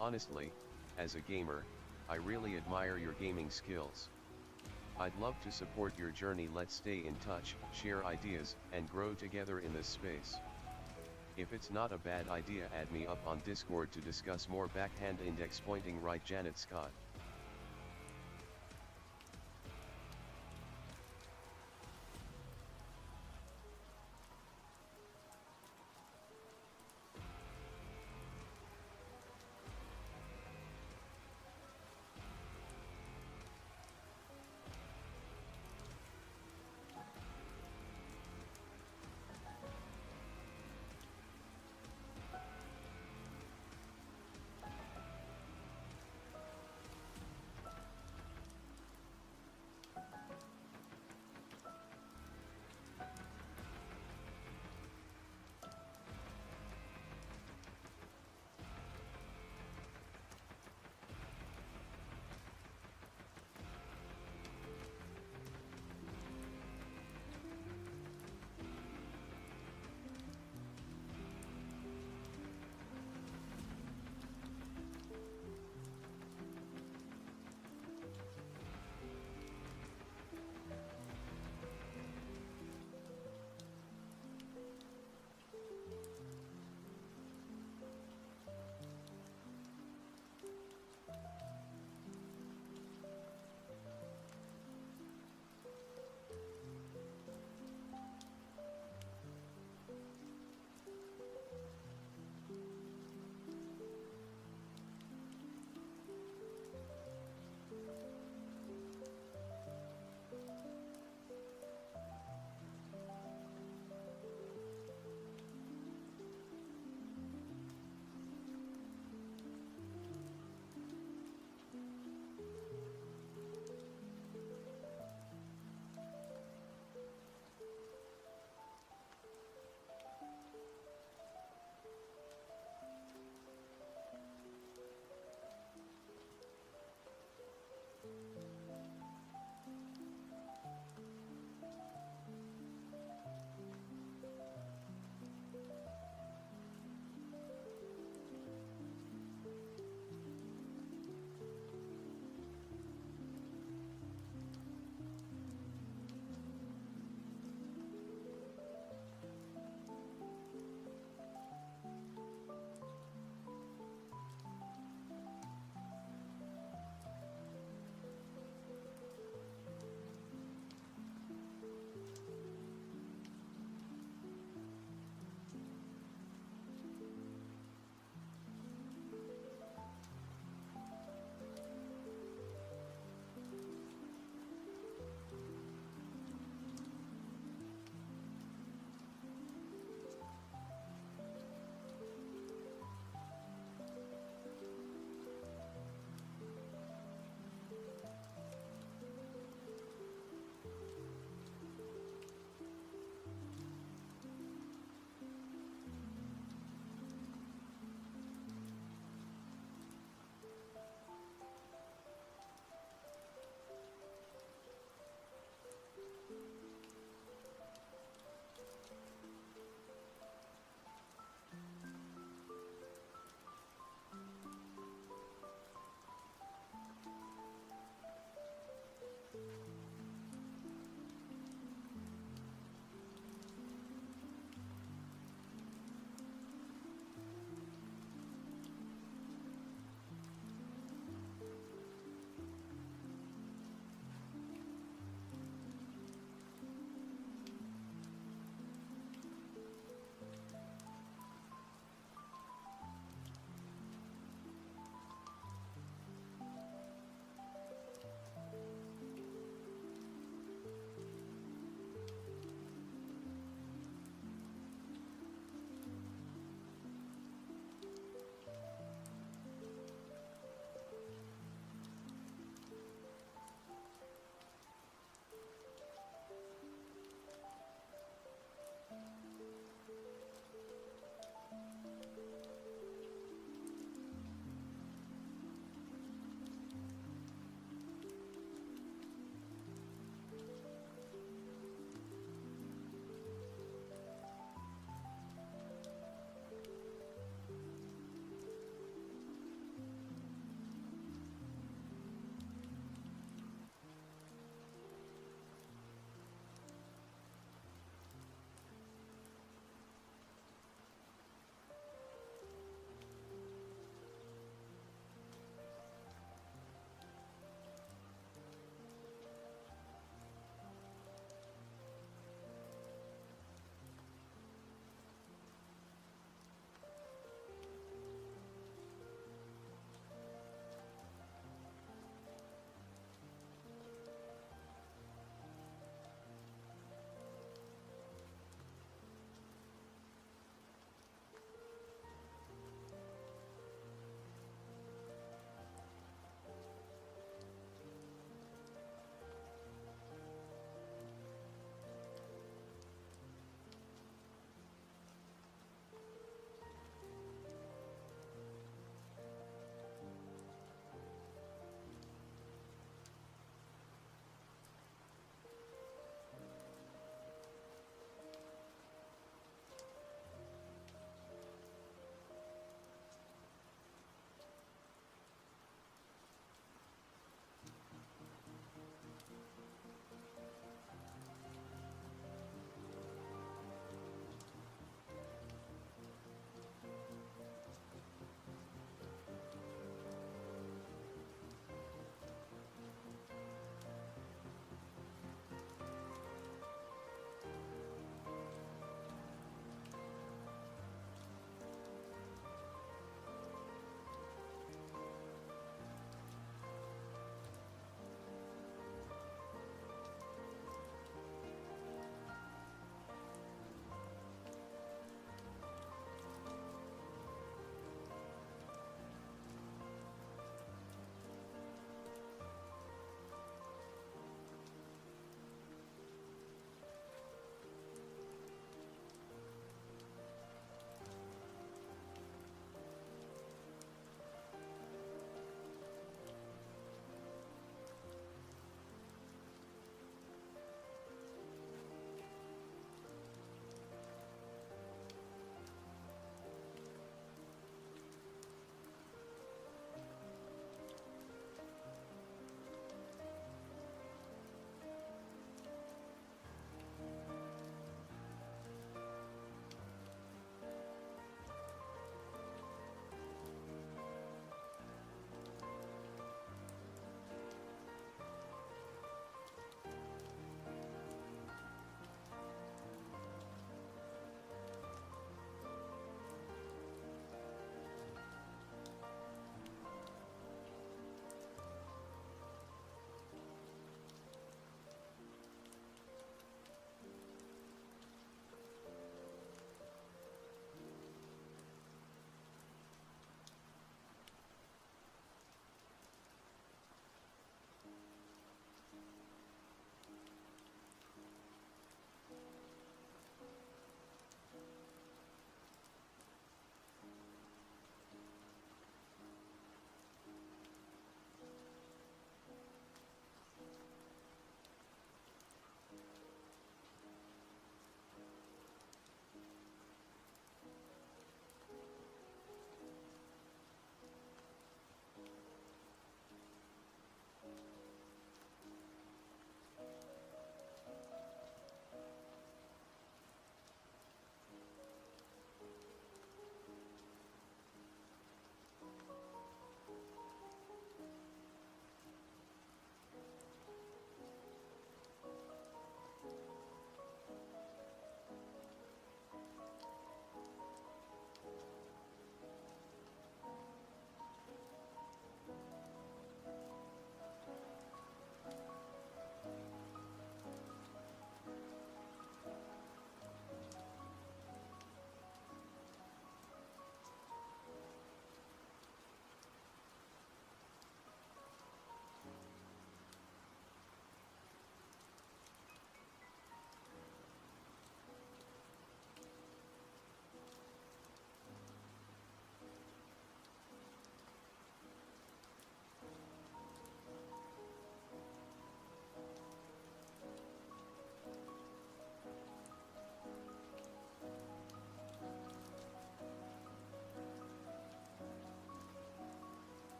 Honestly, as a gamer, I really admire your gaming skills. I'd love to support your journey. Let's stay in touch, share ideas, and grow together in this space. If it's not a bad idea, add me up on Discord to discuss more. Backhand index pointing right. Janet Scott.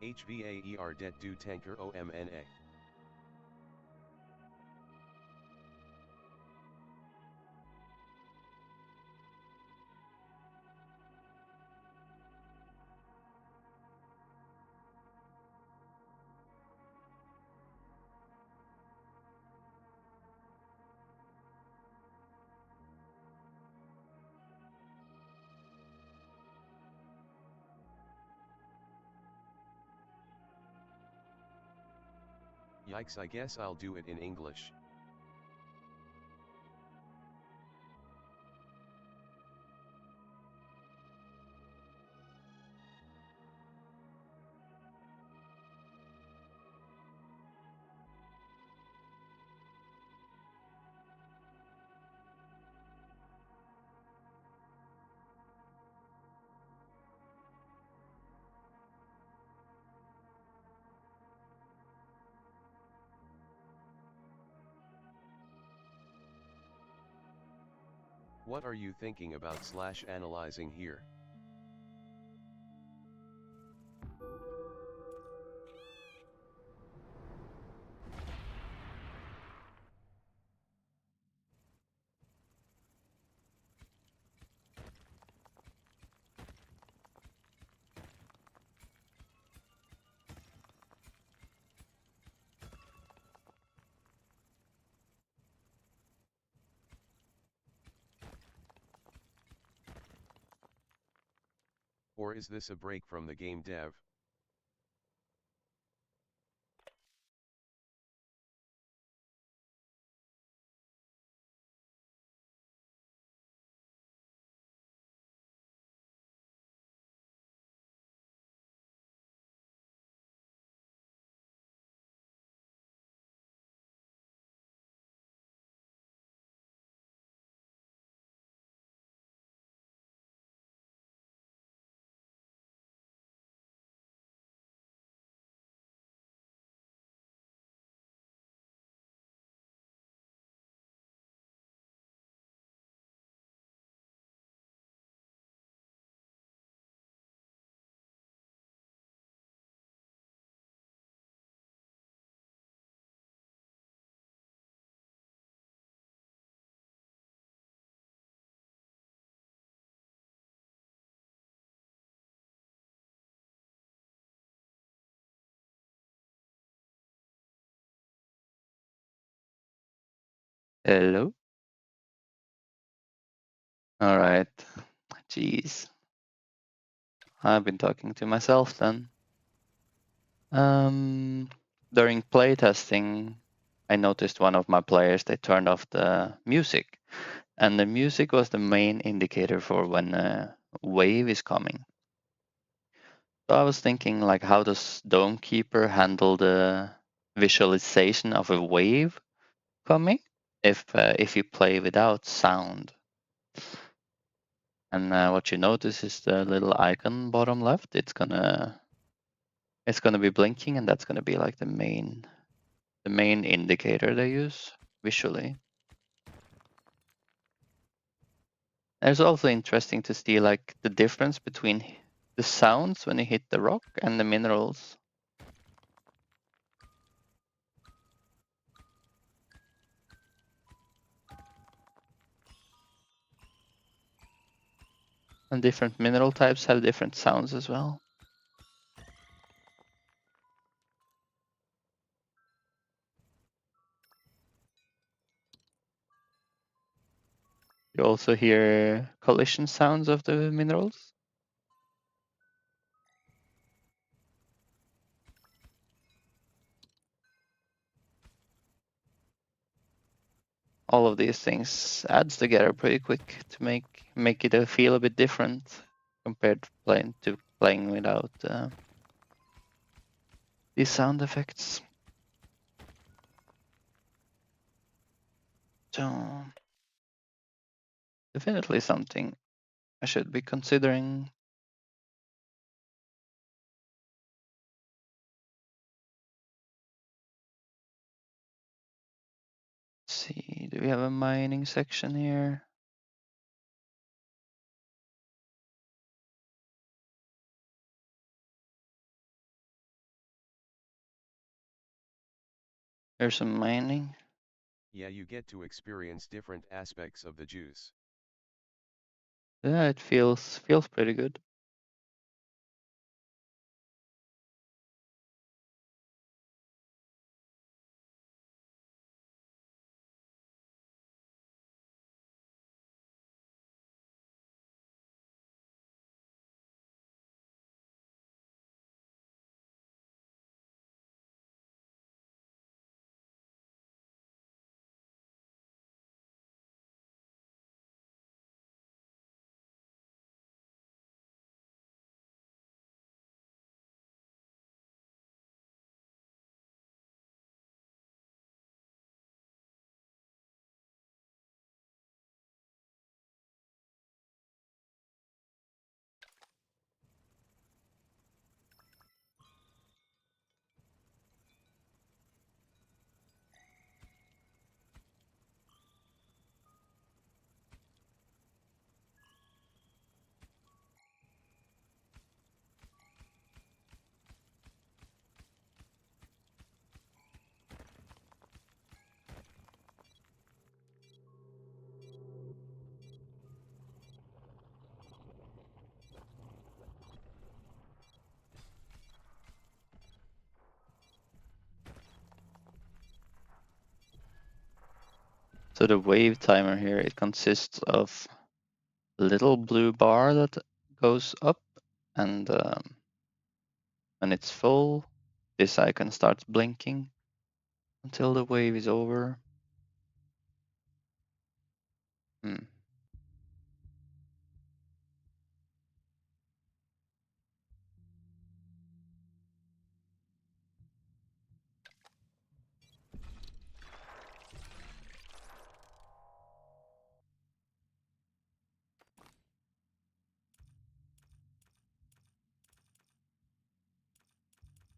HVAER det du tanker OMNA. Yikes, I guess I'll do it in English. What are you thinking about / analyzing here? Or is this a break from the game dev? Hello. All right. Jeez. I've been talking to myself then. During playtesting, I noticed one of my players, they turned off the music, and the music was the main indicator for when a wave is coming. So I was thinking, like, how does Dome Keeper handle the visualization of a wave coming if you play without sound? And what you notice is the little icon bottom left. It's gonna be blinking, and that's gonna be like the main indicator they use visually. And it's also interesting to see like the difference between the sounds when you hit the rock and the minerals. And different mineral types have different sounds as well. You also hear collision sounds of the minerals. All of these things adds together pretty quick to make it feel a bit different compared to playing without these sound effects. So definitely something I should be considering. Let's see, do we have a mining section here? There's some mining. Yeah, you get to experience different aspects of the juice. Yeah, it feels pretty good. So the wave timer here, it consists of a little blue bar that goes up, and when it's full, this icon starts blinking until the wave is over. Hmm.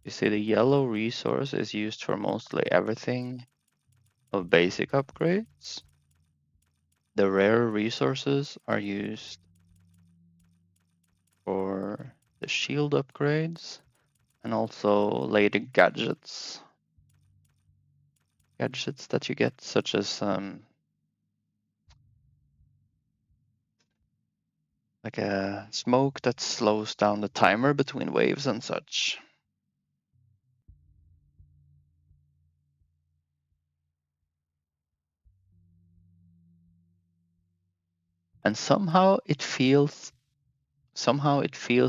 You see the yellow resource is used for mostly everything of basic upgrades. The rare resources are used for the shield upgrades and also later gadgets. Gadgets that you get, such as like a smoke that slows down the timer between waves and such. And somehow it feels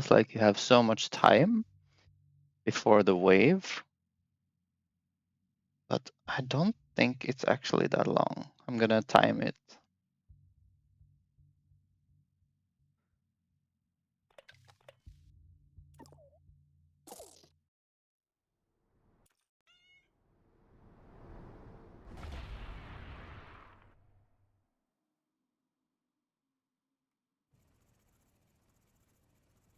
like you have so much time before the wave, but I don't think it's actually that long. I'm gonna time it.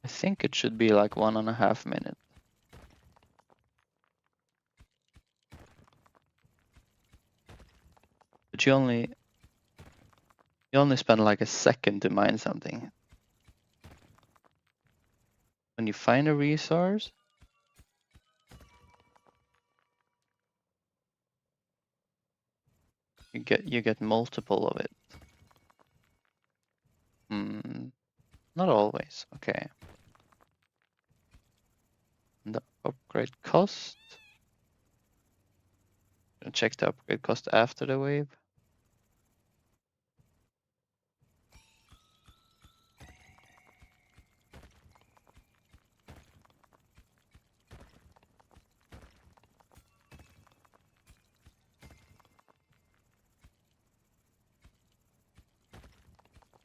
I think it should be like 1.5 minutes. But you only spend like a second to mine something. When you find a resource, you get multiple of it. Not always. Okay. And the upgrade cost. Check the upgrade cost after the wave.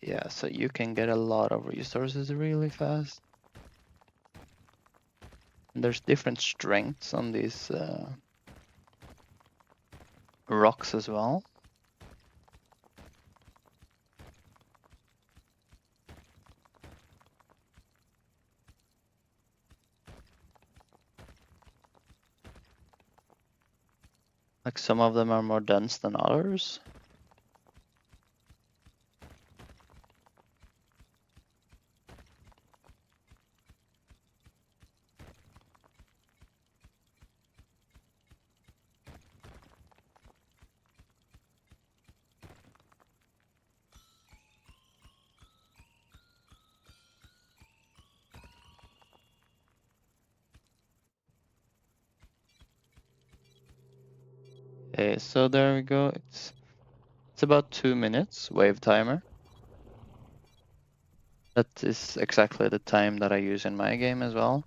Yeah, so you can get a lot of resources really fast. And there's different strengths on these rocks as well. Like some of them are more dense than others. Okay, so there we go. It's about 2 minutes wave timer. That is exactly the time that I use in my game as well.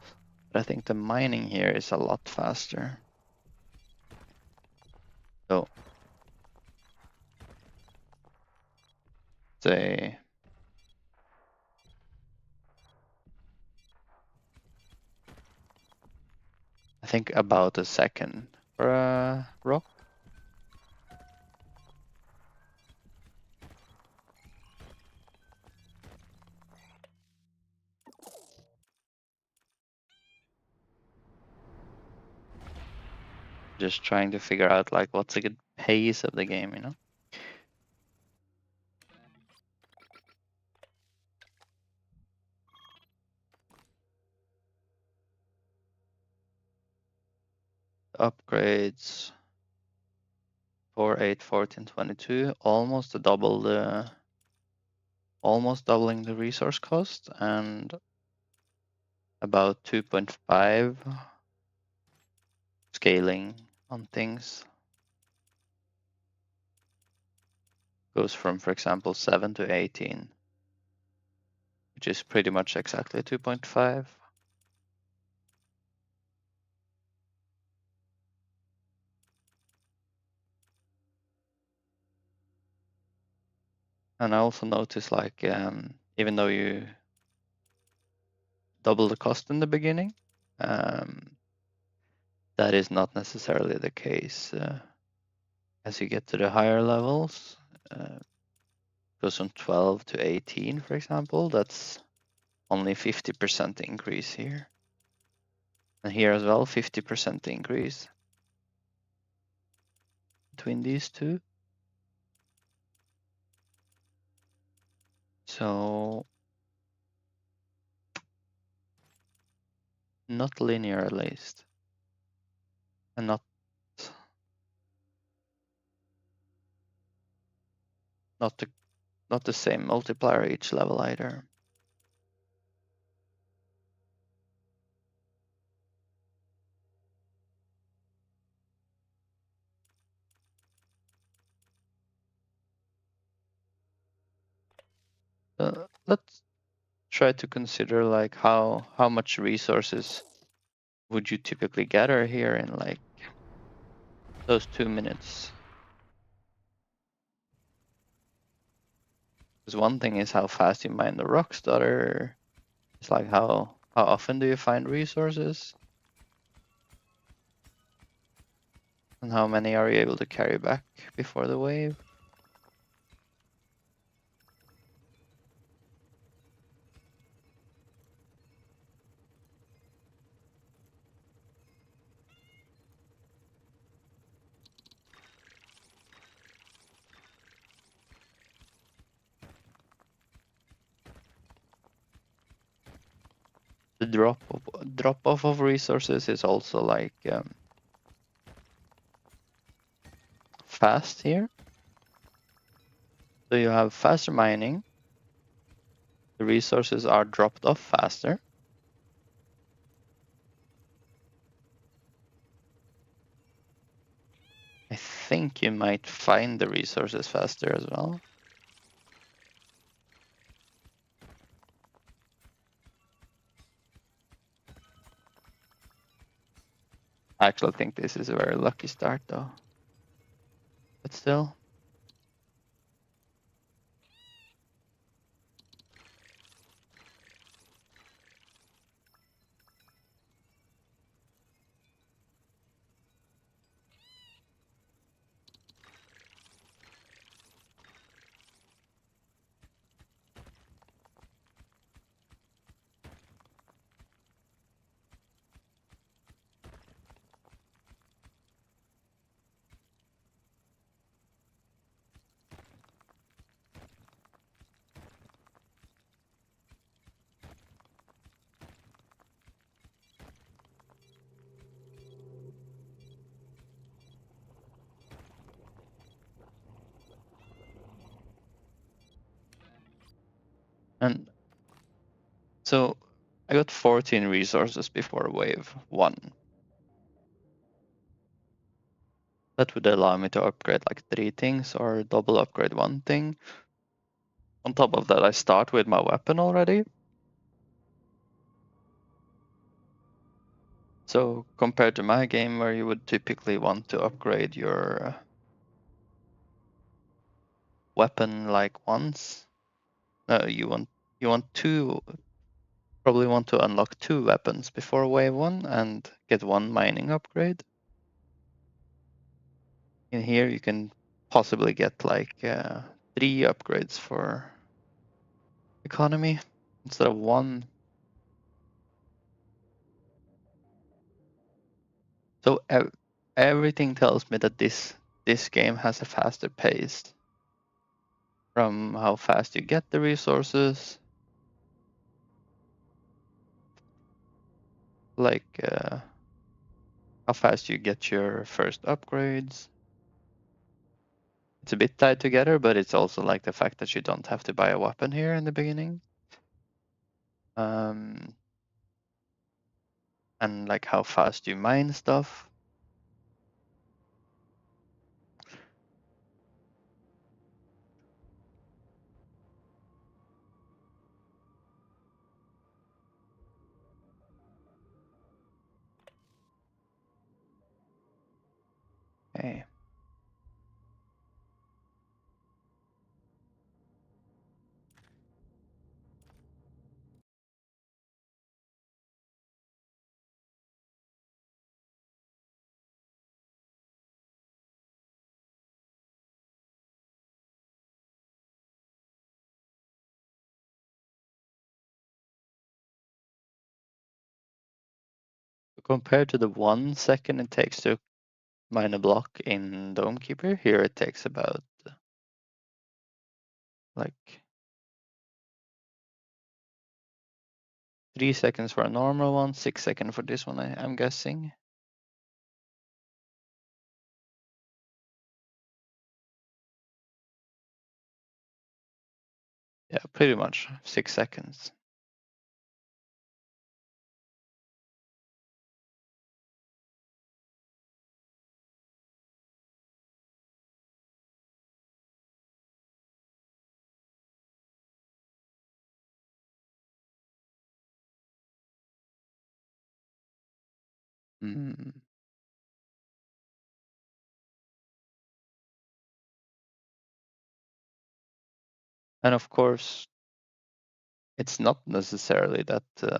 But I think the mining here is a lot faster. So say I think about a second for a rock. Just trying to figure out like what's a good pace of the game, you know? Upgrades 4, 8, 14, 22, almost doubling the resource cost, and about 2.5 scaling on things. Goes from, for example, 7 to 18, which is pretty much exactly 2.5. And I also noticed like even though you double the cost in the beginning, that is not necessarily the case as you get to the higher levels. Goes from 12 to 18, for example. That's only 50% increase here. And here as well, 50% increase between these two. So not linear at least. And not the same multiplier each level either. Let's try to consider like how much resources would you typically gather here in like those 2 minutes. Because one thing is how fast you mine the rocks, the other is like how often do you find resources? And how many are you able to carry back before the wave? The drop off of resources is also like fast here. So you have faster mining. The resources are dropped off faster. I think you might find the resources faster as well. I actually think this is a very lucky start though. But still. And so I got 14 resources before wave 1. That would allow me to upgrade like 3 things or double upgrade 1 thing. On top of that, I start with my weapon already. So compared to my game where you would typically want to upgrade your weapon like once, you want probably want to unlock 2 weapons before wave 1 and get 1 mining upgrade. In here you can possibly get like 3 upgrades for economy instead of 1. So everything tells me that this game has a faster pace, from how fast you get the resources, like how fast you get your first upgrades. It's a bit tied together, but it's also like the fact that you don't have to buy a weapon here in the beginning. And like how fast you mine stuff. Okay. Compared to the 1 second it takes to mine a block in Dome Keeper, here it takes about like 3 seconds for a normal one, 6 seconds for this one, I'm guessing. Yeah, pretty much 6 seconds. Mm. And of course, it's not necessarily that the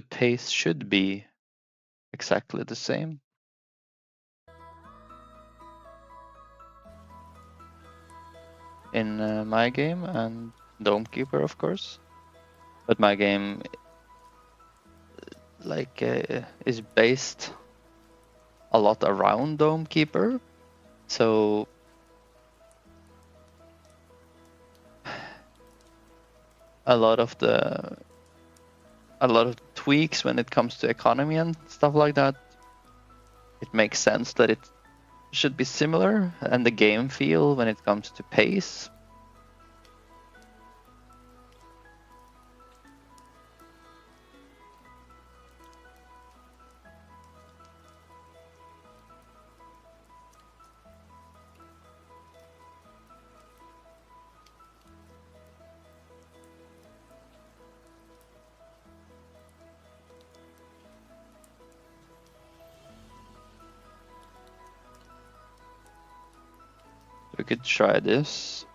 pace should be exactly the same. In my game and Dome Keeper, of course. But my game like is based a lot around Dome Keeper. So a lot of tweaks when it comes to economy and stuff like that, it makes sense that it should be similar, and the game feel when it comes to pace. We could try this.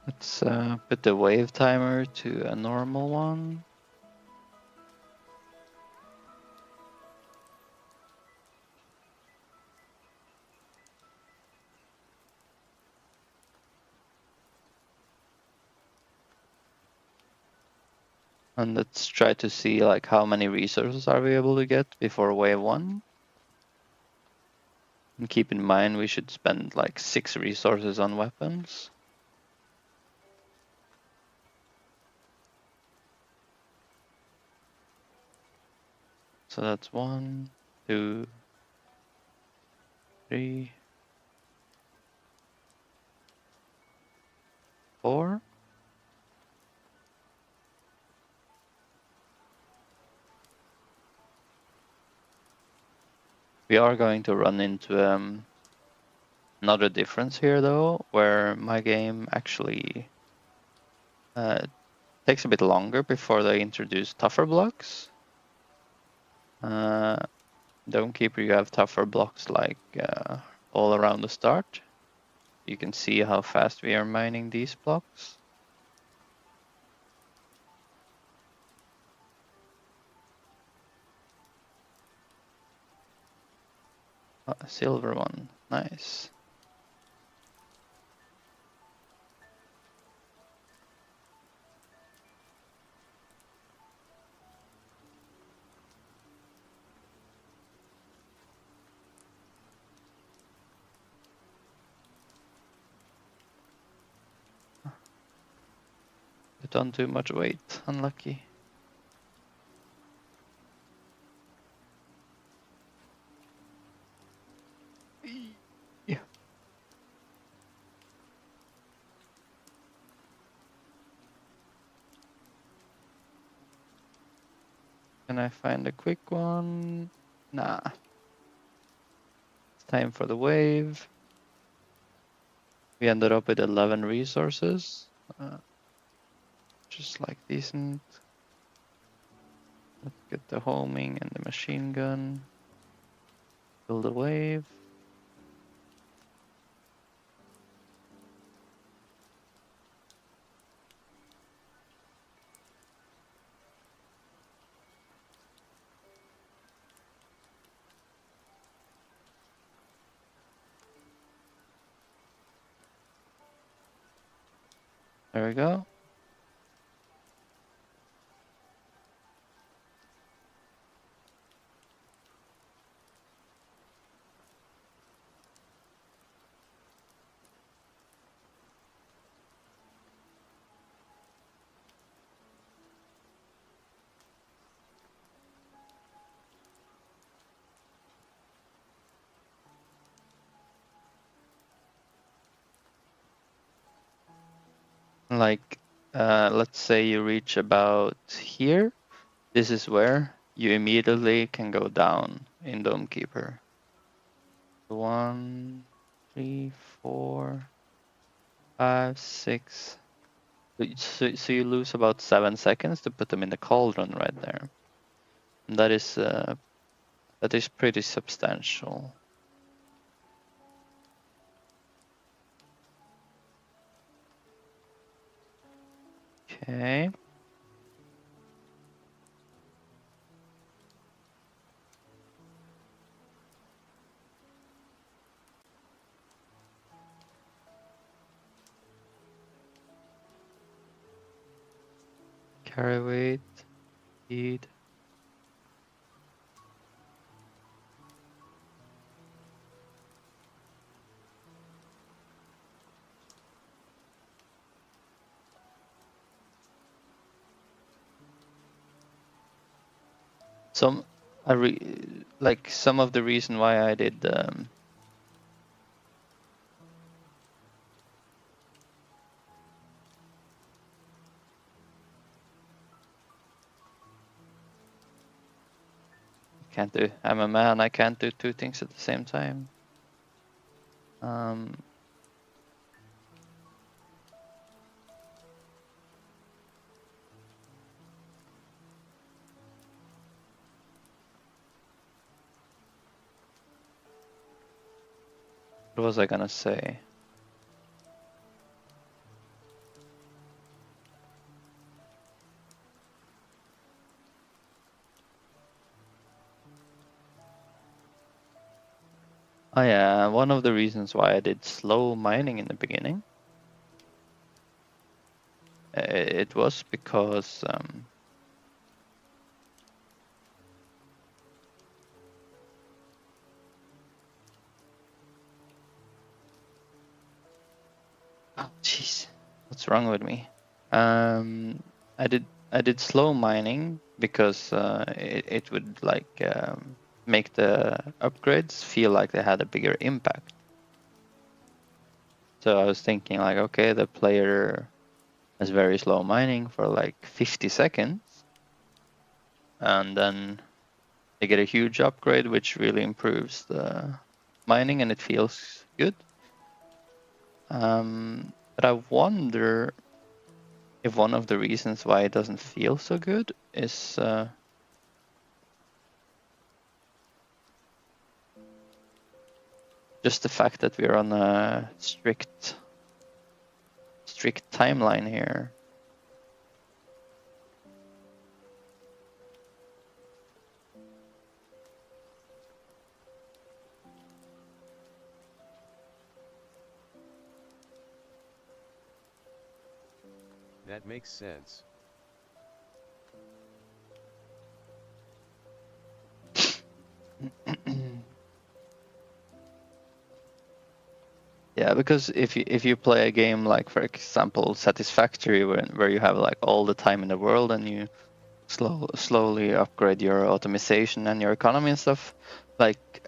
Let's put the wave timer to a normal one. And let's try to see like how many resources are we able to get before wave 1. And keep in mind we should spend like 6 resources on weapons. So that's 1, 2, 3, 4. We are going to run into another difference here though, where my game actually takes a bit longer before they introduce tougher blocks. Domekeeper, you have tougher blocks like all around the start. You can see how fast we are mining these blocks. A silver one, nice. You don't do much weight, unlucky. Yeah. Can I find a quick one? Nah. It's time for the wave. We ended up with 11 resources. Just like decent. Let's get the homing and the machine gun. Build a wave. There we go. Like, let's say you reach about here. This is where you immediately can go down in Domekeeper. 1, 3, 4, 5, 6. So you lose about 7 seconds to put them in the cauldron right there. And that is pretty substantial. Okay. Carry weight, speed. Some some of the reason why I did can't do. I'm a man. I can't do 2 things at the same time. What was I gonna say? Oh yeah, one of the reasons why I did slow mining in the beginning, it was because wrong with me? I did slow mining because it would like make the upgrades feel like they had a bigger impact. So I was thinking like, okay, the player has very slow mining for like 50 seconds, and then they get a huge upgrade, which really improves the mining, and it feels good. But I wonder if one of the reasons why it doesn't feel so good is just the fact that we're on a strict timeline here. That makes sense. Yeah, because if you play a game like, for example, Satisfactory, where you have like all the time in the world and you slowly upgrade your automation and your economy and stuff, like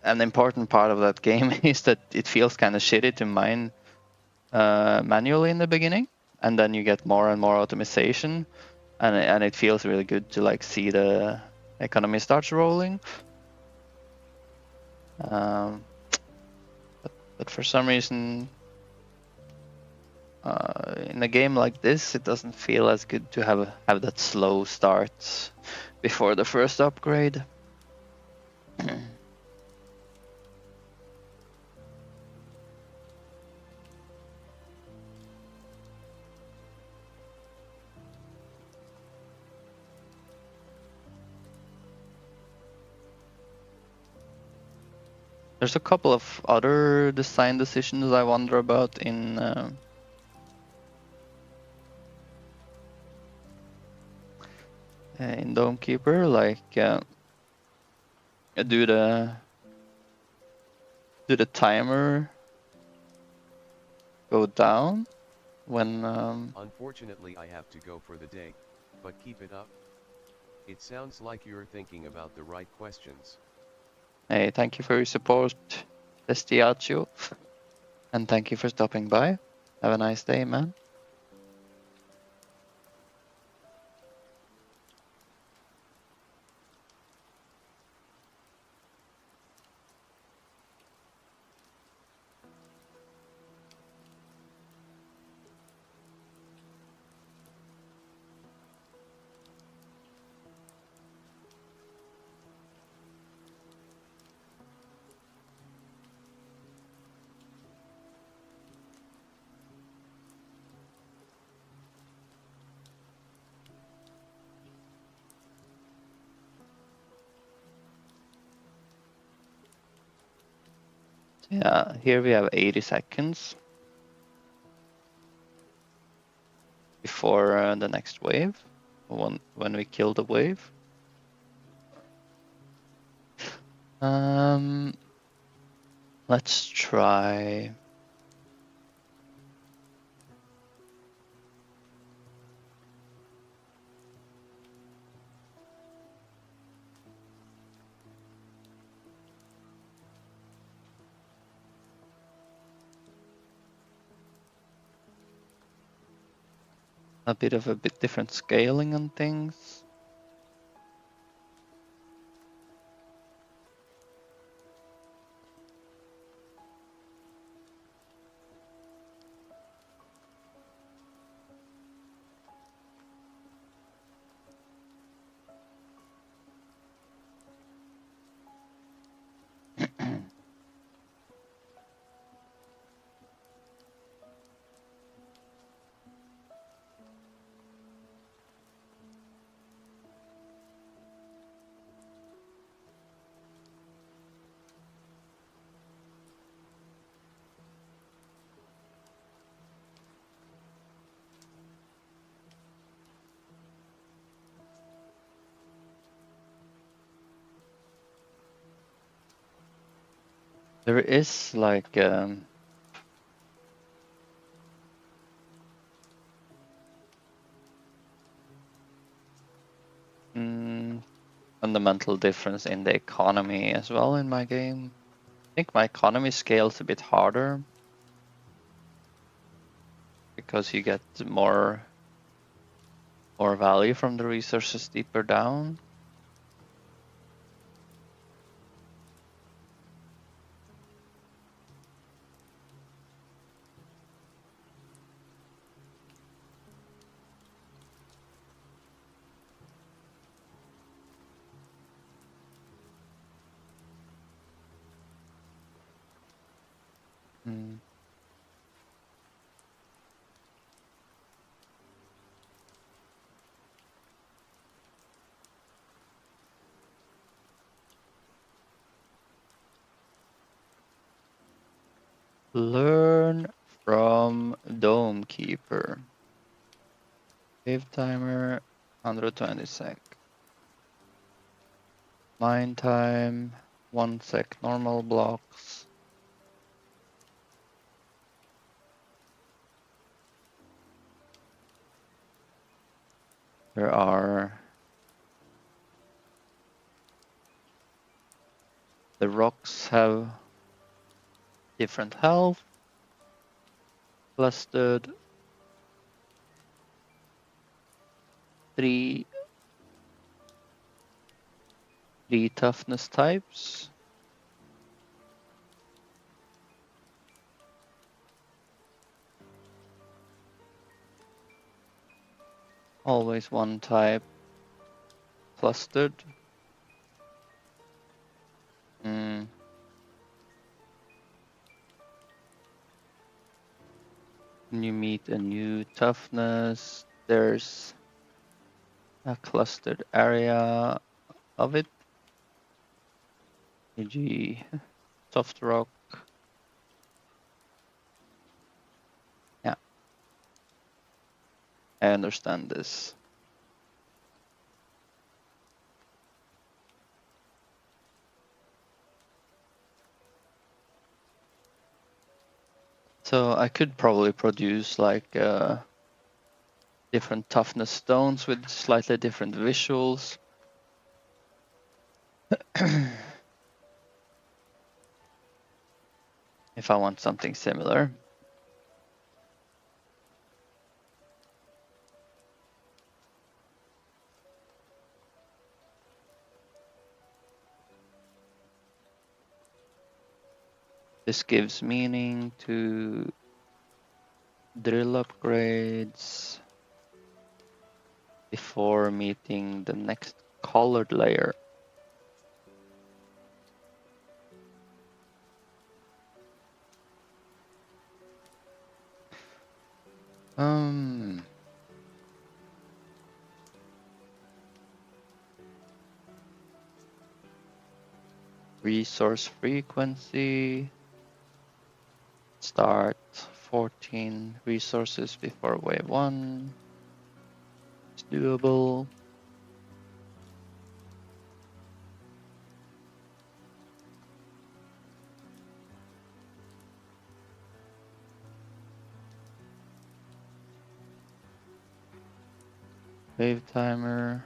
an important part of that game is that it feels kind of shitty to mine manually in the beginning, and then you get more and more automation, and it feels really good to like see the economy starts rolling. But for some reason, in a game like this, it doesn't feel as good to have that slow start before the first upgrade. There's a couple of other design decisions I wonder about in Domekeeper, like do the timer go down when Unfortunately, I have to go for the day, but keep it up. It sounds like you're thinking about the right questions. Hey, thank you for your support, Destiaccio, and thank you for stopping by. Have a nice day, man. Yeah, here we have 80 seconds before the next wave, when we kill the wave. Let's try. A bit different scaling on things. There is like fundamental difference in the economy as well in my game. I think my economy scales a bit harder because you get more value from the resources deeper down. Mm. Learn from Dome Keeper. Save timer 120 sec. Mine time 1 sec normal blocks. There are the rocks have different health, clustered, 3 toughness types. Always one type clustered. Mm. When you meet a new toughness, there's a clustered area of it. E.g. soft rock. Yeah, I understand this. So I could probably produce like different toughness stones with slightly different visuals. If I want something similar. This gives meaning to drill upgrades before meeting the next colored layer. Resource frequency. Start 14 resources before wave 1. It's doable. Wave timer.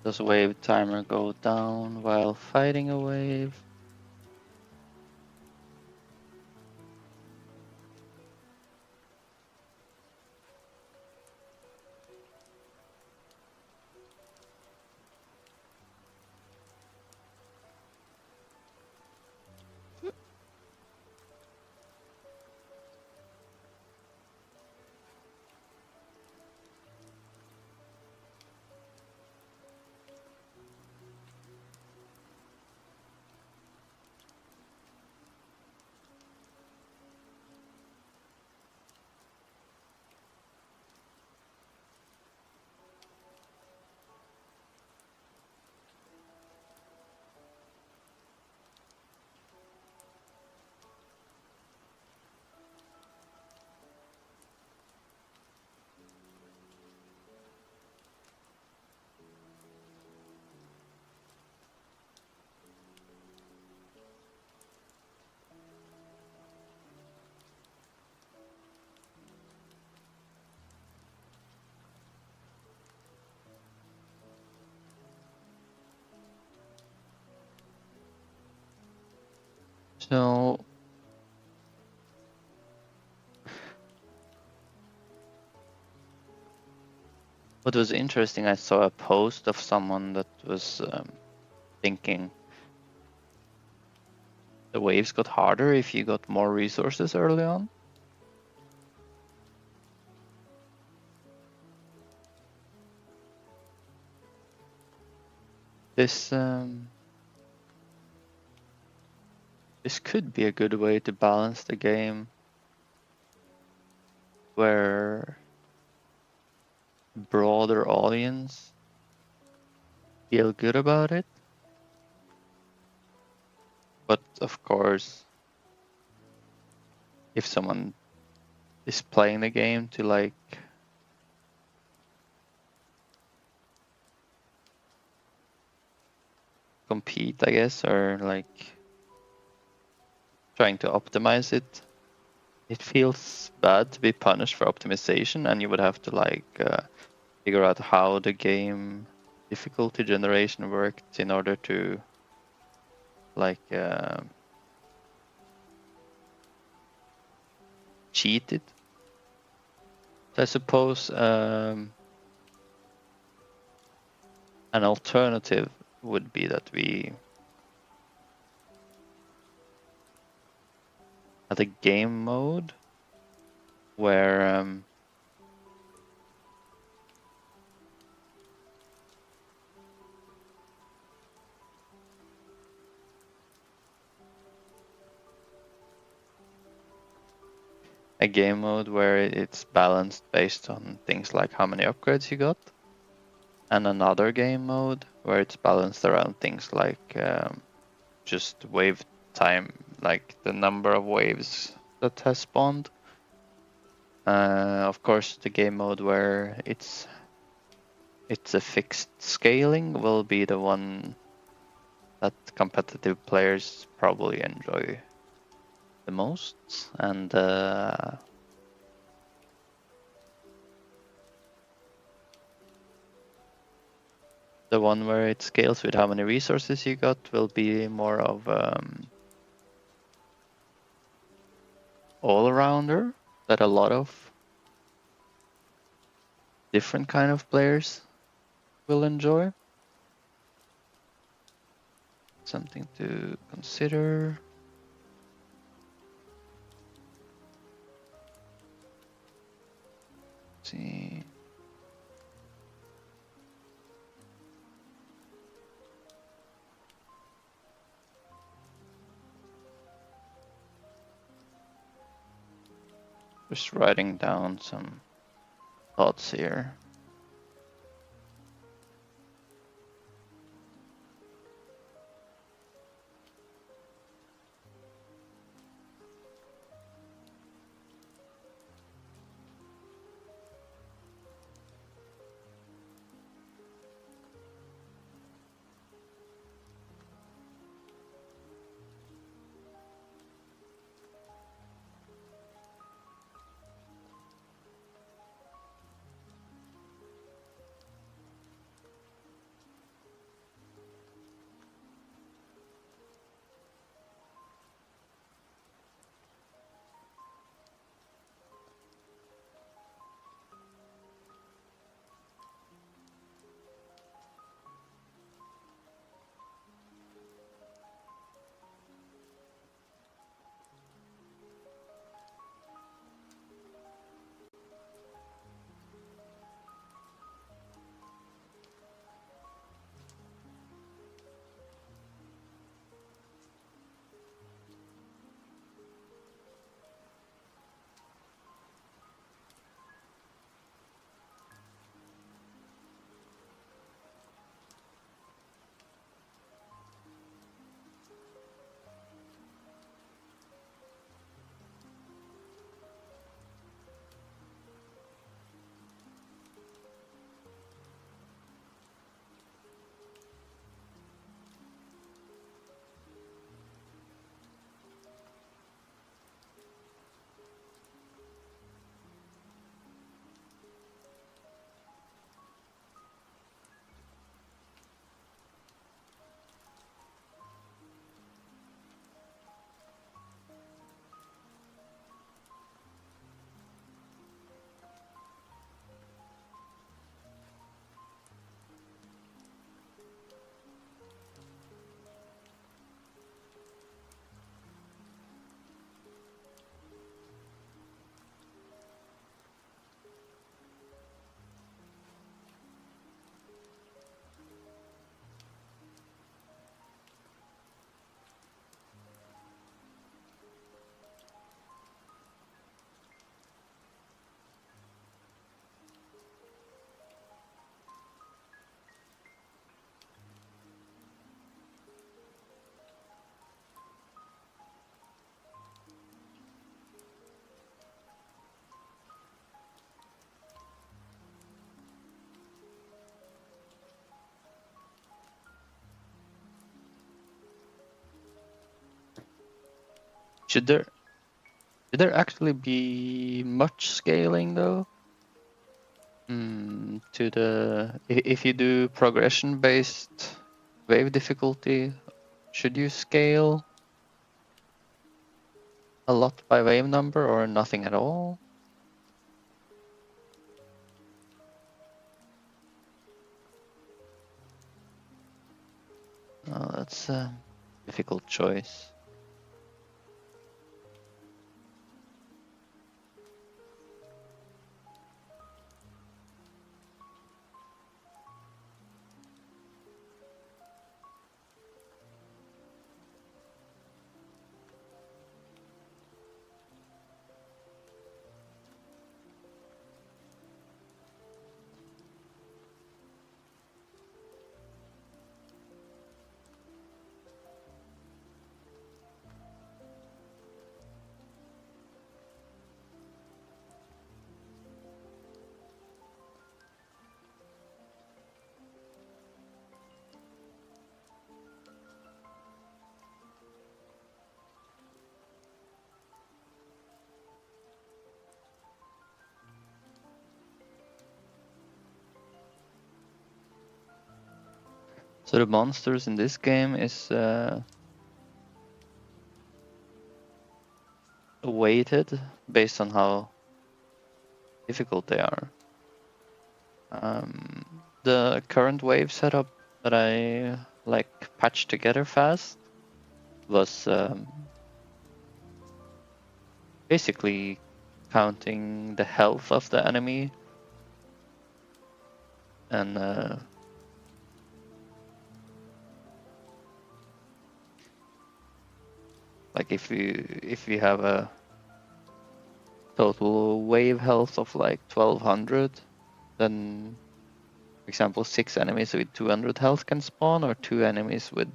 Does wave timer go down while fighting a wave? So what was interesting, I saw a post of someone that was thinking the waves got harder if you got more resources early on. This could be a good way to balance the game where broader audience feel good about it. But of course, if someone is playing the game to like compete, I guess, or like trying to optimize it, it feels bad to be punished for optimization, and you would have to like figure out how the game difficulty generation worked in order to like cheat it. So I suppose an alternative would be that we had a game mode where it's balanced based on things like how many upgrades you got, and another game mode where it's balanced around things like just wave time, like the number of waves that has spawned. Of course, the game mode where it's a fixed scaling will be the one that competitive players probably enjoy the most, and the one where it scales with how many resources you got will be more of all-arounder that a lot of different kind of players will enjoy. Something to consider. Let's see. Just writing down some thoughts here. Should there actually be much scaling though? To the if you do progression based wave difficulty, should you scale a lot by wave number or nothing at all? That's a difficult choice. So the monsters in this game is weighted based on how difficult they are. The current wave setup that I like patched together fast was basically counting the health of the enemy and like if you have a total wave health of like 1200, then for example 6 enemies with 200 health can spawn, or 2 enemies with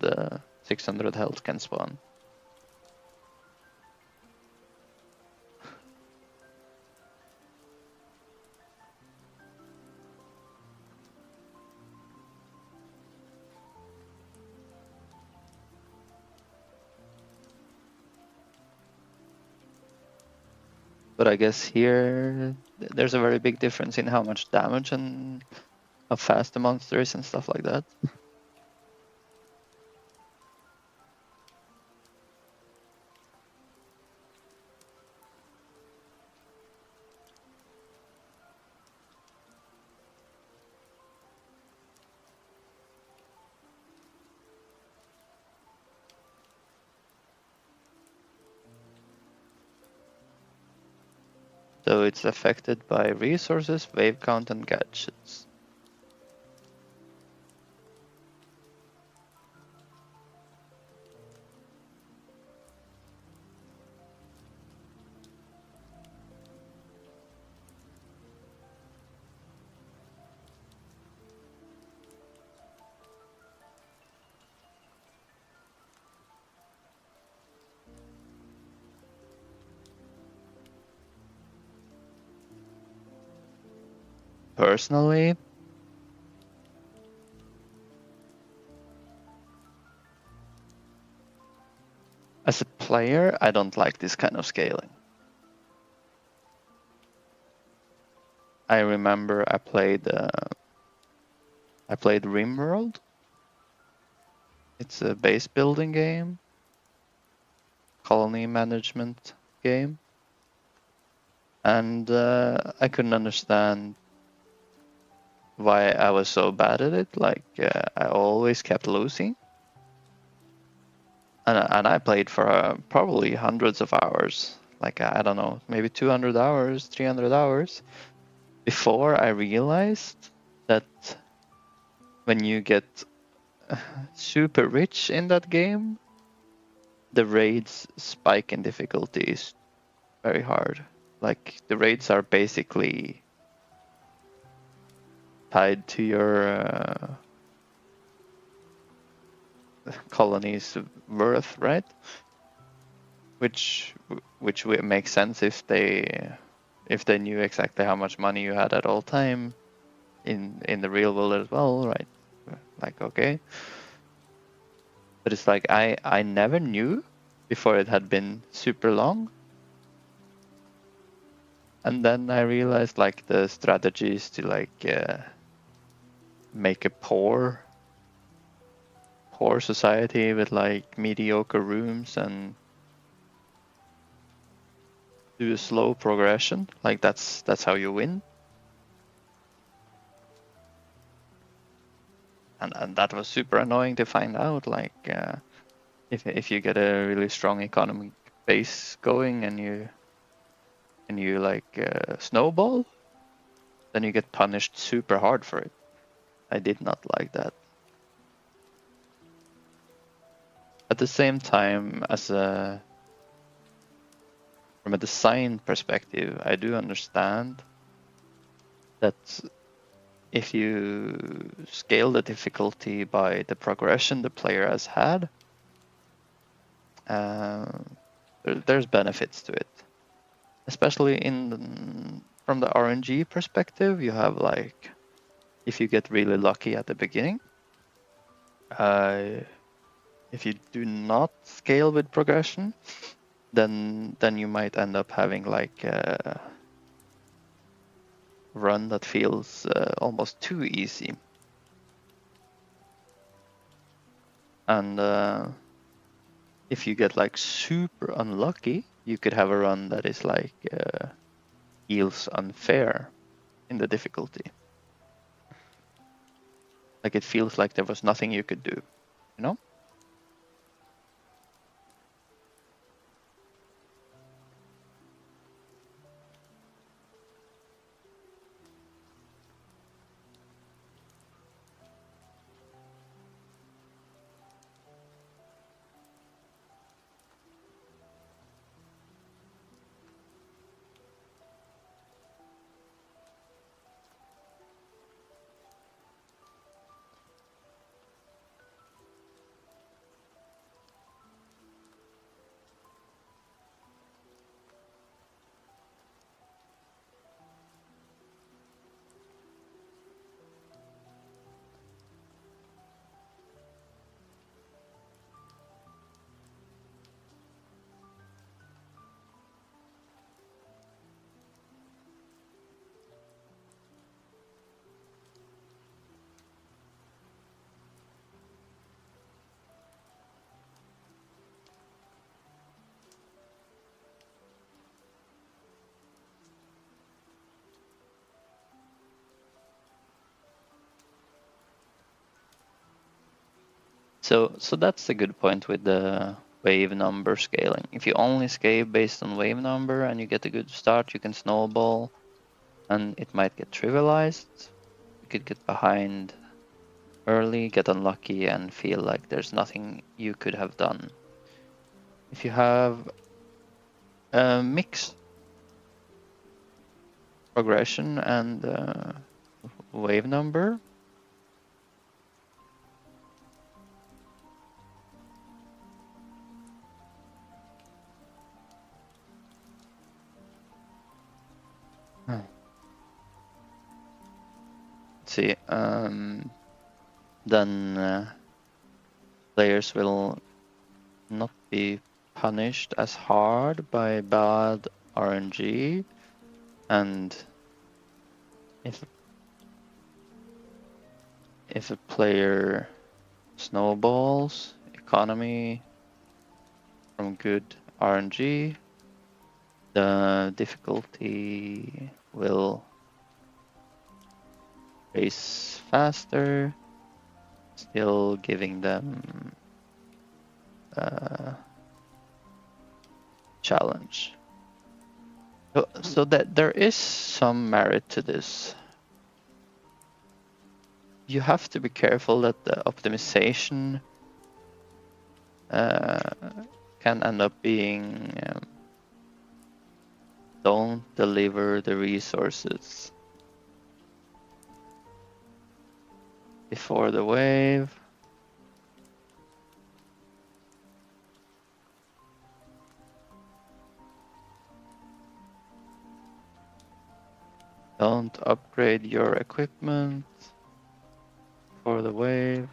600 health can spawn. But I guess here there's a very big difference in how much damage and how fast the monster is and stuff like that. So it's affected by resources, wave count, and gadgets. Personally, as a player, I don't like this kind of scaling. I remember I played RimWorld. It's a base building game, colony management game, and I couldn't understand why I was so bad at it. Like I always kept losing, and I played for probably hundreds of hours. Like I don't know, maybe 200 hours, 300 hours, before I realized that when you get super rich in that game, the raids spike in difficulty is very hard. Like the raids are basically tied to your colony's worth, right? Which makes sense if they knew exactly how much money you had at all time in the real world as well, right? Like okay. But it's like I never knew before it had been super long. And then I realized like the strategies to like make a poor society with like mediocre rooms and do a slow progression. Like that's how you win. And that was super annoying to find out. Like if you get a really strong economic base going and you like snowball, then you get punished super hard for it. I did not like that. At the same time, from a design perspective, I do understand that if you scale the difficulty by the progression the player has had, there's benefits to it. Especially from the RNG perspective, you have like, if you get really lucky at the beginning, if you do not scale with progression, then you might end up having like a run that feels almost too easy. And if you get like super unlucky, you could have a run that is like feels unfair in the difficulty. Like it feels like there was nothing you could do, you know? So that's a good point with the wave number scaling. If you only scale based on wave number and you get a good start, you can snowball and it might get trivialized. You could get behind early, get unlucky, and feel like there's nothing you could have done. If you have a mix progression and wave number, let's see, then players will not be punished as hard by bad RNG, and if a player snowballs economy from good RNG, the difficulty will race faster, still giving them challenge. So that there is some merit to this. You have to be careful that the optimization can end up being don't deliver the resources before the wave. Don't upgrade your equipment for the wave.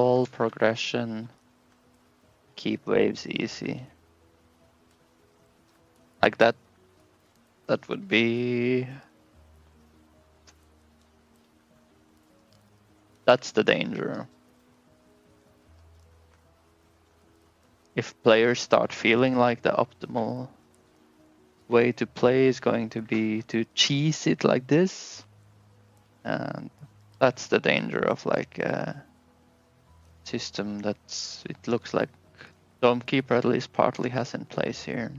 stall progression, keep waves easy. Like that would be... That's the danger. If players start feeling like the optimal way to play is going to be to cheese it like this, and that's the danger of like a system that's, it looks like Domekeeper at least partly has in place here.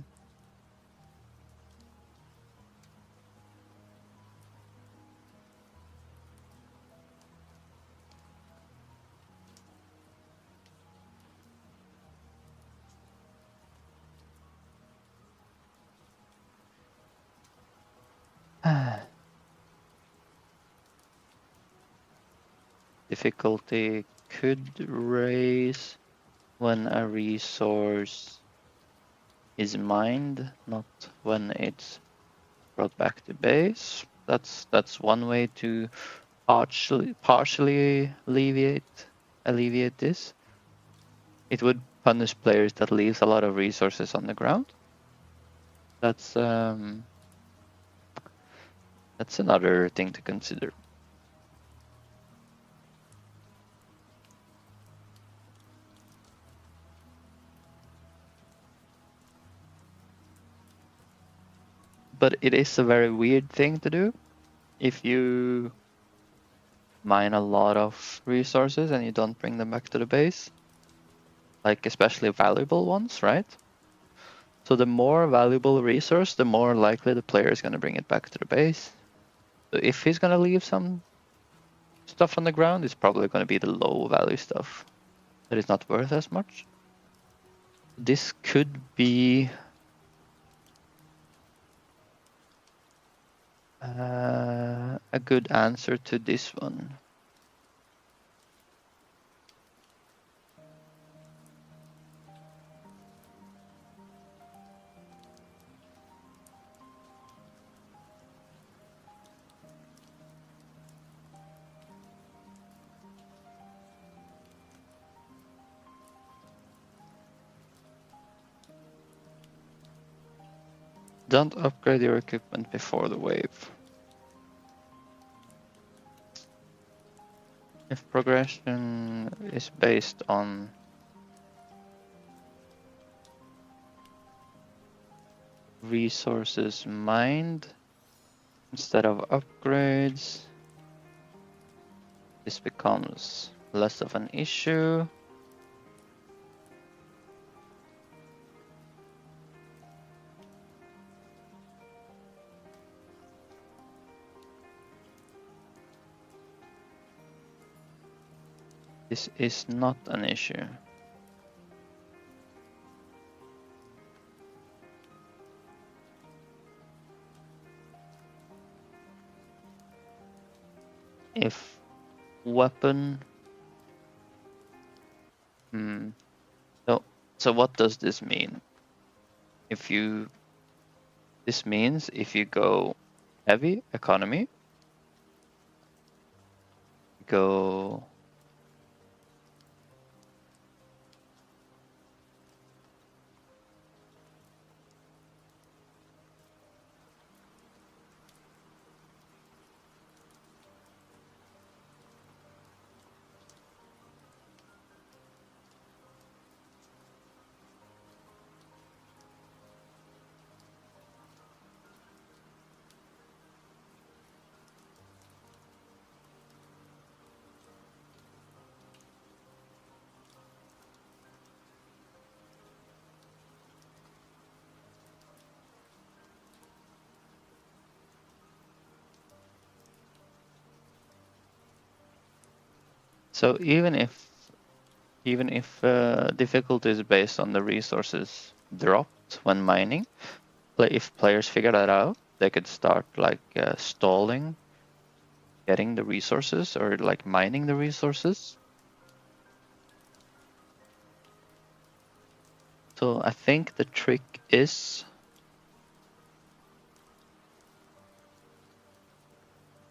Difficulty could raise when a resource is mined, not when it's brought back to base. That's one way to partially alleviate this. It would punish players that leaves a lot of resources on the ground. That's another thing to consider. But it is a very weird thing to do if you mine a lot of resources and you don't bring them back to the base, like especially valuable ones, right? So the more valuable resource, the more likely the player is going to bring it back to the base. So if he's going to leave some stuff on the ground, it's probably going to be the low value stuff that is not worth as much. This could be a good answer to this one. Don't upgrade your equipment before the wave. If progression is based on resources mined instead of upgrades, this becomes less of an issue. This is not an issue. If weapon... So what does this mean? This means if you go heavy economy, go so even if difficulty is based on the resources dropped when mining, if players figure that out, they could start like stalling getting the resources or like mining the resources. So I think the trick is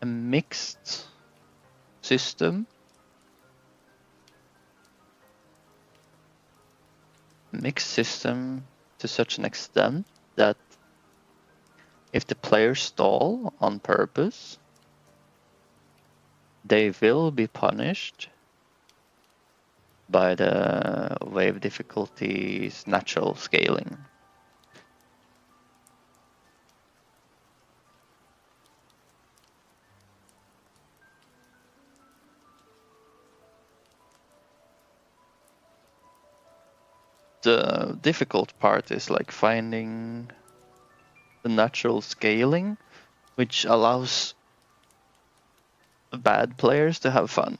a mixed system mixed system to such an extent that if the players stall on purpose, they will be punished by the wave difficulty's natural scaling. The difficult part is like finding the natural scaling, which allows bad players to have fun.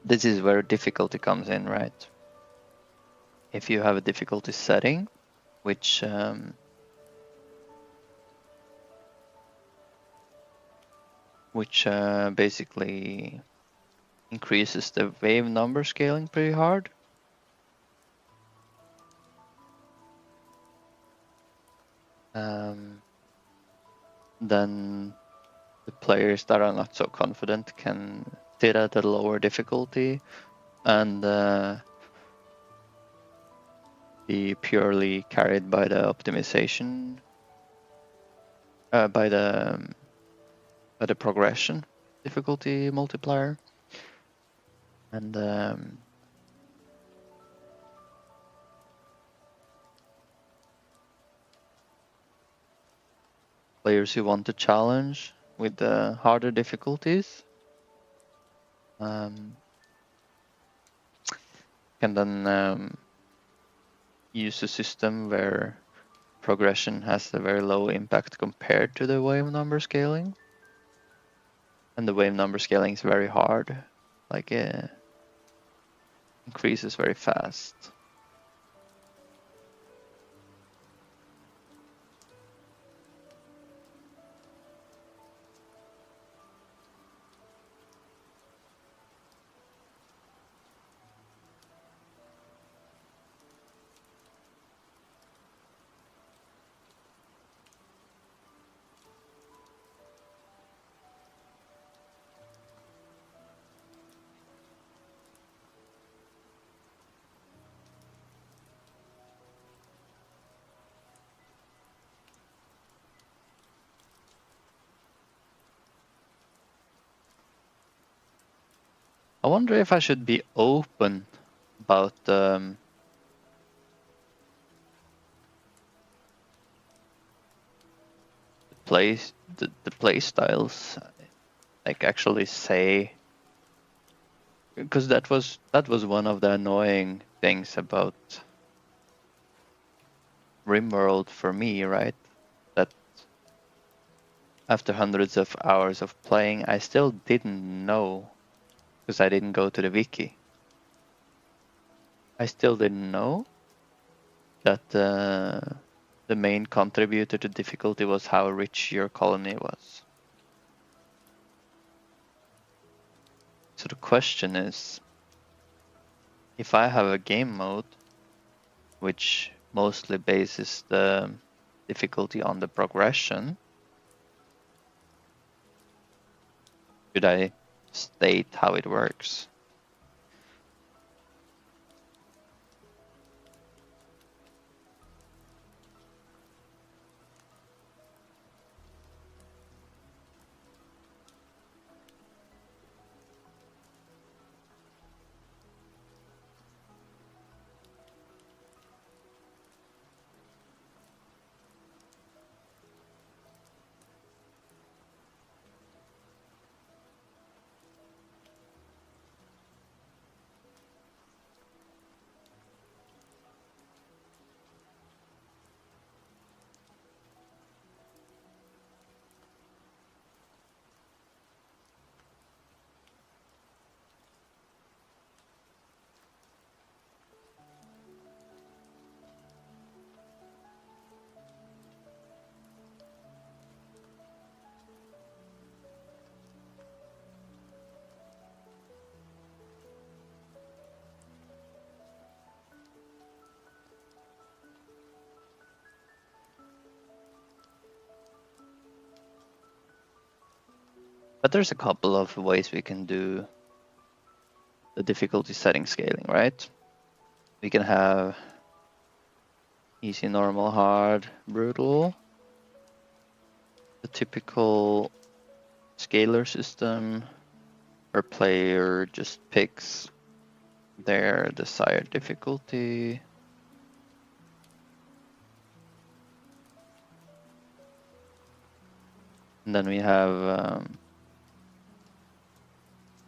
This is where difficulty comes in, right? If you have a difficulty setting, which basically increases the wave number scaling pretty hard, then the players that are not so confident can sit at a lower difficulty and be purely carried by the optimization, by the progression difficulty multiplier, and players who want to challenge with the harder difficulties can then use a system where progression has a very low impact compared to the wave number scaling. And the wave number scaling is very hard, like it increases very fast. I wonder if I should be open about the play styles, like actually say, because that was one of the annoying things about RimWorld for me, right? That after hundreds of hours of playing, I still didn't know, because I didn't go to the wiki. I still didn't know that the main contributor to difficulty was how rich your colony was. So the question is, if I have a game mode which mostly bases the difficulty on the progression, should I state how it works? But there's a couple of ways we can do the difficulty setting scaling, right? We can have easy, normal, hard, brutal. The typical scaler system where player just picks their desired difficulty. And then we have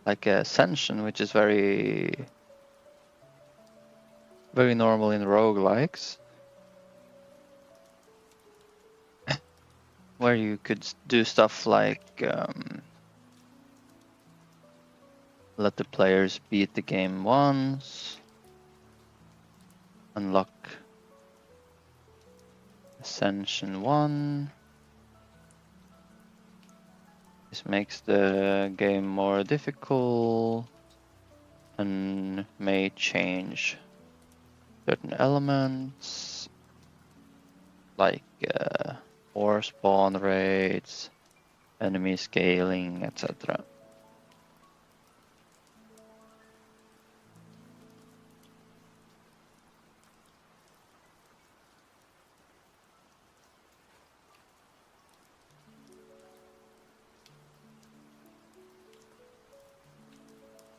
like Ascension, which is very normal in roguelikes, where you could do stuff like let the players beat the game once, unlock Ascension 1. This makes the game more difficult and may change certain elements like ore spawn rates, enemy scaling, etc.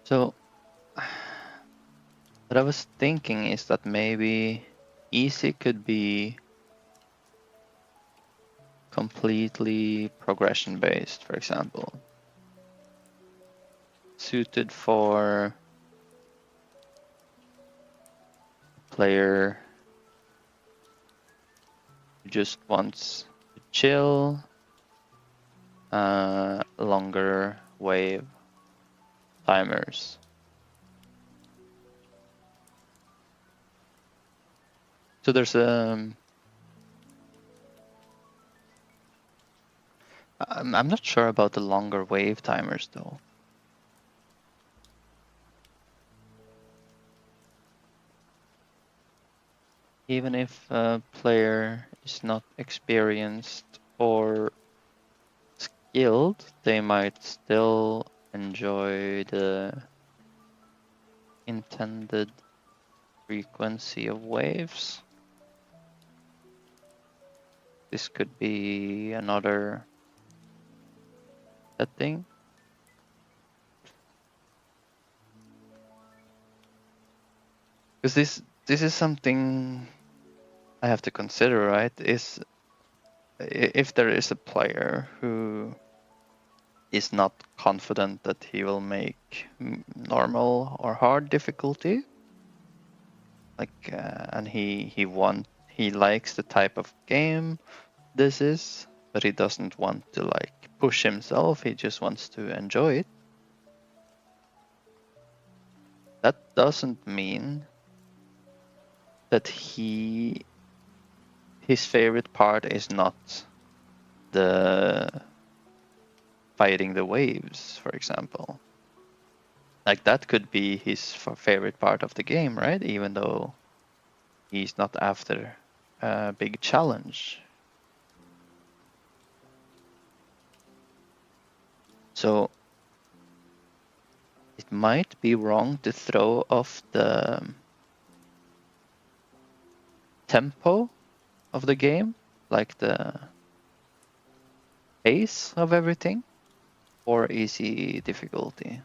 So what I was thinking is that maybe easy could be completely progression based, for example, suited for player who just wants to chill, longer wave timers. So there's I'm not sure about the longer wave timers though. Even if a player is not experienced or skilled, they might still enjoy the intended frequency of waves. This could be another setting. Because this is something I have to consider, right? Is if there is a player who is not confident that he will make normal or hard difficulty, like and he likes the type of game this is, but he doesn't want to like push himself, he just wants to enjoy it. That doesn't mean that his favorite part is not the fighting the waves, for example. Like that could be his favorite part of the game, right? Even though he's not after a big challenge. So it might be wrong to throw off the tempo of the game, like the pace of everything, or easy difficulty.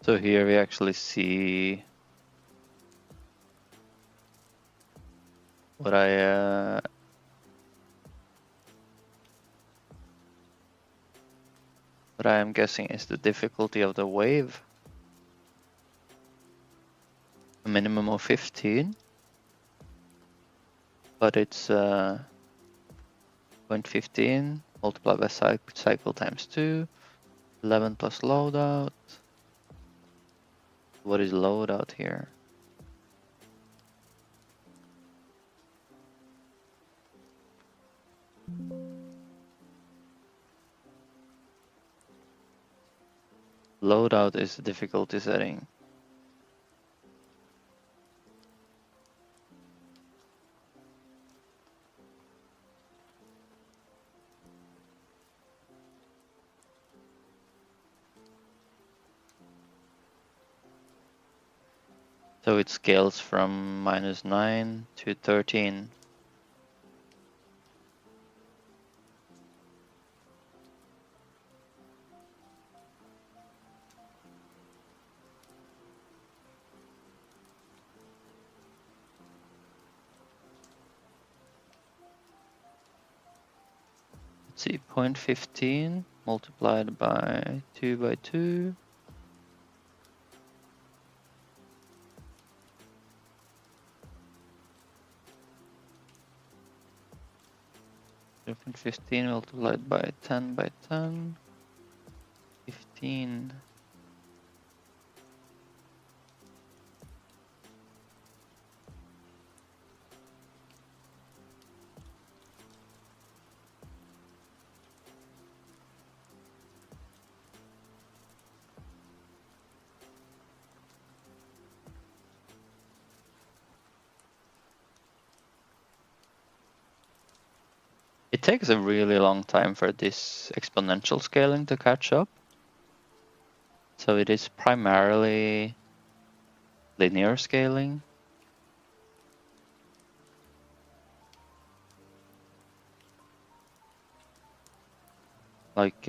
So here we actually see what I am guessing is the difficulty of the wave. A minimum of 15, but it's 0.15 multiplied by cycle times 2, 11 plus loadout. What is loadout here? Loadout is the difficulty setting. So it scales from -9 to 13. Let's see, 0.15 multiplied by 2 by 2. Different 15 multiplied by 10 by 10. 15. It takes a really long time for this exponential scaling to catch up. So it is primarily linear scaling. Like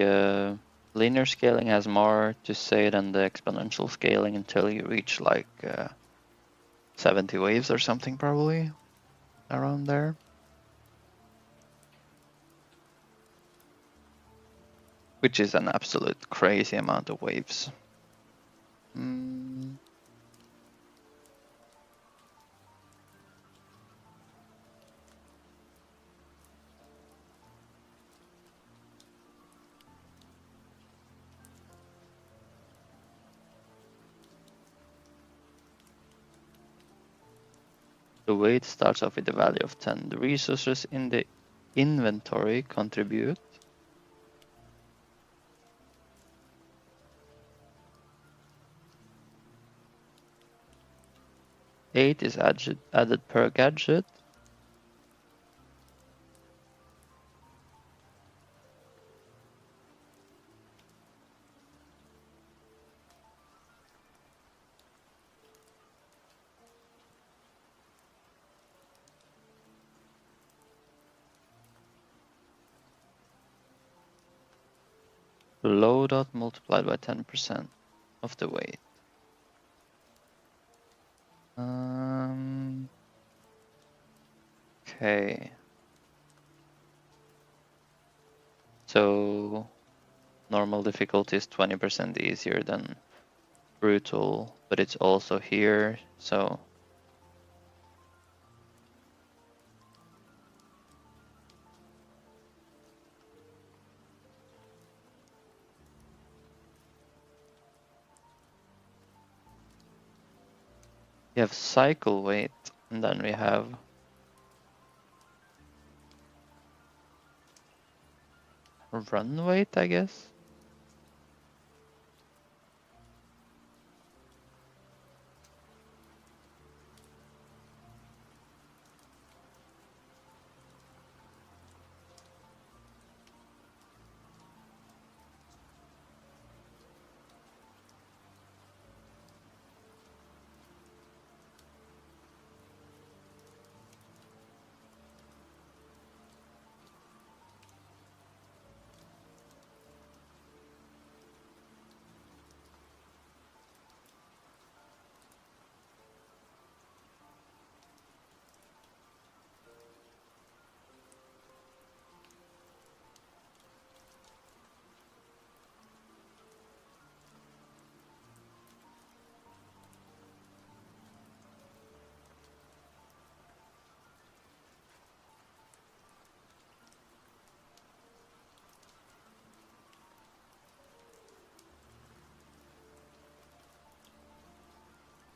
linear scaling has more to say than the exponential scaling until you reach like 70 waves or something, probably around there. Which is an absolute crazy amount of waves. The weight starts off with a value of 10. The resources in the inventory contribute. Eight is added per gadget. Loadout multiplied by 10% of the weight. Okay. So normal difficulty is 20% easier than brutal, but it's also here, so we have cycle weight, and then we have run weight, I guess.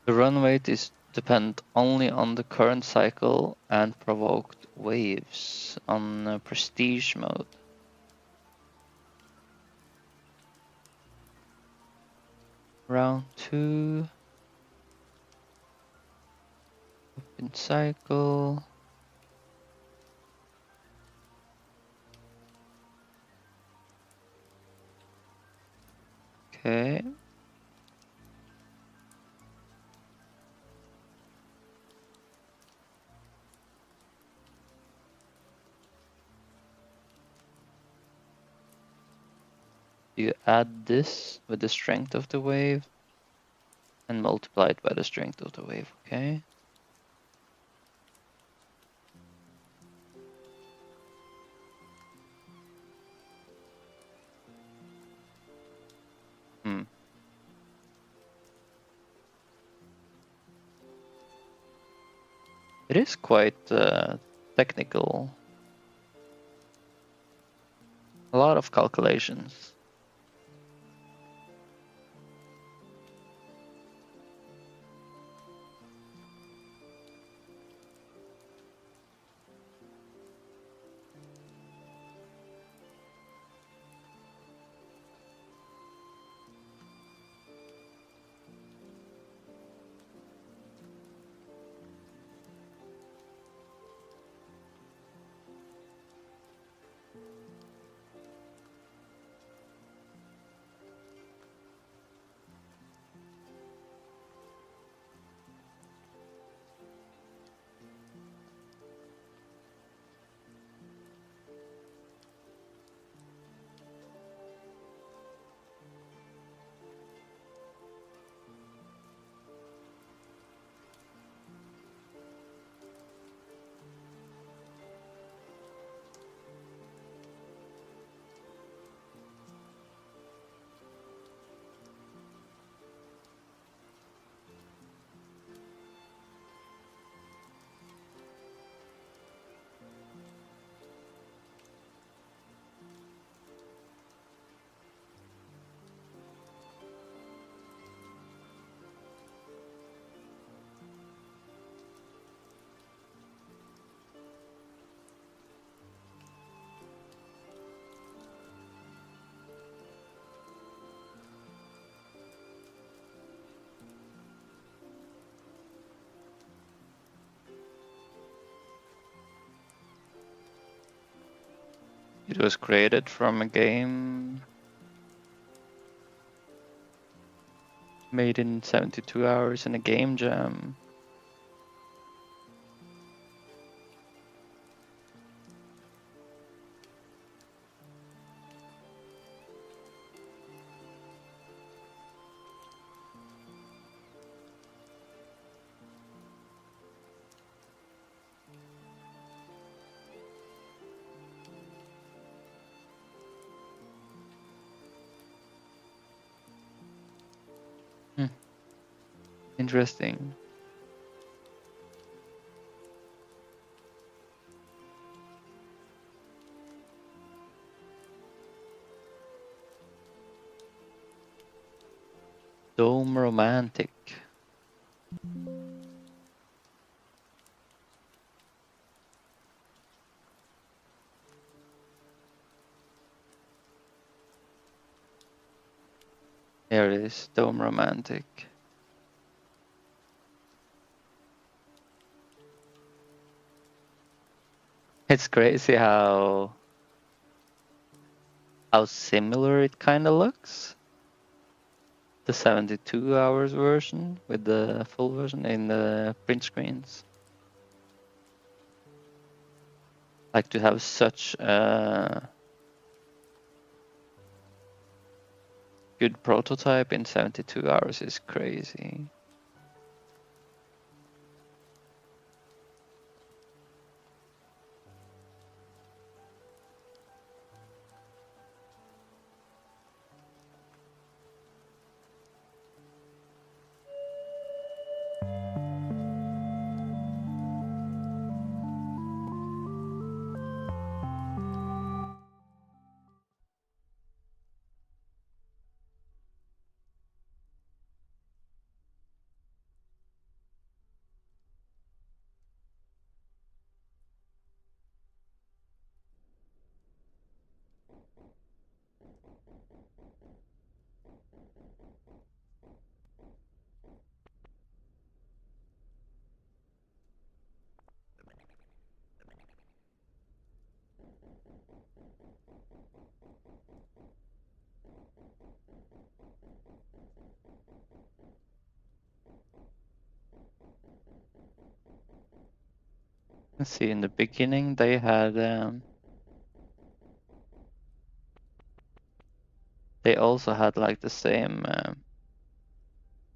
The run weight is depend only on the current cycle and provoked waves on prestige mode. Round 2. Open cycle. Okay. You add this with the strength of the wave and multiply it by the strength of the wave, okay? It is quite technical. A lot of calculations. It was created from a game made in 72 hours in a game jam. Interesting. Dome Romantic. Here it is, Dome Romantic. It's crazy how similar it kind of looks. The 72 hours version with the full version in the print screens. Like to have such a good prototype in 72 hours is crazy. Let's see, in the beginning they had they also had like the same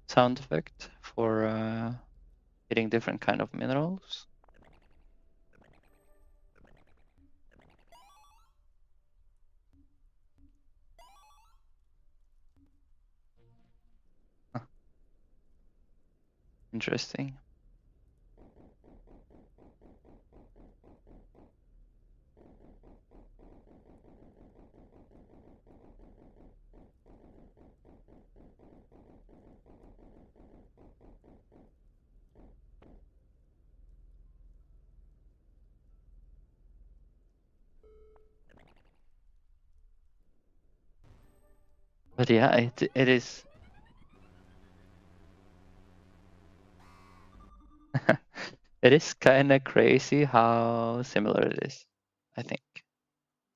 sound effect for hitting different kind of minerals. Huh. Interesting. But yeah, it is. It is kind of crazy how similar it is, I think.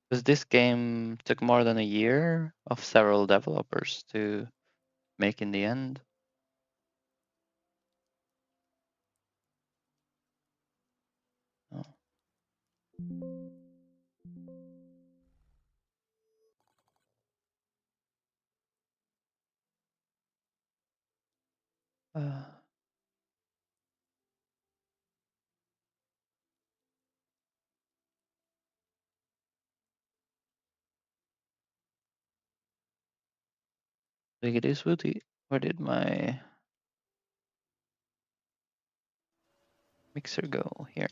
Because this game took more than a year of several developers to make in the end. Oh. Look at this, Woody. Where did my mixer go? Here.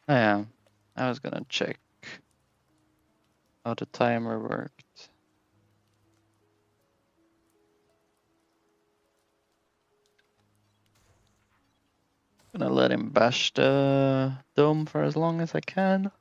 Oh, yeah, I was gonna check. how the timer worked. Gonna let him bash the dome for as long as I can.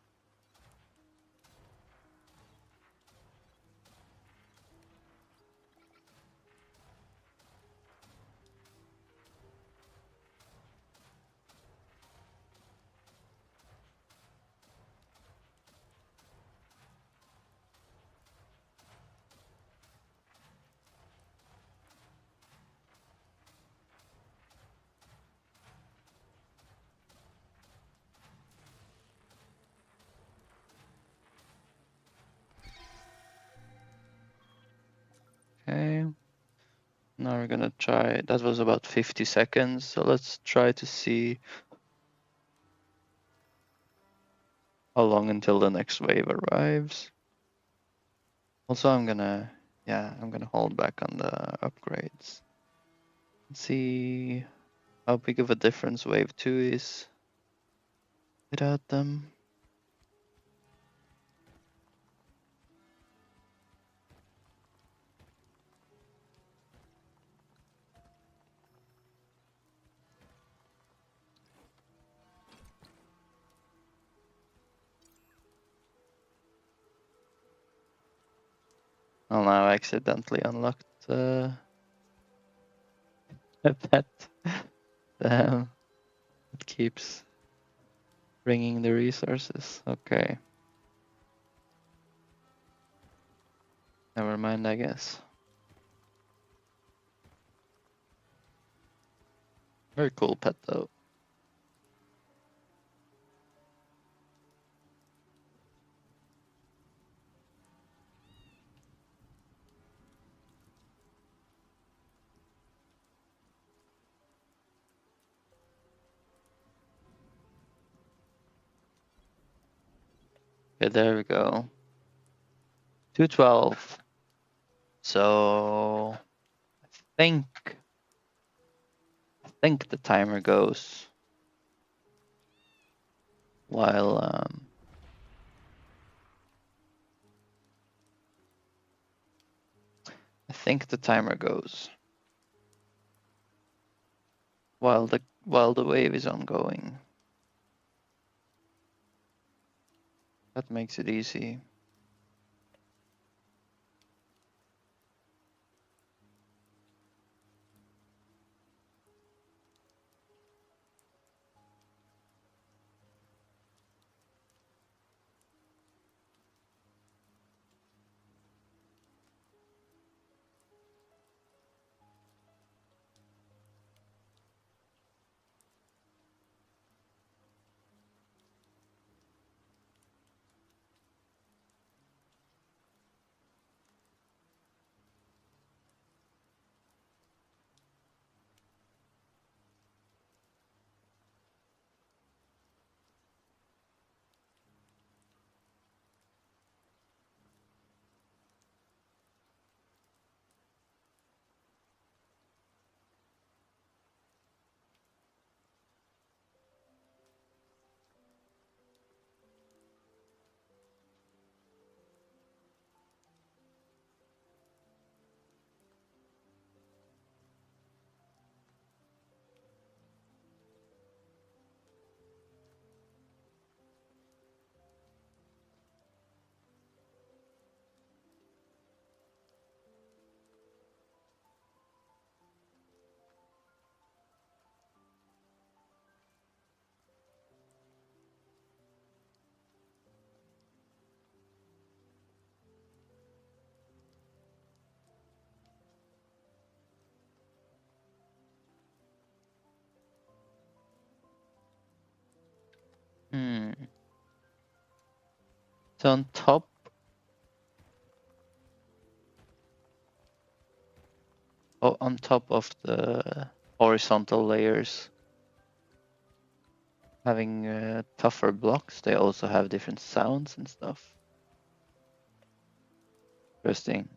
Okay. Now we're gonna try, that was about 50 seconds, so let's try to see how long until the next wave arrives. Also, I'm gonna hold back on the upgrades. See how big of a difference wave 2 is without them. Oh, now I accidentally unlocked a pet. Damn, it keeps bringing the resources. Okay. Never mind, I guess. Very cool pet though. Okay, there we go. 212. So I think the timer goes while I think the timer goes while the wave is ongoing. That makes it easy. Hmm. So on top of the horizontal layers having tougher blocks, they also have different sounds and stuff. Interesting.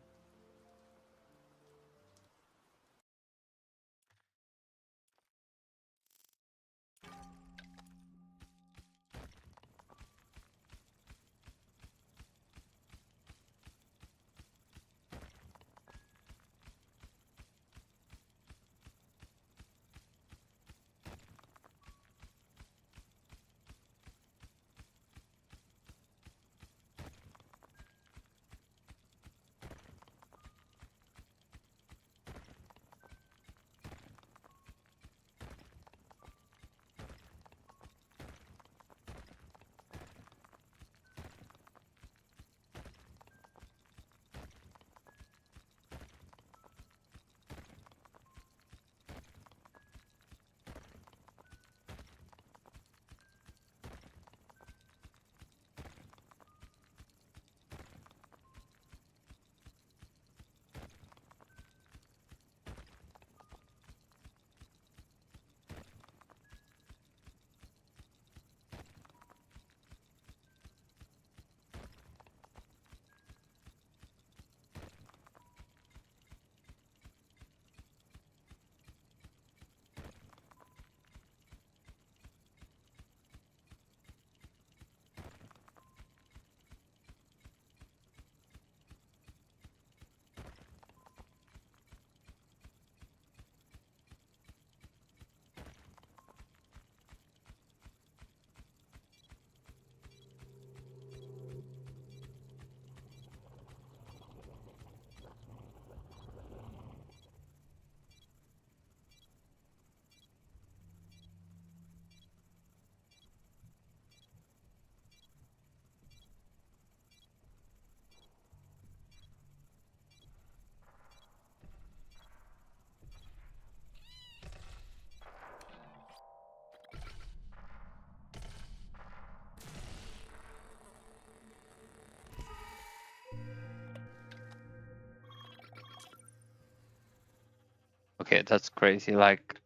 Okay, that's crazy. Like,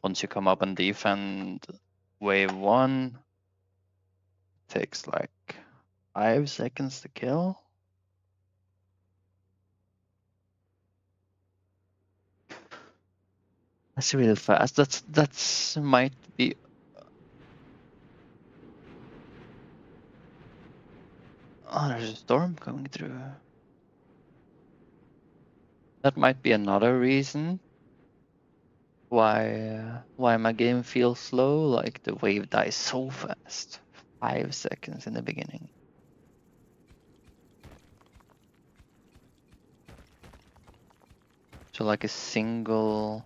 once you come up and defend wave 1, it takes like 5 seconds to kill. That's really fast. That's might be. Oh, there's a storm coming through. That might be another reason why my game feels slow. Like the wave dies so fast. 5 seconds in the beginning. So like a single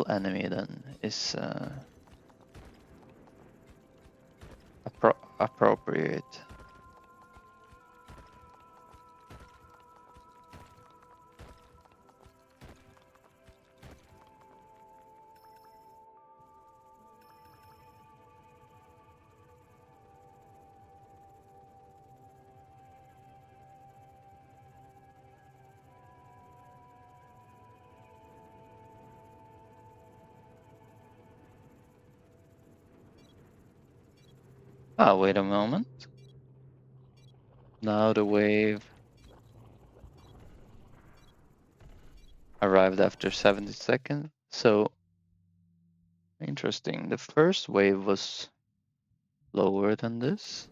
enemy then is appropriate. Ah, wait a moment. Now the wave arrived after 70 seconds. So interesting. The first wave was lower than this.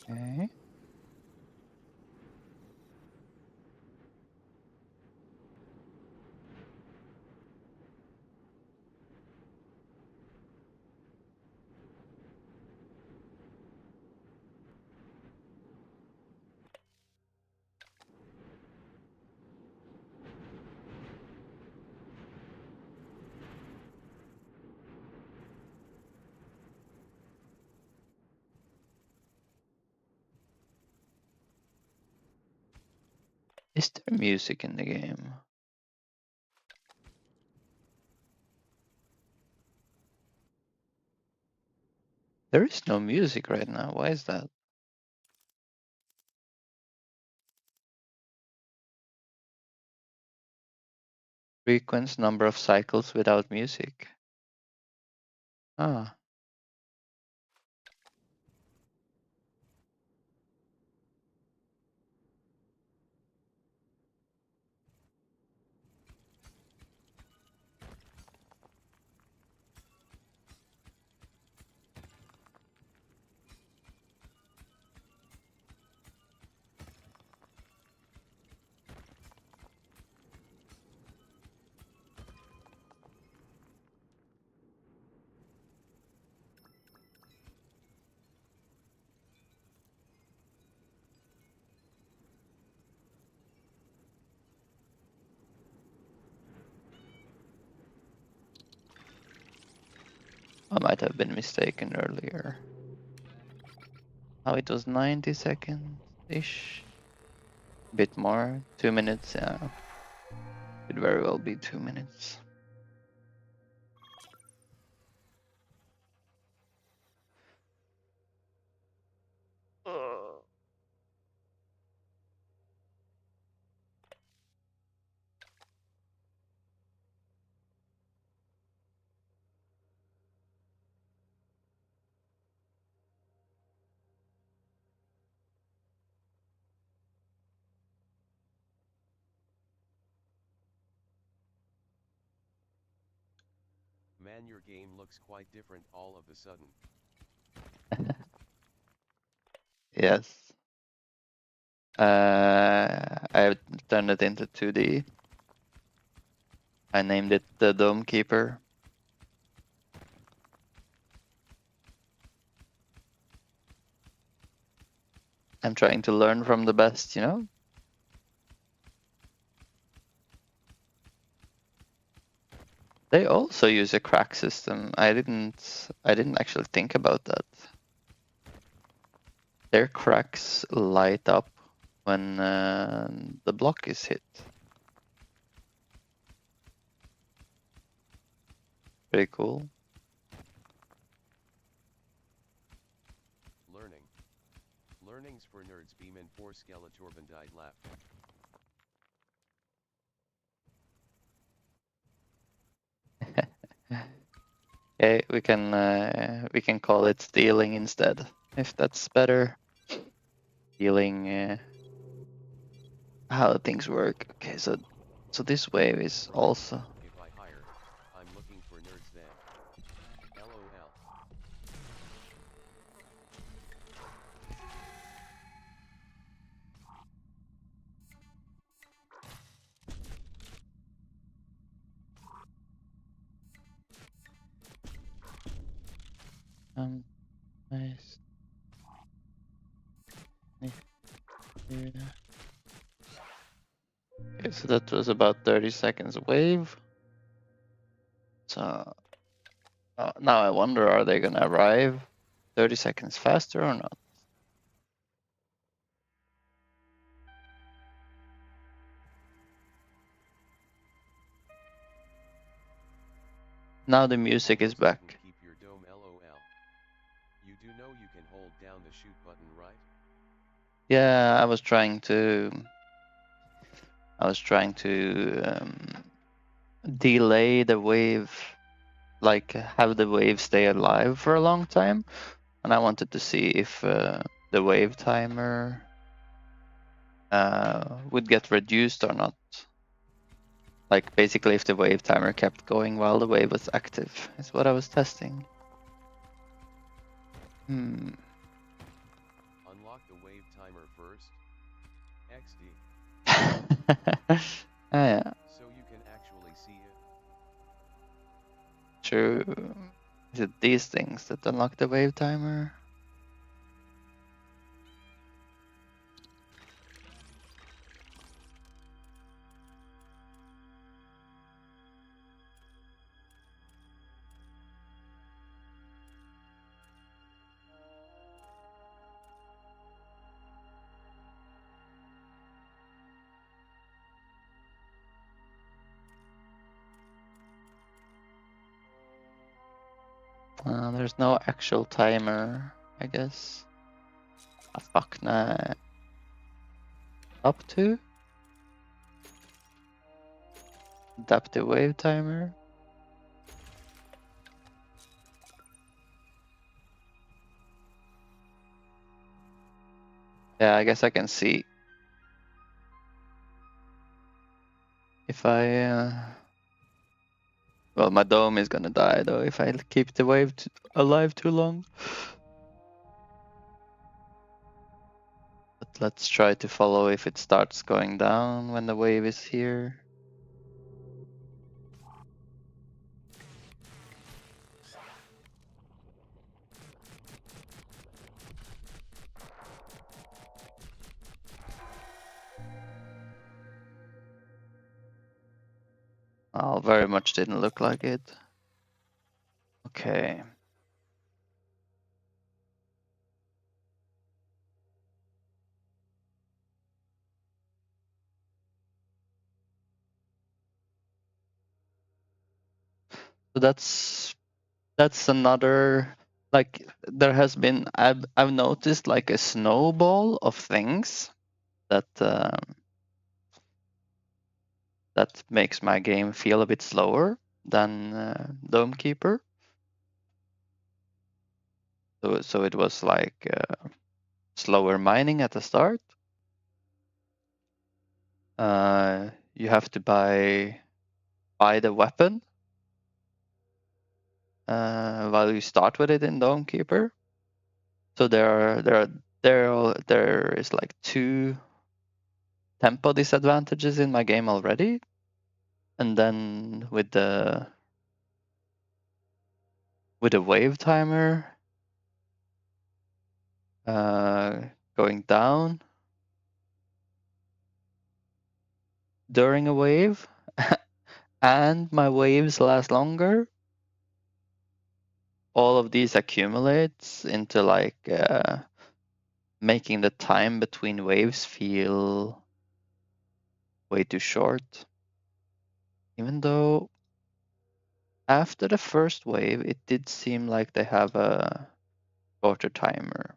Okay. Is there music in the game? There is no music right now. Why is that? Frequent number of cycles without music. Ah. I might have been mistaken earlier. Oh, it was 90 seconds-ish. Bit more. 2 minutes, yeah. Could very well be 2 minutes. Man, your game looks quite different all of a sudden. Yes. I turned it into 2D. I named it the Dome Keeper. I'm trying to learn from the best, you know? They also use a crack system. I didn't actually think about that. Their cracks light up when the block is hit. Pretty cool. Learning. Learnings for nerds beam and 4 Skeletorban died left. Okay, we can call it stealing instead, if that's better. Stealing how things work. Okay, so this wave is also. If I hire, I'm looking for nerds then. LOL. Nice. Yeah. Okay, so that was about 30 seconds wave. So now I wonder, are they gonna arrive 30 seconds faster or not? Now the music is back. Keep your dome LOL. You do know you can hold down the shoot button, right? Yeah, I was trying to delay the wave, like have the wave stay alive for a long time, and I wanted to see if the wave timer would get reduced or not. Like basically if the wave timer kept going while the wave was active, is what I was testing. Unlock the wave timer first. XD. Yeah. So you can actually see it. True. Is it these things that unlock the wave timer? There's no actual timer, I guess. Fuck, nah. Up to? Adaptive wave timer? Yeah, I guess I can see. If I... Well, my dome is gonna die though if I keep the wave alive too long. But let's try to follow if it starts going down when the wave is here. Oh, very much didn't look like it. Okay. So that's another, like there has been, I've noticed like a snowball of things that that makes my game feel a bit slower than Dome Keeper. So it was like slower mining at the start. You have to buy the weapon while you start with it in Dome Keeper. So there is like 2 tempo disadvantages in my game already, and then with the wave timer going down during a wave, and my waves last longer. All of these accumulates into like making the time between waves feel way too short. Even though after the first wave, it did seem like they have a shorter timer.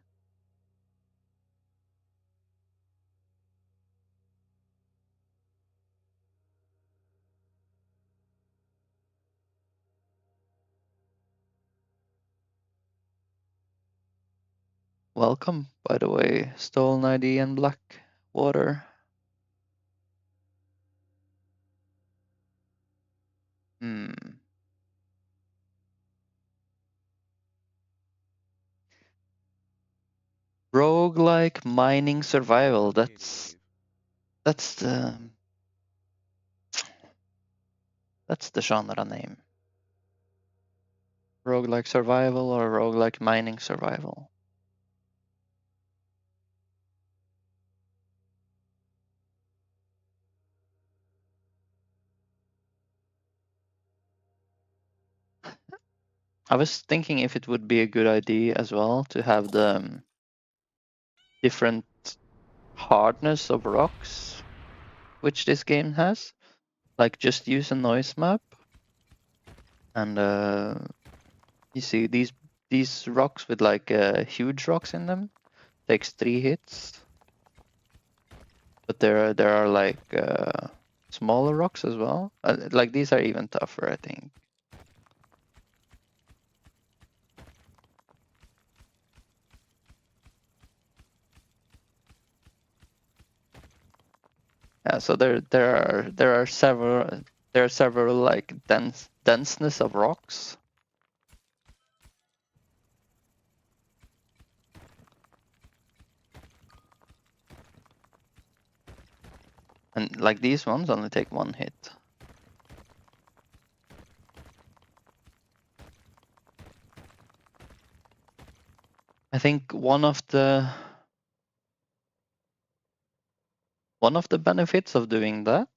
Welcome, by the way, Stolen ID and Blackwater. Roguelike mining survival. That's the genre name. Roguelike survival or roguelike mining survival. I was thinking if it would be a good idea as well to have the different hardness of rocks, which this game has. Like just use a noise map, and you see these rocks with like huge rocks in them takes 3 hits, but there are like smaller rocks as well. Like these are even tougher, I think. Yeah, so there are several like denseness of rocks. And like these ones only take 1 hit. I think one of the benefits of doing that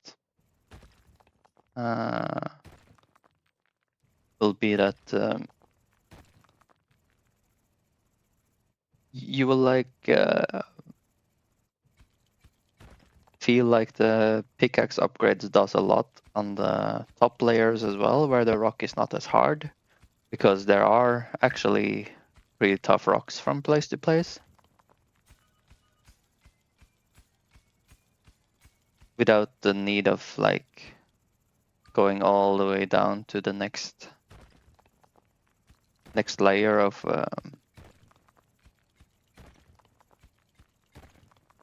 will be that you will like feel like the pickaxe upgrades does a lot on the top layers as well, where the rock is not as hard, because there are actually pretty tough rocks from place to place. Without the need of like going all the way down to the next layer of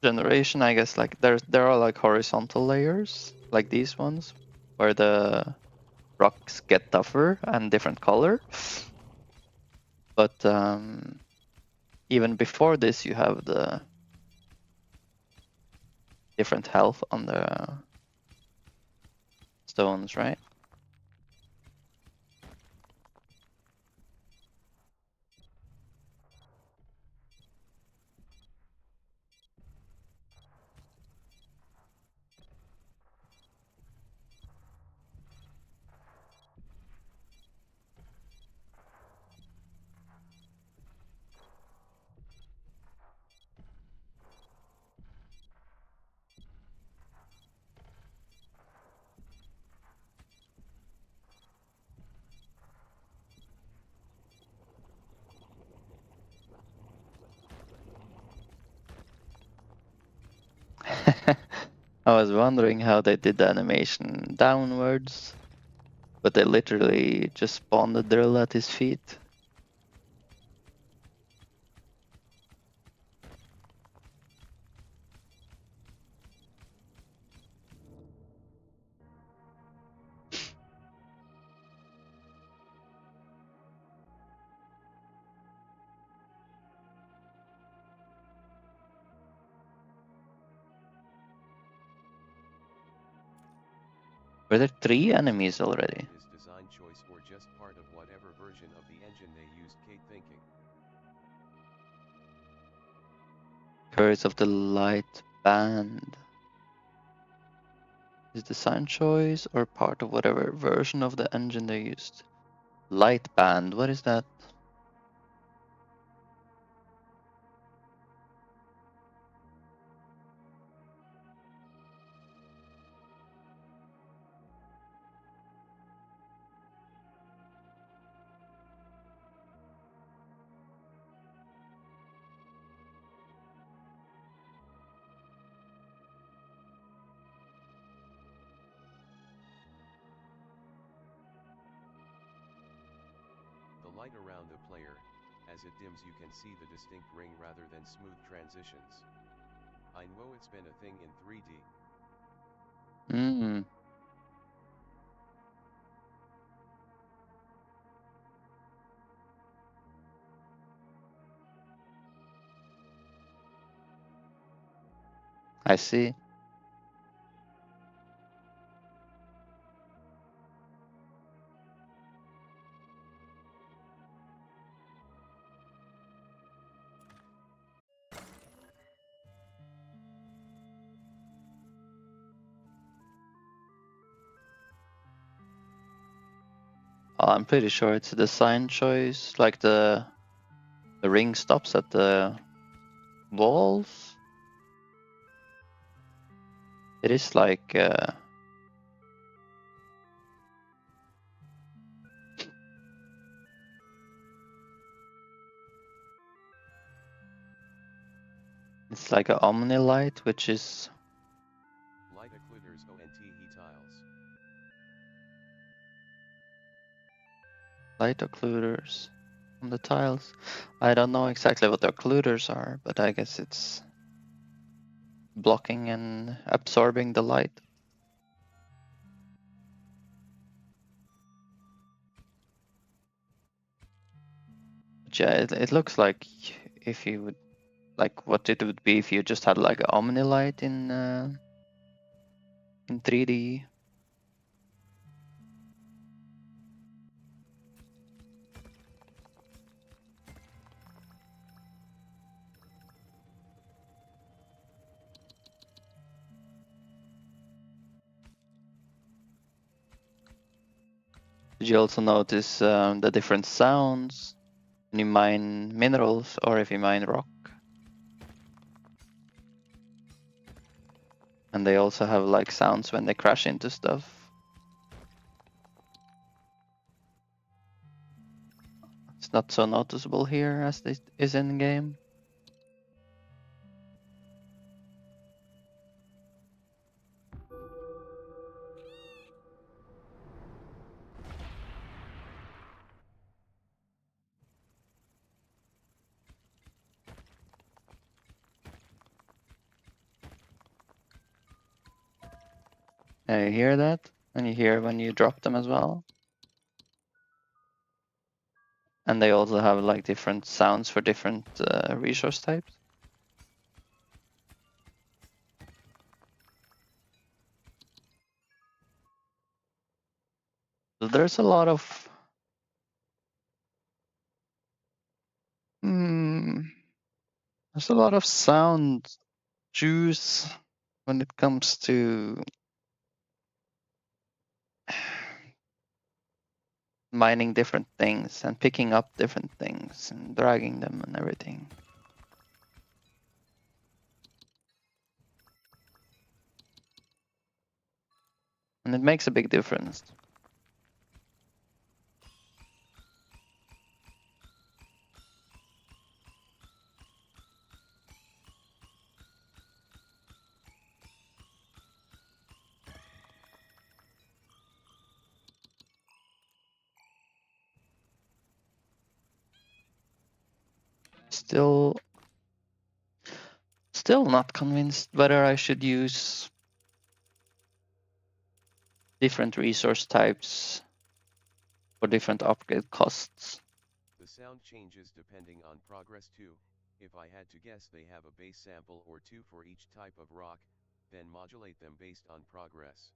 generation, I guess. Like there are like horizontal layers, like these ones, where the rocks get tougher and different color. But even before this, you have the different health on the stones, right? I was wondering how they did the animation downwards, but they literally just spawned the drill at his feet. Were there 3 enemies already? Is design choice or just part of whatever version of the engine they used? Kate thinking. Curse of the Light Band. Is design choice or part of whatever version of the engine they used? Light Band, what is that? light around the player. As it dims you can see the distinct ring rather than smooth transitions. I know it's been a thing in 3D. Mm. I see. I'm pretty sure it's a design choice, like the ring stops at the walls. It is like it's like a omni light, which is Light occluders ONT he tiles. light occluders on the tiles. I don't know exactly what the occluders are, but I guess it's blocking and absorbing the light. But yeah, it looks like if you would like what it would be if you just had like an omni light in 3D. Did you also notice the different sounds when you mine minerals or if you mine rock? And they also have like sounds when they crash into stuff. It's not so noticeable here as it is in game. You hear that? And you hear when you drop them as well. And they also have like different sounds for different resource types. So there's a lot of there's a lot of sound juice when it comes to mining different things and picking up different things and dragging them and everything. And it makes a big difference. Still not convinced whether I should use different resource types for different upgrade costs. The sound changes depending on progress too. If I had to guess, they have a base sample or two for each type of rock, then modulate them based on progress.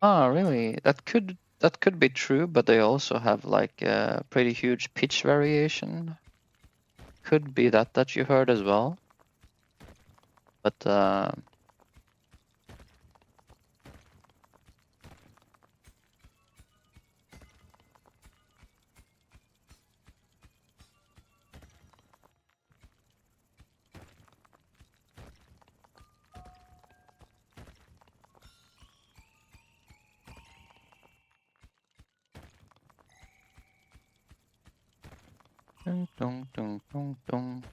Ah, really? That could be true, but they also have like a pretty huge pitch variation. Could be that you heard as well. But dun, dun, dun, dun, dun.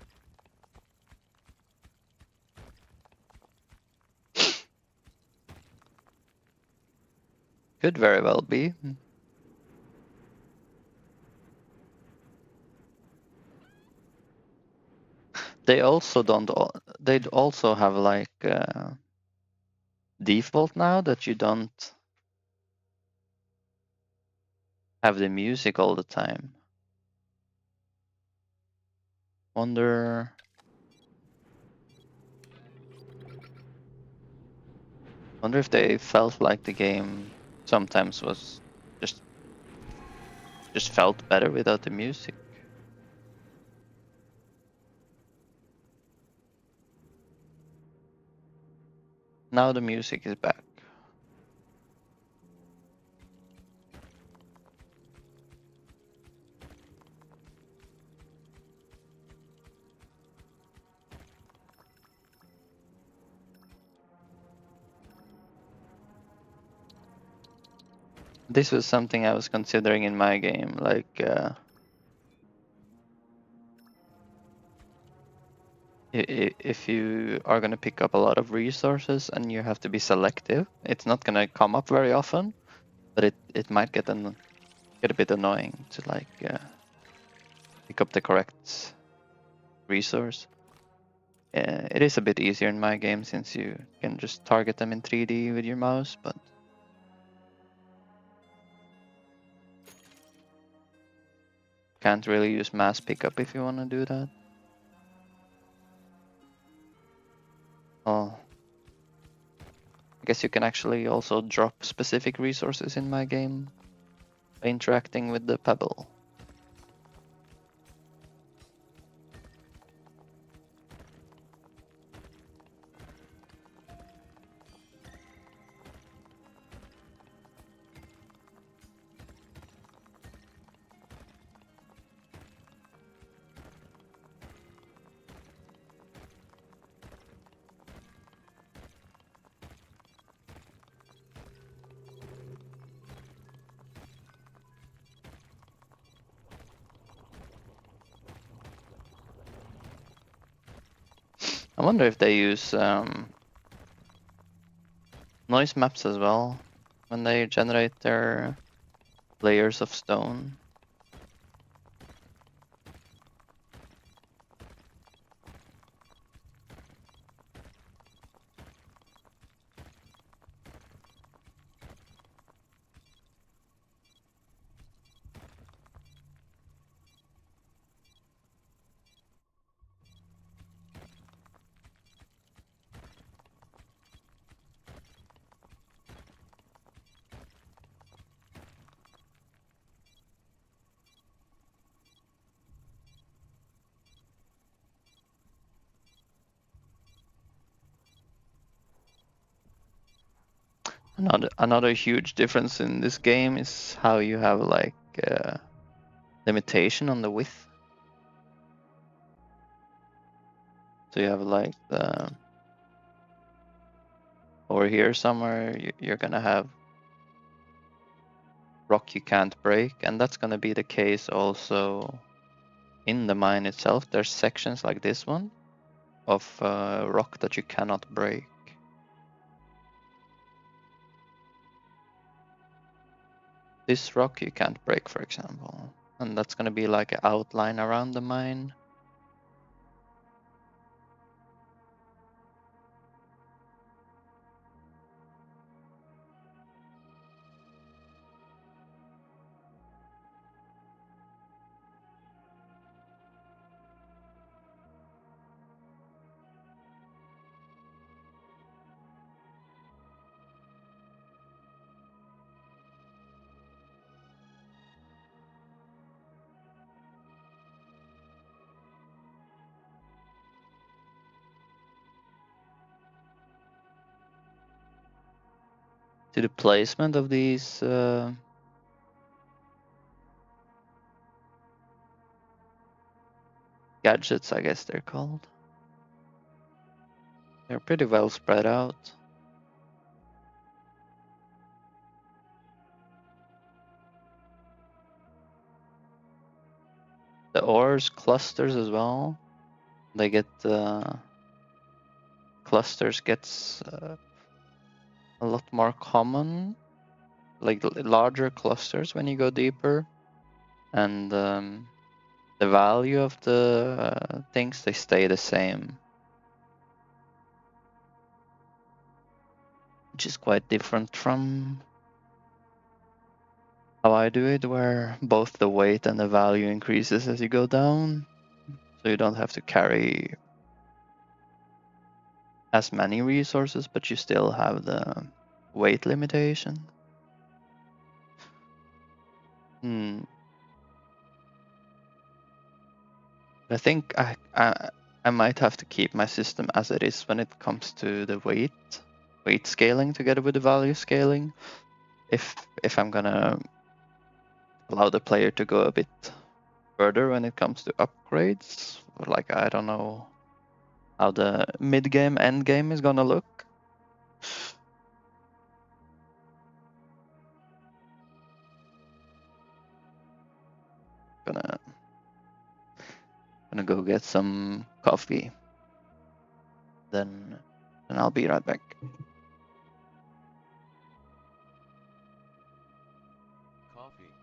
Could very well be. They also don't. They'd also have like default now that you don't have the music all the time. Wonder if they felt like the game sometimes was just felt better without the music. Now the music is back. This was something I was considering in my game, like if you are going to pick up a lot of resources and you have to be selective, it's not going to come up very often, but it might get a bit annoying to like pick up the correct resource. It is a bit easier in my game since you can just target them in 3D with your mouse, but can't really use mass pickup if you want to do that. Oh, I guess you can actually also drop specific resources in my game by interacting with the pebble. I wonder if they use noise maps as well when they generate their layers of stone. Another huge difference in this game is how you have like limitation on the width. So you have like the over here somewhere you're gonna have rock you can't break, and that's gonna be the case also in the mine itself. There's sections like this one of rock that you cannot break. This rock you can't break, for example, and that's gonna be like an outline around the mine. To the placement of these gadgets, I guess they're called. They're pretty well spread out. The ores clusters as well. They get clusters gets a lot more common. like larger clusters when you go deeper, and the value of the things, they stay the same, which is quite different from how I do it, where both the weight and the value increases as you go down, so you don't have to carry as many resources, but you still have the weight limitation. I think I might have to keep my system as it is when it comes to the weight scaling together with the value scaling. If I'm gonna allow the player to go a bit further when it comes to upgrades, like I don't know how the mid game end game is gonna look. Gonna go get some coffee, then I'll be right back. Coffee.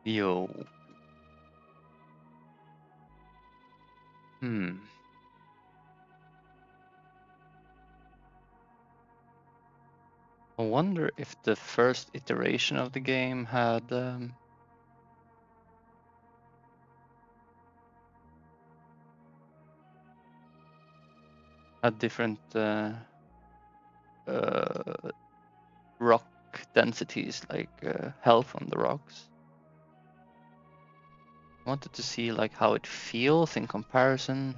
Yo. I wonder if the first iteration of the game had different rock densities, like health on the rocks. I wanted to see like how it feels in comparison.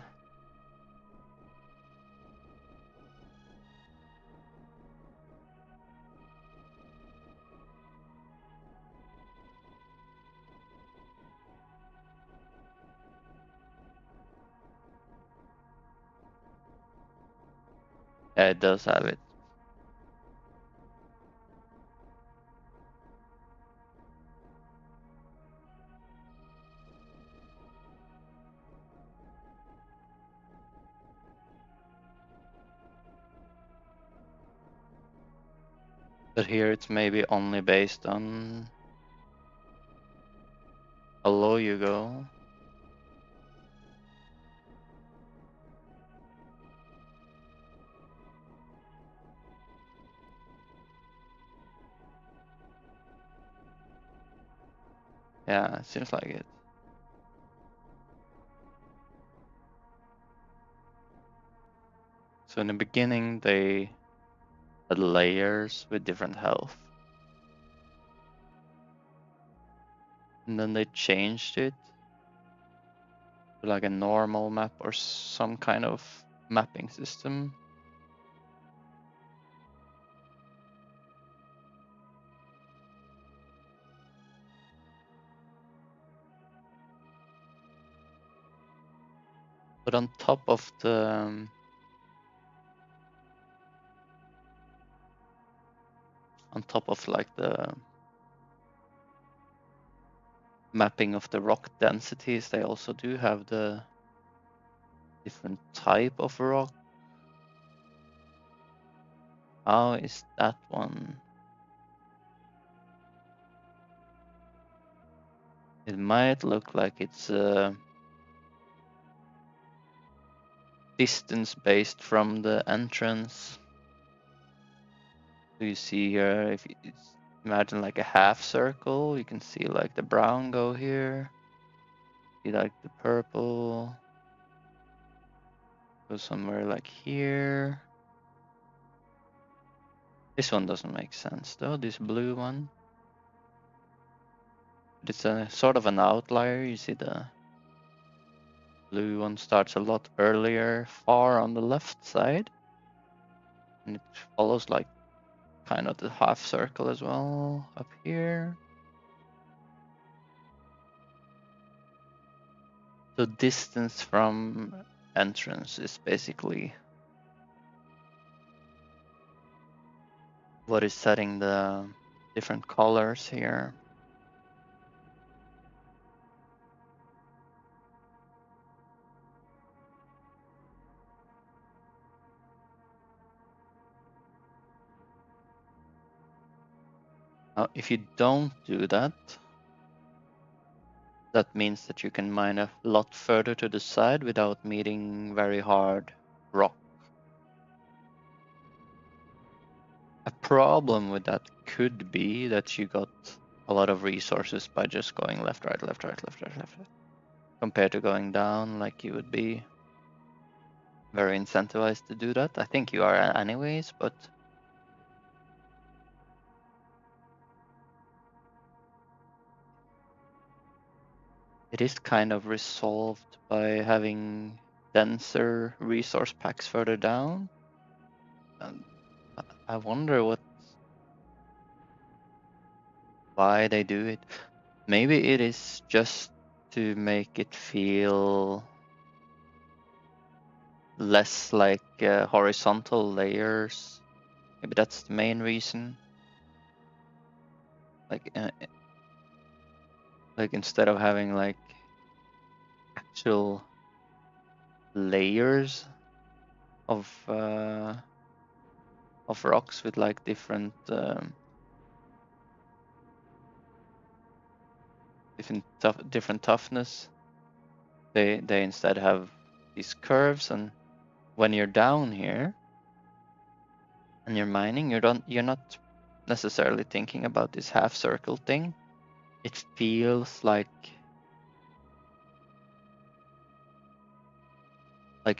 Yeah, it does have it. But here it's maybe only based on how low you go. Yeah, it seems like it. So in the beginning, they had layers with different health. And then they changed it to like a normal map or some kind of mapping system. But on top of the like the mapping of the rock densities, they also do have the different type of rock. How is that one? It might look like it's distance based from the entrance. So you see here, if you imagine like a half circle, you can see like the brown go here. See like the purple go somewhere like here. This one doesn't make sense though, this blue one. But it's a sort of an outlier. You see the blue one starts a lot earlier, far on the left side. And it follows like kind of the half circle as well up here. The distance from entrance is basically what is setting the different colors here. Now, if you don't do that, that means that you can mine a lot further to the side without meeting very hard rock. A problem with that could be that you got a lot of resources by just going left, right, left, right, left, right, left, right. Compared to going down, like you would be very incentivized to do that. I think you are anyways, but it is kind of resolved by having denser resource packs further down. I wonder why they do it. Maybe it is just to make it feel less like horizontal layers. Maybe that's the main reason. Like instead of having like actual layers of rocks with like different different toughness. They instead have these curves, and when you're down here and you're mining, you're not necessarily thinking about this half circle thing. It feels like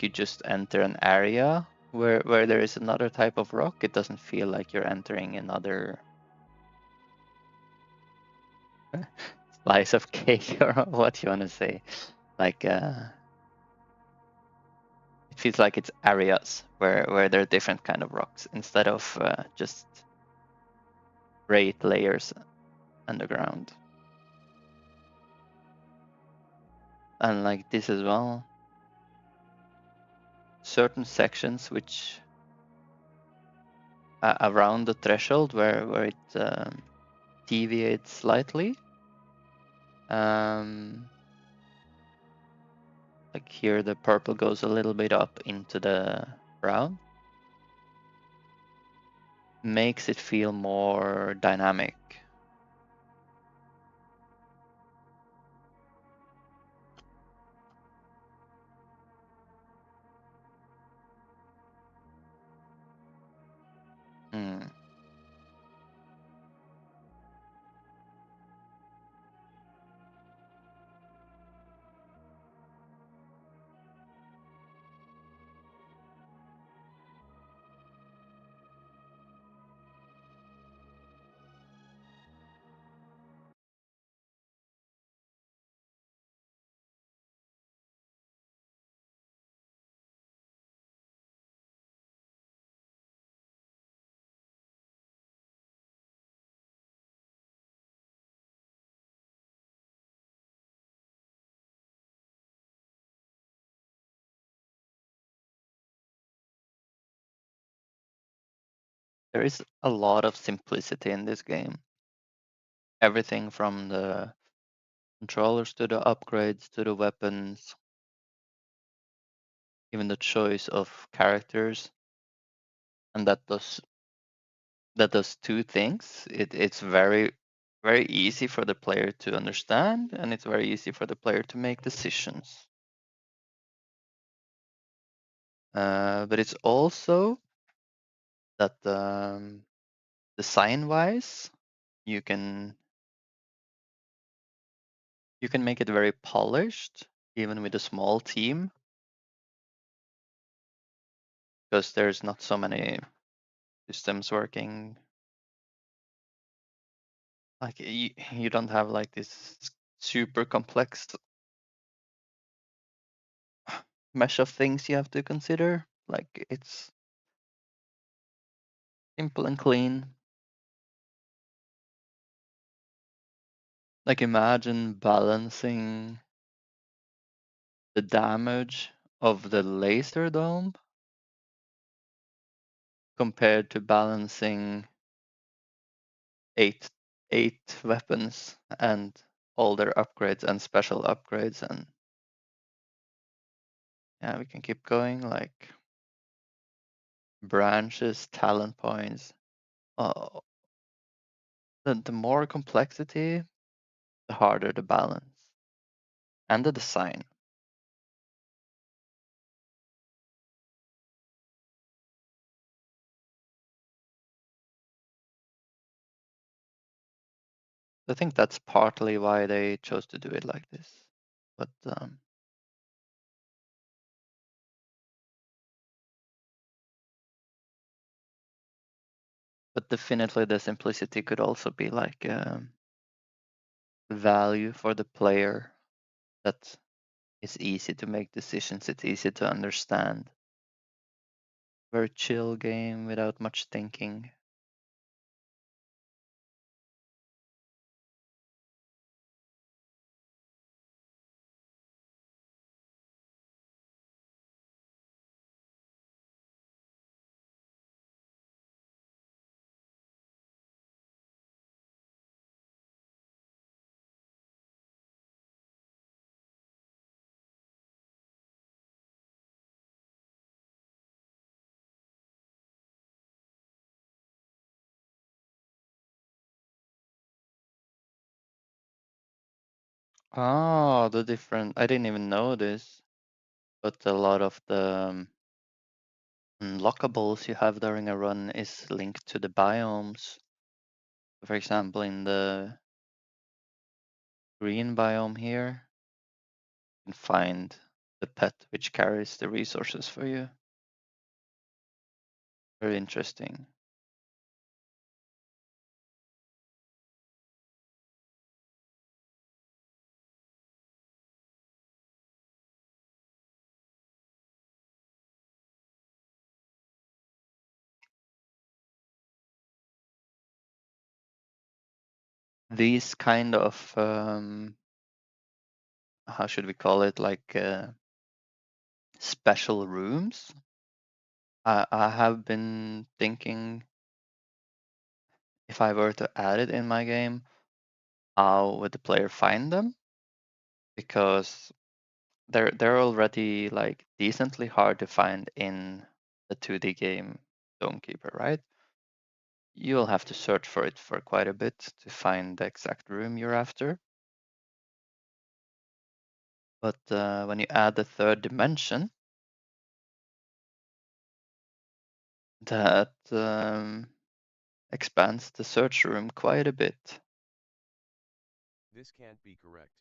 you just enter an area where there is another type of rock. It doesn't feel like you're entering another slice of cake or what you want to say. Like it feels like it's areas where there are different kind of rocks instead of just great layers underground. And like this as well, certain sections which around the threshold where it deviates slightly. Like here, the purple goes a little bit up into the brown, makes it feel more dynamic. Hmm. There is a lot of simplicity in this game. Everything from the controllers to the upgrades to the weapons, even the choice of characters, and that does two things. It's very easy for the player to understand, and it's very easy for the player to make decisions. But it's also that design-wise, you can make it very polished, even with a small team, because there's not so many systems working. Like you don't have like this super complex mesh of things you have to consider. Like it's simple and clean. Like imagine balancing the damage of the laser dome compared to balancing eight weapons and all their upgrades and special upgrades. And yeah, we can keep going, like branches, talent points. uh, the more complexity, the harder the balance and the design. I think that's partly why they chose to do it like this. But definitely the simplicity could also be like value for the player, that it's easy to make decisions, it's easy to understand. Very chill game without much thinking. Oh, I didn't even know this, but a lot of the unlockables you have during a run is linked to the biomes. For example, in the green biome here, you can find the pet which carries the resources for you. Very interesting. These kind of how should we call it, like special rooms. I have been thinking if I were to add it in my game, how would the player find them? Because they're already like decently hard to find in the 2D game Stonekeeper, right? You'll have to search for it for quite a bit to find the exact room you're after. But when you add the third dimension, that expands the search room quite a bit. This can't be correct.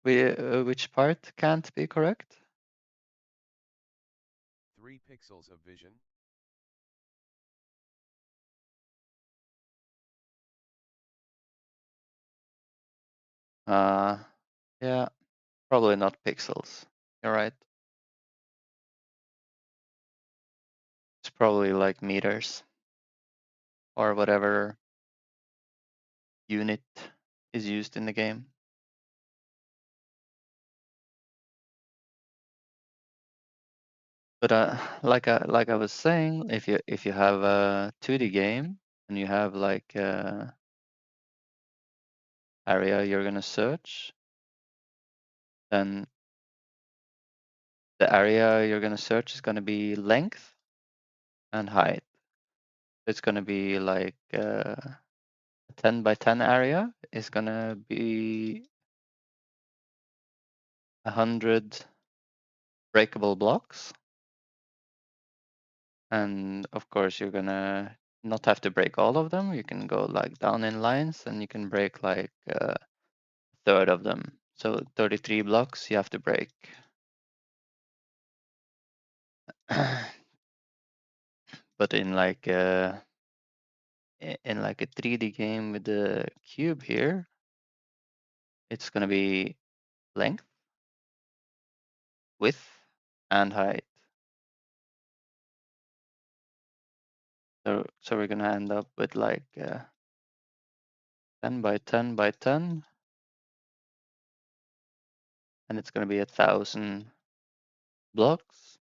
Which part can't be correct? 3 pixels of vision? Uh, yeah, probably not pixels. You're right. It's probably like meters or whatever unit is used in the game. But like I was saying, if you have a 2D game and you have like a area you're gonna search, then the area you're gonna search is gonna be length and height. It's gonna be like a 10 by 10 area is gonna be 100 breakable blocks. And of course, you're gonna not have to break all of them. You can go like down in lines and you can break like a third of them. So 33 blocks you have to break. But in like in like a 3D game with the cube here, it's gonna be length, width, and height. So we're gonna end up with like 10 by 10 by 10, and it's gonna be 1,000 blocks.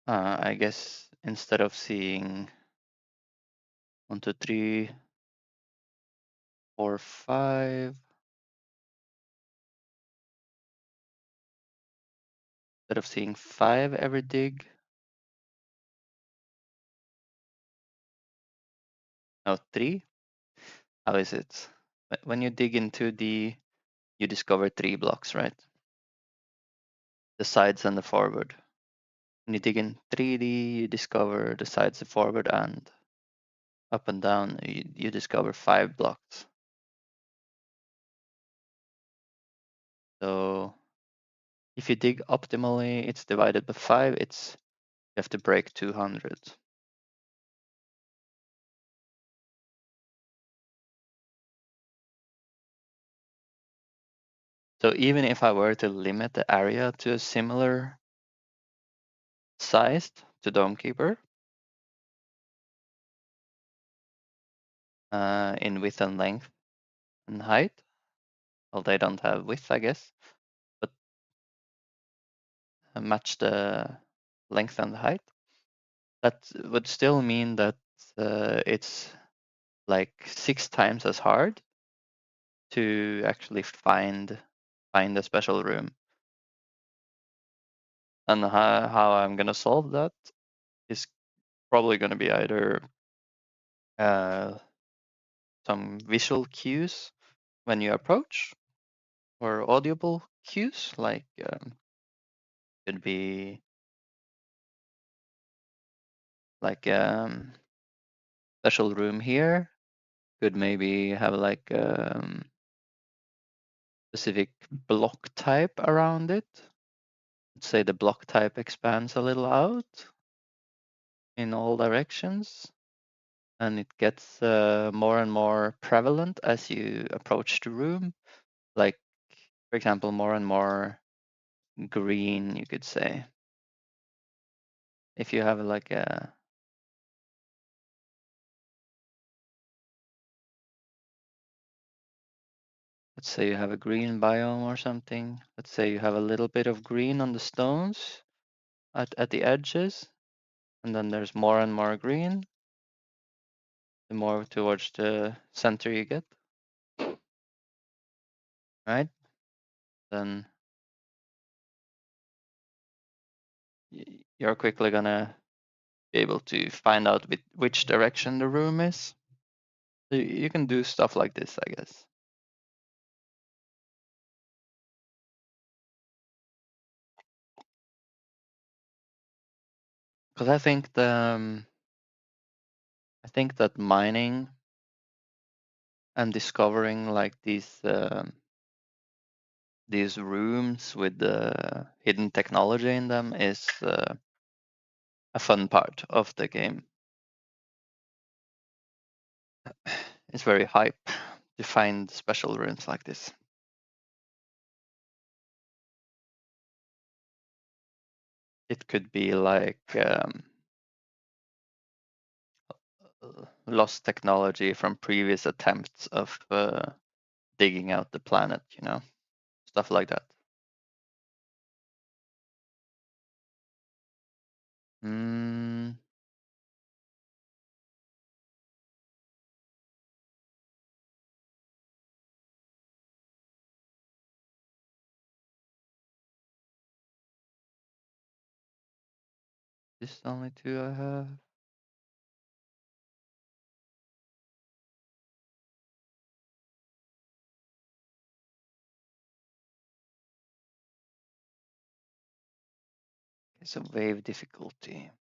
I guess instead of seeing 1, 2, 3, 4, 5, instead of seeing 5 every dig, no 3. How is it? When you dig into you discover 3 blocks, right? The sides and the forward. When you dig in 3D, you discover the sides, the forward, and up and down, you discover 5 blocks. So if you dig optimally, it's divided by 5. You have to break 200. So even if I were to limit the area to a similar sized to Domekeeper, in width and length and height, well, they don't have width, I guess, but match the length and the height, that would still mean that it's like 6 times as hard to actually find a special room. And how I'm gonna solve that is probably going to be either some visual cues when you approach, or audible cues, like could be like special room here, could maybe have like specific block type around it. Let's say the block type expands a little out in all directions, and it gets more and more prevalent as you approach the room. Like, for example, more and more green, you could say. If you have like a let's say you have a green biome or something. Let's say you have a little bit of green on the stones at the edges, and then there's more and more green, the more towards the center you get, right? Then you're quickly gonna be able to find out which direction the room is. So you can do stuff like this, I guess. Because I think that mining and discovering like these rooms with the hidden technology in them is a fun part of the game. It's very hype to find special rooms like this. It could be like lost technology from previous attempts of digging out the planet, stuff like that. Mm, this is only two I have. It's a wave difficulty.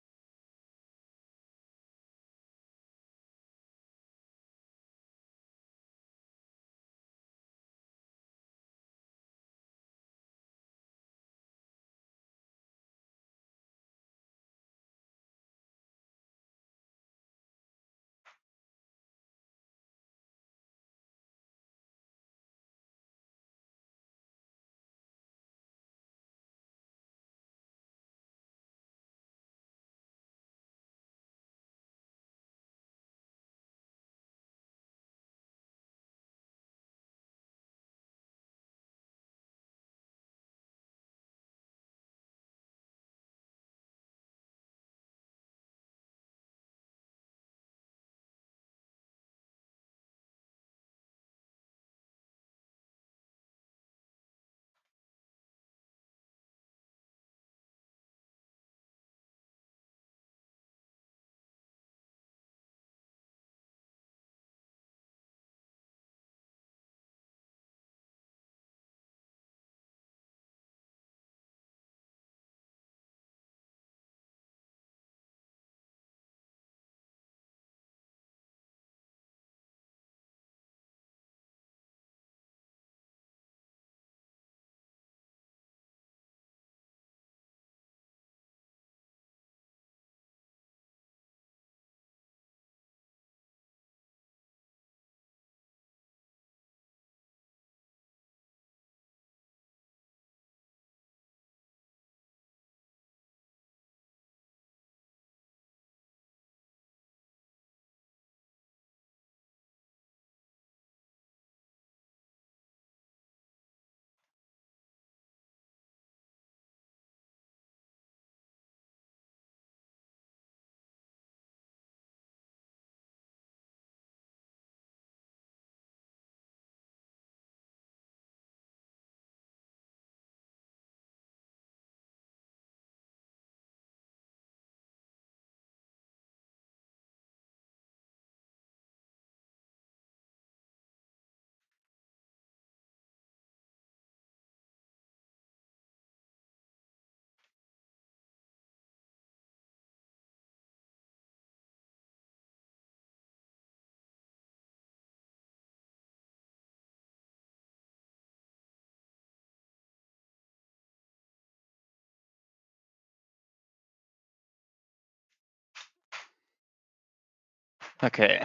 Okay.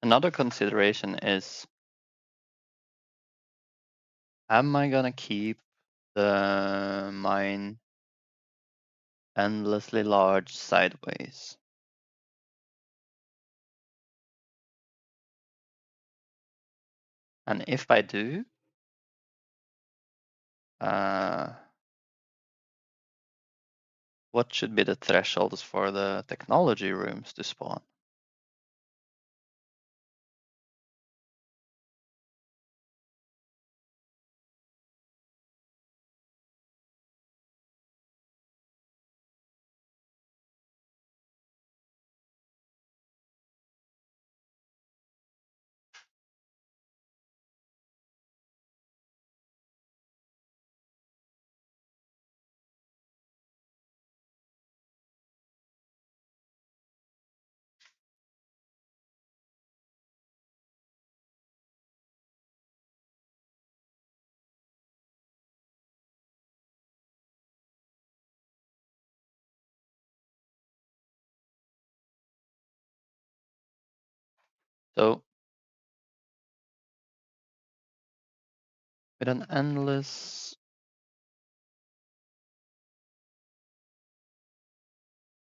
Another consideration is, am I gonna keep the mine endlessly large sideways? And if I do, what should be the thresholds for the technology rooms to spawn? So with an endless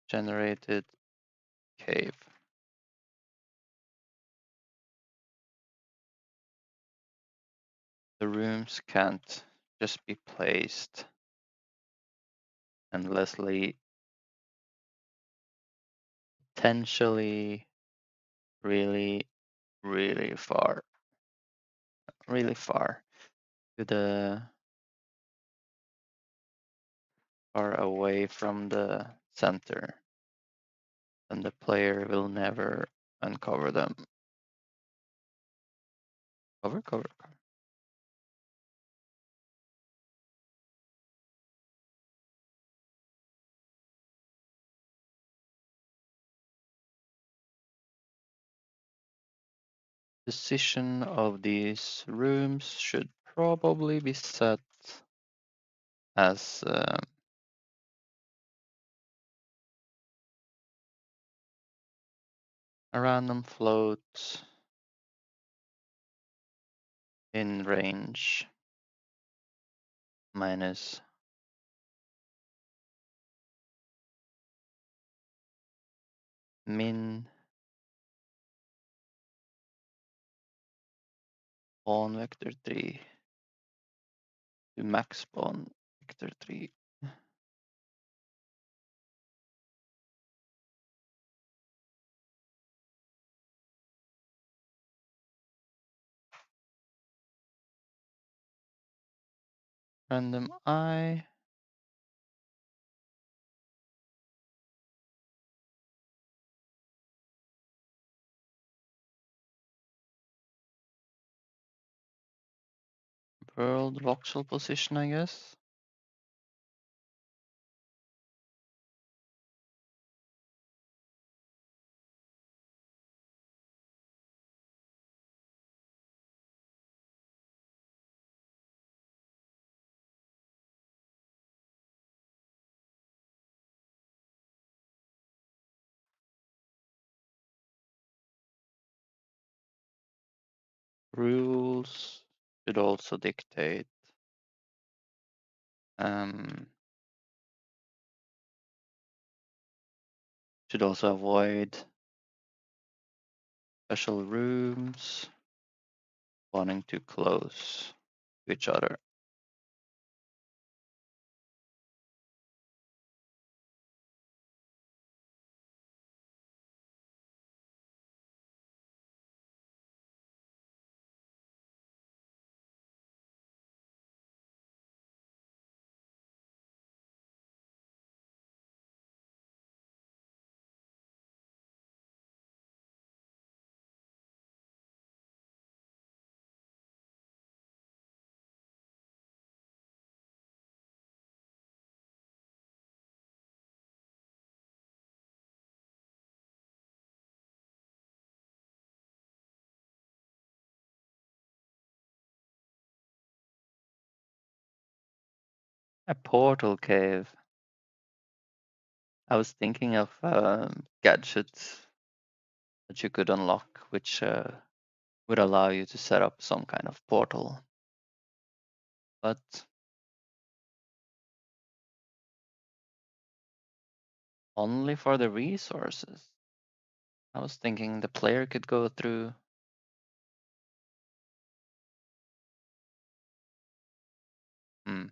generated cave, the rooms can't just be placed endlessly, potentially really, really far to the far away from the center, and the player will never uncover them. Cover. Position of these rooms should probably be set as a random float in range minus min spawn vector 3 to max spawn vector 3. Random I. World voxel position, I guess. Rules should also dictate should also avoid special rooms spawning too close to each other. A portal cave. I was thinking of gadgets that you could unlock, which would allow you to set up some kind of portal. But only for the resources. I was thinking the player could go through. Hmm.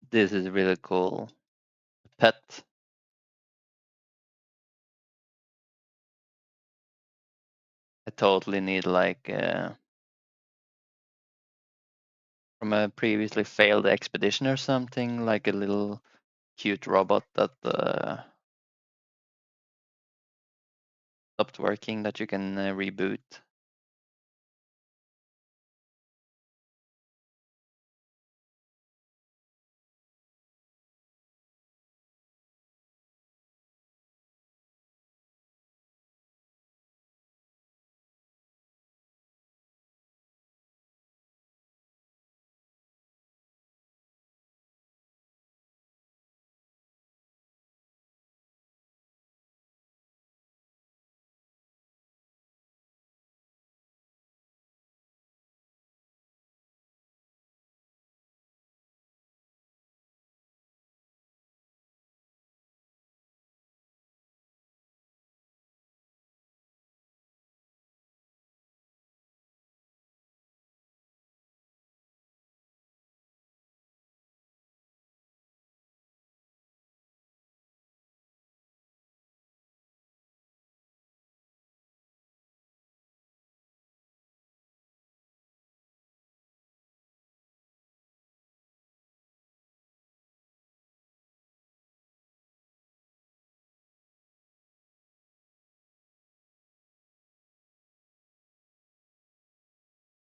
This is really cool. Pet. I totally need like from a previously failed expedition or something, like a little cute robot that stopped working that you can reboot.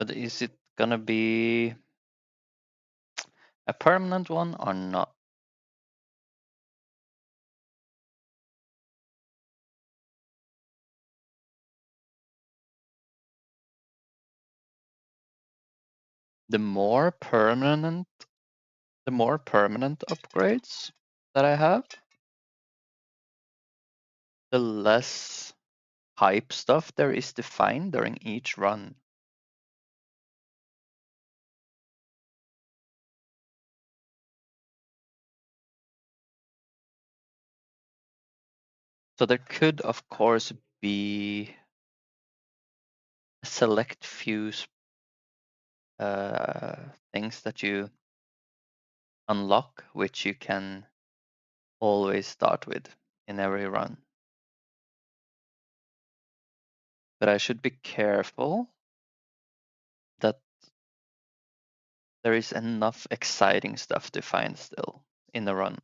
But is it gonna be a permanent one or not? The more permanent upgrades that I have, the less hype stuff there is to find during each run. So there could, of course, be a select few things that you unlock, which you can always start with in every run. But I should be careful that there is enough exciting stuff to find still in the run.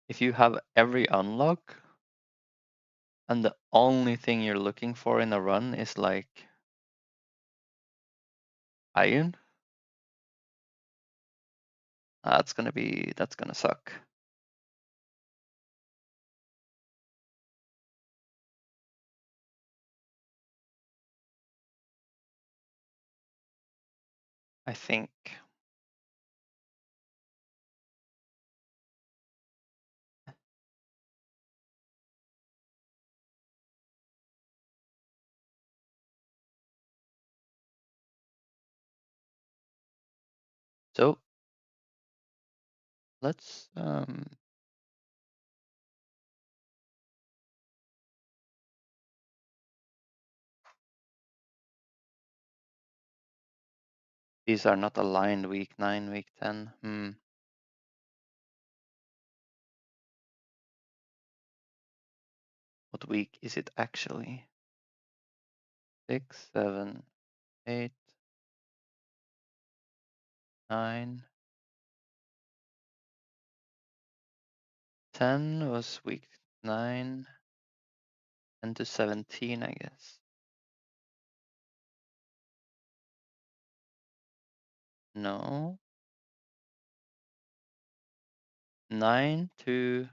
If you have every unlock and the only thing you're looking for in a run is like iron, that's gonna suck. I think. So let's These are not aligned week 9, week 10. What week is it actually? 6, 7, 8, 9. 10 was week 9. 10 to 17, I guess. No. 9 to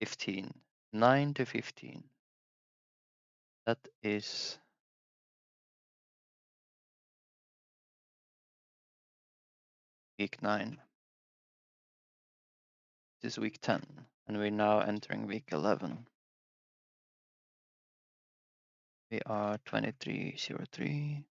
15. 9 to 15. That is week 9. This is week 10. And we're now entering week 11. We are 2303.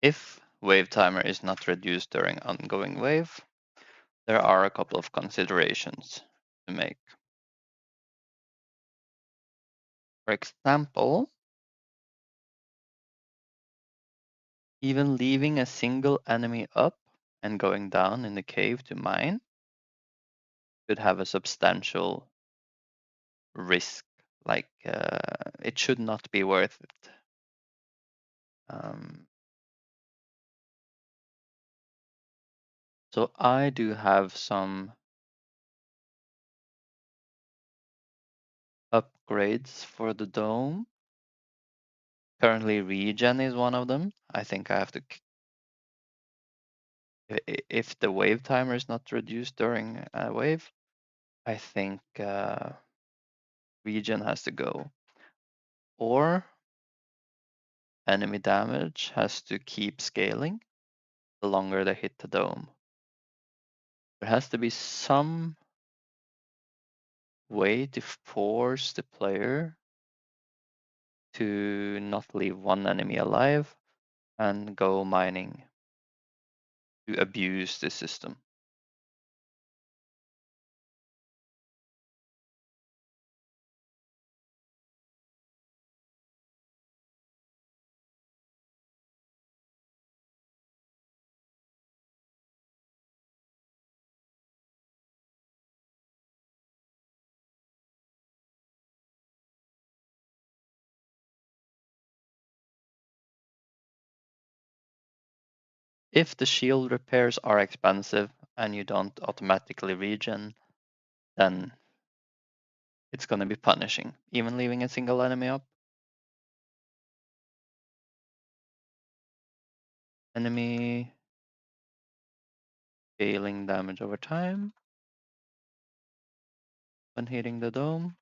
If wave timer is not reduced during ongoing wave, there are a couple of considerations to make. For example, even leaving a single enemy up and going down in the cave to mine could have a substantial risk. Like it should not be worth it. So I do have some upgrades for the dome. Currently regen is one of them. I think I have to, if the wave timer is not reduced during a wave, I think regen has to go. Or enemy damage has to keep scaling the longer they hit the dome. There has to be some way to force the player to not leave one enemy alive and go mining to abuse the system. If the shield repairs are expensive and you don't automatically regen, then it's going to be punishing, even leaving a single enemy up. Enemy scaling damage over time when hitting the dome.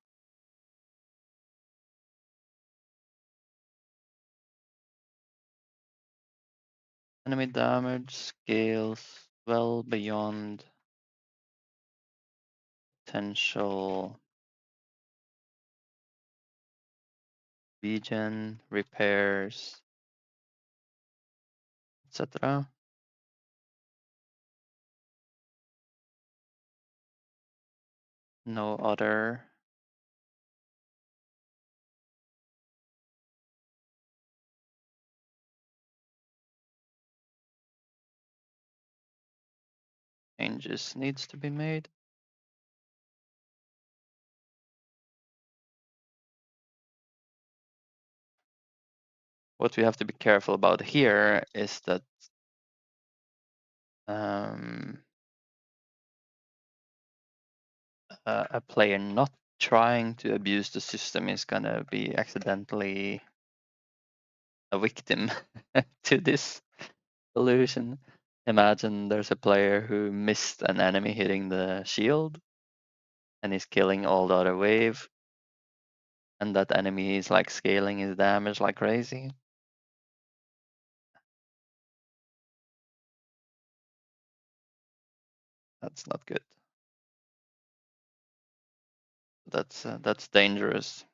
Enemy damage scales well beyond potential regen, repairs, etc. No other changes needs to be made. What we have to be careful about here is that a player not trying to abuse the system is gonna be accidentally a victim to this solution. Imagine there's a player who missed an enemy hitting the shield and is killing all the other wave, and that enemy is like scaling his damage like crazy. That's not good. That's dangerous.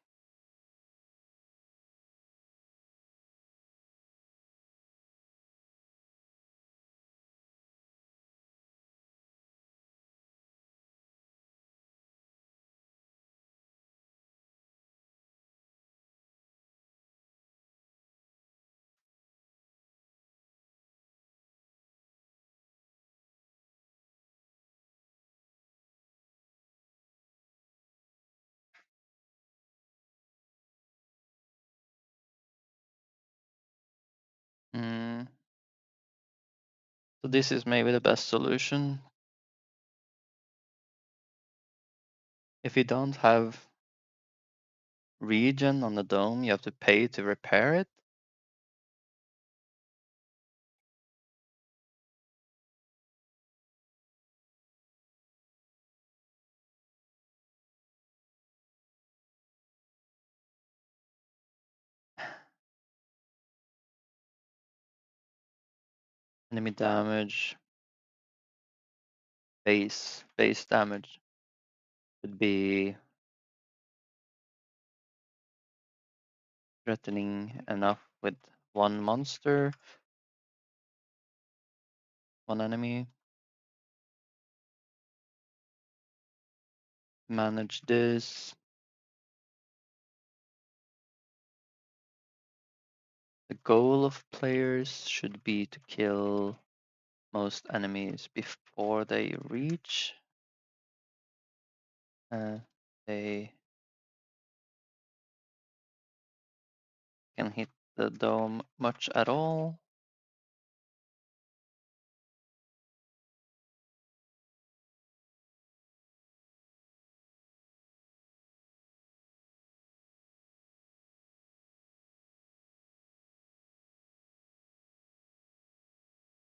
Mm. So this is maybe the best solution. If you don't have regen on the dome, you have to pay to repair it. Enemy damage, base damage would be threatening enough with one monster, one enemy. Manage this. The goal of players should be to kill most enemies before they reach. They can hit the dome much at all.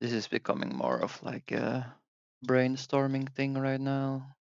This is becoming more of like a brainstorming thing right now.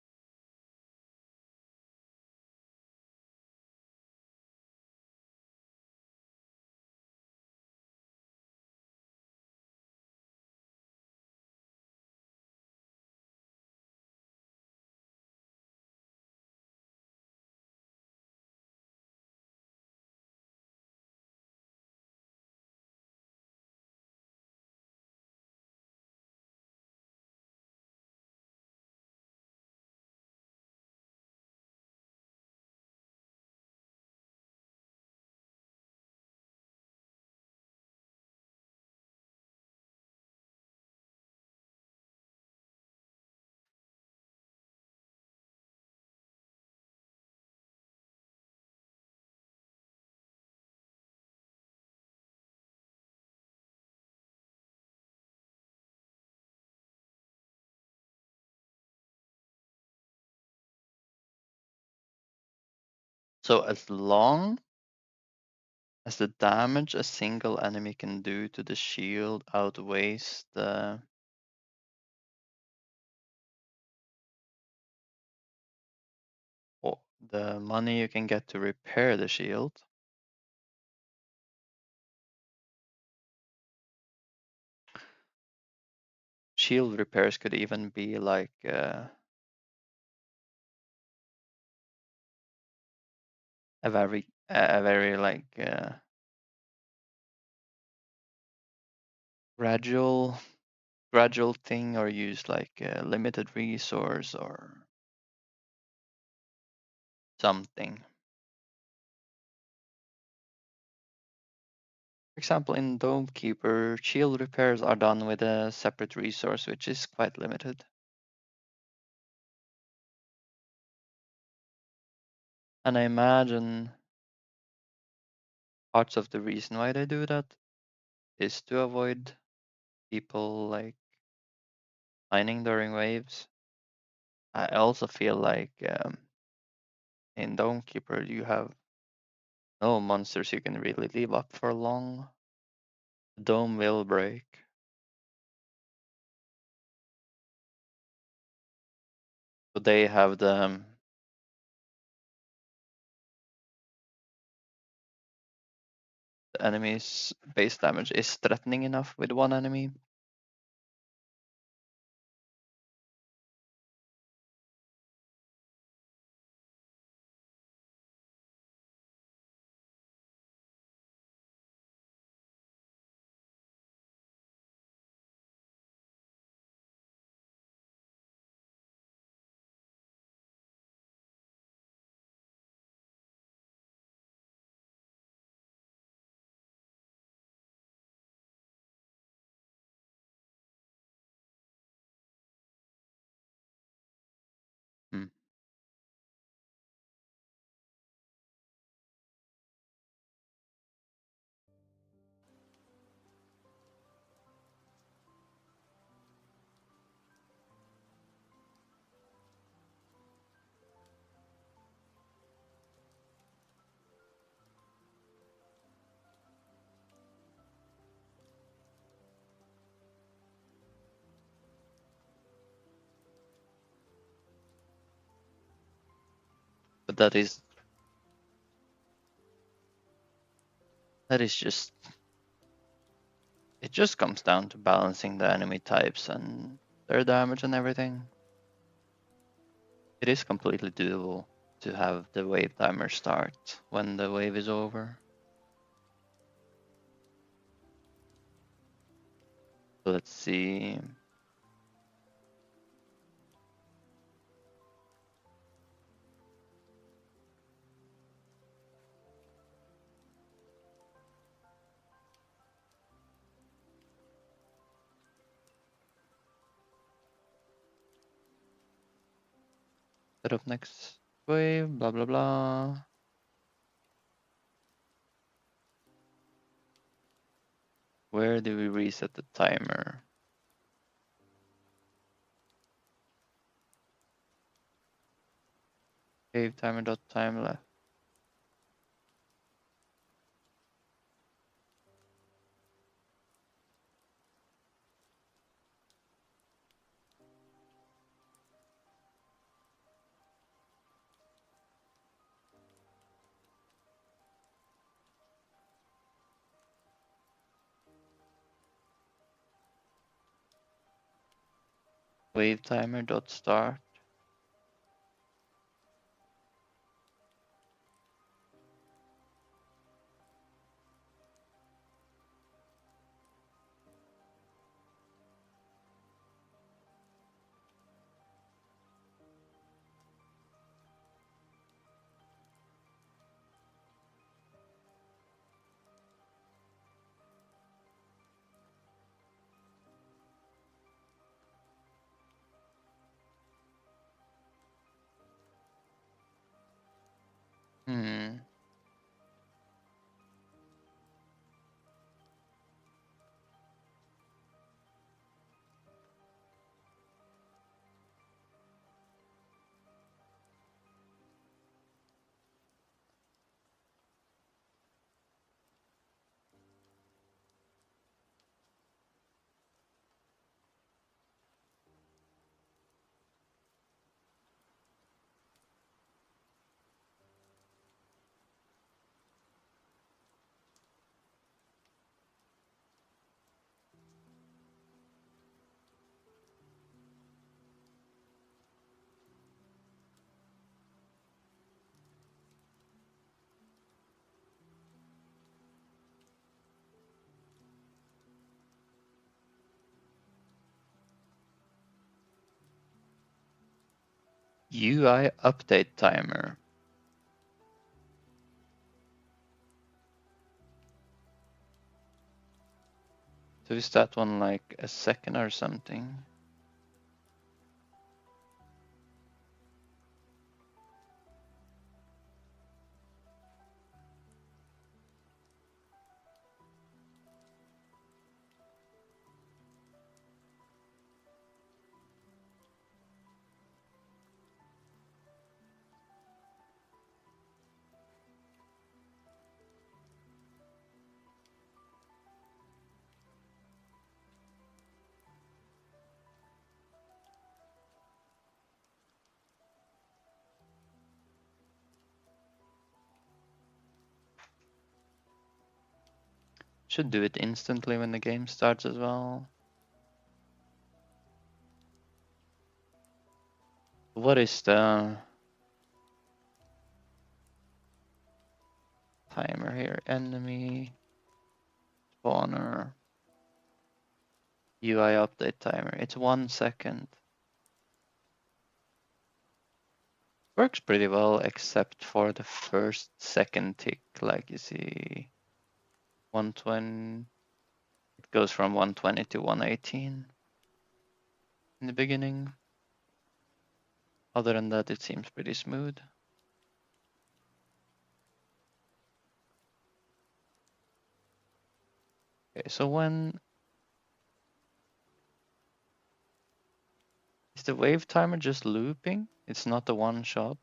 So as long as the damage a single enemy can do to the shield outweighs the money you can get to repair the shield, shield repairs could even be like a very like gradual thing, or use like a limited resource or something. For example, in Dome Keeper, shield repairs are done with a separate resource, which is quite limited. And I imagine parts of the reason why they do that is to avoid people like mining during waves. I also feel like in Dome Keeper you have no monsters you can really leave up for long. The dome will break. So they have the enemy's base damage is threatening enough with one enemy. Hmm. But that is just, it just comes down to balancing the enemy types and their damage and everything. It is completely doable to have the wave timer start when the wave is over. So let's see. Set up next wave, blah blah blah. Where do we reset the timer? Wave timer dot time left. Wave timer dot start. Hmm. UI update timer. So is that one like a second or something? Should do it instantly when the game starts as well. What is the timer here? Enemy, spawner, UI update timer. It's 1 second. Works pretty well except for the first second tick, like you see 120. It goes from 120 to 118 in the beginning. Other than that, it seems pretty smooth. Okay, so when is the wave timer just looping? It's not a one shot.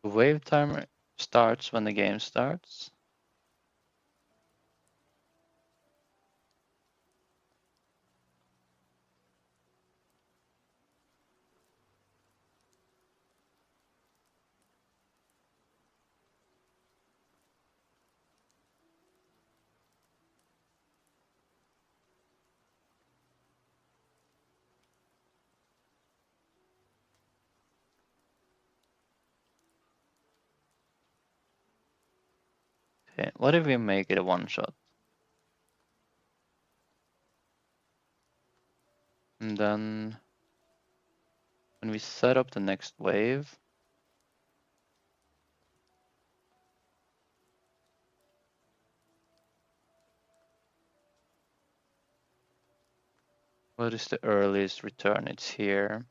The wave timer starts when the game starts. Okay, what if we make it a one shot? And then when we set up the next wave, what is the earliest return? It's here.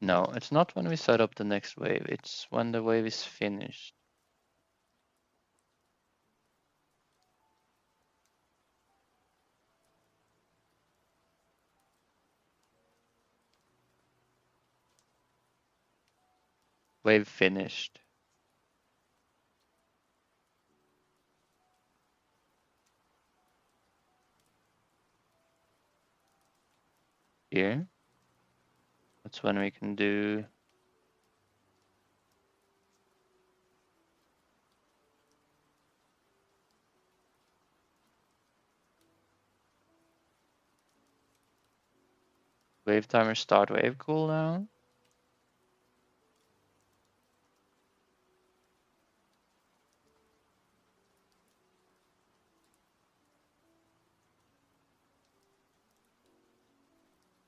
No, it's not when we set up the next wave. It's when the wave is finished. Wave finished. Here. That's when we can do wave timer start wave cooldown.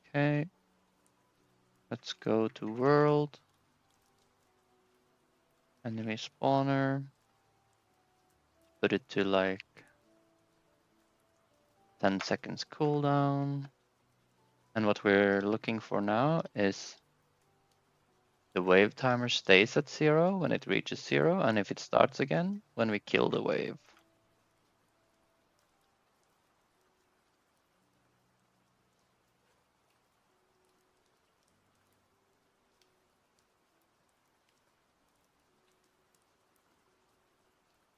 Okay. Let's go to world. Enemy spawner. Put it to like 10 seconds cooldown. And what we're looking for now is the wave timer stays at 0 when it reaches 0, and if it starts again, when we kill the wave.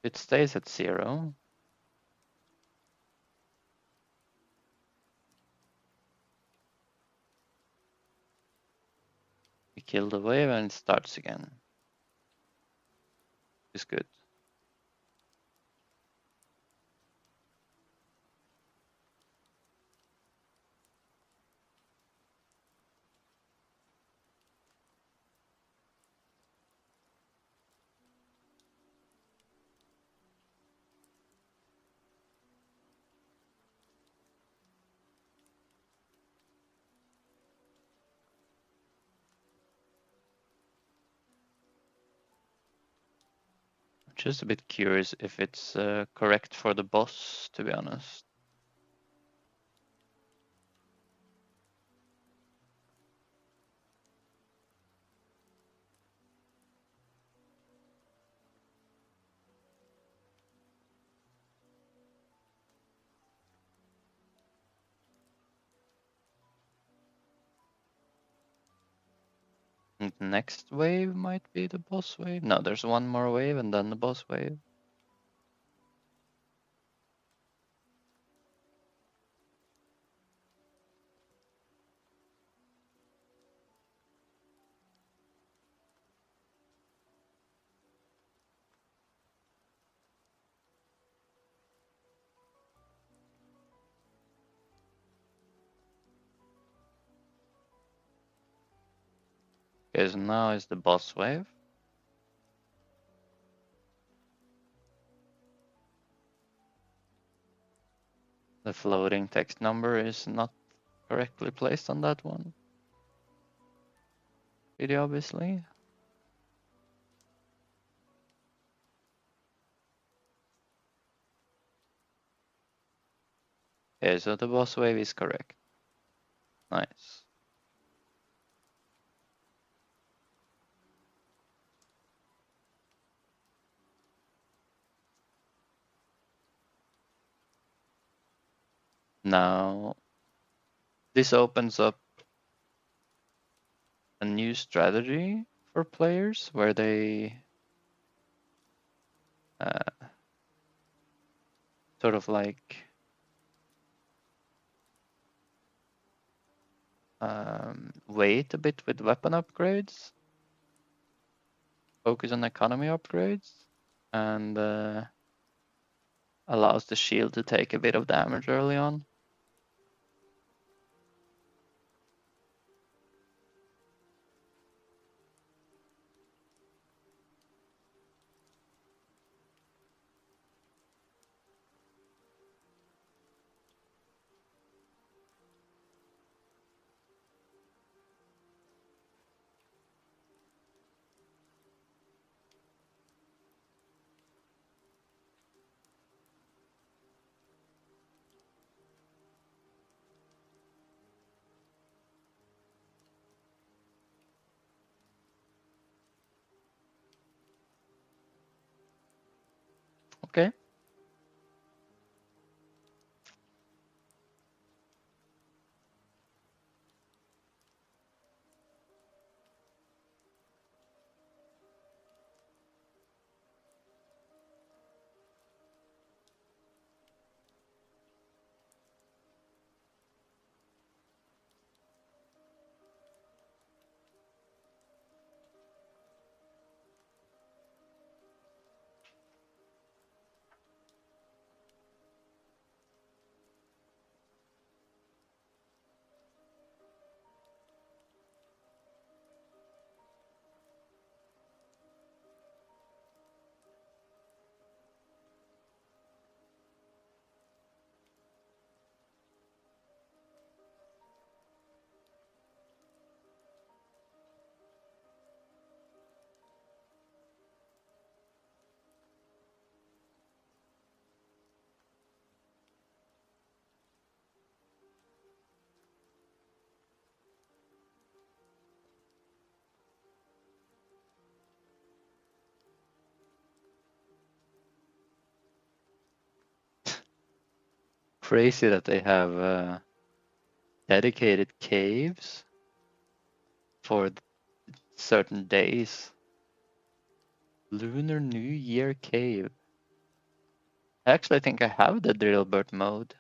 If it stays at 0, we kill the wave and it starts again. It's good. Just a bit curious if it's correct for the boss, to be honest. And the next wave might be the boss wave. No, there's one more wave and then the boss wave. Okay, so now is the boss wave. The floating text number is not correctly placed on that one. Video, obviously. Okay, so the boss wave is correct. Nice. Now, this opens up a new strategy for players where they sort of like wait a bit with weapon upgrades, focus on economy upgrades, and allows the shield to take a bit of damage early on. Okay. Crazy that they have dedicated caves for certain days. Lunar New Year cave. Actually, I think I have the Drillbert mode.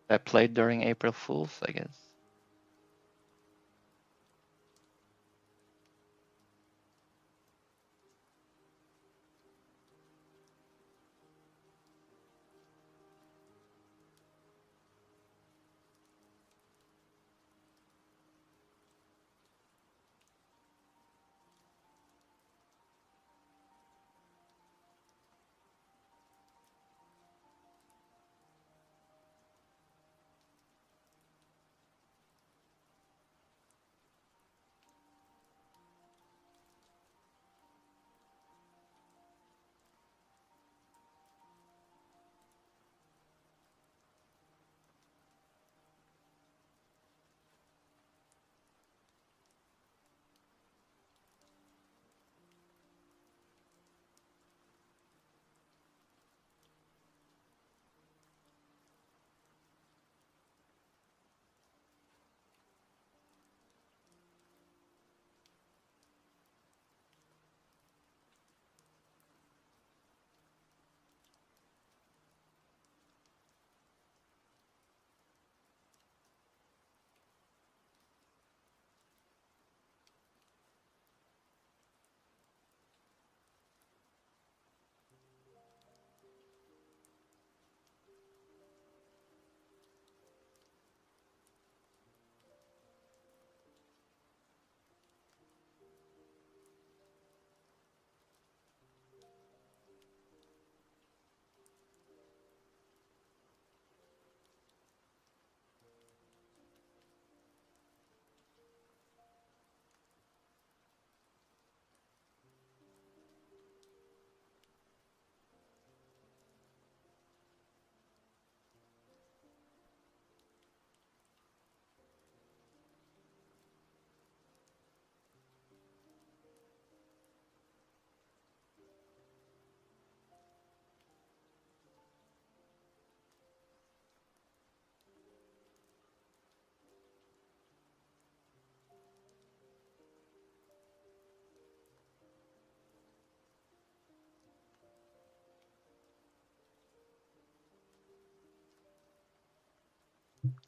I played during April Fools, I guess.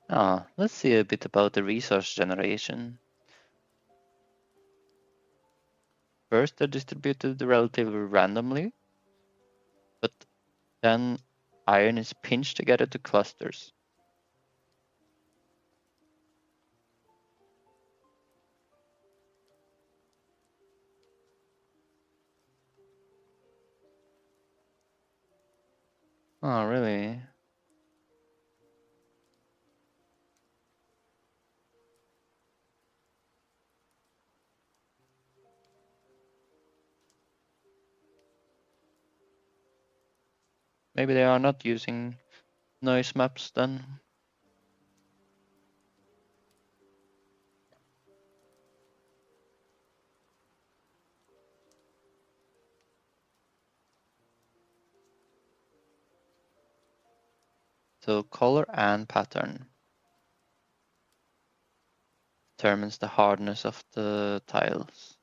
Let's see a bit about the resource generation. First, they're distributed relatively randomly, but then iron is pinched together to clusters. Oh, really? Maybe they are not using noise maps then. So color and pattern determines the hardness of the tiles.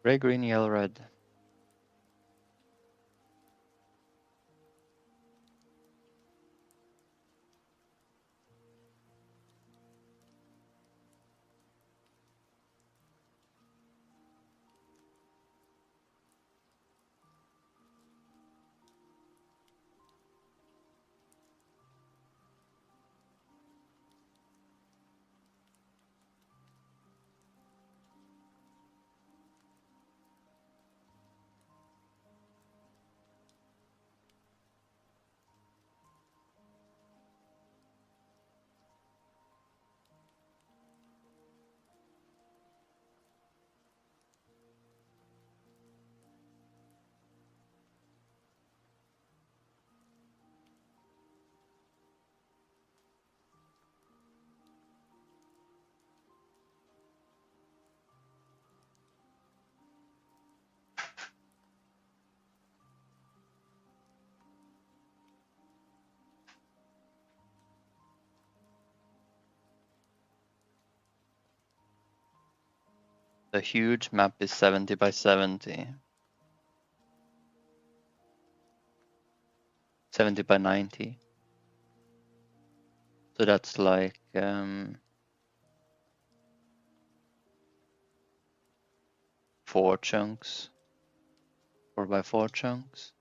Gray, green, yellow, red. The huge map is 70 by 70. 70 by 90. So that's like 4 chunks. 4 by 4 chunks.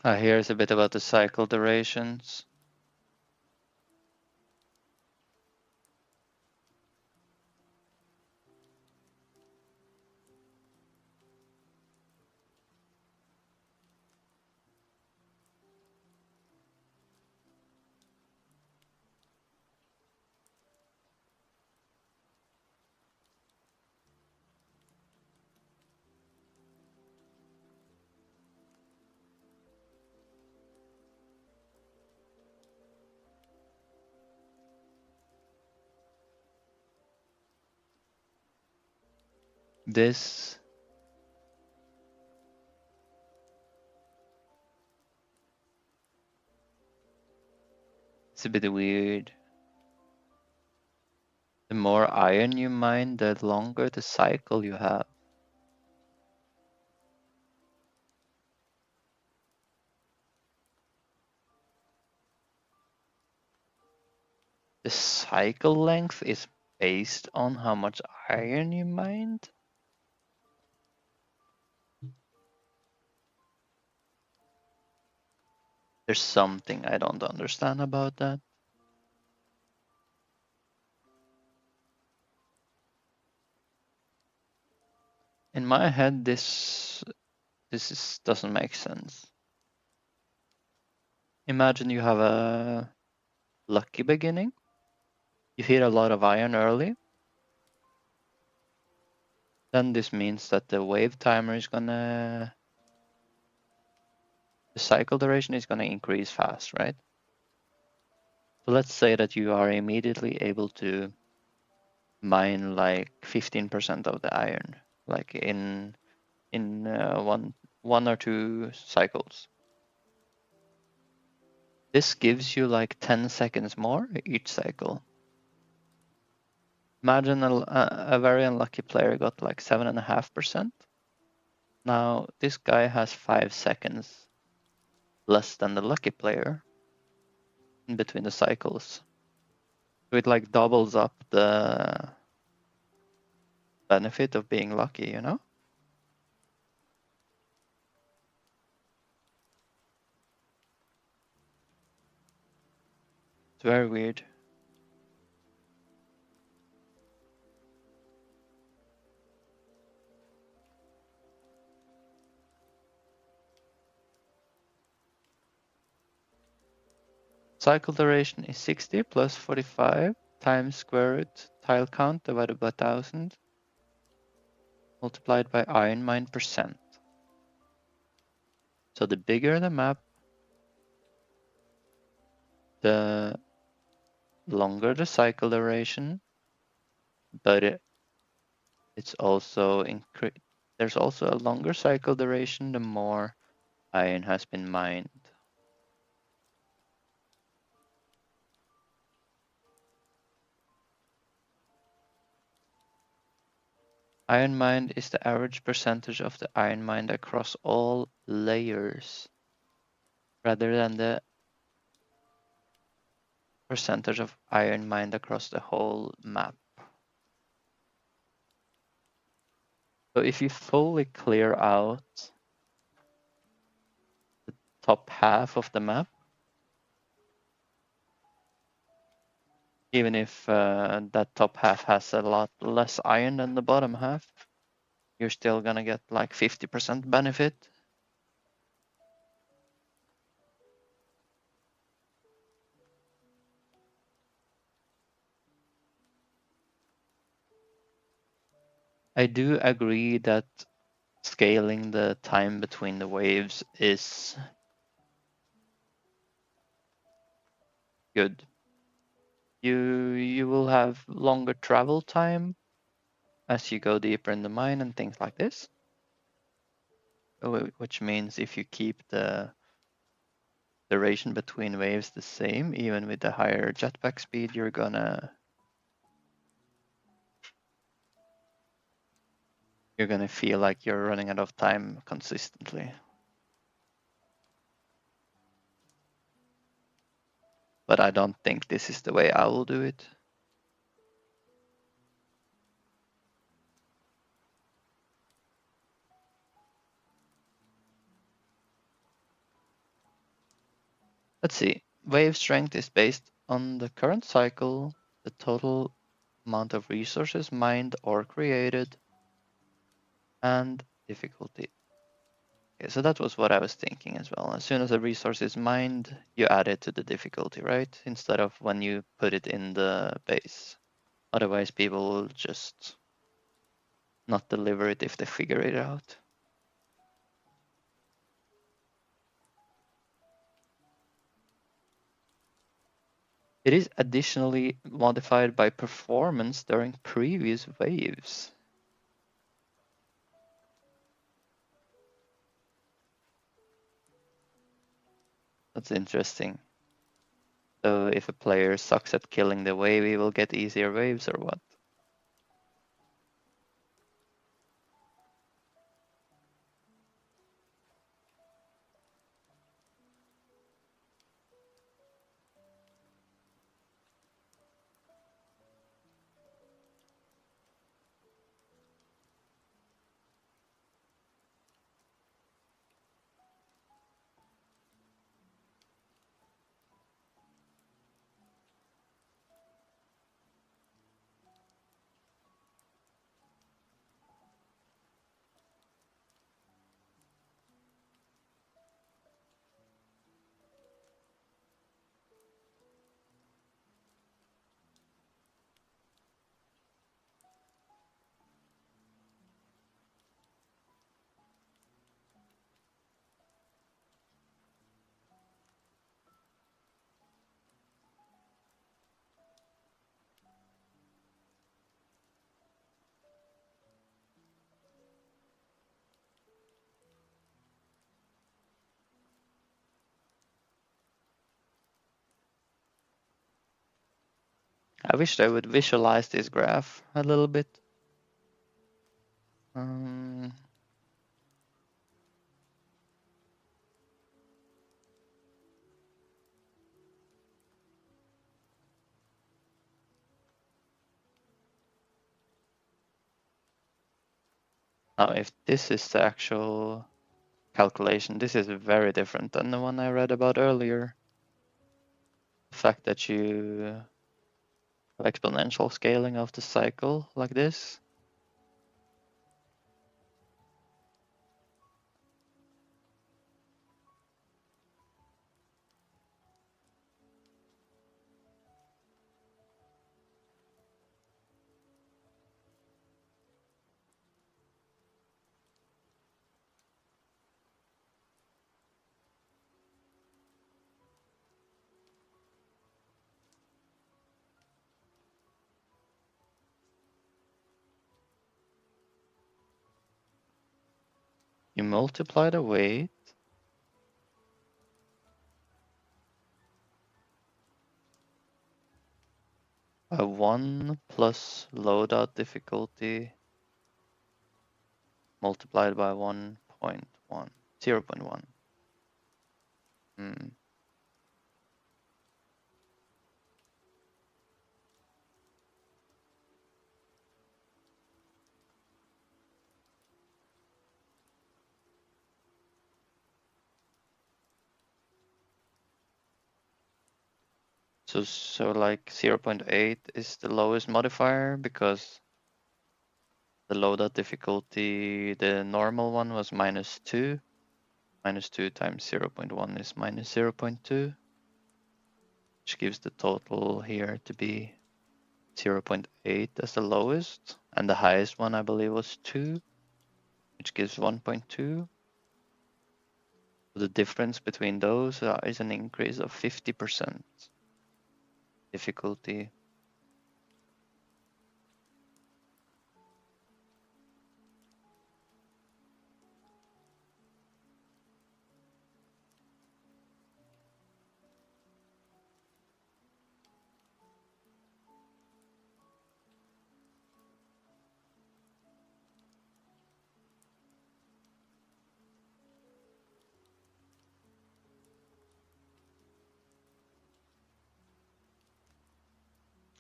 Here's a bit about the cycle durations. This is a bit weird. The more iron you mine, the longer the cycle you have. The cycle length is based on how much iron you mined? There's something I don't understand about that. In my head, this doesn't make sense. Imagine you have a lucky beginning. You hit a lot of iron early. Then this means that the wave timer is the cycle duration is gonna increase fast, right? So let's say that you are immediately able to mine like 15% of the iron, like in one or two cycles. This gives you like 10 seconds more each cycle. Imagine a very unlucky player got like 7.5%. Now this guy has 5 seconds less than the lucky player in between the cycles. So it like doubles up the benefit of being lucky, you know? It's very weird. Cycle duration is 60 plus 45 times square root tile count divided by 1000 multiplied by iron mine percent. So the bigger the map, the longer the cycle duration, but it's also there's also a longer cycle duration the more iron has been mined. Iron mined is the average percentage of the iron mined across all layers, rather than the percentage of iron mined across the whole map. So if you fully clear out the top half of the map, even if that top half has a lot less iron than the bottom half, you're still gonna get like 50% benefit. I do agree that scaling the time between the waves is good. You will have longer travel time as you go deeper in the mine and things like this. Which means if you keep the duration between waves the same, even with the higher jetpack speed, you're gonna feel like you're running out of time consistently. But I don't think this is the way I will do it. Let's see. Wave strength is based on the current cycle, the total amount of resources mined or created, and difficulty. Okay, so that was what I was thinking as well. As soon as a resource is mined, you add it to the difficulty, right? Instead of when you put it in the base. Otherwise, people will just not deliver it if they figure it out. It is additionally modified by performance during previous waves. That's interesting. So if a player sucks at killing the wave, he will get easier waves or what? I wish I would visualize this graph a little bit. Now, if this is the actual calculation, this is very different than the one I read about earlier. The fact that you have exponential scaling of the cycle like this. You multiply the weight by 1 plus loadout difficulty multiplied by 1.1, 0.1. So like 0.8 is the lowest modifier because the loadout difficulty, the normal one was -2. -2 times 0.1 is -0.2, which gives the total here to be 0.8 as the lowest. And the highest one, I believe, was 2, which gives 1.2. The difference between those is an increase of 50% difficulty.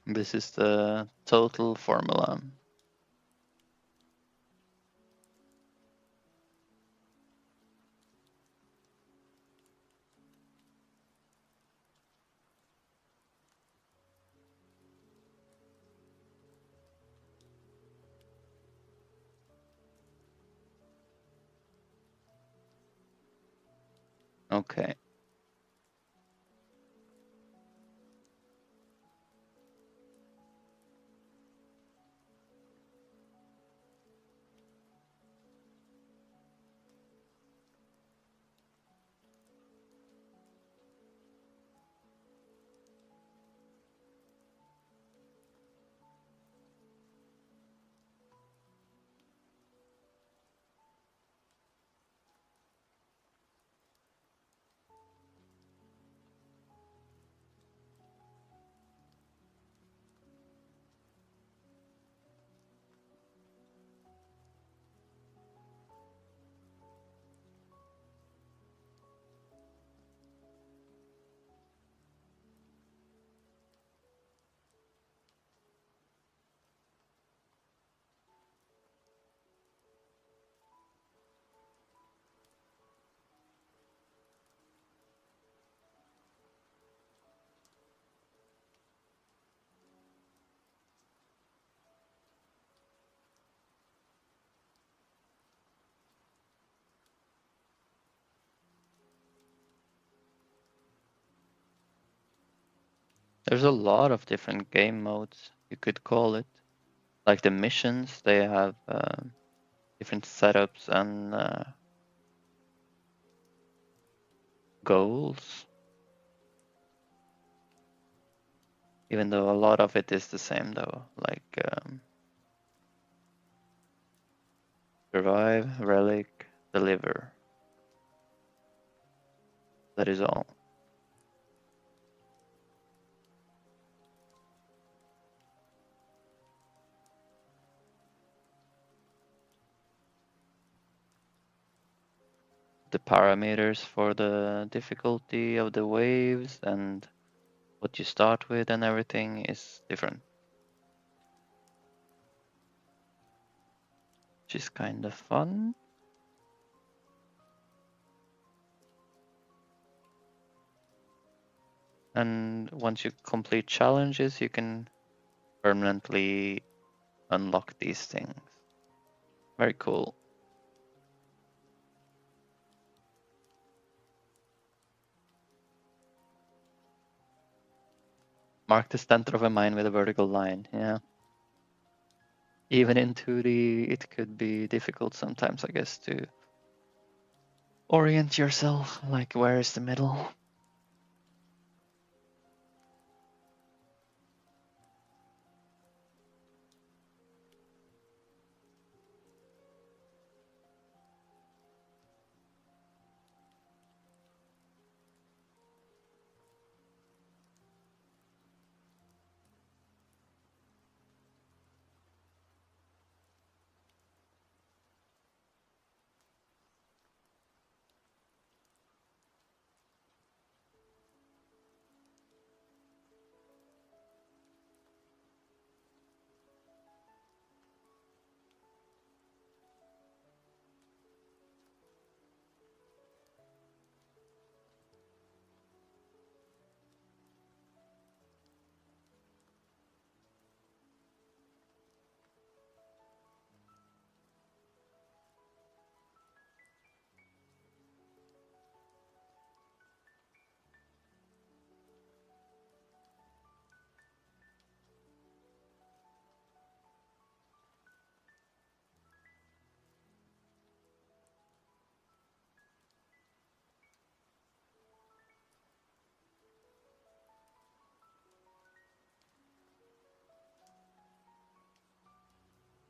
This is the total formula. Okay. There's a lot of different game modes, you could call it. Like the missions, they have different setups and goals. Even though a lot of it is the same though, like survive, relic, deliver. That is all. The parameters for the difficulty of the waves and what you start with and everything is different. Which is kind of fun. And once you complete challenges, you can permanently unlock these things. Very cool. Mark the center of a mine with a vertical line. Yeah. Even in 2D, it could be difficult sometimes, I guess, to orient yourself. Like, where is the middle?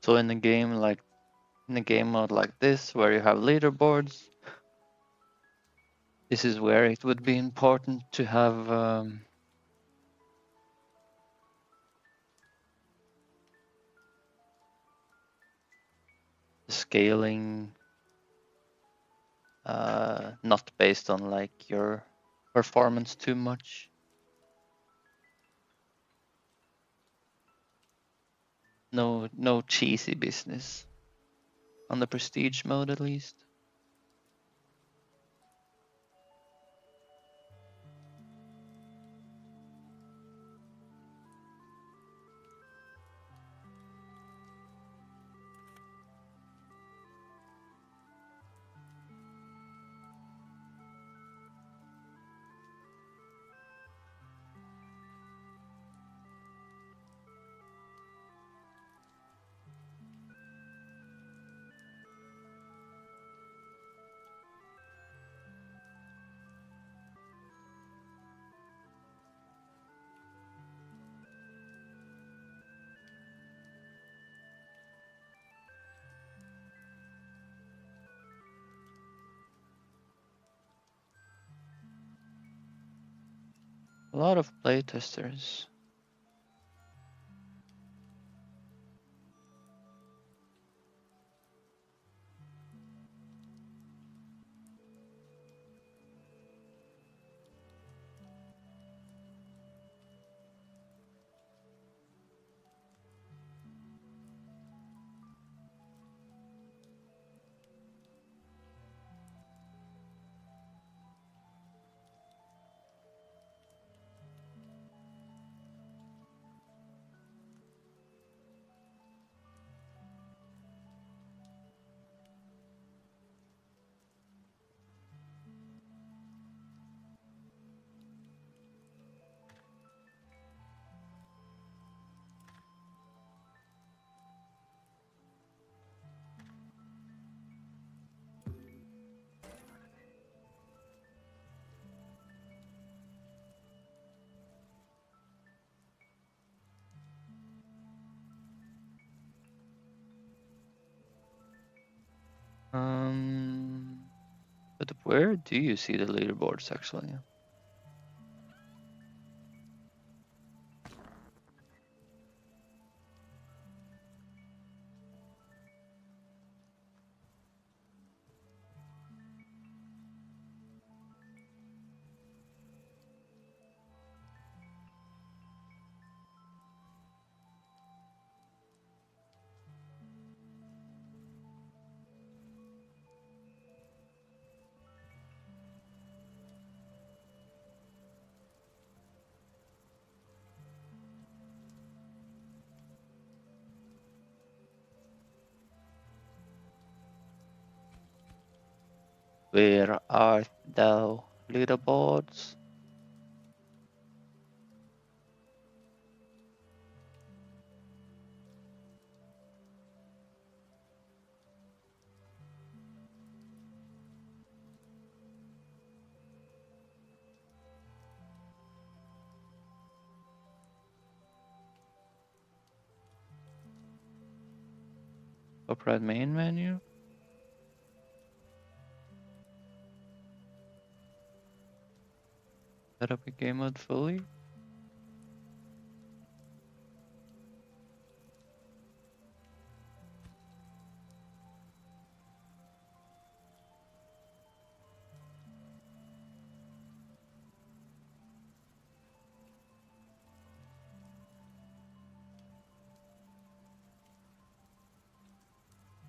So in a game like in a game mode like this, where you have leaderboards, this is where it would be important to have scaling not based on like your performance too much. No cheesy business on the prestige mode at least. A lot of playtesters. But where do you see the leaderboards actually? Where are the leaderboards? Top main menu? Set up a game mode fully?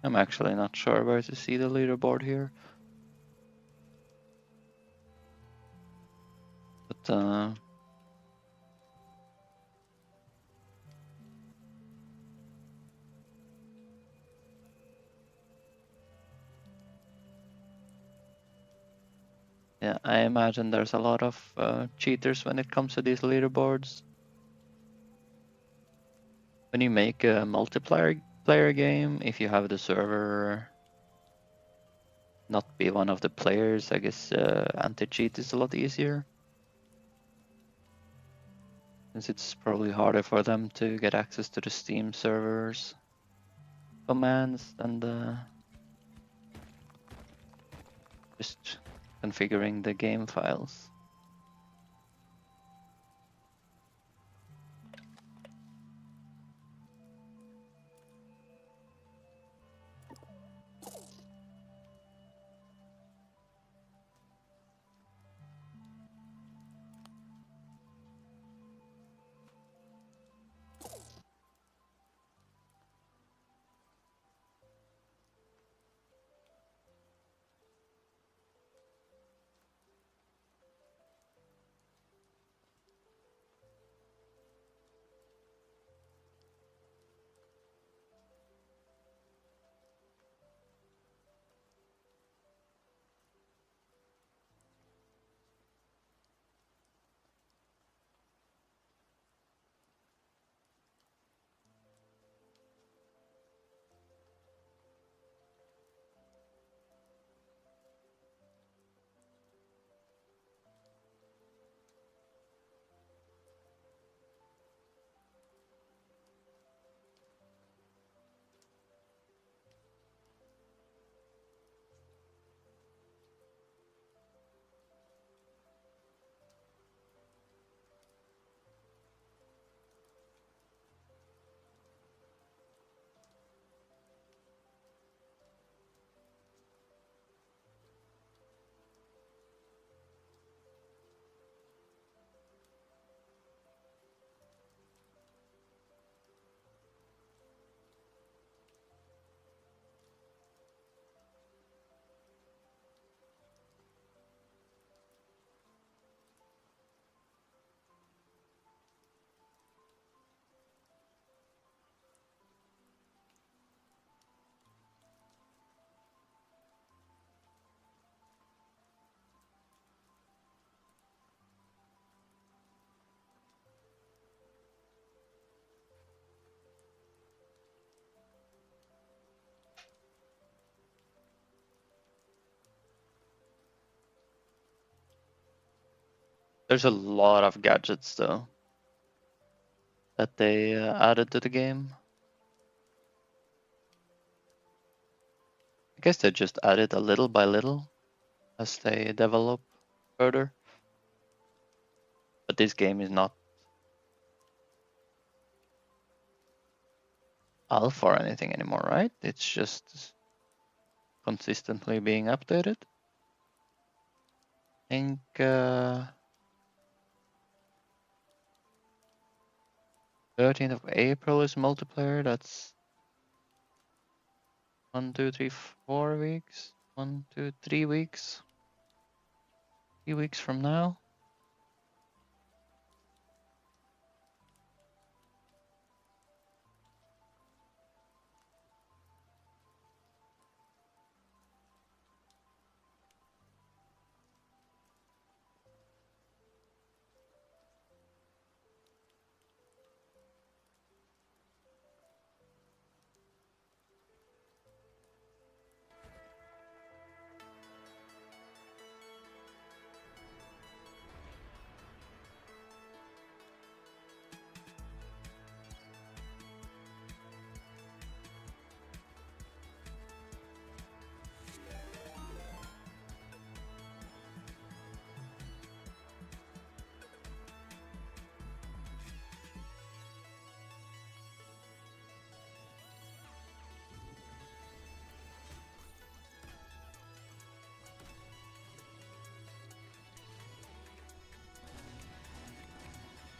I'm actually not sure where to see the leaderboard here. But yeah, I imagine there's a lot of cheaters when it comes to these leaderboards. When you make a multiplayer player game, if you have the server not be one of the players, I guess anti-cheat is a lot easier. Since it's probably harder for them to get access to the Steam servers commands than just configuring the game files. There's a lot of gadgets though that they added to the game. I guess they just added a little by little as they develop further. But this game is not alpha or anything anymore, right? It's just consistently being updated. I think 13th of April is multiplayer. That's 1, 2, 3, 4 weeks. 1, 2, 3 weeks. 3 weeks from now.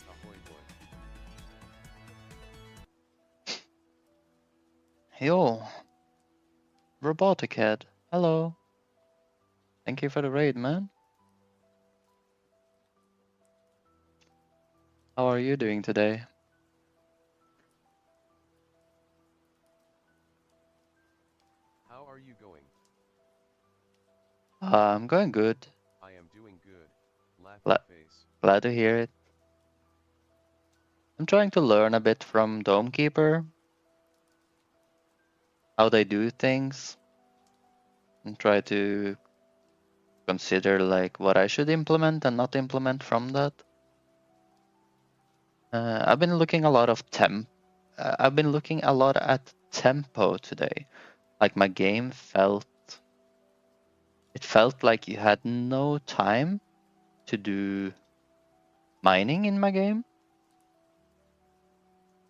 Ahoy boy. Yo, Robotic Head. Hello. Thank you for the raid, man. How are you doing today? How are you going? I'm going good. I am doing good. Laughing Gla face. glad to hear it. I'm trying to learn a bit from Domekeeper, how they do things, and try to consider like what I should implement and not implement from that. I've been looking a lot of I've been looking a lot at tempo today. Like my game felt like you had no time to do mining in my game.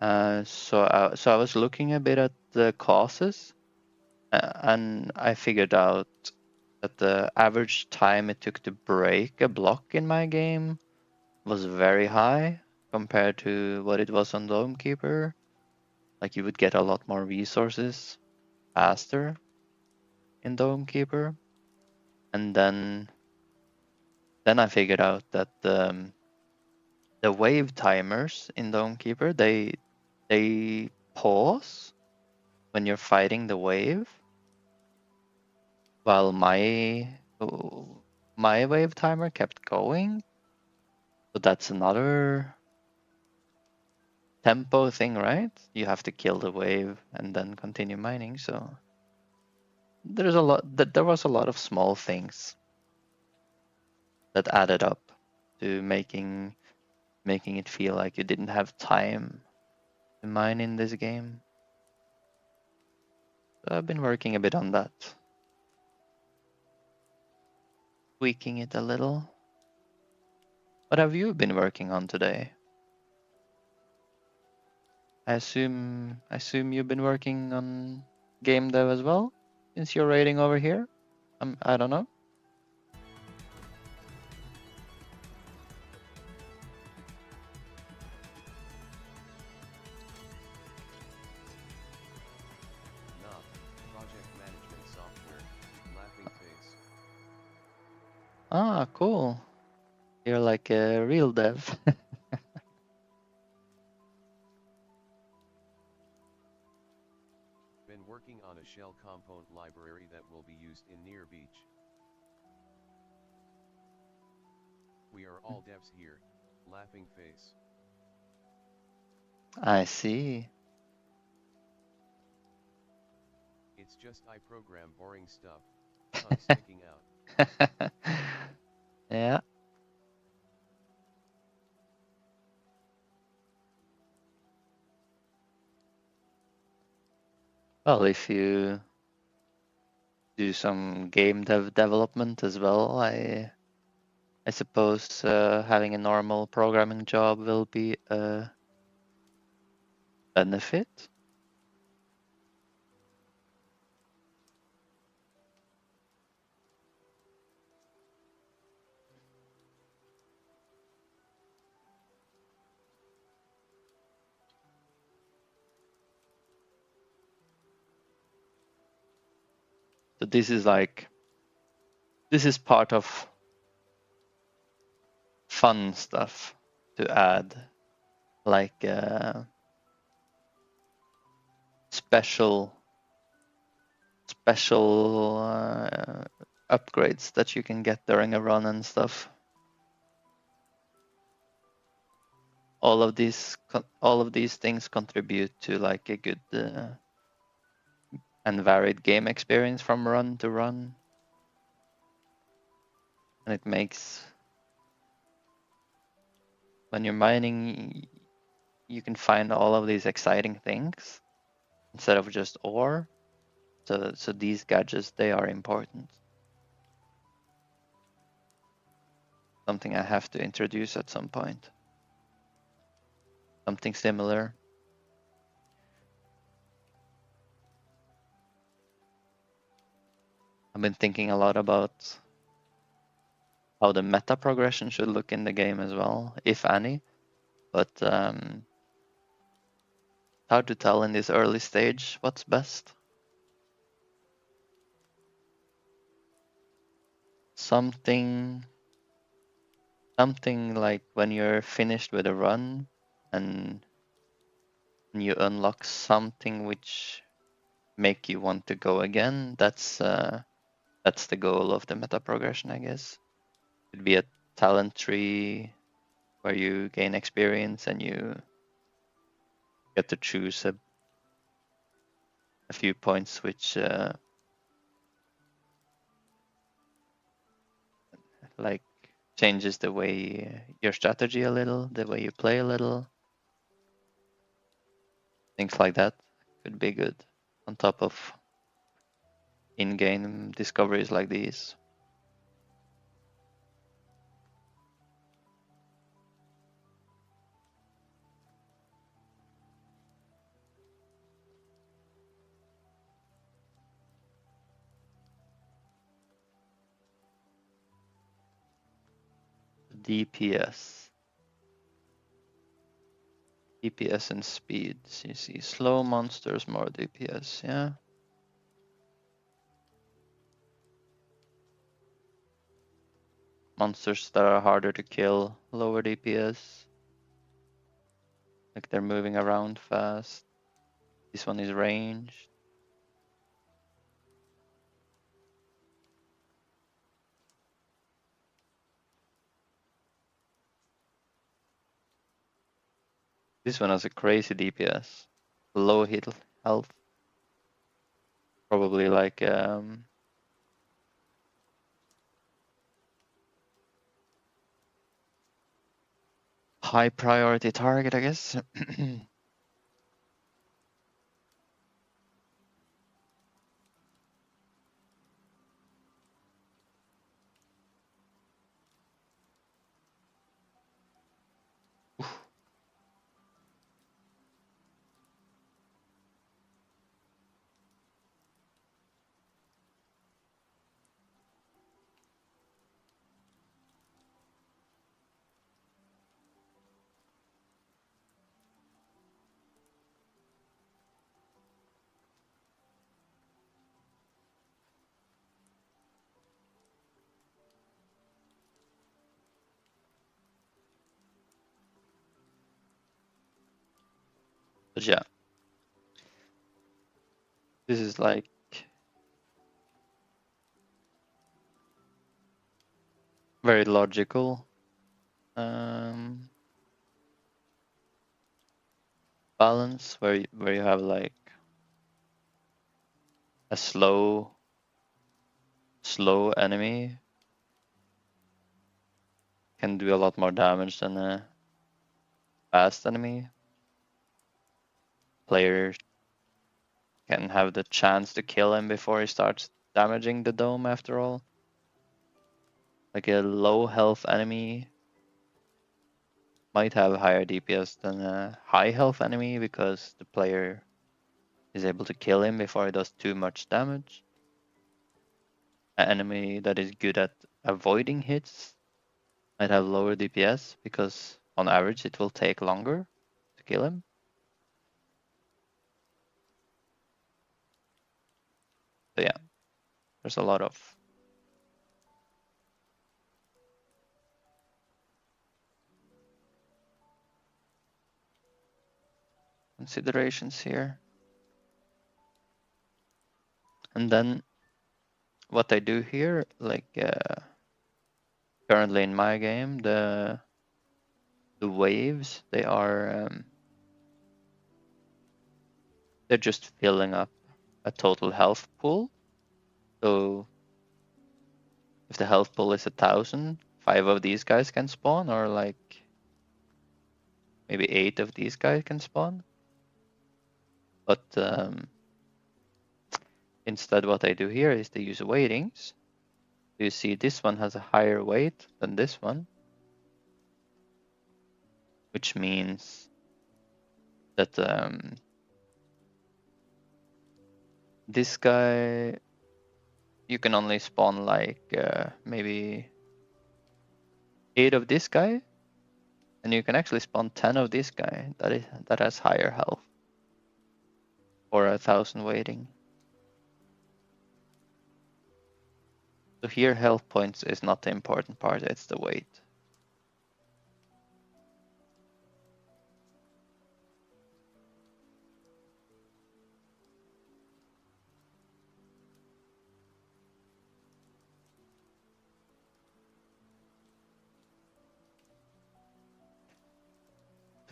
So I was looking a bit at the causes, and I figured out that the average time it took to break a block in my game was very high compared to what it was on Domekeeper. Like you would get a lot more resources faster in Domekeeper, and then I figured out that the wave timers in Domekeeper they pause when you're fighting the wave, while my wave timer kept going. So that's another tempo thing, right? You have to kill the wave and then continue mining. So there was a lot of small things that added up to making it feel like you didn't have time to mine in this game. So I've been working a bit on that, tweaking it a little. What have you been working on today? I assume you've been working on game dev as well, since you're raiding over here. I don't know. Nah. Project management software. Laughing face. Ah, cool. You're like a real dev. Been working on a shell component library that will be used in near beach. We are all devs here. Laughing face. I see. It's just I program boring stuff. Tongue sticking out. Yeah. Well, if you do some game development as well, I suppose having a normal programming job will be a benefit. So this is part of fun stuff to add, like special upgrades that you can get during a run and stuff. All of these things contribute to like a good and varied game experience from run to run, and it makes, when you're mining, you can find all of these exciting things instead of just ore. So these gadgets, they are important. Something I have to introduce at some point. Something similar. I've been thinking a lot about how the meta progression should look in the game as well, if any. But hard to tell in this early stage what's best. Something like when you're finished with a run and you unlock something which make you want to go again. That's the goal of the meta progression, I guess. It'd be a talent tree where you gain experience and you get to choose a few points which like changes the way your strategy a little, the way you play a little. Things like that could be good on top of in-game discoveries like these. DPS. DPS and speed. So you see slow monsters, more DPS, yeah. Monsters that are harder to kill, lower DPS. Like they're moving around fast. This one is ranged. This one has a crazy DPS. Low hit health. Probably like high priority target, I guess. But yeah, this is like very logical balance where you have like a slow enemy can do a lot more damage than a fast enemy. Players can have the chance to kill him before he starts damaging the dome after all. Like a low health enemy might have higher DPS than a high health enemy because the player is able to kill him before he does too much damage. An enemy that is good at avoiding hits might have lower DPS because on average it will take longer to kill him. So yeah, there's a lot of considerations here. And then what I do here, like currently in my game, the waves, they're just filling up a total health pool. So if the health pool is 1,000, 5 of these guys can spawn, or like maybe 8 of these guys can spawn. But instead what I do here is to use weightings. You see this one has a higher weight than this one, which means that this guy, you can only spawn like maybe 8 of this guy, and you can actually spawn 10 of this guy that has higher health for 1,000 weighting. So here health points is not the important part, it's the weight.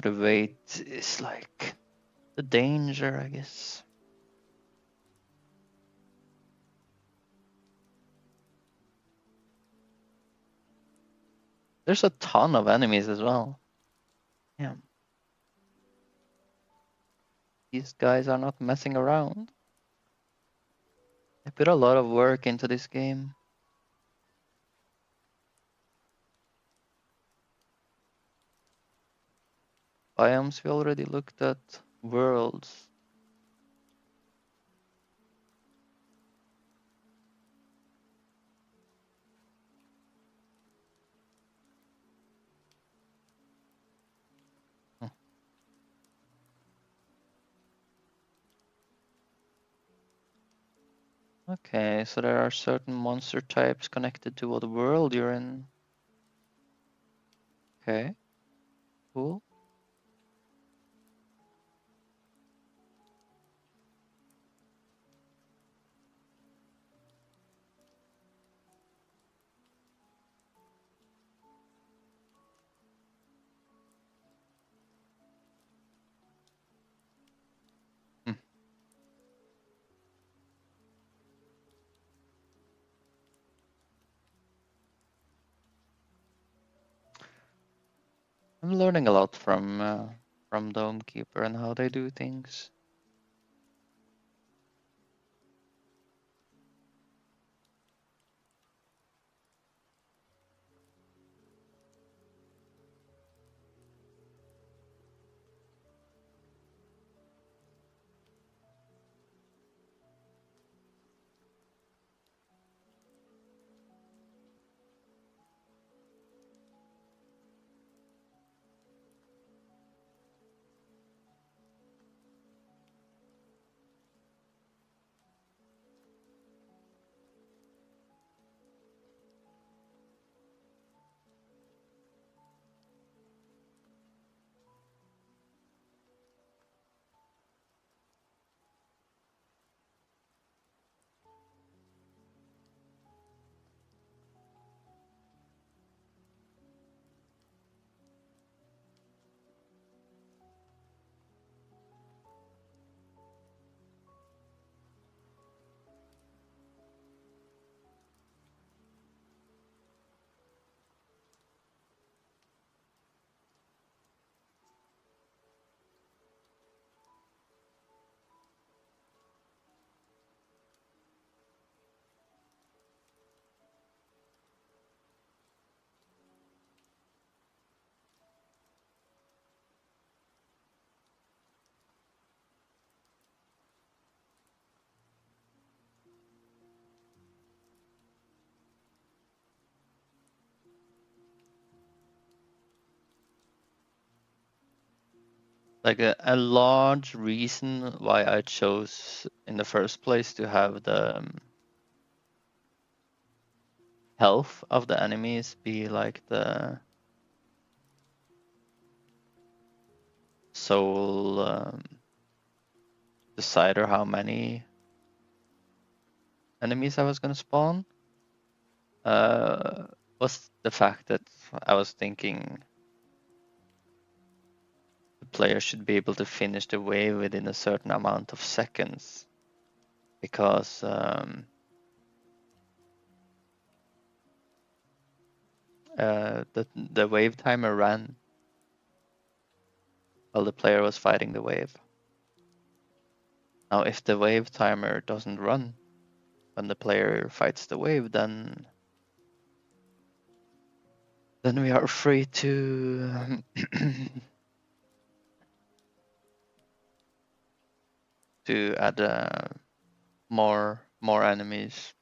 The weight is like the danger, I guess. There's a ton of enemies as well. Yeah. These guys are not messing around. They put a lot of work into this game. Biomes, we already looked at. Worlds. Okay, so there are certain monster types connected to what world you're in. Okay, cool. Hmm. I'm learning a lot from Dome Keeper and how they do things. Like a large reason why I chose in the first place to have the health of the enemies be like the sole decider how many enemies I was gonna spawn was the fact that I was thinking the player should be able to finish the wave within a certain amount of seconds, because the wave timer ran while the player was fighting the wave. Now, if the wave timer doesn't run when the player fights the wave, then we are free to to add more enemies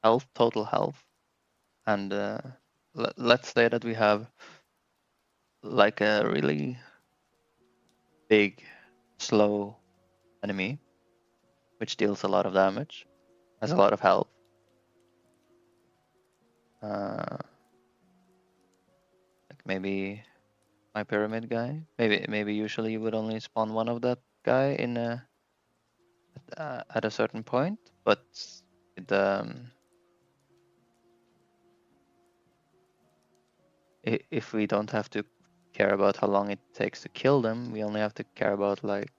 health, total health, and let's say that we have like a really big slow enemy which deals a lot of damage, has a lot of health. Like maybe my pyramid guy. Maybe usually you would only spawn one of that guy in at a certain point, but with, if we don't have to care about how long it takes to kill them, we only have to care about like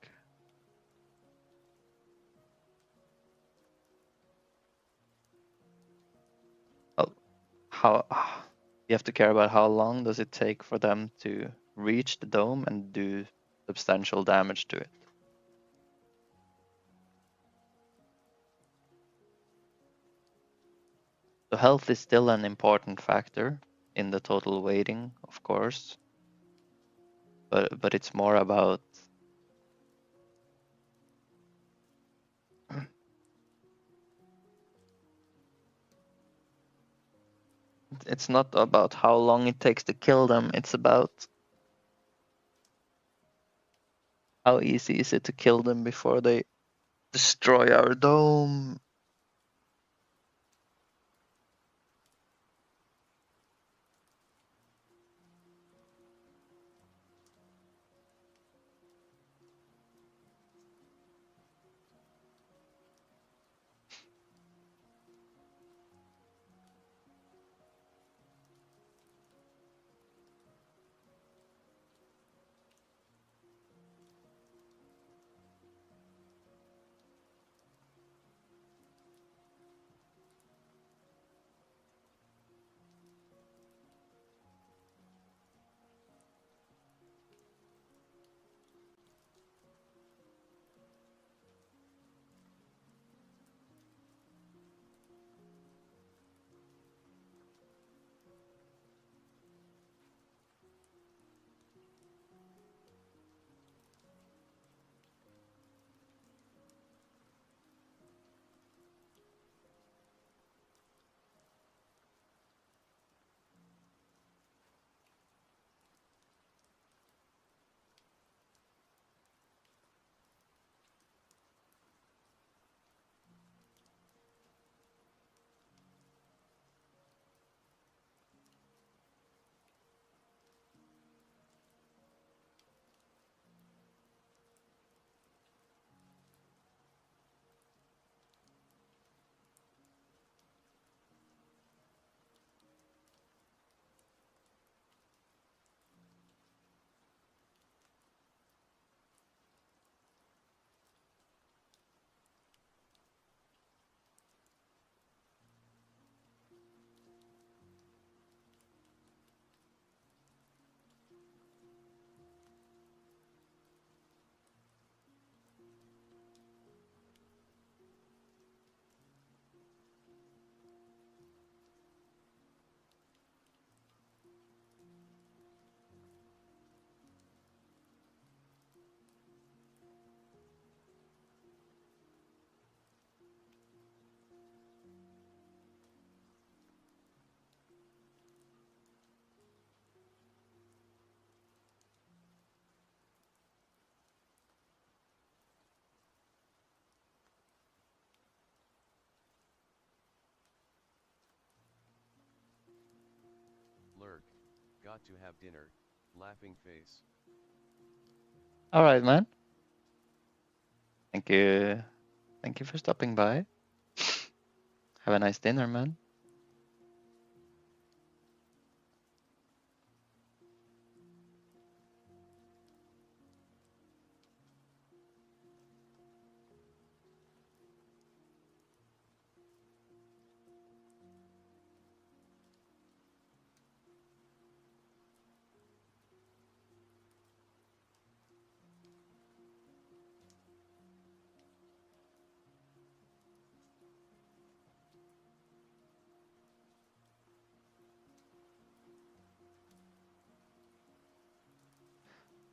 how you have to care about how long does it take for them to reach the dome and do substantial damage to it. So health is still an important factor in the total weighting, of course, but it's more about it's not about how long it takes to kill them, it's about how easy is it to kill them before they destroy our dome. Got to have dinner, laughing face. All right, man. Thank you. Thank you for stopping by. Have a nice dinner, man.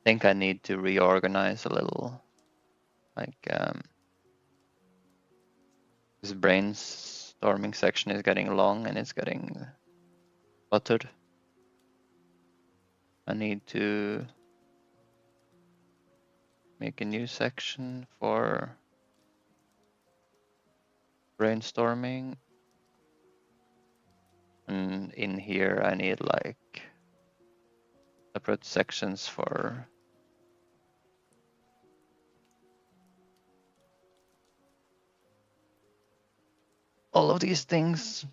Think I need to reorganize a little. Like, this brainstorming section is getting long and it's getting cluttered. I need to make a new section for brainstorming. And in here, I need like separate sections for all of these things.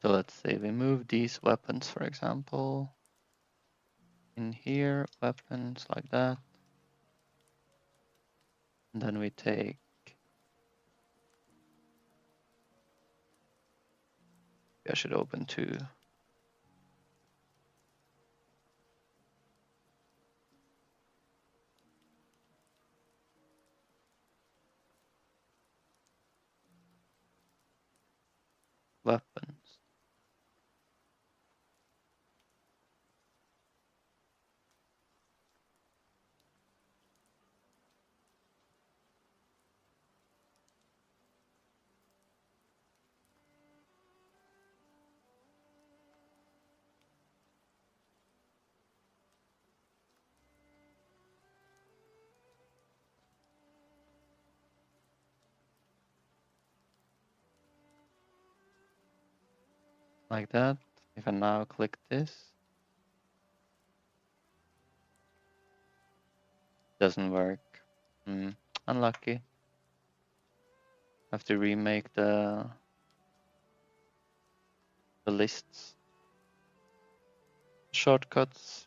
So let's say we move these weapons, for example, in here, weapons like that. And then we take, I should open two. Weapons. Like that. If I now click this, doesn't work. Unlucky. Have to remake the lists. Shortcuts.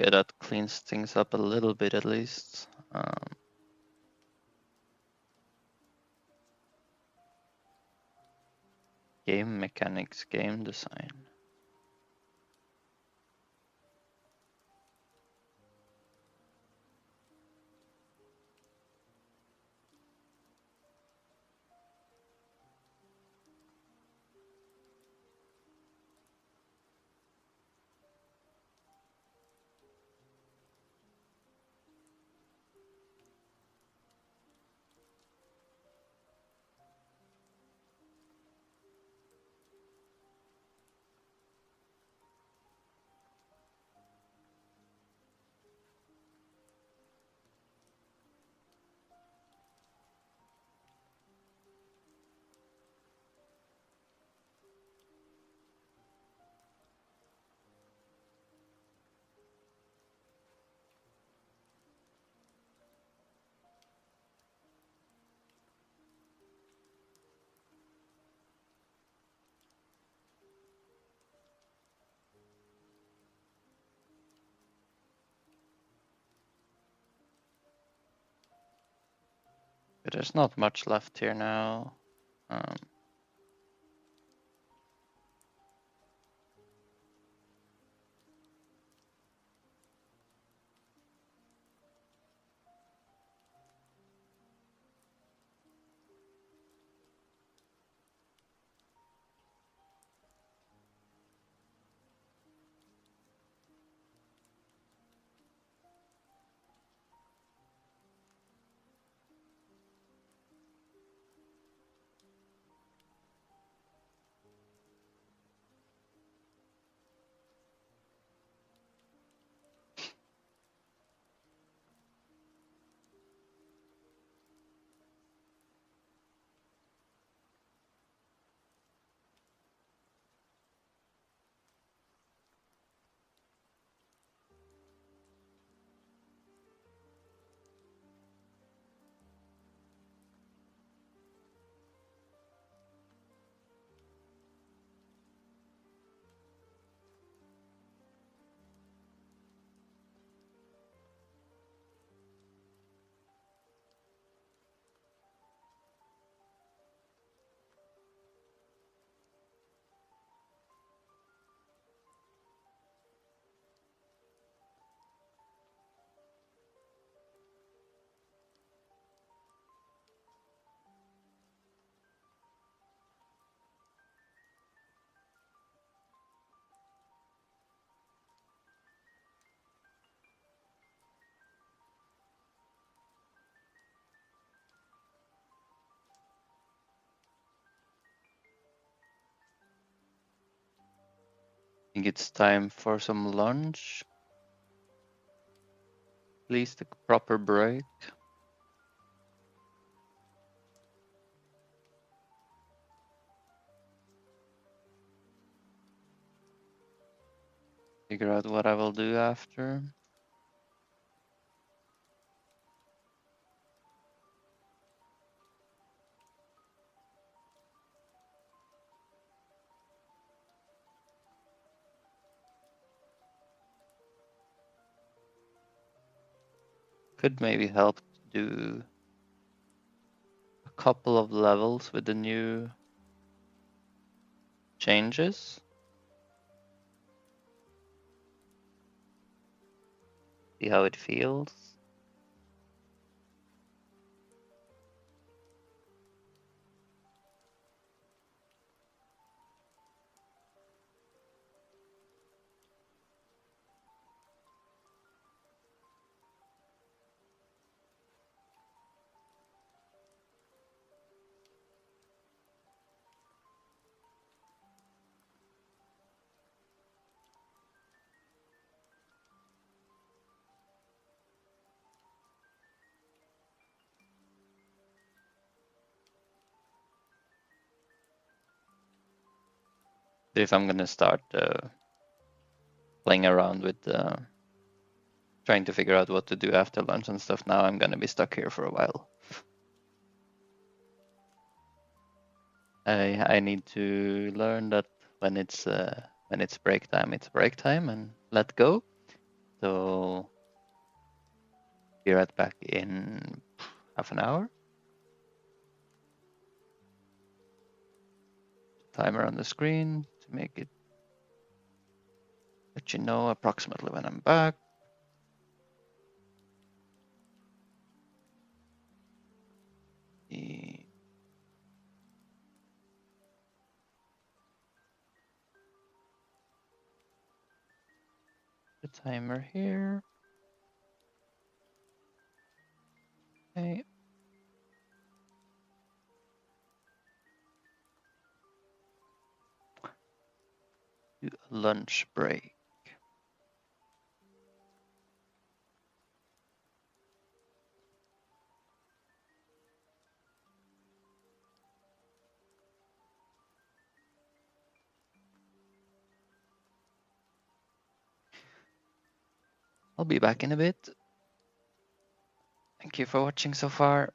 Okay, that cleans things up a little bit at least. Game mechanics, game design. But there's not much left here now. I think it's time for some lunch. At least a proper break. Figure out what I will do after. Could maybe help do a couple of levels with the new changes. See how it feels. If I'm gonna start playing around with trying to figure out what to do after lunch and stuff, now I'm gonna be stuck here for a while. I need to learn that when it's break time, it's break time and let go. So be right back in half an hour. Timer on the screen to make it let you know approximately when I'm back. The timer here. Okay. Do a lunch break. I'll be back in a bit. Thank you for watching so far.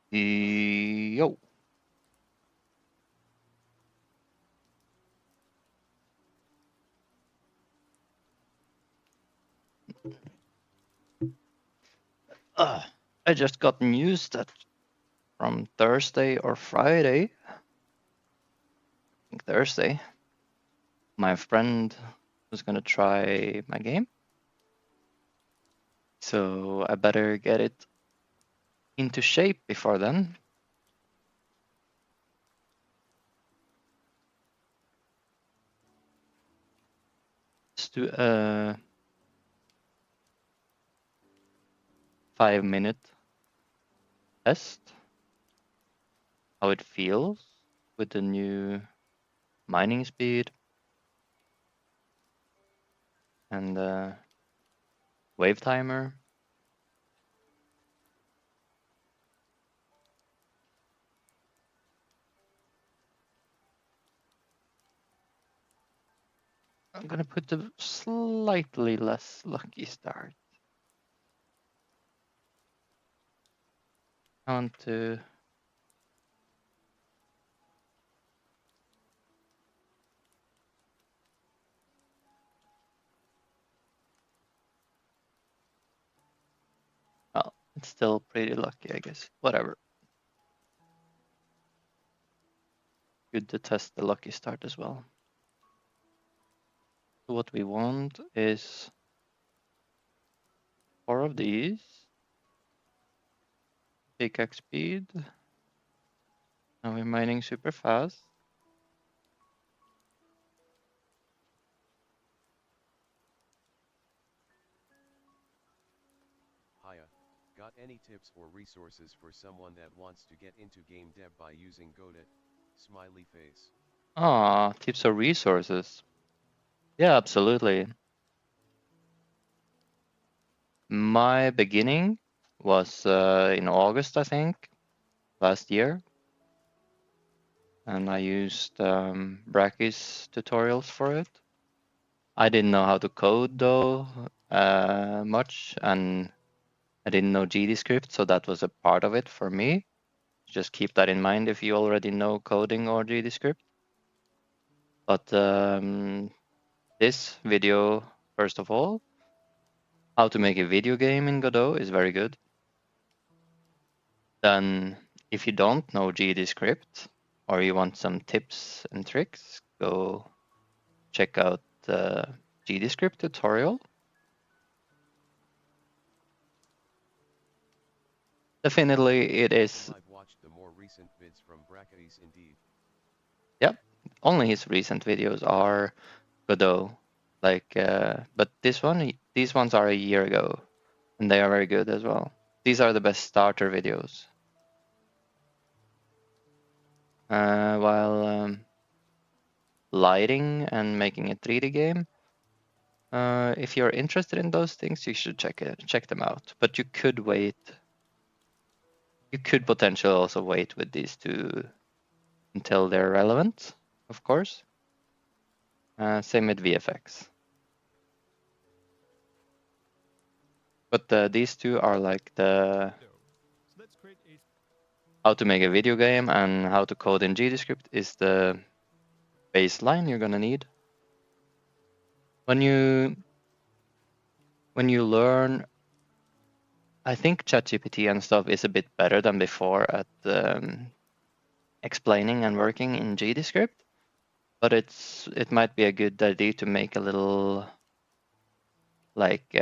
Yo. I just got news that from Thursday or Friday, I think Thursday, my friend was gonna try my game. So I better get it into shape before then. Let's do a 5-minute test. How it feels with the new mining speed and the wave timer. I'm gonna put the slightly less lucky start. I want to well, it's still pretty lucky, I guess. Whatever. Good to test the lucky start as well. So what we want is 4 of these. Pickaxe speed. Now we're mining super fast. Hiya, got any tips or resources for someone that wants to get into game dev by using Godot? Smiley face. Ah, tips or resources. Yeah, absolutely. My beginning was in August, I think, last year. And I used Brachy's tutorials for it. I didn't know how to code though much, and I didn't know GDScript, so that was a part of it for me. Just keep that in mind if you already know coding or GDScript. But this video, first of all, how to make a video game in Godot is very good. Then if you don't know GDScript or you want some tips and tricks, go check out the GDScript tutorial. Definitely it is. I've watched the more recent vids from Brackeys indeed. Yep, only his recent videos are Godot. Like, but these ones are a year ago, and they are very good as well. These are the best starter videos. While lighting and making a 3D game, if you're interested in those things, you should check them out. But you could wait. You could potentially also wait with these two until they're relevant, of course. Same with VFX. But these two are like the how to make a video game and how to code in GDScript is the baseline you're gonna need. When you learn, I think ChatGPT and stuff is a bit better than before at explaining and working in GDScript, but it might be a good idea to make a little like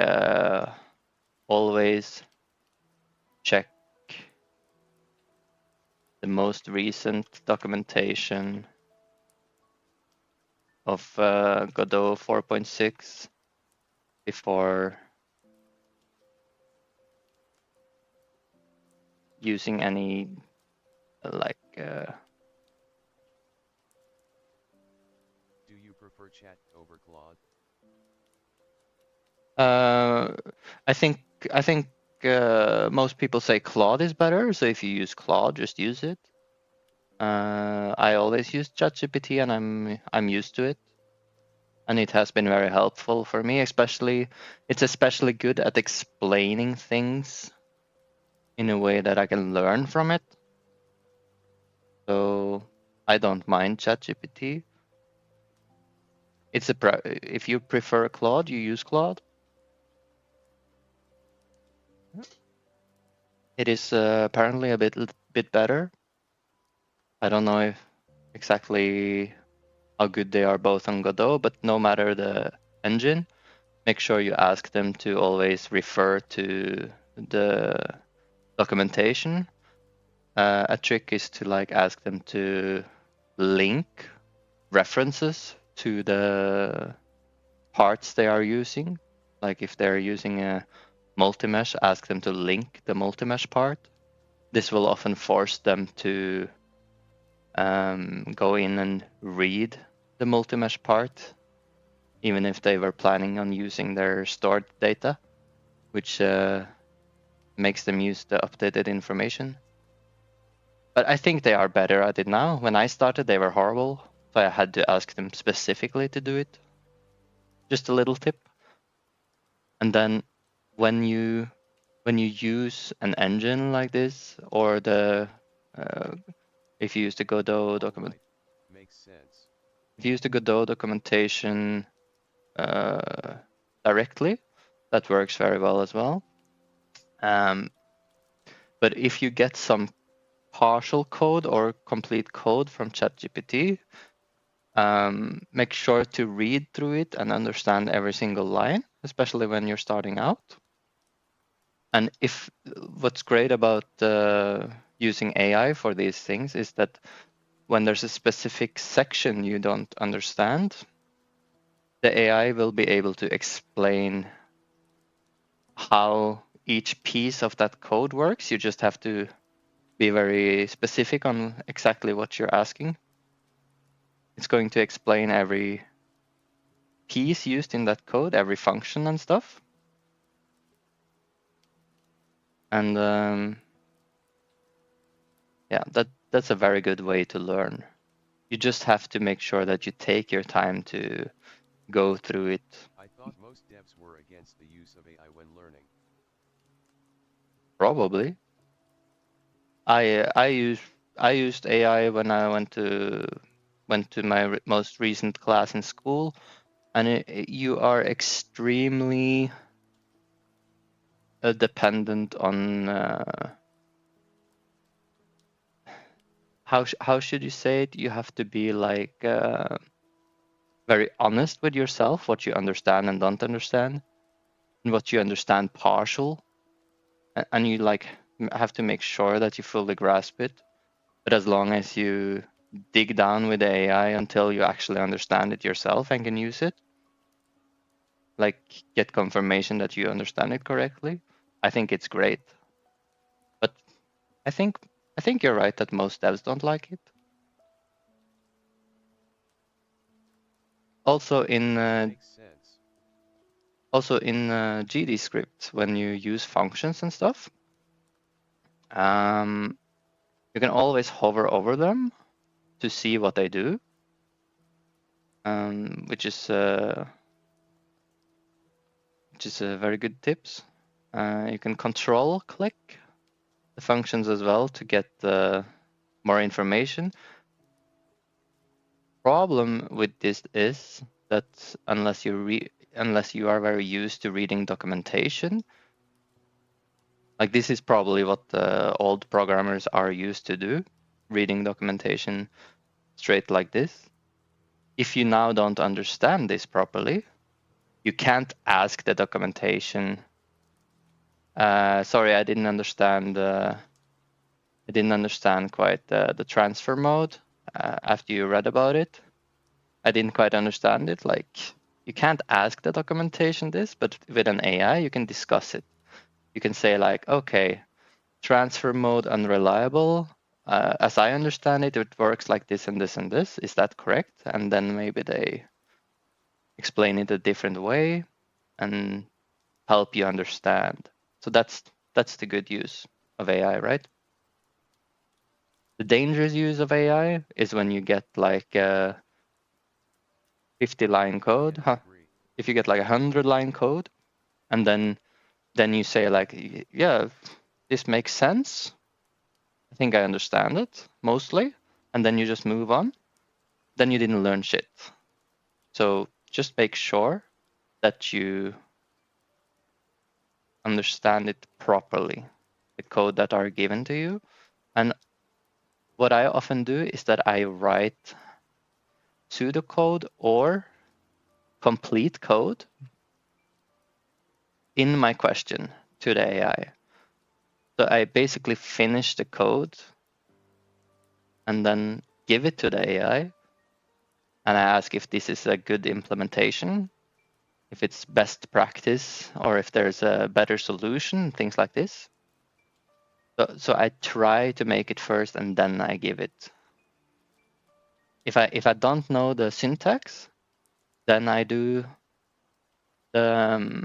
always check the most recent documentation of Godot 4.6 before using any like Do you prefer chat over Claude? I think most people say Claude is better, so if you use Claude, just use it. I always use ChatGPT, and I'm used to it, and it has been very helpful for me. It's especially good at explaining things in a way that I can learn from it. So I don't mind ChatGPT. It's if you prefer Claude, you use Claude. It is apparently a bit better. I don't know if exactly how good they are both on Godot, but no matter the engine, make sure you ask them to always refer to the documentation. A trick is to like ask them to link references to the parts they are using. Like if they're using a multi-mesh, ask them to link the multi-mesh part. This will often force them to go in and read the multi-mesh part, even if they were planning on using their stored data, which makes them use the updated information. But I think they are better at it now. When I started, they were horrible, so I had to ask them specifically to do it. Just a little tip. And then when you use an engine like this, or the if you use the Godot document, Makes sense. if you use the Godot documentation directly, that works very well as well. But if you get some partial code or complete code from ChatGPT, make sure to read through it and understand every single line, especially when you're starting out. And if what's great about using AI for these things is that when there's a specific section you don't understand, the AI will be able to explain how each piece of that code works. You just have to be very specific on exactly what you're asking. It's going to explain every piece used in that code, every function and stuff. And yeah, that's a very good way to learn. You just have to make sure that you take your time to go through it. I thought most devs were against the use of AI when learning. Probably. I used AI when I went to my most recent class in school, and you are extremely dependent on how should you say it? You have to be like very honest with yourself, what you understand and don't understand, and what you understand partial, and you like have to make sure that you fully grasp it. But as long as you dig down with the AI until you actually understand it yourself and can use it, like get confirmation that you understand it correctly, I think it's great. But I think you're right that most devs don't like it. Also in Makes sense. GD script, when you use functions and stuff, you can always hover over them to see what they do, which is a very good tips. You can control click the functions as well to get more information. Problem with this is that unless you are very used to reading documentation, like this is probably what the old programmers are used to do, reading documentation straight like this. If you now don't understand this properly, you can't ask the documentation. Sorry, I didn't understand. I didn't understand quite the transfer mode after you read about it. I didn't quite understand it. Like you can't ask the documentation this, but with an AI, you can discuss it. You can say like, okay, transfer mode unreliable. As I understand it, it works like this and this and this. Is that correct? And then maybe they explain it a different way and help you understand. So that's the good use of AI, right? The dangerous use of AI is when you get like 50-line code. Yes, agree. If you get like 100-line code, and then you say like, yeah, this makes sense. I think I understand it mostly. and then you just move on, then you didn't learn shit. So just make sure that you understand it properly, the code that are given to you. And what I often do is that I write pseudocode or complete code in my question to the AI. So I basically finish the code and then give it to the AI. And I ask if this is a good implementation, if it's best practice, or if there's a better solution, things like this. So I try to make it first and then I give it. If I don't know the syntax, then I do the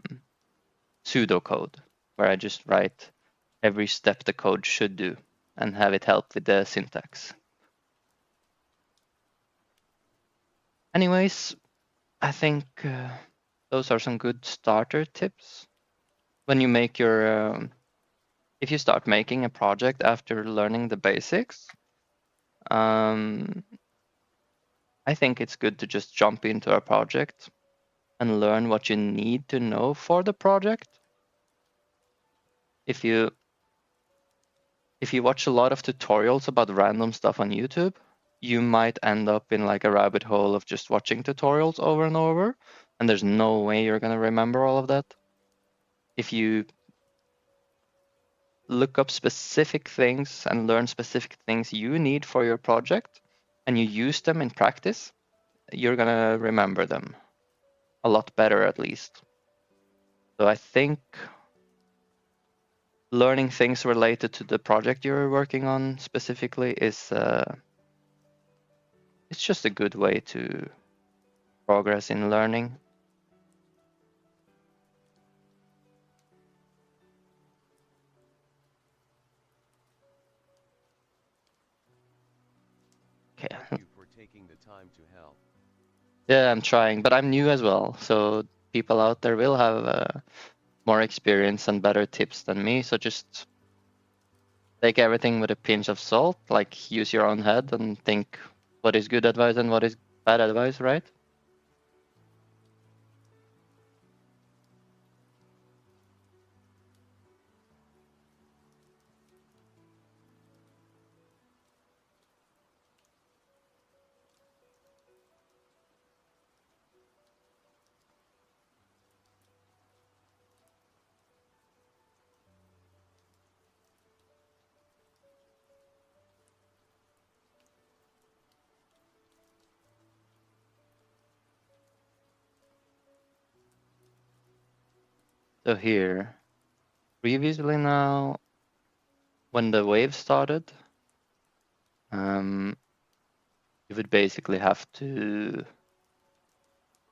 pseudocode, where I just write every step the code should do and have it help with the syntax. Anyways, I think those are some good starter tips. When you make your, if you start making a project after learning the basics, I think it's good to just jump into a project and learn what you need to know for the project. If you watch a lot of tutorials about random stuff on YouTube, you might end up in like a rabbit hole of just watching tutorials over and over, and there's no way you're gonna remember all of that. If you look up specific things and learn specific things you need for your project, and you use them in practice, you're gonna remember them a lot better, at least. So I think learning things related to the project you're working on specifically is it's just a good way to progress in learning. Okay. Thank you for taking the time to help. Yeah, I'm trying, but I'm new as well. So people out there will have more experience and better tips than me. So just take everything with a pinch of salt, like use your own head and think what is good advice and what is bad advice, right? So here, previously now, when the wave started, you would basically have to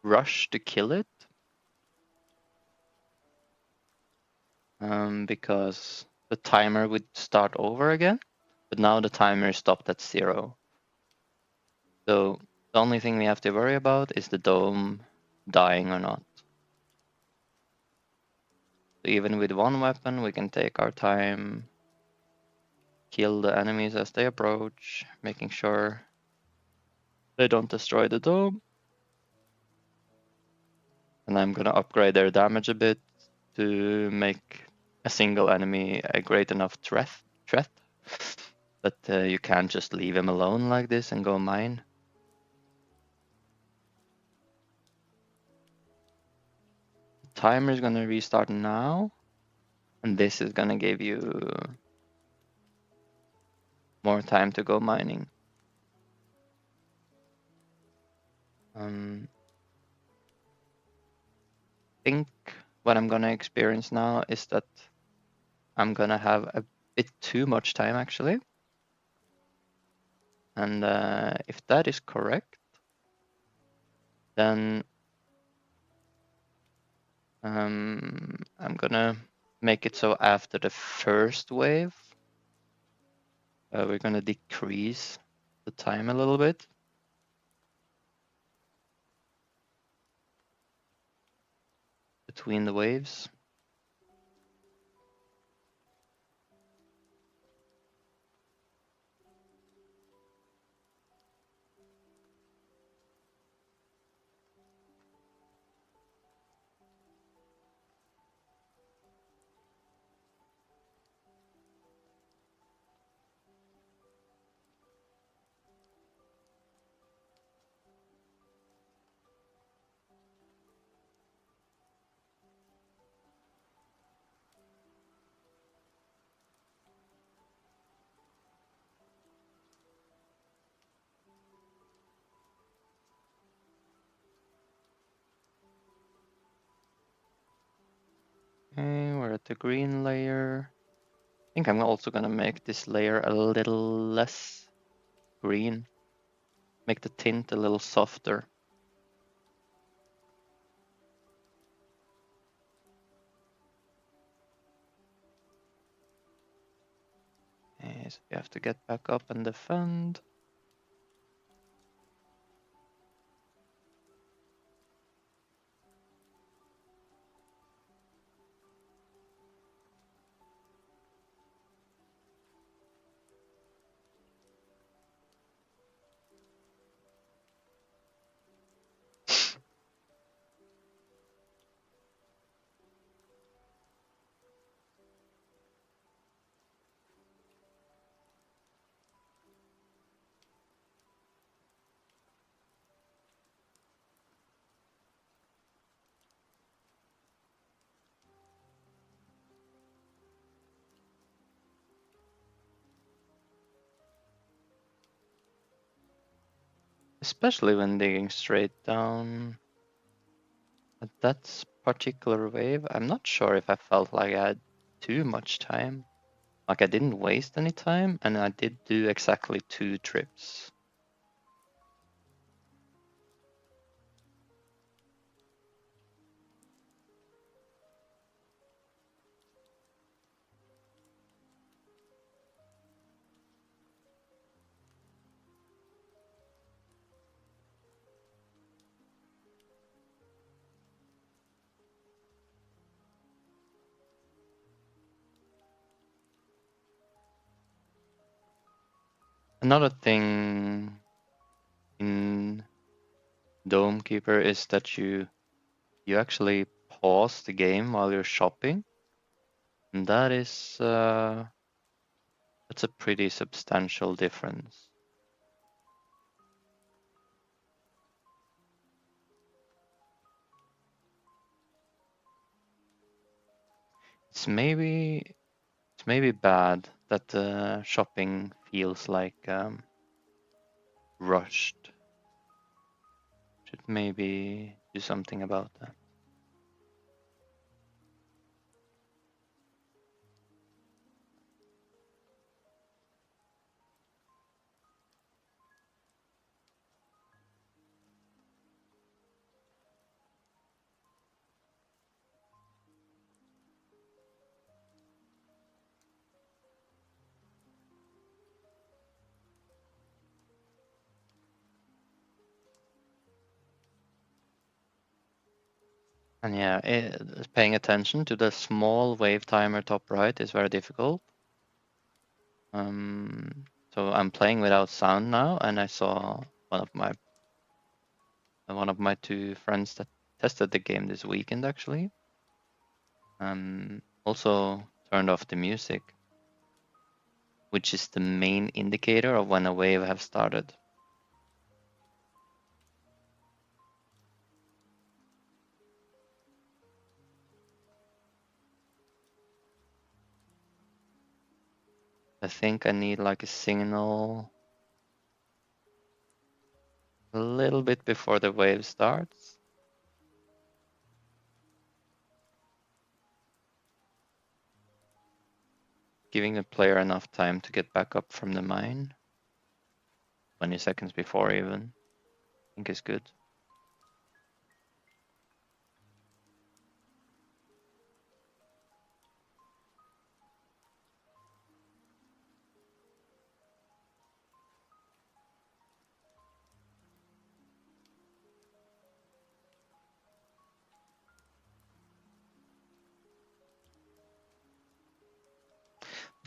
rush to kill it, because the timer would start over again, but now the timer is stopped at 0. So the only thing we have to worry about is the dome dying or not. So even with one weapon, we can take our time, kill the enemies as they approach, making sure they don't destroy the dome. And I'm gonna upgrade their damage a bit to make a single enemy a great enough threat. But you can't just leave him alone like this and go mine. The timer is gonna restart now, and this is gonna give you more time to go mining. I think what I'm gonna experience now is that I'm gonna have a bit too much time actually. And if that is correct, then I'm gonna make it so after the first wave, we're gonna decrease the time a little bit. Between the waves. the green layer. I think I'm also gonna make this layer a little less green. Make the tint a little softer. Okay, so we have to get back up and defend. Especially when digging straight down at that particular wave. I'm not sure if I felt like I had too much time. Like I didn't waste any time, and I did do exactly 2 trips. Another thing in Dome Keeper is that you actually pause the game while you're shopping, and that's a pretty substantial difference. It's maybe bad that the shopping feels like rushed. Should maybe do something about that. And yeah, paying attention to the small wave timer top right is very difficult. So I'm playing without sound now, and I saw one of my 2 friends that tested the game this weekend actually. Also turned off the music, which is the main indicator of when a wave have started. I think I need like a signal a little bit before the wave starts. Giving the player enough time to get back up from the mine. 20 seconds before even, I think is good.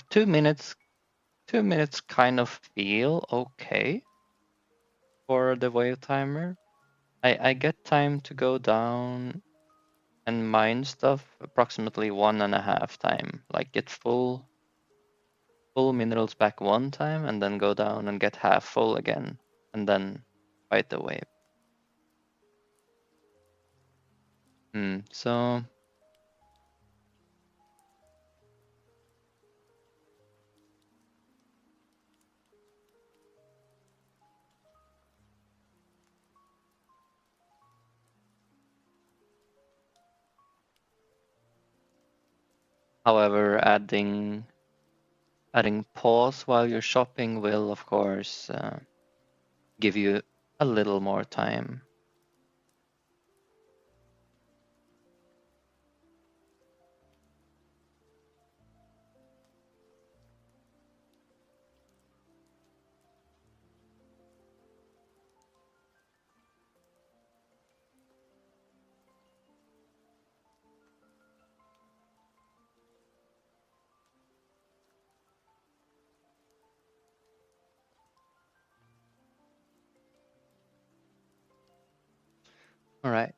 Two minutes kind of feel okay for the wave timer. I get time to go down and mine stuff approximately 1.5 time. Like get full minerals back 1 time and then go down and get half full again and then fight the wave. So However, adding pause while you're shopping will, of course, give you a little more time. All right.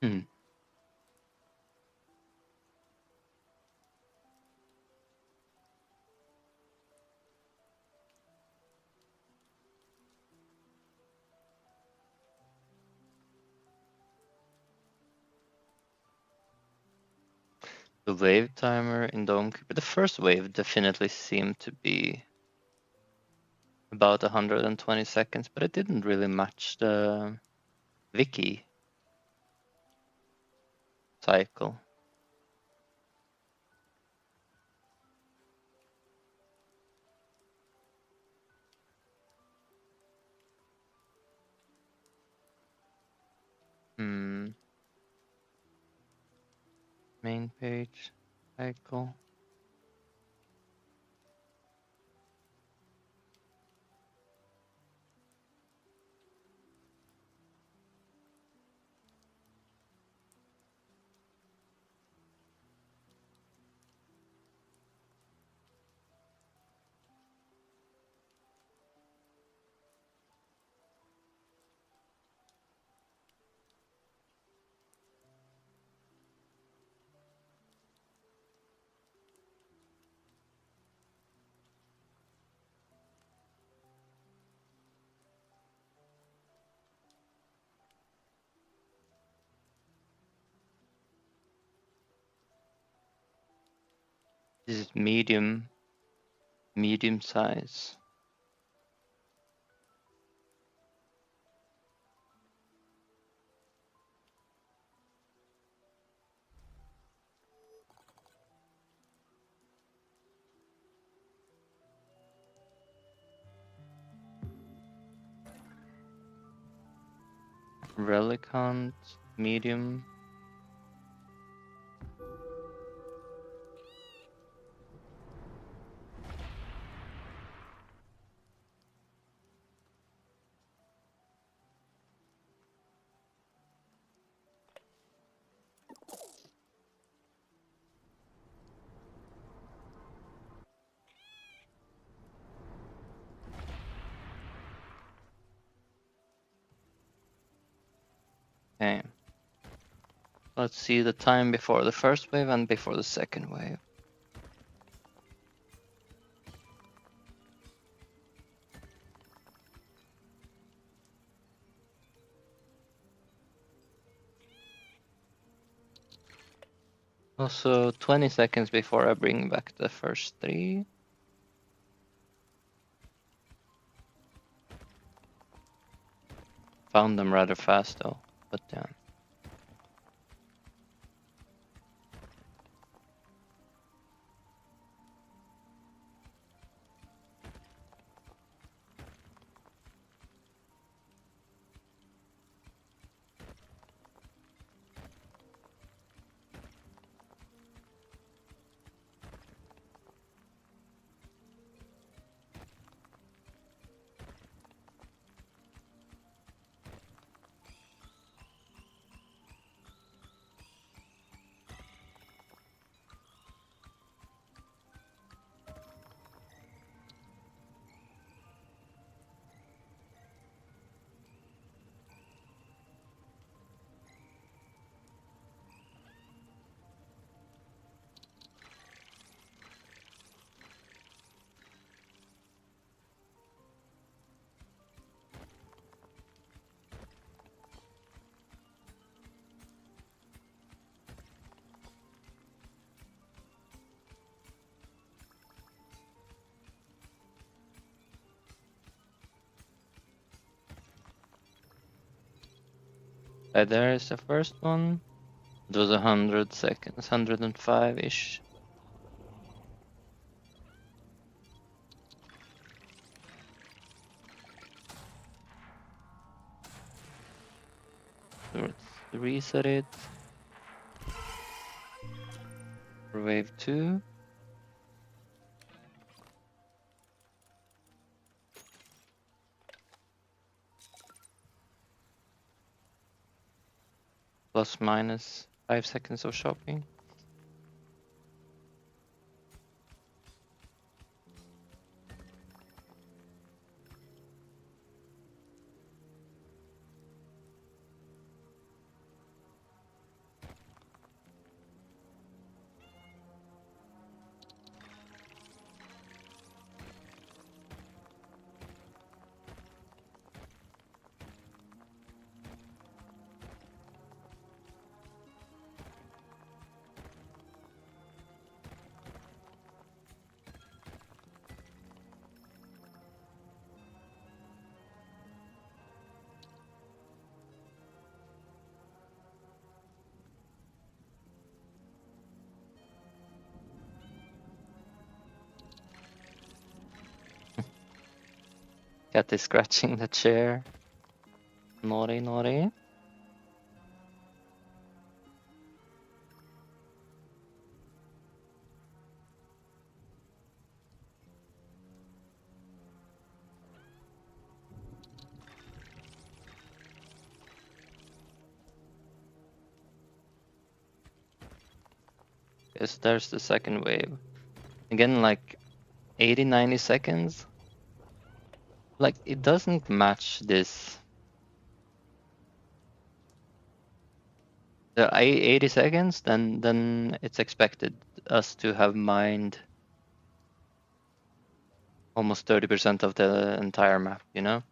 Hmm. The wave timer in Dome Keeper, the first wave definitely seemed to be about 120 seconds, but it didn't really match the wiki cycle. Main page cycle. This is medium size. Relic Hunt, medium. Okay. Let's see the time before the first wave and before the second wave. Also 20 seconds before I bring back the first 3. Found them rather fast though, but yeah. There is the first one. It was 100 seconds, 105-ish. Let's reset it. For wave 2. Plus minus 5 seconds of shopping. Cat is scratching the chair. Naughty, naughty. Yes, there's the second wave. Again, like 80, 90 seconds. Like, it doesn't match this. The 80 seconds, then it's expected us to have mined almost 30% of the entire map, you know?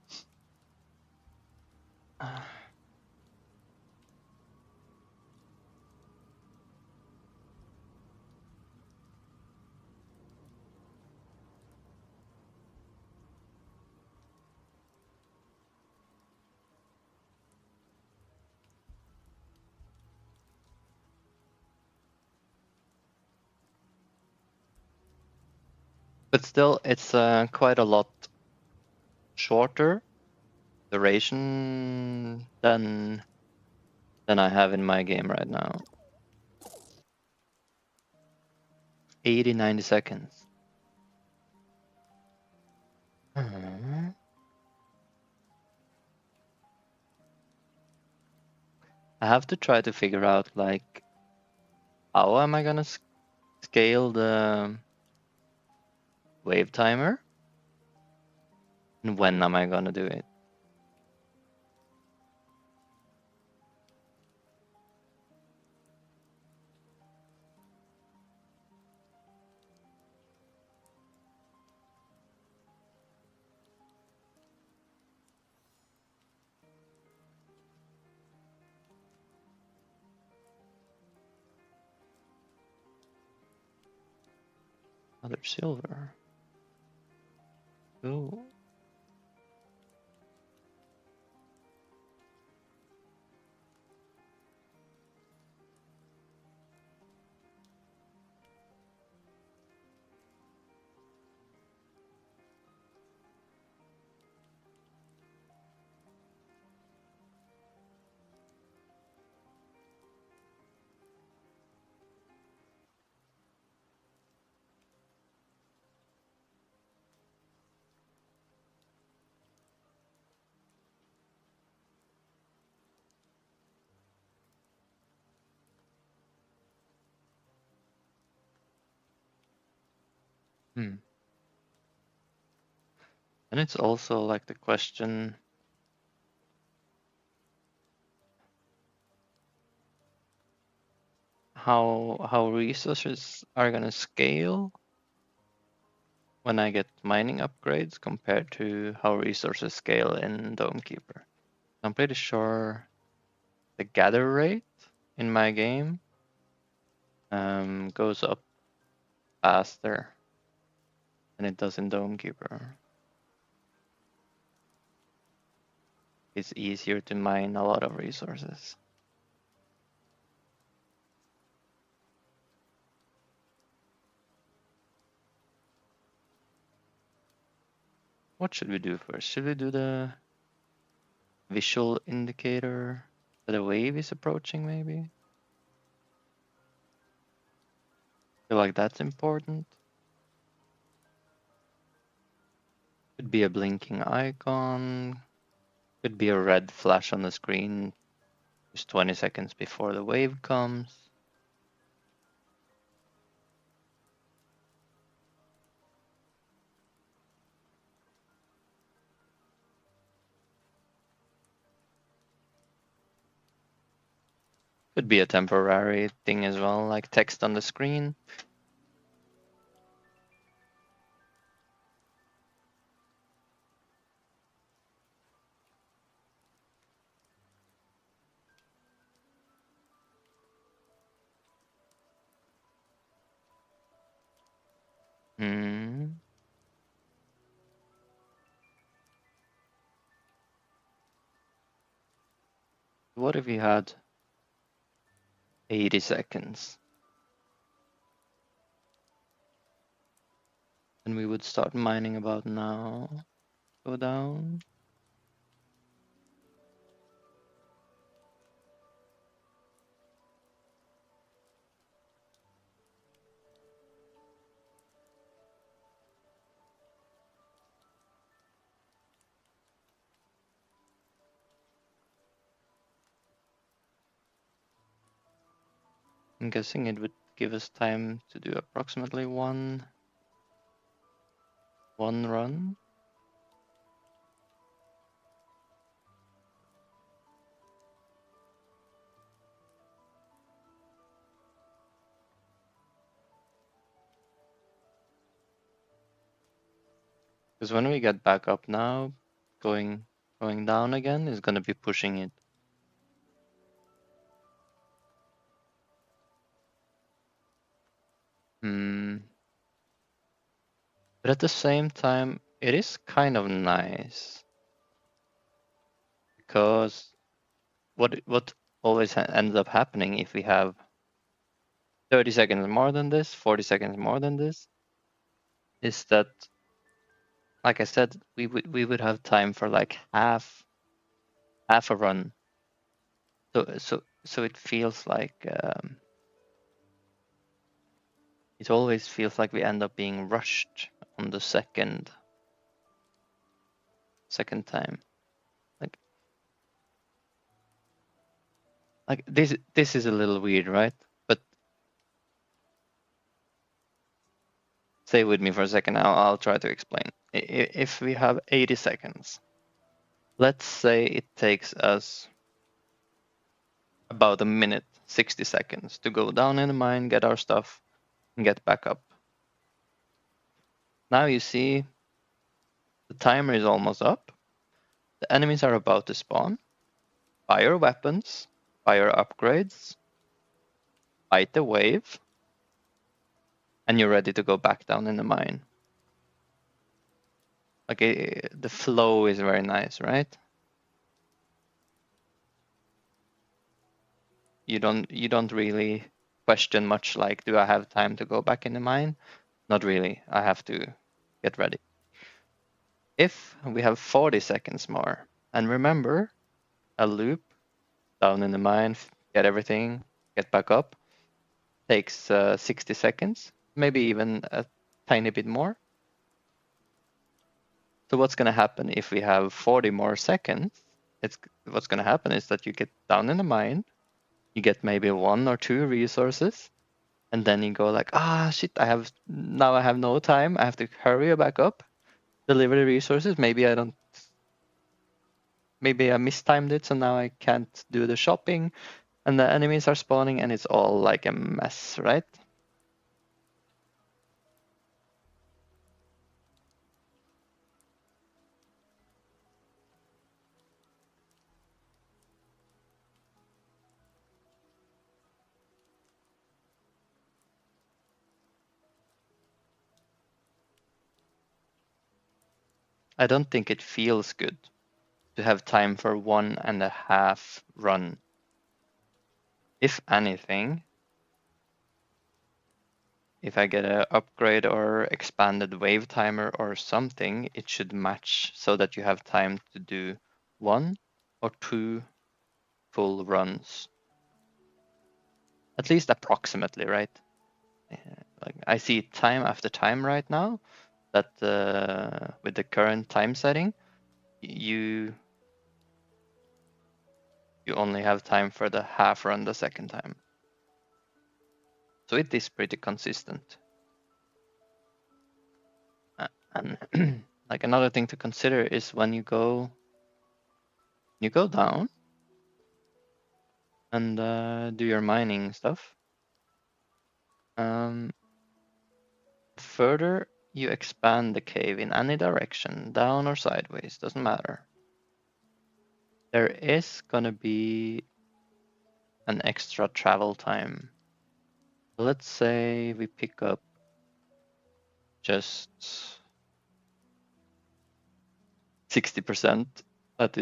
But still, it's quite a lot shorter duration than I have in my game right now. 80, 90 seconds. I have to try to figure out, like, how am I gonna scale the wave timer? And when am I gonna do it? Another silver. Ooh. Hmm. And it's also like the question, how resources are gonna scale when I get mining upgrades compared to how resources scale in Domekeeper. I'm pretty sure the gather rate in my game goes up faster than it does in Domekeeper. It's easier to mine a lot of resources. What should we do first? Should we do the visual indicator that a wave is approaching, maybe? Feel like that's important. Could be a blinking icon. Could be a red flash on the screen just 20 seconds before the wave comes. Could be a temporary thing as well, like text on the screen. Hmm. What if you had 80 seconds? And we would start mining about now. go down. I'm guessing it would give us time to do approximately one run. Because when we get back up now, going down again is going to be pushing it. But at the same time, it is kind of nice because what always ends up happening if we have 30 seconds more than this, 40 seconds more than this, is that, like I said, we would have time for like half a run. So it feels like it always feels like we end up being rushed on the second time. Like this is a little weird, right? But stay with me for a second. I'll try to explain. If we have 80 seconds, let's say it takes us about a minute, 60 seconds to go down in the mine, get our stuff, and get back up. Now you see the timer is almost up. The enemies are about to spawn. Buy your weapons, buy your upgrades, fight the wave, and you're ready to go back down in the mine. Like the flow is very nice, right? You don't really question much like, do I have time to go back in the mine? Not really. I have to get ready. If we have 40 seconds more, and remember, a loop down in the mine, get everything, get back up, takes 60 seconds, maybe even a tiny bit more. So what's going to happen if we have 40 more seconds? What's going to happen is that you get down in the mine, you get maybe 1 or 2 resources, and then you go like, shit, I have no time. I have to hurry back up, deliver the resources. Maybe I mistimed it, so now I can't do the shopping, and the enemies are spawning, and it's all like a mess, right? I don't think it feels good to have time for 1.5 run. If anything, if I get an upgrade or expanded wave timer or something, it should match so that you have time to do 1 or 2 full runs. At least approximately, right? Like I see time after time right now that with the current time setting, you only have time for the half run the second time. So it is pretty consistent. And like another thing to consider is when you go down and do your mining stuff. Further you expand the cave in any direction, down or sideways, doesn't matter. There is gonna be an extra travel time. Let's say we pick up just 60%. That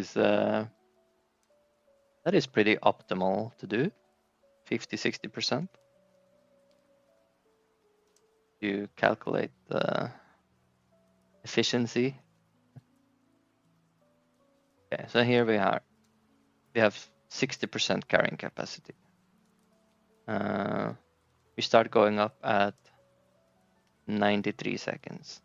is pretty optimal to do. 50-60%. You calculate the efficiency. Okay, so here we have 60% carrying capacity. We start going up at 93 seconds.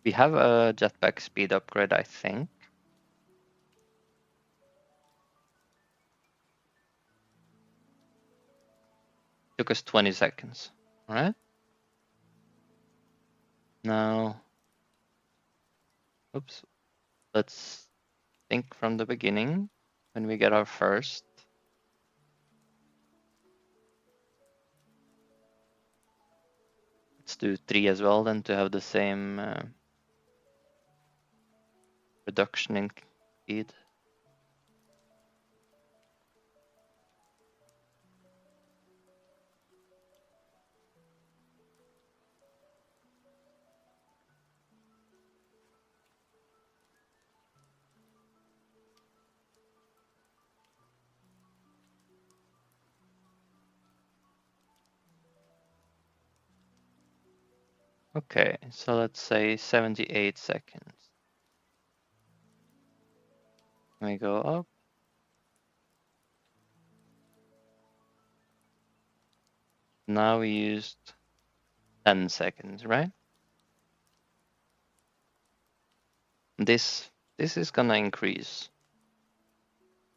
We have a jetpack speed upgrade, I think. Took us 20 seconds. All right. Now, oops. Let's think from the beginning when we get our first. Let's do 3 as well then to have the same reduction in speed. Okay, so let's say 78 seconds. We go up. Now we used 10 seconds, right? This is gonna increase.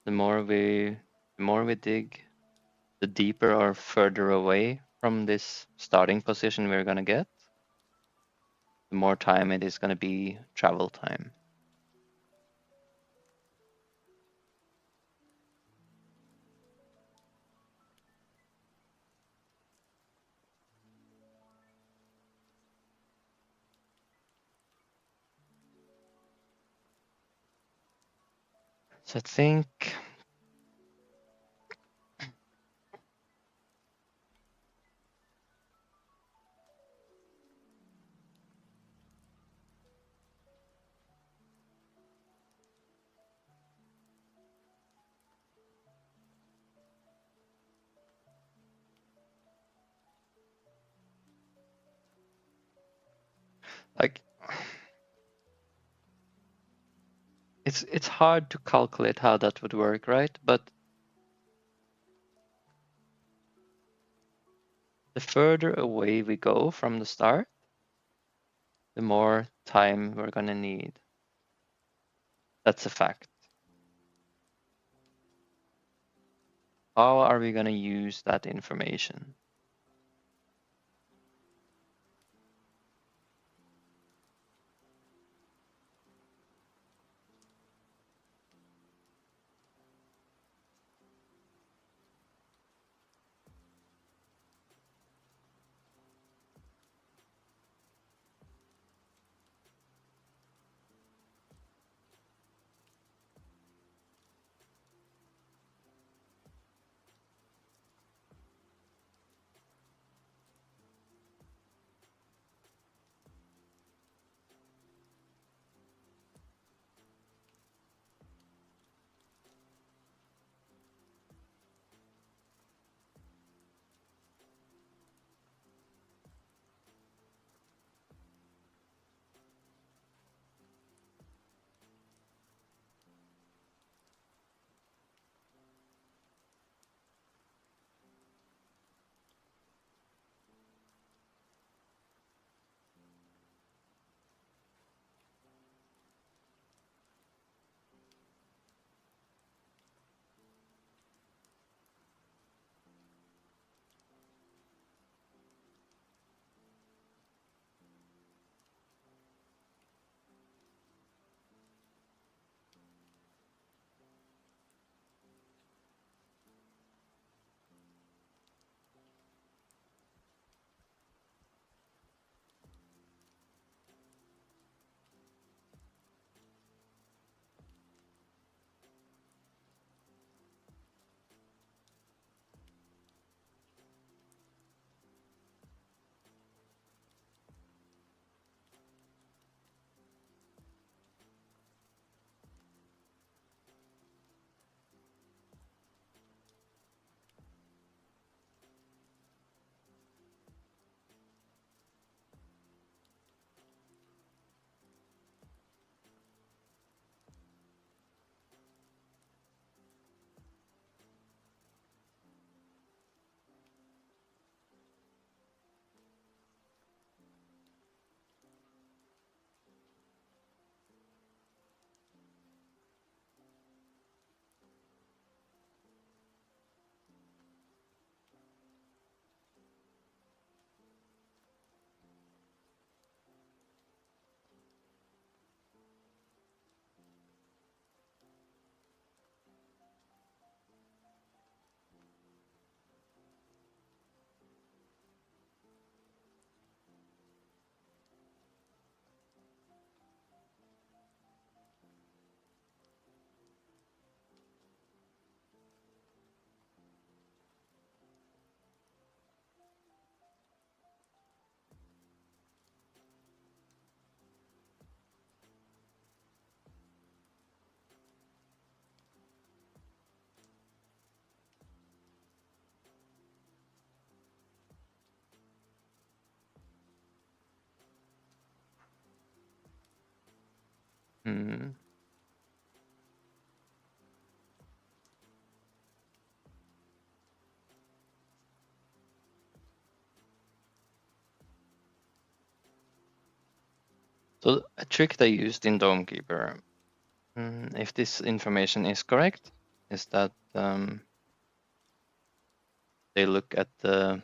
The more we dig, the deeper or further away from this starting position we're gonna get, the more time it is gonna be travel time. So I think like it's hard to calculate how that would work, right? But the further away we go from the start, the more time we're gonna need. That's a fact. How are we gonna use that information? Hmm. So a trick they used in Domekeeper, if this information is correct, is that they look at the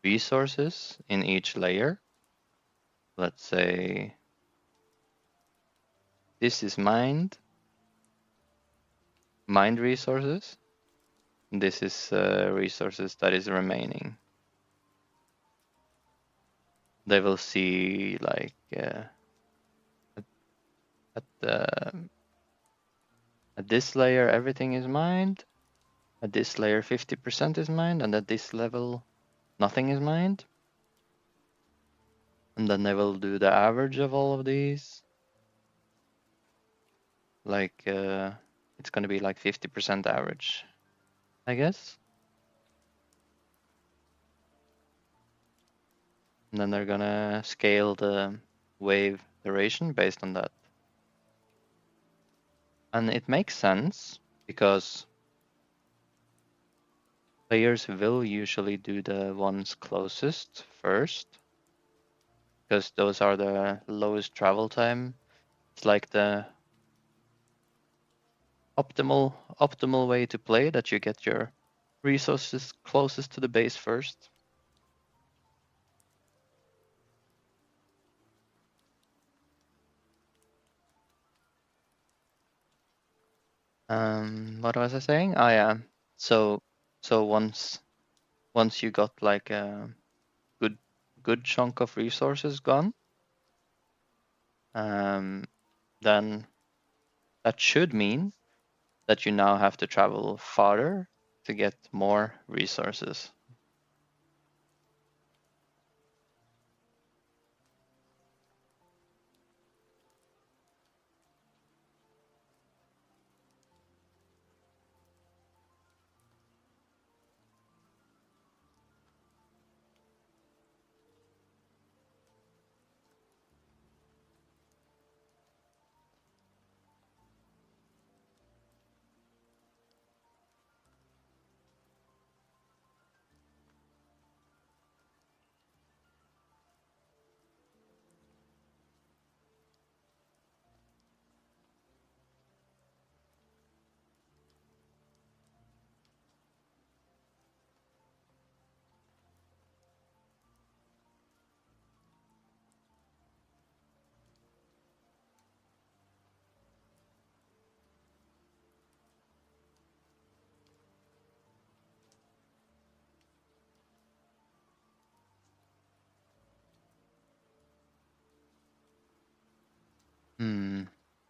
resources in each layer. Let's say this is mined resources. This is resources that is remaining. They will see like at this layer everything is mined. At this layer 50% is mined, and at this level nothing is mined. And then they will do the average of all of these. Like it's going to be like 50% average, I guess. And then they're gonna scale the wave duration based on that. And it makes sense because players will usually do the ones closest first, because those are the lowest travel time. It's like the optimal way to play, that you get your resources closest to the base first. What was I saying? Oh yeah. So once you got like a good chunk of resources gone, then that should mean that you now have to travel farther to get more resources.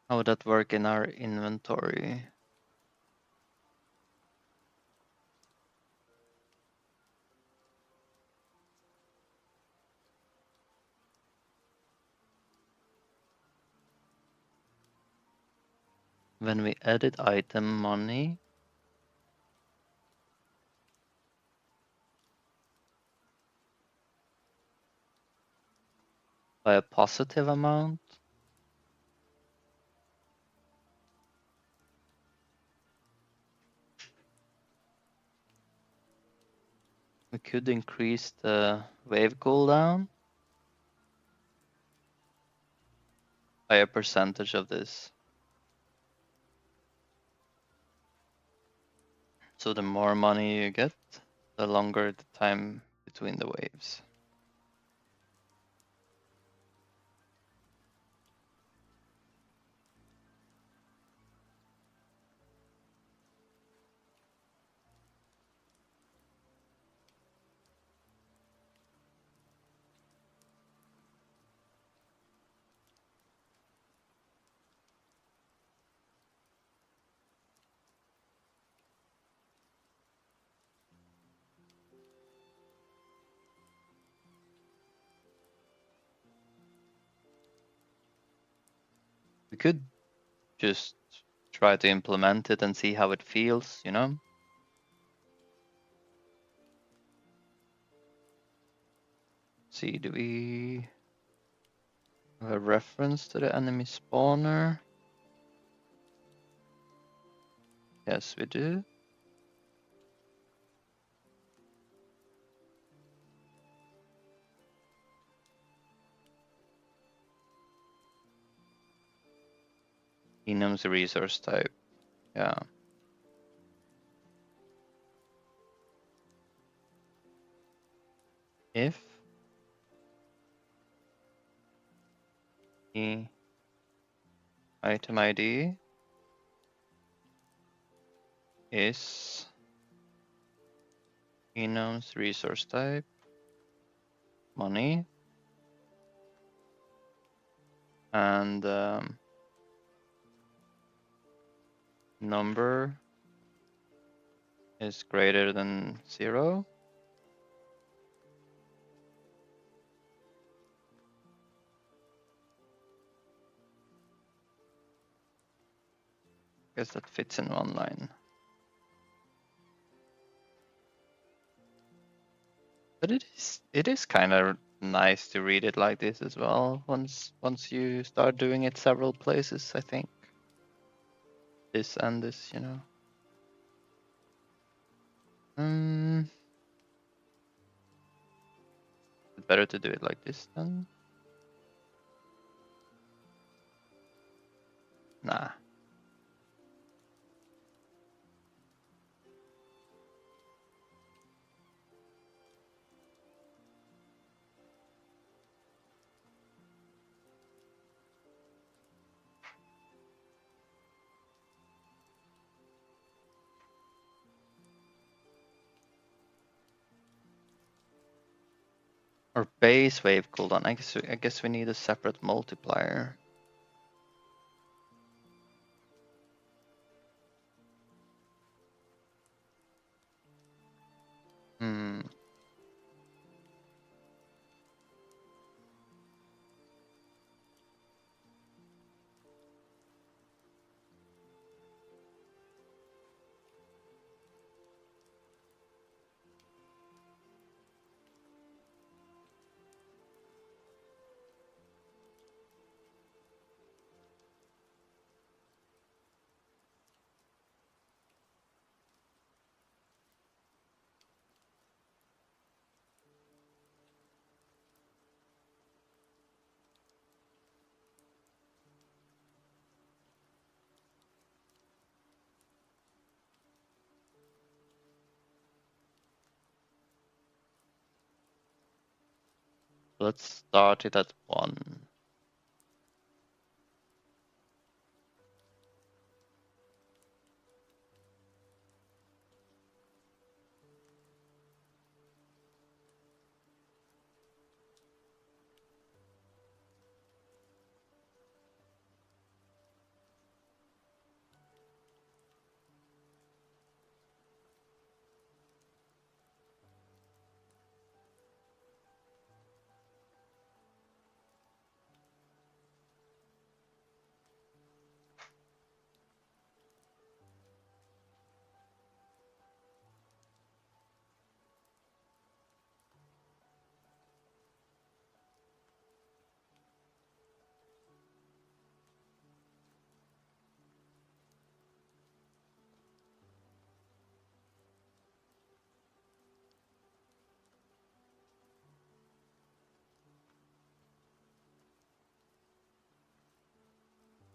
How would that work in our inventory? When we edit item money, by a positive amount, we could increase the wave cooldown by a percentage of this. So the more money you get, the longer the time between the waves. We could just try to implement it and see how it feels, you know? See, do we... A reference to the enemy spawner. Yes, we do. Enum's resource type. Yeah. If the item ID is enum's resource type, money, and number is greater than 0. Guess that fits in one line. But it is kind of nice to read it like this as well. Once you start doing it several places, I think. This and this, you know. Better to do it like this then. Nah. Or base wave cooldown. I guess we need a separate multiplier. Hmm. Let's start it at 1.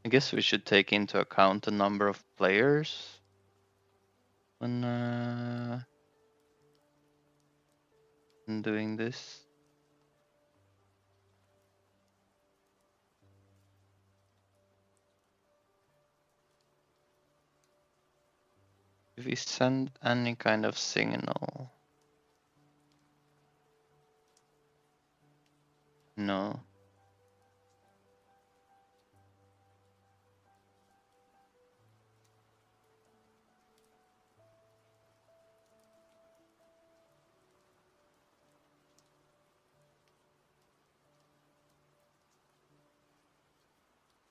I guess we should take into account the number of players when doing this. If we send any kind of signal. No.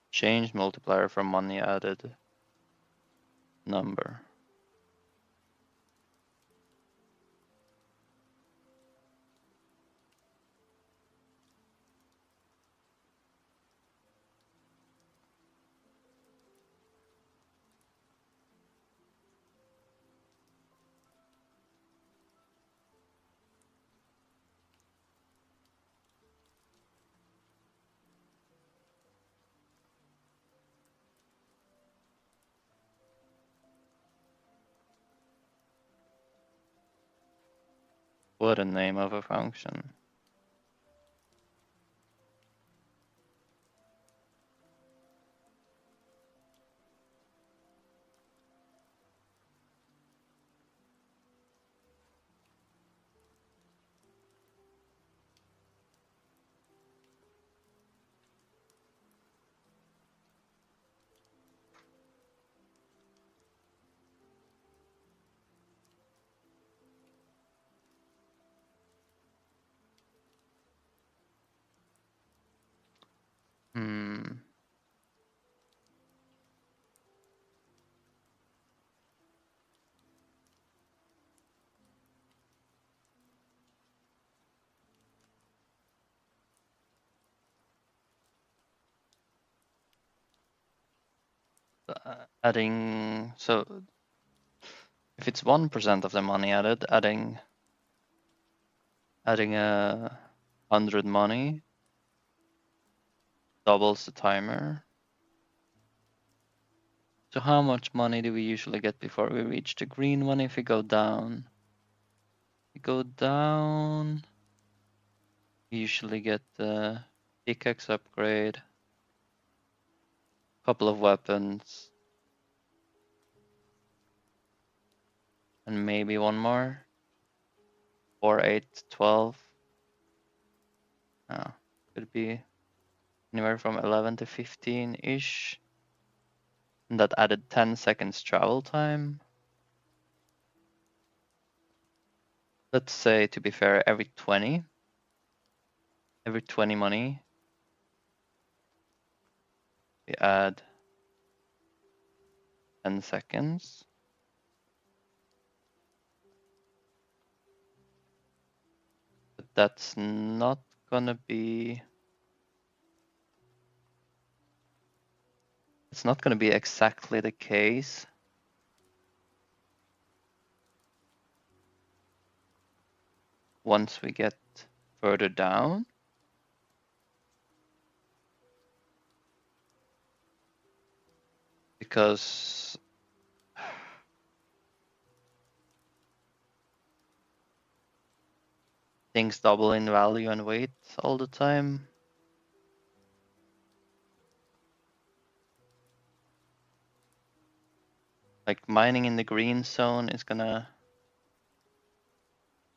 Change multiplier from money added number. What a name of a function. Hmm. Adding, so if it's 1% of the money added, adding 100 money doubles the timer. So how much money do we usually get before we reach the green one if we go down? We go down, we usually get the pickaxe upgrade, couple of weapons, and maybe one more. 4, 8, 12. Could be anywhere from 11 to 15-ish. And that added 10 seconds travel time. Let's say, to be fair, every 20 money, we add 10 seconds. But that's not gonna be, it's not gonna be exactly the case. Once we get further down. Because things double in value and weight all the time. Like mining in the green zone is gonna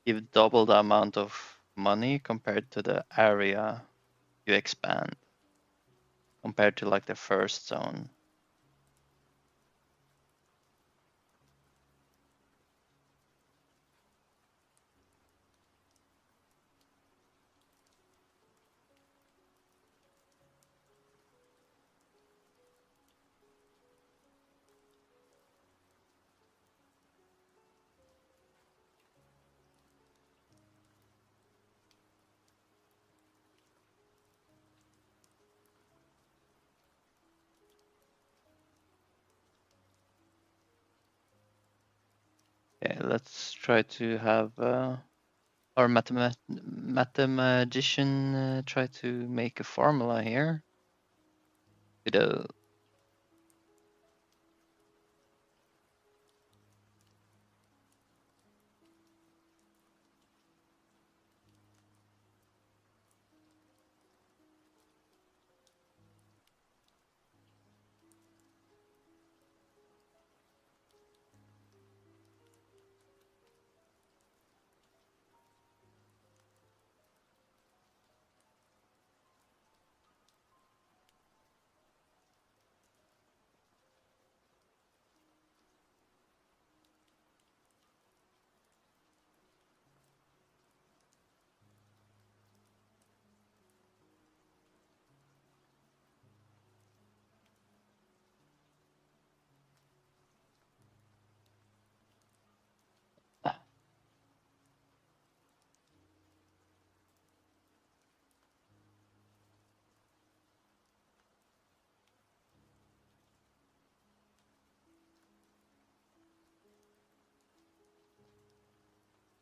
give double the amount of money compared to the area you expand, compared to like the first zone. Okay, let's try to have our mathematician try to make a formula here. With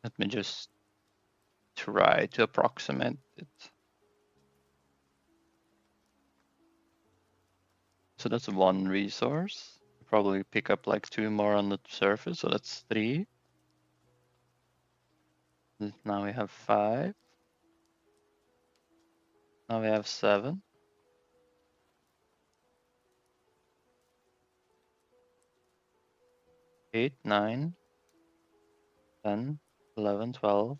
let me just try to approximate it. So that's one resource. Probably pick up like 2 more on the surface, so that's 3. Now we have 5. Now we have 7. 8, 9, 10, 11, 12.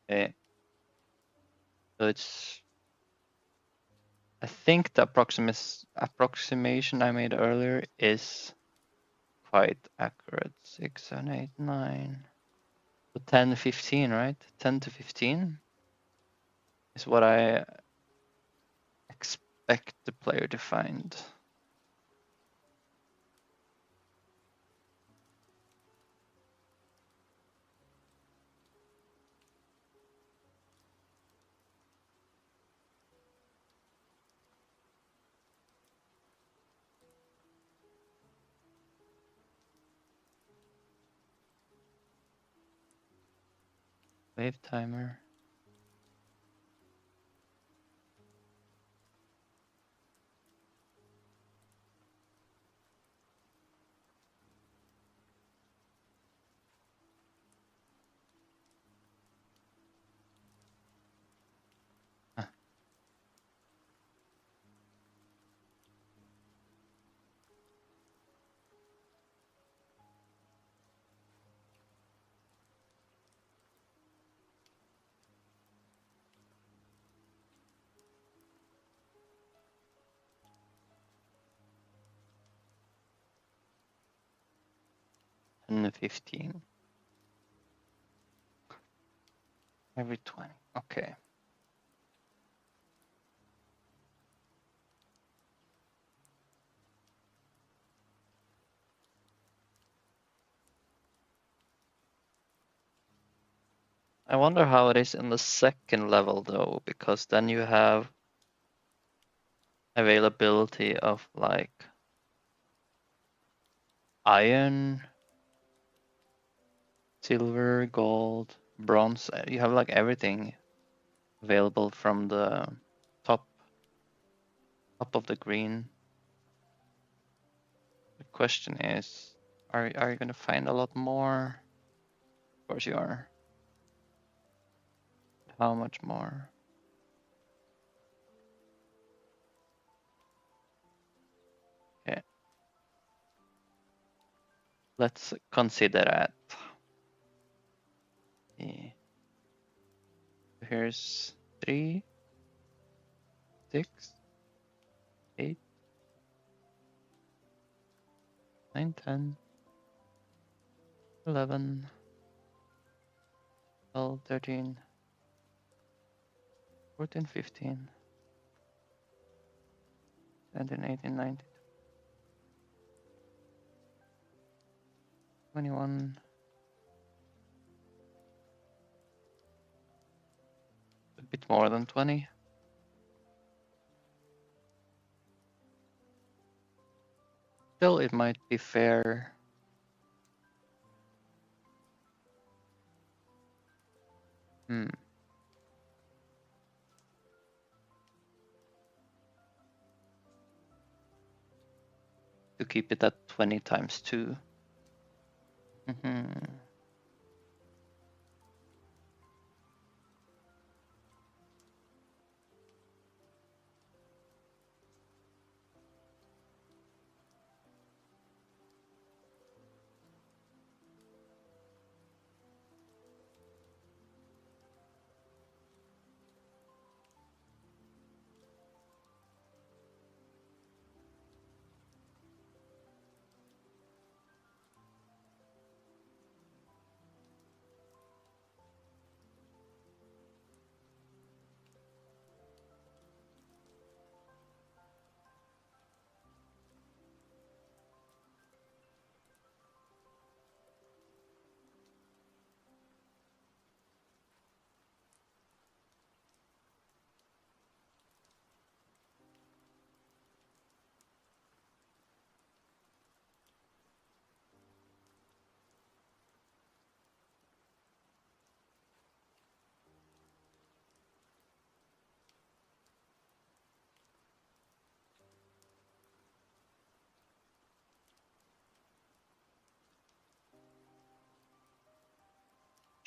Okay. So it's, I think the approximation I made earlier is quite accurate. 6, 7, 8, 9. So 10, 15, right? 10 to 15 is what I expect the player to find. Wave timer. Ah, 10 to 15. Every 20. Okay. I wonder how it is in the second level though, because then you have availability of like iron, silver, gold, bronze. You have like everything available from the top of the green. The question is, are you gonna find a lot more? Of course you are. How much more? Okay. Let's consider that. Yeah. Here's 3, 6, 8, 9, 10, 11, 12, 13, 14, 15, 17, 18, 19, 21. A bit more than 20. Still, it might be fair. To keep it at 20 times 2.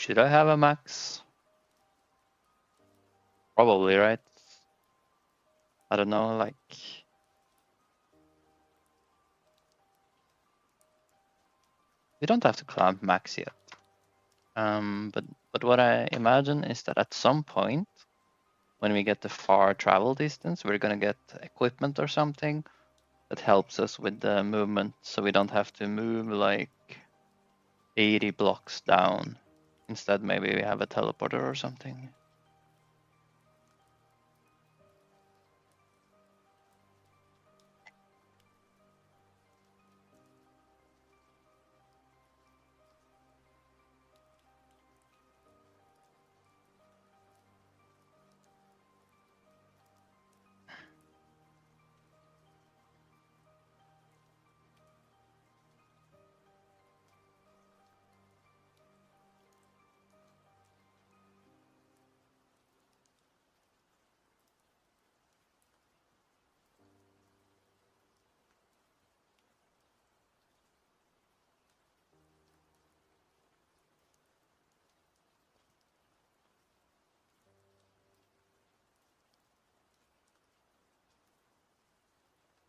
Should I have a max? Probably, right? I don't know, like... We don't have to climb max yet. But what I imagine is that at some point, when we get the far travel distance, we're gonna get equipment or something that helps us with the movement, so we don't have to move like 80 blocks down. Instead, maybe we have a teleporter or something.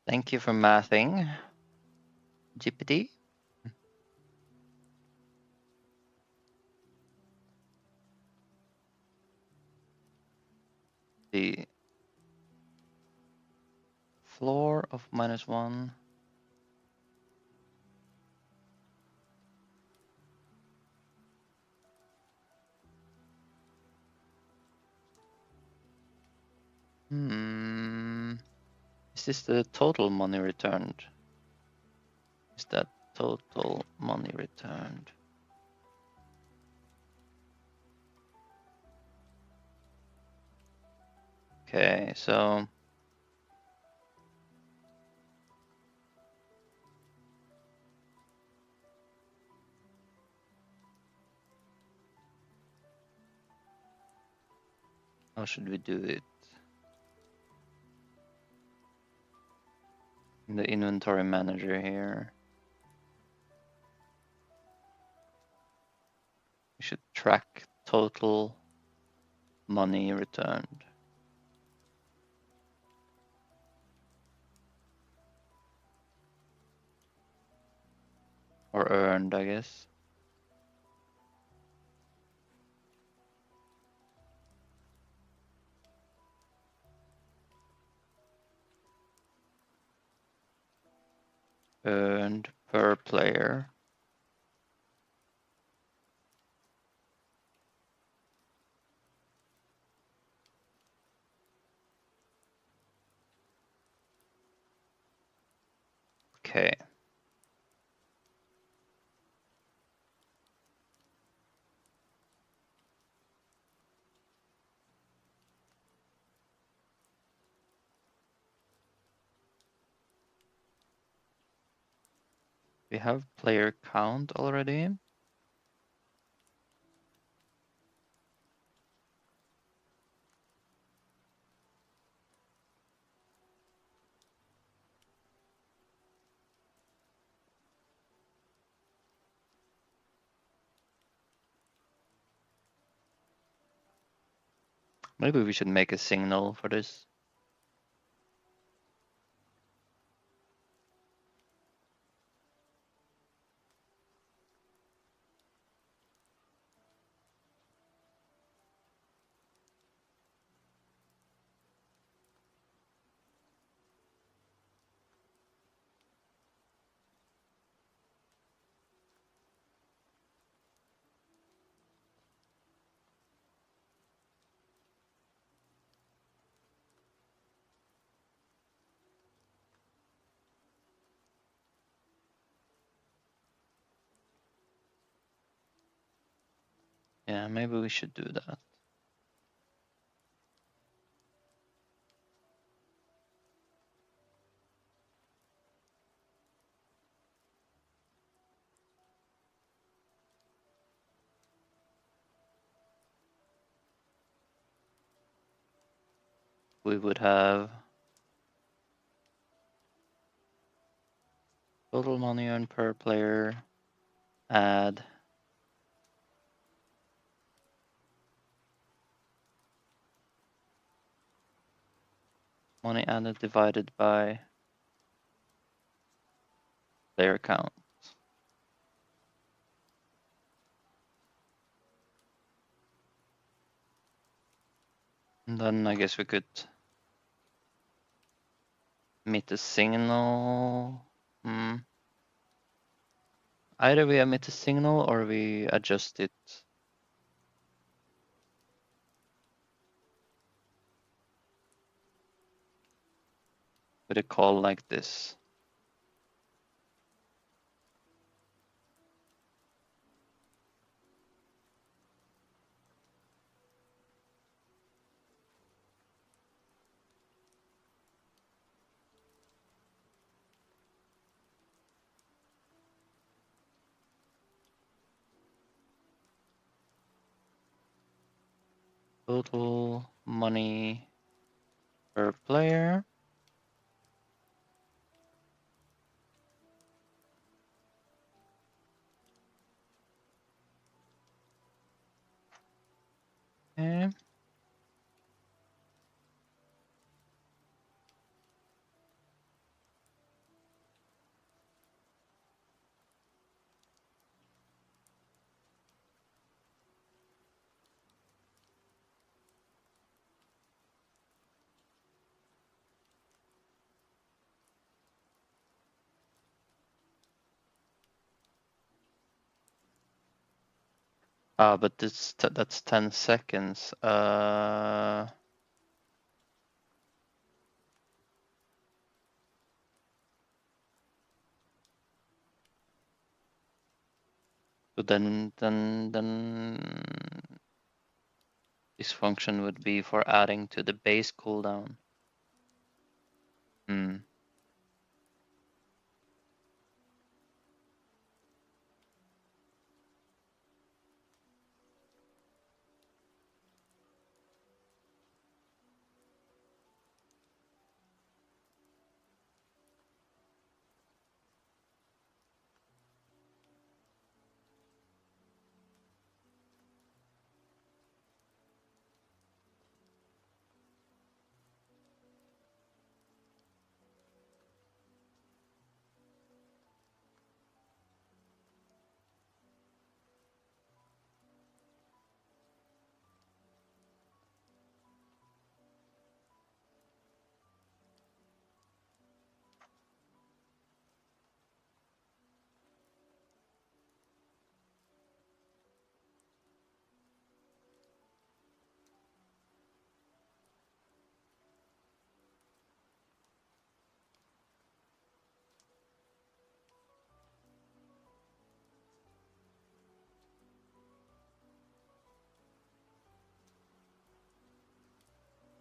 Thank you for mathing, GPT. The floor of -1. Is this the total money returned? Is that total money returned? Okay, so how should we do it? In the inventory manager here, we should track total money returned. Or earned, I guess. Earned per player. Okay. We have player count already. Maybe we should make a signal for this. Yeah, maybe we should do that. We would have total money earned per player, add Money added divided by player count. And then I guess we could emit a signal. Either we emit a signal or we adjust it. With a call like this. Total money per player. Okay. But that's 10 seconds. So then this function would be for adding to the base cooldown.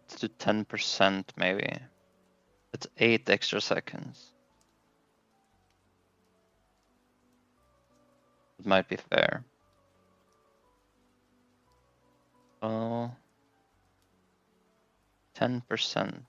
Let's do 10% maybe. That's 8 extra seconds. It might be fair. Oh, 10%.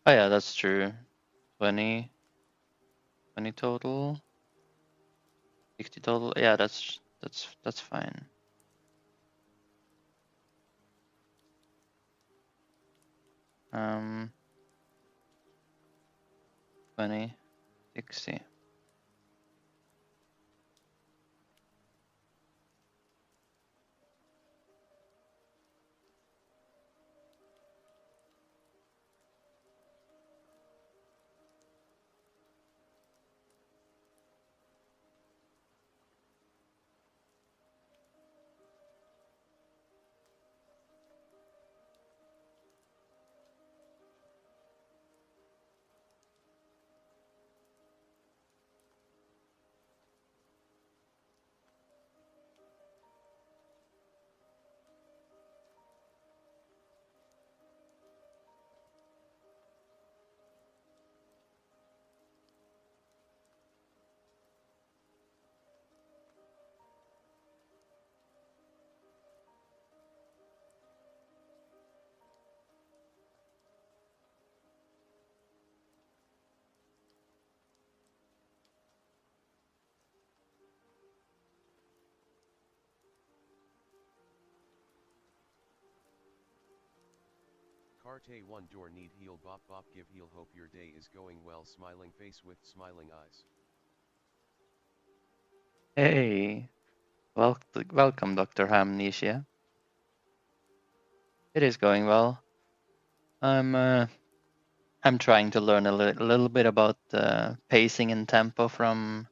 Oh yeah, that's true. 20 total. 60 total. Yeah, that's fine. 20, 60. Carte one door need heal bop bop give heal hope your day is going well smiling face with smiling eyes. Hey, welcome, Dr. Hamnesia. It is going well. I'm trying to learn a little bit about pacing and tempo from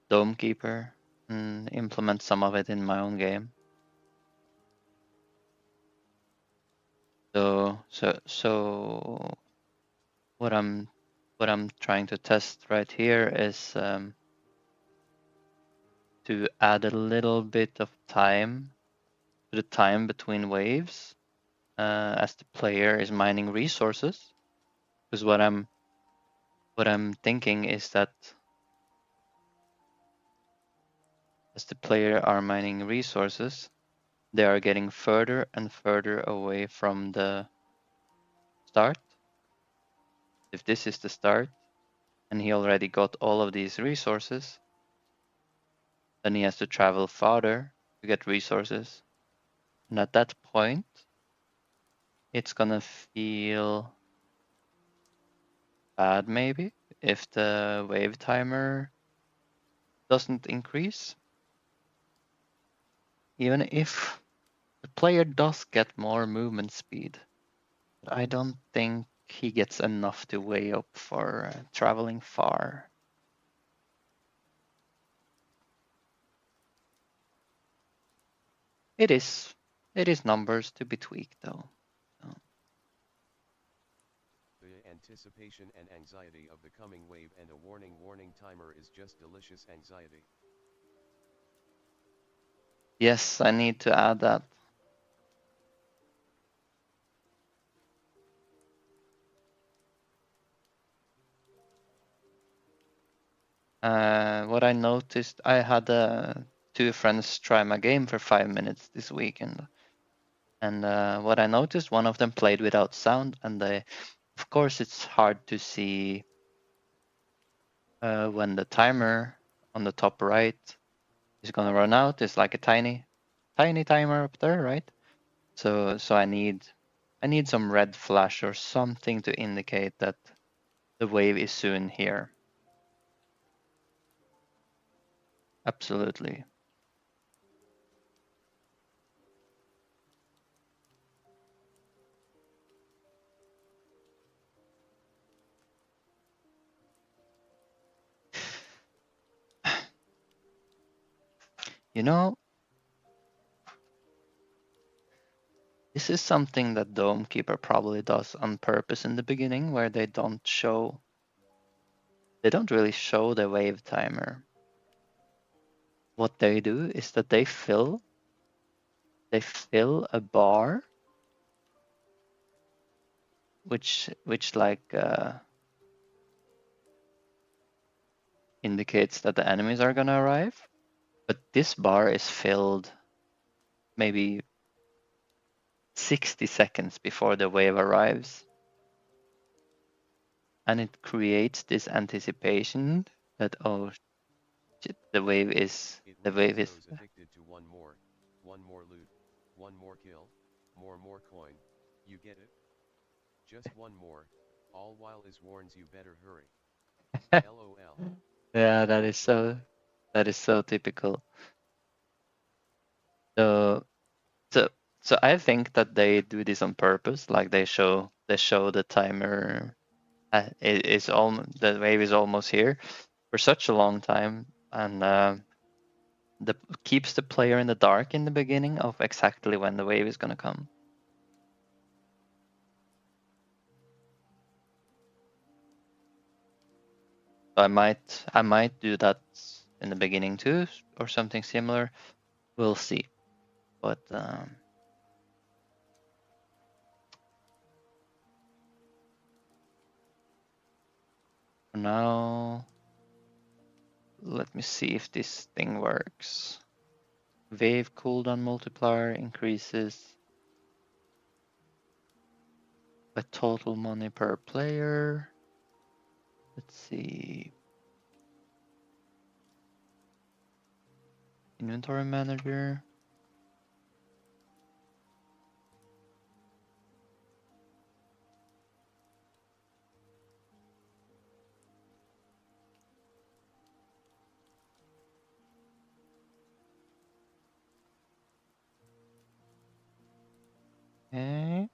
Domekeeper and implement some of it in my own game. So what I'm trying to test right here is to add a little bit of time to the time between waves as the player is mining resources. Because what I'm thinking is that as the player are mining resources, they are getting further and further away from the start. If this is the start and he already got all of these resources, then he has to travel farther to get resources. And at that point, it's gonna feel bad maybe if the wave timer doesn't increase. Even if the player does get more movement speed, but I don't think he gets enough to weigh up for traveling far. It is numbers to be tweaked though. So, The anticipation and anxiety of the coming wave and a warning timer is just delicious anxiety. yes, I need to add that. What I noticed, I had two friends try my game for 5 minutes this weekend, and what I noticed, one of them played without sound, and of course, it's hard to see when the timer on the top right is gonna run out. It's like a tiny timer up there, right? So I need some red flash or something to indicate that the wave is soon here. Absolutely. You know, this is something that Domekeeper probably does on purpose in the beginning, where they don't really show the wave timer. What they do is that they fill a bar, which like indicates that the enemies are gonna arrive. But this bar is filled maybe 60 seconds before the wave arrives. And it creates this anticipation that, oh shit, the wave is. It reads those addicted to one more loot, one more kill, more coin. You get it? Just one more, all while is warns you better hurry. LOL. Yeah, that is so typical. So so so I think that they do this on purpose, like they show the timer is almost the wave is almost here for such a long time, and the keeps the player in the dark in the beginning of exactly when the wave is gonna come. I might do that in the beginning too, or something similar. We'll see. But for now, let me see if this thing works. Wave cooldown multiplier increases by total money per player. Let's see. Inventory manager. Okay.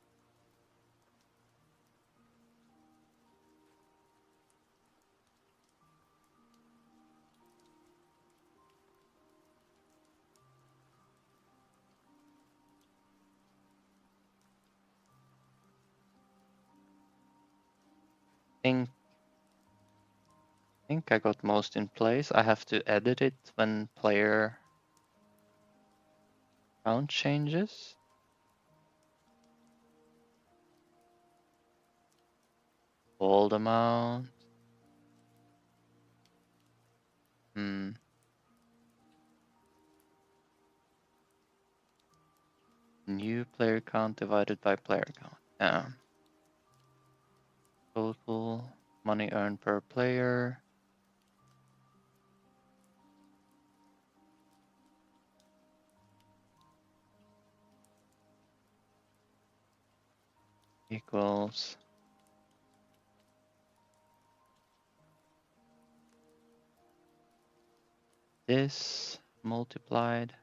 Think think I got most in place. I have to edit it when player count changes. Hold amount. Hmm. New player count divided by player count. Yeah. Total money earned per player equals this multiplied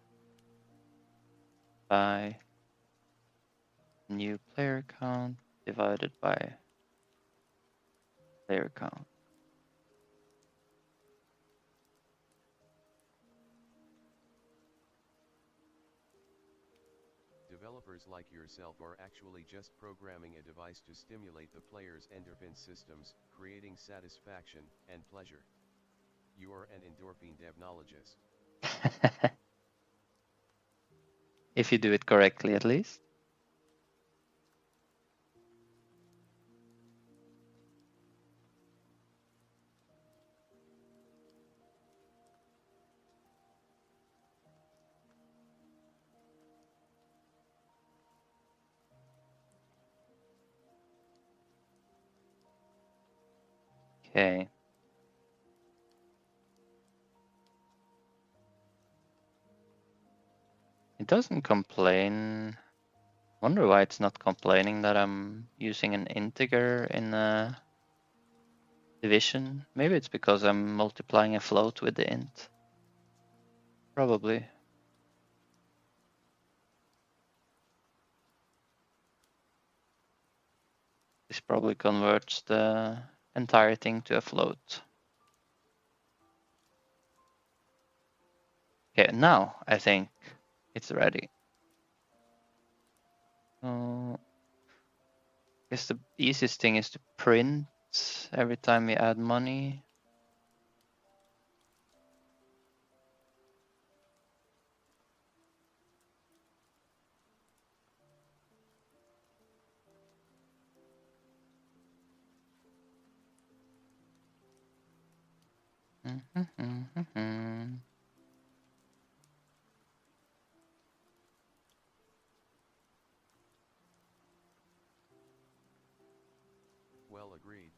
by new player count divided by player count. Developers like yourself are actually just programming a device to stimulate the player's endorphin systems, creating satisfaction and pleasure. You are an endorphin devnologist. If you do it correctly, at least. Okay. It doesn't complain. Wonder why it's not complaining that I'm using an integer in a division. Maybe it's because I'm multiplying a float with the int. Probably. This probably converts the entire thing to a float. Okay, now I think it's ready. I guess the easiest thing is to print every time we add money. Well agreed.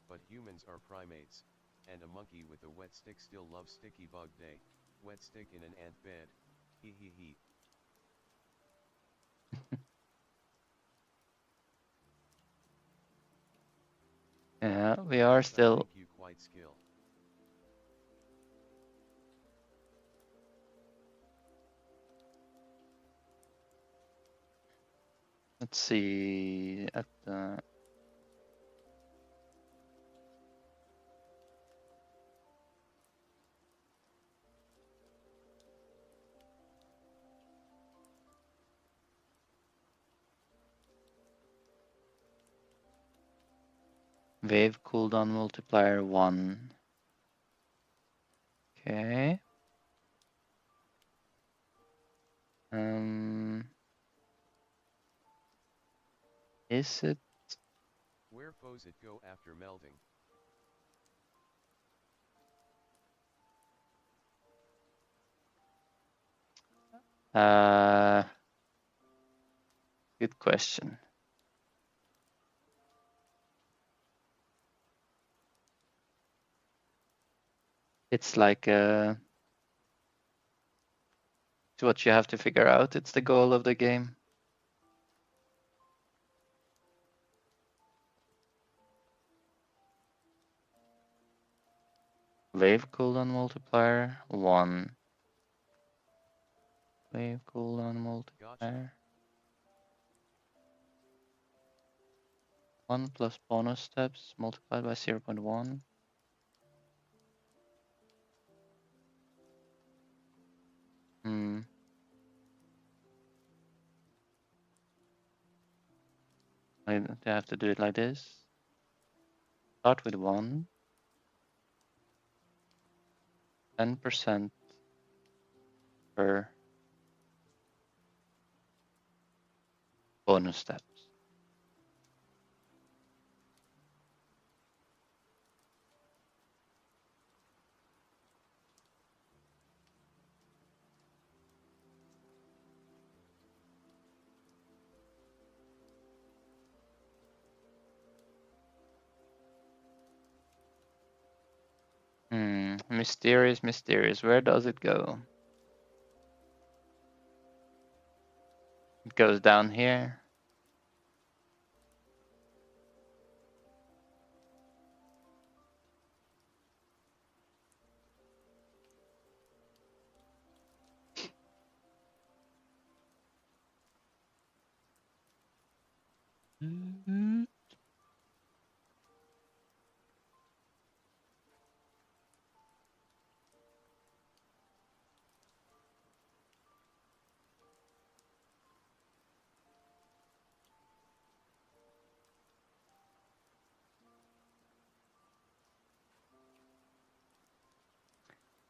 But humans are primates, and a monkey with a wet stick still loves sticky bug day. Wet stick in an ant bed. Hee hee hee. we are Yes, I still. think you quite skill. Let's see at the. Wave cooldown multiplier 1. Okay. Is it? Where foes it go after melding? Good question. It's like it's what you have to figure out. It's the goal of the game. Wave cooldown multiplier 1. Wave cooldown multiplier. Gotcha. 1 plus bonus steps multiplied by 0.1. I have to do it like this. Start with 1. 10% per bonus steps. Mysterious, mysterious. Where does it go? It goes down here.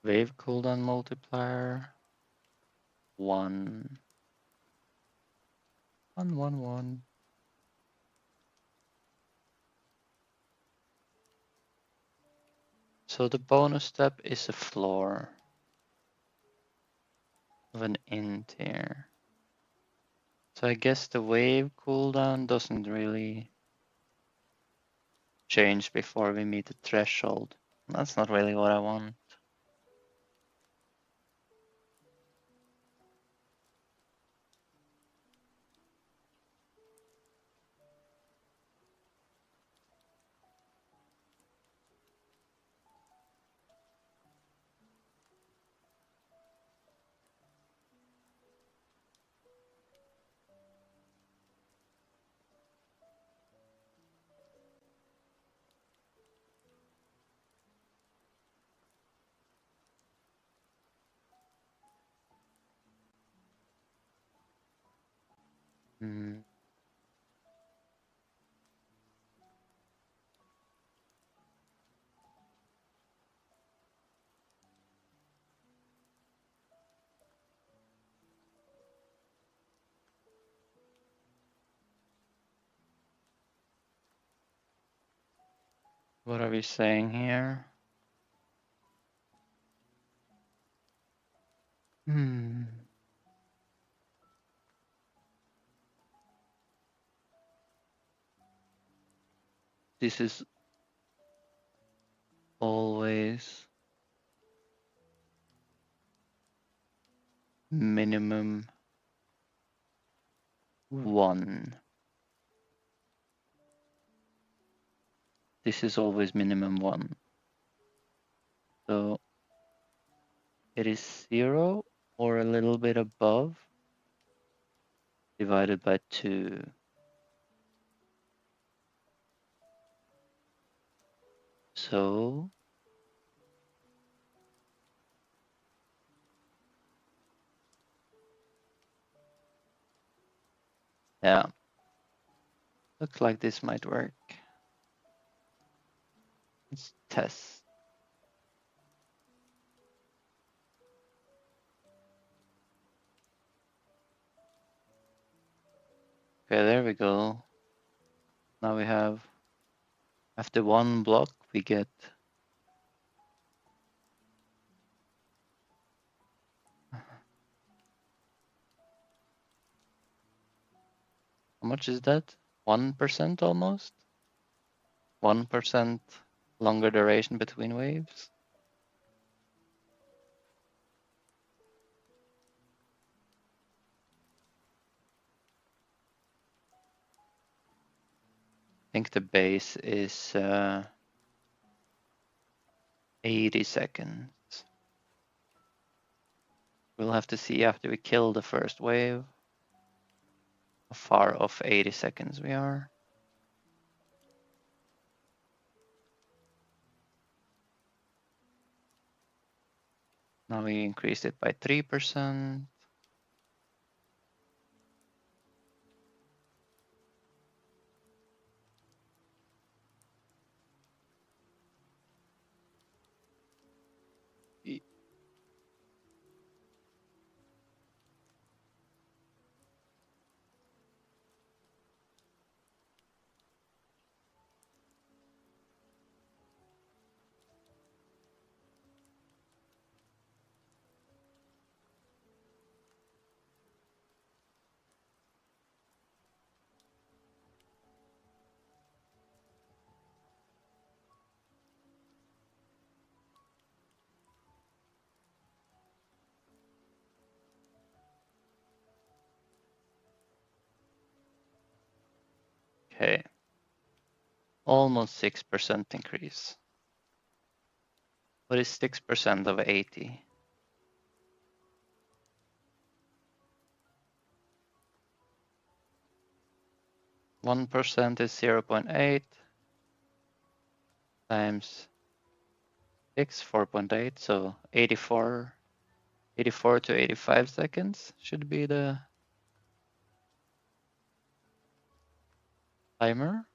Wave cooldown multiplier 1. 1, 1, 1. So the bonus step is a floor of an int here. So I guess the wave cooldown doesn't really change before we meet the threshold. That's not really what I want. Hmm. What are we saying here? This is always minimum 1. this is always minimum 1. So it is 0 or a little bit above divided by 2. So yeah, looks like this might work. Let's test. Okay, there we go. Now we have, after 1 block, we get how much is that? 1% almost? 1% longer duration between waves. I think the base is 80 seconds. We'll have to see after we kill the first wave how far off 80 seconds we are. Now we increased it by 3%. Okay, almost 6% increase. What is 6% of 80? 1% is 0.8 times 6, 4.8, so 84 to 85 seconds should be the timer.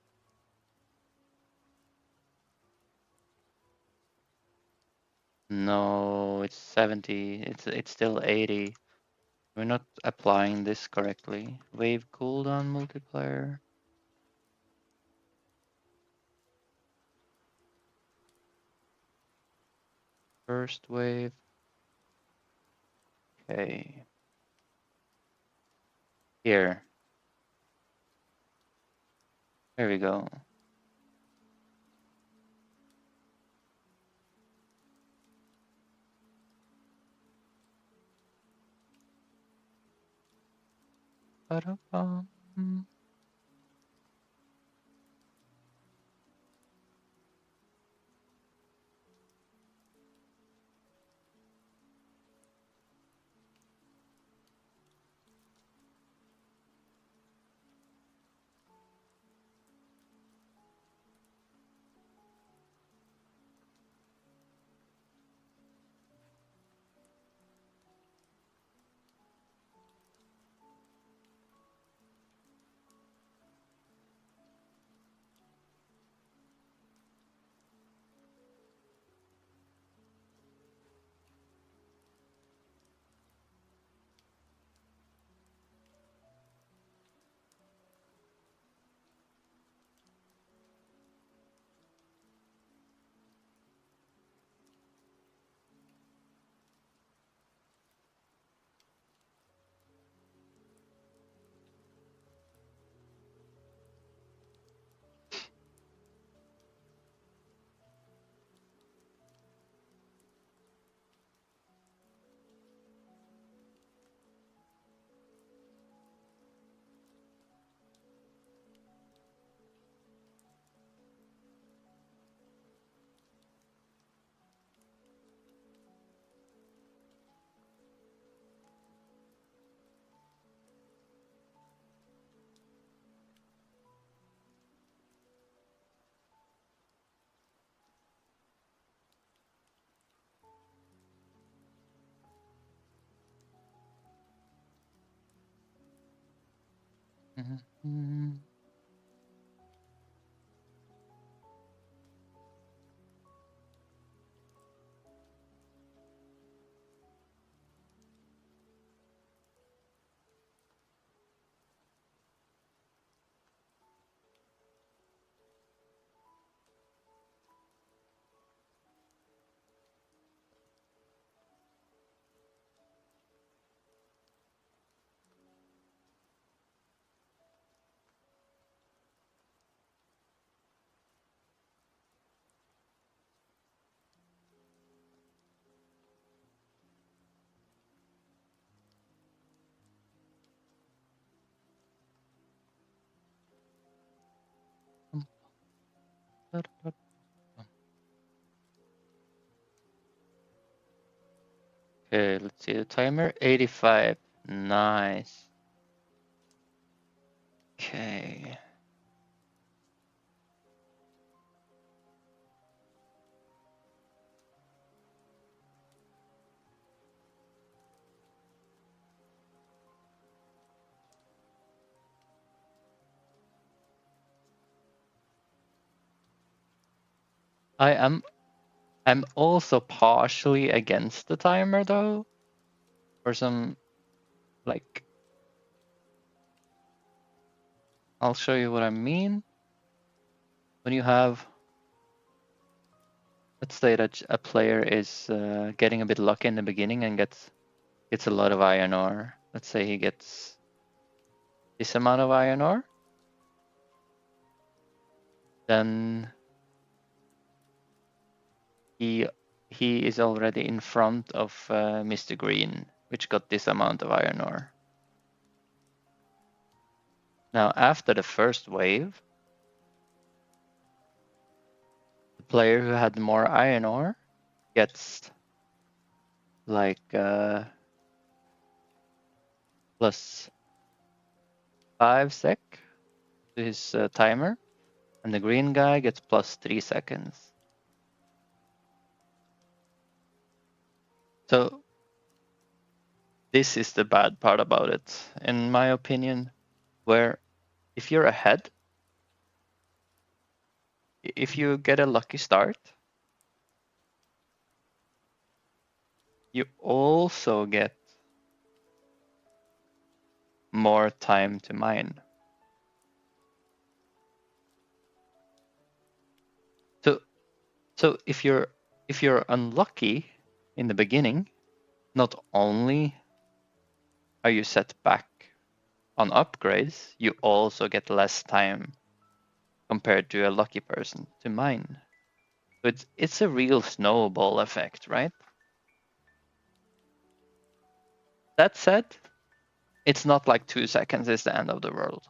No, it's 70. It's still 80. We're not applying this correctly. Wave cooldown multiplier. First wave. Okay. Here. There we go. Ba-da-bum. Mhm. Okay, let's see the timer. 85. Nice. Okay. I'm also partially against the timer though. For some like I'll show you what I mean. When you have, let's say that a player is getting a bit lucky in the beginning and gets a lot of iron ore. Let's say he gets this amount of iron ore, then he is already in front of Mr. Green, which got this amount of iron ore. Now, after the first wave, the player who had more iron ore gets like plus 5 sec to his timer, and the green guy gets plus 3 seconds. So this is the bad part about it, in my opinion, where if you're ahead, if you get a lucky start, you also get more time to mine. So if you're unlucky in the beginning, not only are you set back on upgrades, you also get less time compared to a lucky person to mine. So it's a real snowball effect, right? That said, it's not like 2 seconds is the end of the world.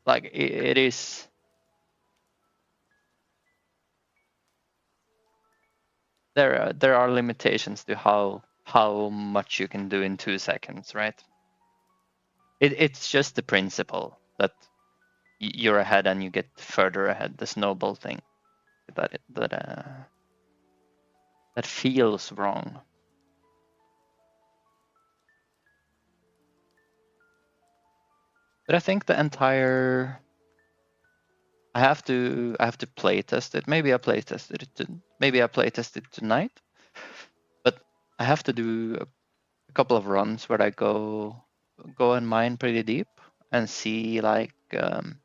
Like it is. There are limitations to how much you can do in 2 seconds, right? It's just the principle that you're ahead and you get further ahead. The snowball thing that feels wrong. But I think the entire I have to play test it. Maybe I play tested it. Maybe I play test it tonight. But I have to do a couple of runs where I go and mine pretty deep and see like if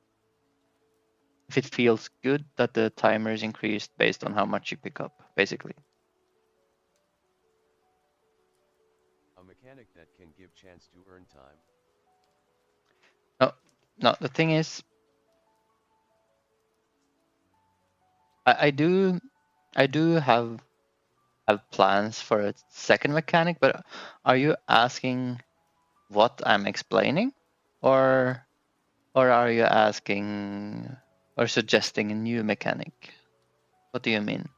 it feels good that the timer is increased based on how much you pick up, basically. A mechanic that can give chance to earn time. No, the thing is, I do have plans for a second mechanic, but are you asking what I'm explaining, or are you asking or suggesting a new mechanic? What do you mean?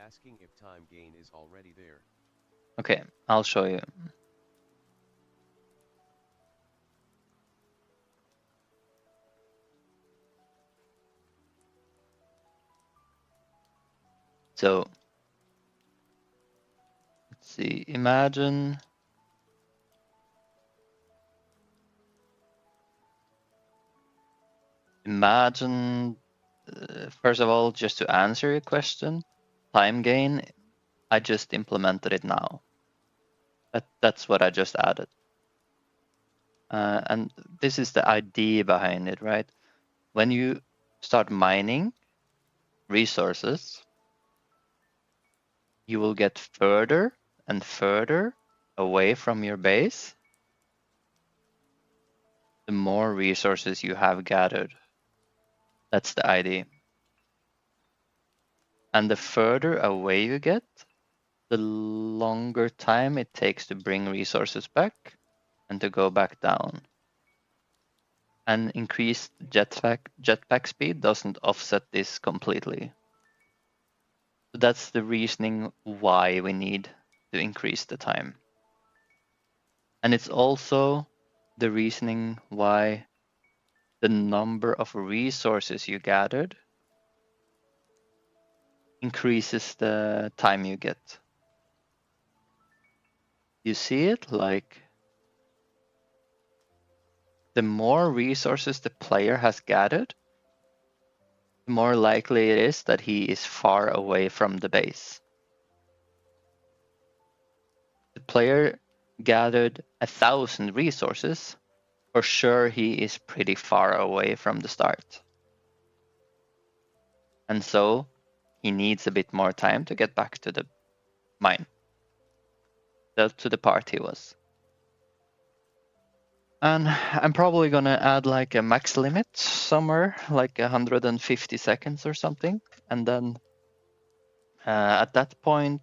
Asking if time gain is already there. Okay, I'll show you. So let's see, imagine first of all, just to answer your question, time gain, I just implemented it now. That's what I just added. And this is the idea behind it, right? When you start mining resources, you will get further and further away from your base, the more resources you have gathered. That's the idea. And the further away you get, the longer time it takes to bring resources back and to go back down. And increased jetpack speed doesn't offset this completely. So that's the reasoning why we need to increase the time. And it's also the reasoning why the number of resources you gathered increases the time you get. You see it like the more resources the player has gathered, the more likely it is that he is far away from the base. The player gathered 1,000 resources, for sure he is pretty far away from the start. And so he needs a bit more time to get back to the mine, to the part he was. And I'm probably gonna add like a max limit somewhere, like 150 seconds or something. And then at that point,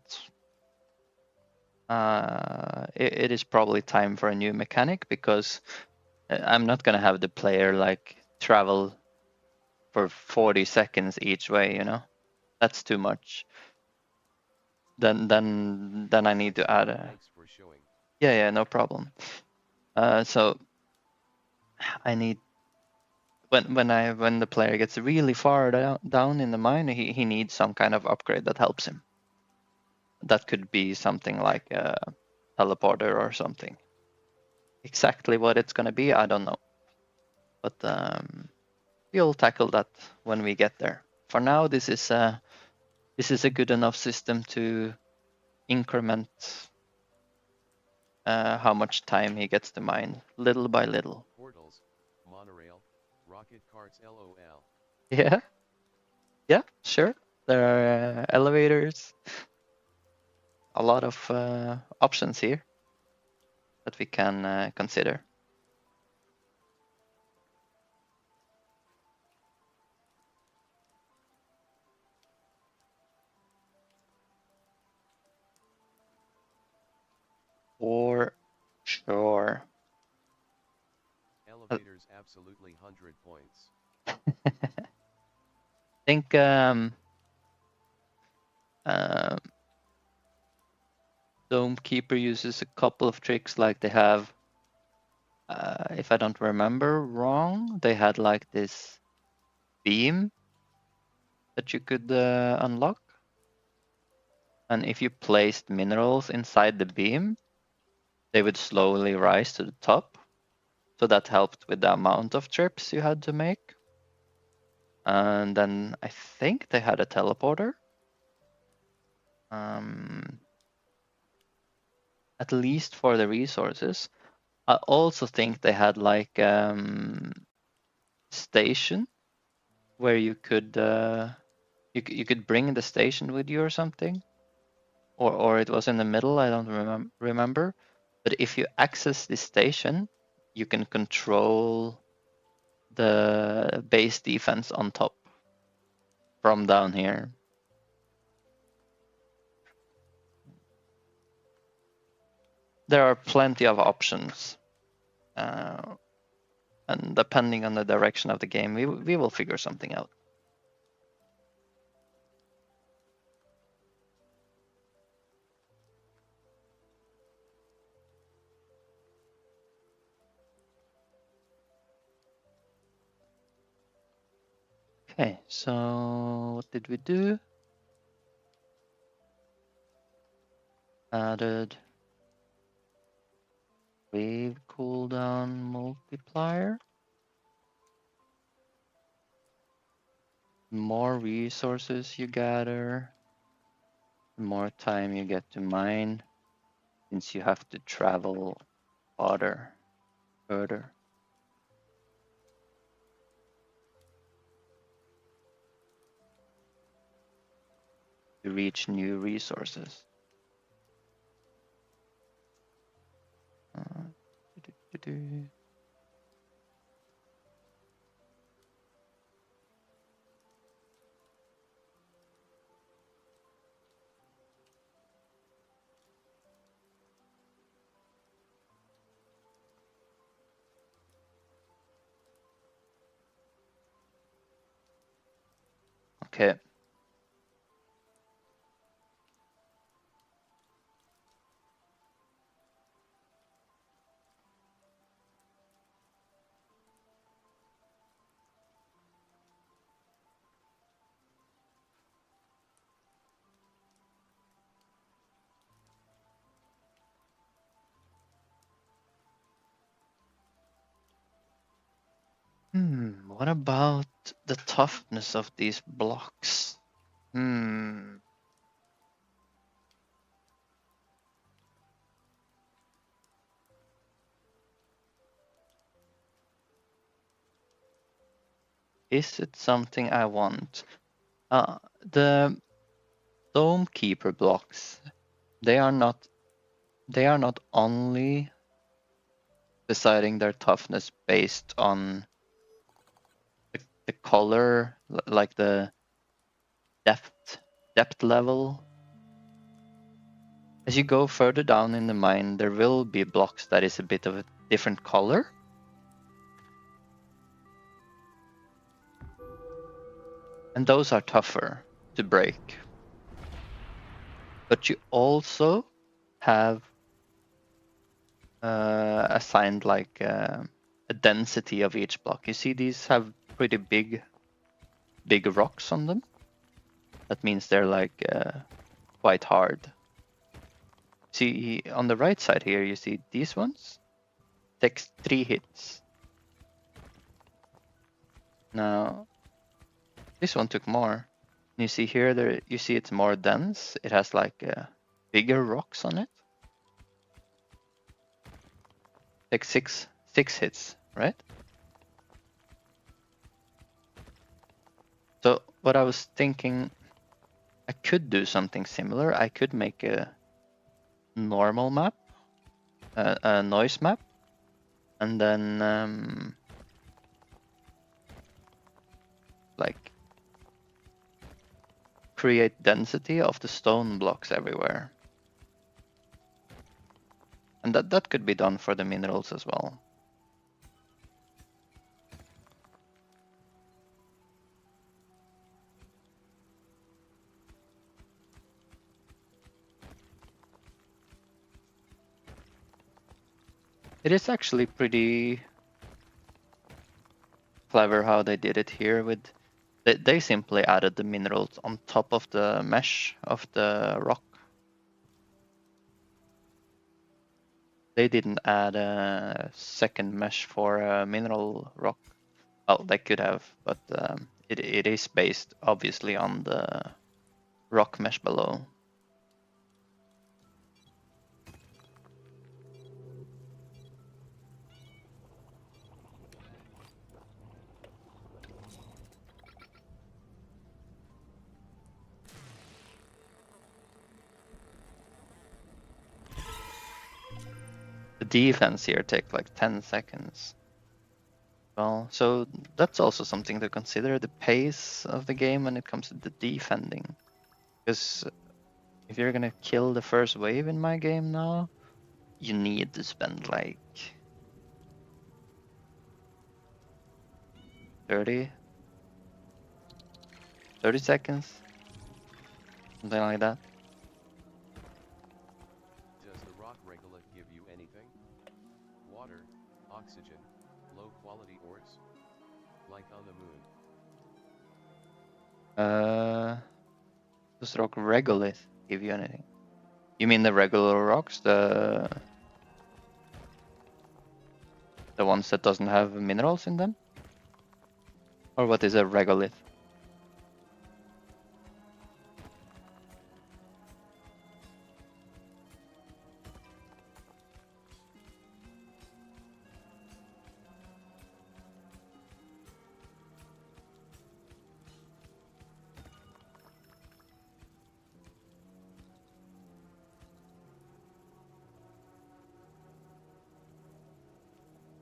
it is probably time for a new mechanic, because I'm not gonna have the player like travel for 40 seconds each way, you know? That's too much. Then I need to add a... Thanks for showing. Yeah, no problem. So I need, when the player gets really far down in the mine, he needs some kind of upgrade that helps him. That could be something like a teleporter or something. Exactly what it's gonna be, I don't know. But we'll tackle that when we get there. For now, this is a good enough system to increment how much time he gets to mine, little by little. Portals, monorail, rocket carts LOL. Yeah, sure. There are elevators, a lot of options here that we can consider. For sure. Elevators absolutely 100 points. I think Dome Keeper uses a couple of tricks, like they have, if I don't remember wrong, they had like this beam that you could unlock. And if you placed minerals inside the beam, they would slowly rise to the top. So that helped with the amount of trips you had to make. And then I think they had a teleporter. At least for the resources. I also think they had like station where you could you could bring the station with you or something, or it was in the middle. I don't remember. But if you access this station, you can control the base defense on top from down here. There are plenty of options, and depending on the direction of the game, we will figure something out. Okay, so what did we do? Added wave cooldown multiplier. More resources you gather, the more time you get to mine, since you have to travel further. To reach new resources. Do-do-do-do. Okay. What about the toughness of these blocks? Is it something I want? The Dome Keeper blocks, they are not only deciding their toughness based on the color, like the depth level. As you go further down in the mine, there will be blocks that is a bit of a different color. And those are tougher to break. But you also have assigned like a density of each block. You see these have pretty big rocks on them. That means they're like quite hard. See on the right side here, you see these ones takes 3 hits. Now this one took more. You see here, there you see it's more dense. It has like bigger rocks on it. Takes six hits, right? So what I was thinking, I could do something similar. I could make a normal map, a noise map, and then like create density of the stone blocks everywhere. And that could be done for the minerals as well. It is actually pretty clever how they did it here with they simply added the minerals on top of the mesh of the rock. They didn't add a second mesh for a mineral rock. Well, they could have, but it is based obviously on the rock mesh below. The defense here takes like 10 seconds. Well, so that's also something to consider, the pace of the game when it comes to the defending. Because if you're gonna kill the first wave in my game now, you need to spend like 30 seconds, something like that. Does the rock regolith give you anything? Water, oxygen, low quality ores? Like on the moon? Does rock regolith give you anything? You mean the regular rocks, the ones that doesn't have minerals in them? Or what is a regolith?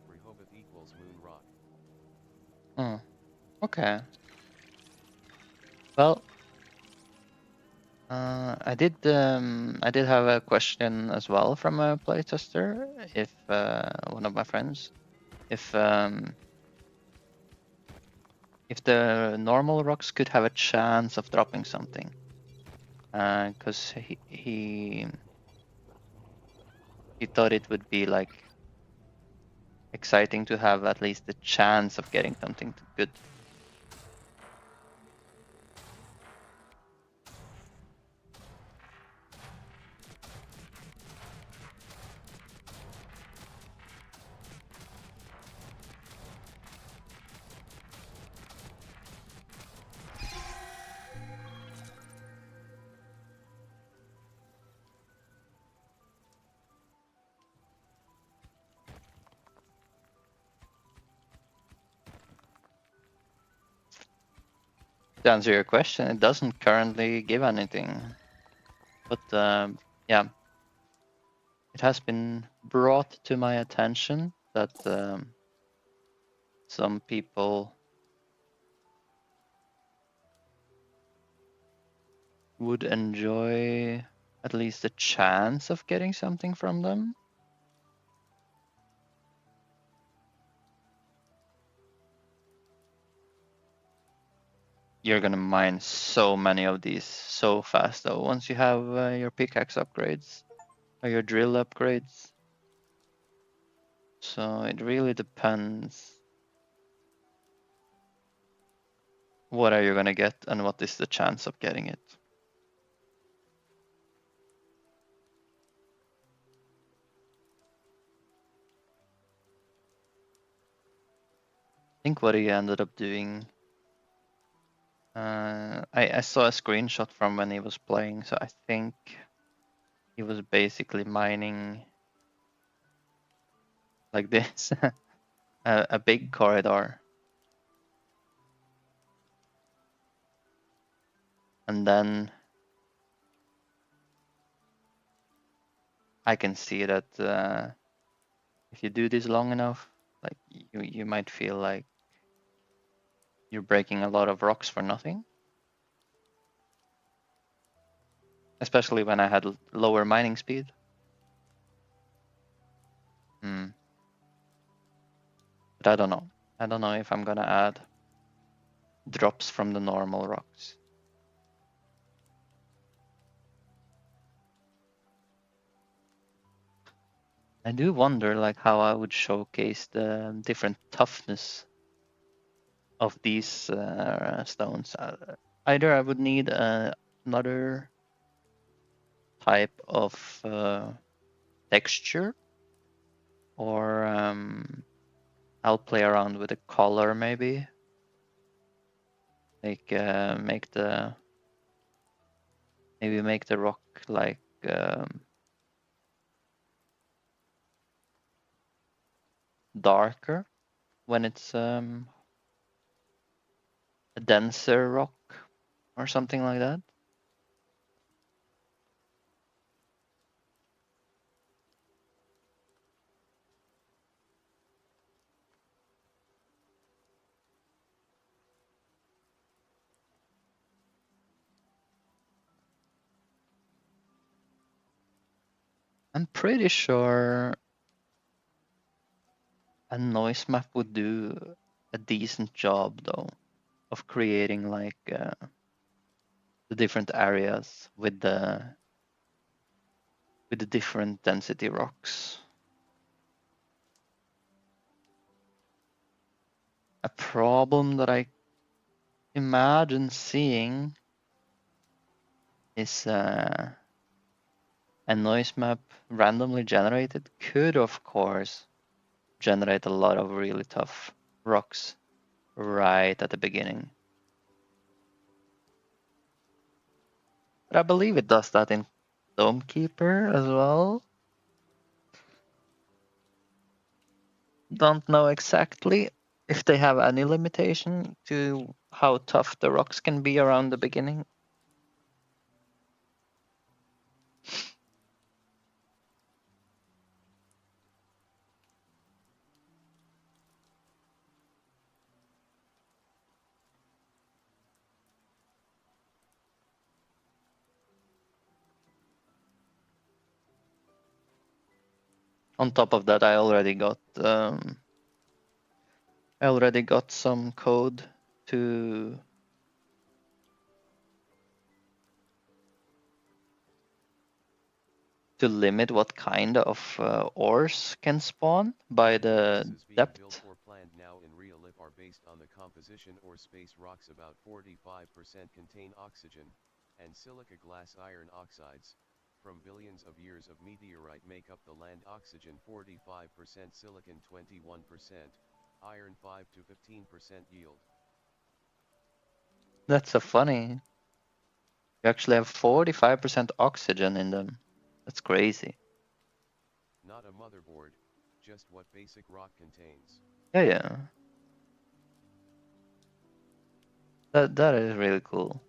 Rehoboth equals moon rock. Oh, okay. Well, I did have a question as well from a playtester. If one of my friends, if the normal rocks could have a chance of dropping something, because he thought it would be like exciting to have at least the chance of getting something good. To answer your question, it doesn't currently give anything, but yeah, it has been brought to my attention that some people would enjoy at least a chance of getting something from them. You're gonna mine so many of these so fast though, once you have your pickaxe upgrades or your drill upgrades. So it really depends. What are you gonna get and what is the chance of getting it? I think what he ended up doing, I saw a screenshot from when he was playing, so I think he was basically mining like this, a big corridor. And then I can see that if you do this long enough, like you might feel like you're breaking a lot of rocks for nothing. Especially when I had lower mining speed. But I don't know. I don't know if I'm gonna add drops from the normal rocks. I do wonder like how I would showcase the different toughness of these stones. Either I would need another type of texture, or I'll play around with the color maybe. Like make the rock like darker when it's a denser rock or something like that. I'm pretty sure a noise map would do a decent job though of creating like the different areas with the different density rocks. A problem that I imagine seeing is a noise map randomly generated could, of course, generate a lot of really tough rocks right at the beginning. But I believe it does that in Domekeeper as well. Don't know exactly if they have any limitation to how tough the rocks can be around the beginning. On top of that, I already got some code to limit what kind of ores can spawn by the Houses being built depth. or planned now in real life are based on the composition or space. Rocks about 45% contain oxygen, and silica glass iron oxides, from billions of years of meteorite make up the land. Oxygen 45%, silicon 21%, iron 5 to 15% yield. That's so funny. You actually have 45% oxygen in them. That's crazy. Not a motherboard, just what basic rock contains. Yeah, yeah. That is really cool.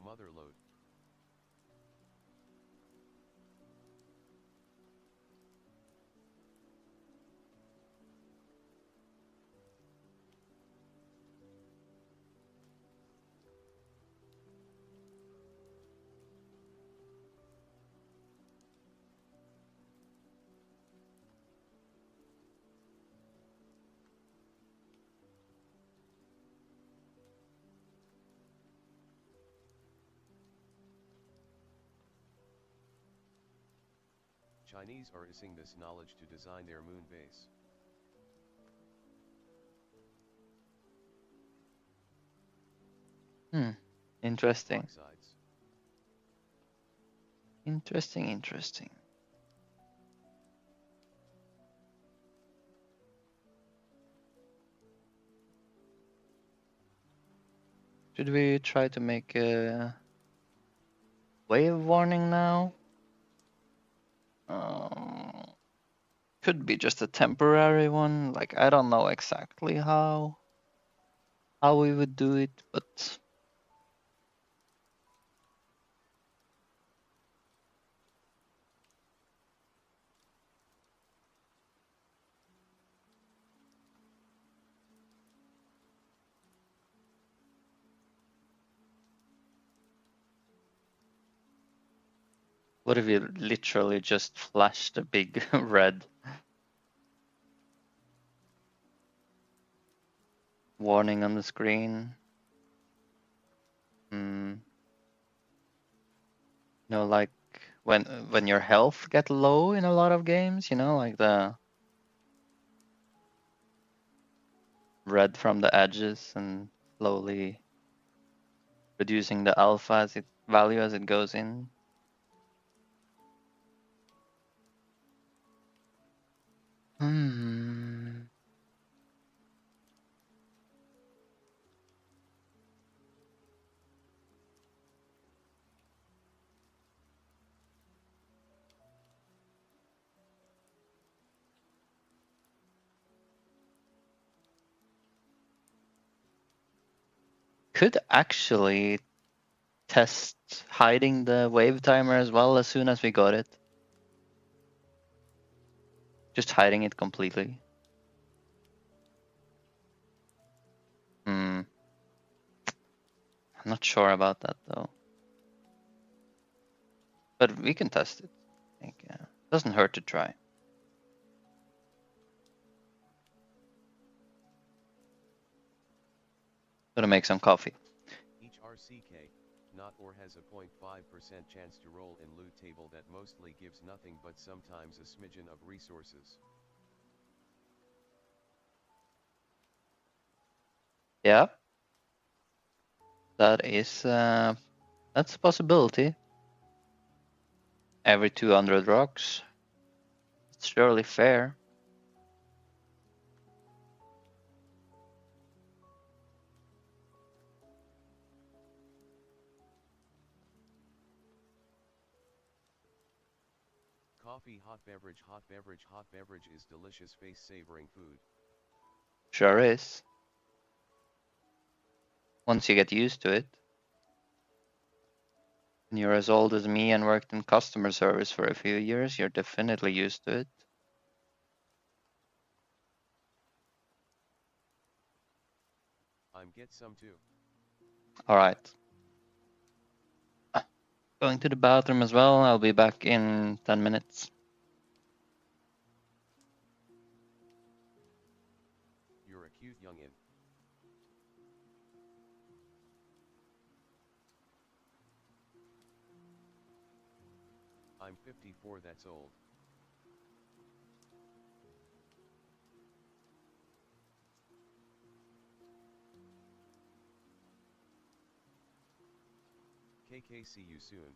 Motherload. Chinese are using this knowledge to design their moon base. Interesting. Oxides. Interesting. Should we try to make a wave warning now? Could be just a temporary one. Like, I don't know exactly how we would do it, but what if you literally just flashed a big red warning on the screen? Like when your health get low in a lot of games, like the red from the edges and slowly reducing the alpha as it value as it goes in. Could actually test hiding the wave timer as well as soon as we got it. Just hiding it completely. I'm not sure about that though. But we can test it. I think doesn't hurt to try. Gonna make some coffee. Each RCK, not or has a 0.5% chance to roll in loot table that mostly gives nothing but sometimes a smidgen of resources. Yeah. That is, that's a possibility. Every 200 rocks. It's surely fair. Coffee, hot beverage, hot beverage, hot beverage is delicious face-savoring food. Sure is. Once you get used to it. When you're as old as me and worked in customer service for a few years, you're definitely used to it. I'm get some too. All right. Going to the bathroom as well. I'll be back in 10 minutes. You're a cute youngin. I'm 54, that's old. KK, see you soon.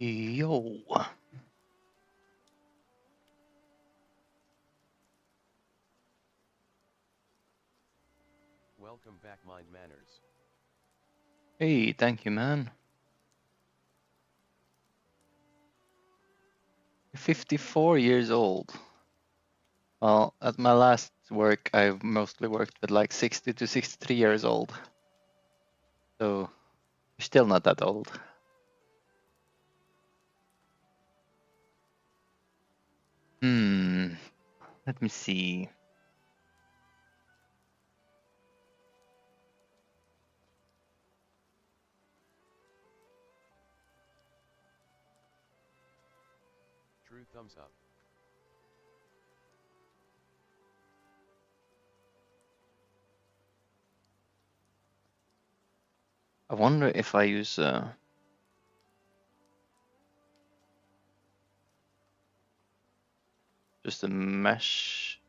Yo. Welcome back, Mind Manners. Hey, thank you, man. 54 years old. Well, at my last work, I've mostly worked with like 60 to 63 years old. So, you're still not that old. Let me see. True thumbs up. I wonder if I use just a mesh,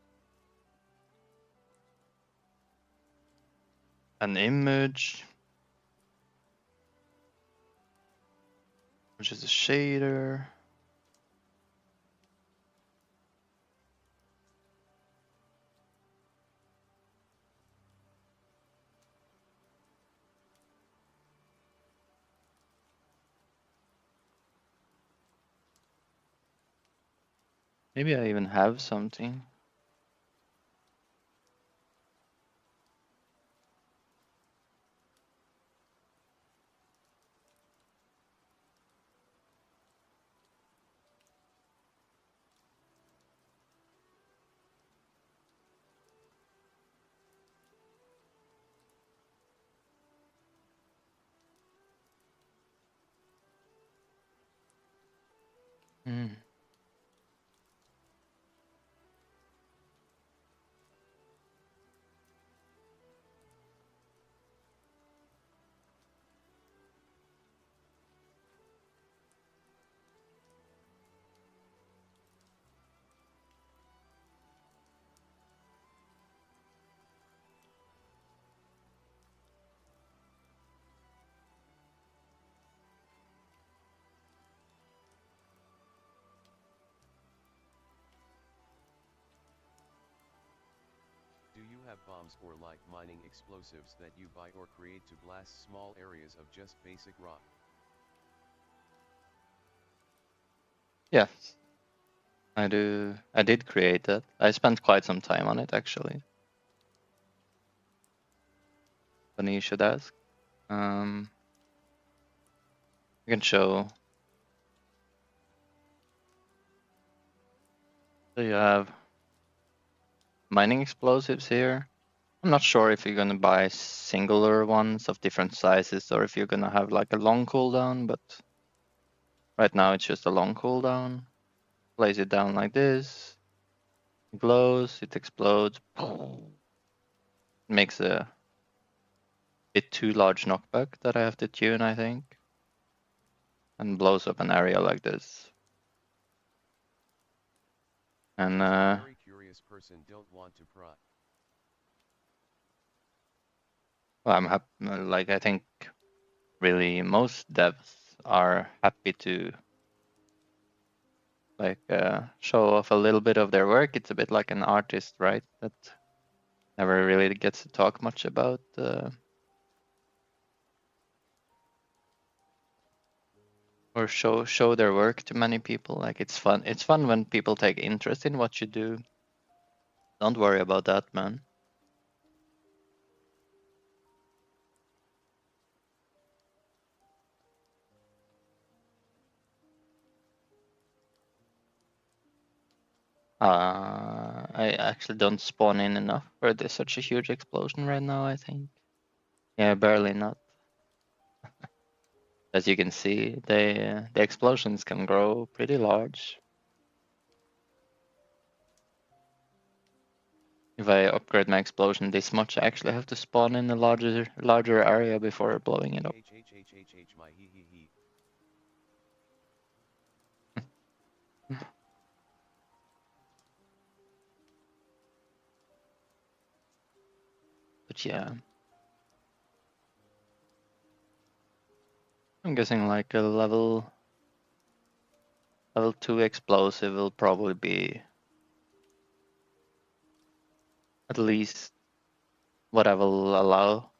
an image, which is a shader. Maybe I even have something. Hmm. Do you have bombs or like mining explosives that you buy or create to blast small areas of just basic rock? Yes, I do. I did create that. I spent quite some time on it, actually. Funny you should ask. I can show. So you have mining explosives here. I'm not sure if you're gonna buy singular ones of different sizes or if you're gonna have like a long cooldown, but right now it's just a long cooldown. Place it down like this. It glows, it explodes. Makes a bit too large knockback that I have to tune, I think. And blows up an area like this. And Very curious person don't want to pry. well, I'm happy. Like I think really most devs are happy to like show off a little bit of their work. It's a bit like an artist, right? That never really gets to talk much about or show their work to many people. Like it's fun. It's fun when people take interest in what you do. Don't worry about that, man. I actually don't spawn in enough for there's such a huge explosion right now, I think. Yeah, barely not. As you can see, the explosions can grow pretty large. If I upgrade my explosion this much, I actually have to spawn in a larger area before blowing it up. My he. But yeah, I'm guessing like a level Level 2 explosive will probably be at least what I will allow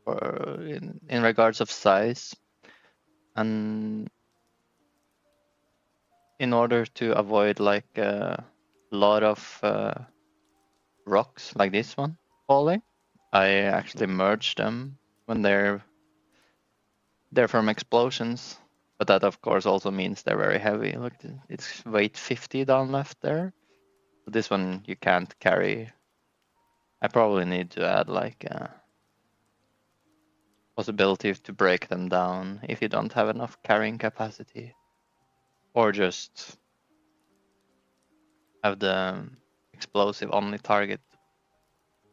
for in regards of size. And in order to avoid like a lot of rocks like this one falling, I actually merge them when they're from explosions. But that of course also means they're very heavy. Look, it's weight 50 down left there. So this one you can't carry. I probably need to add like a possibility to break them down if you don't have enough carrying capacity. Or just have the explosive only target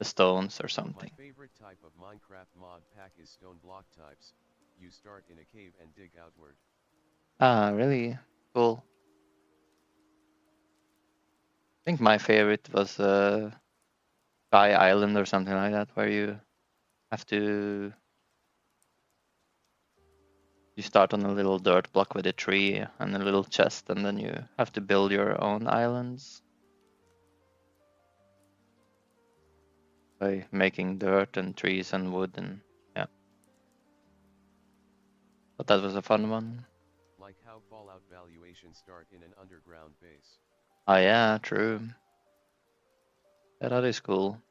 the stones or something. My favorite type of Minecraft mod pack is stone block types. You start in a cave and dig outward. Ah, really cool. I think my favorite was Sky Island or something like that, where you have to start on a little dirt block with a tree and a little chest, and then you have to build your own islands by making dirt and trees and wood, and yeah. But that was a fun one. Like how Fallout valuations start in an underground base. Oh yeah, true. Yeah, that is cool.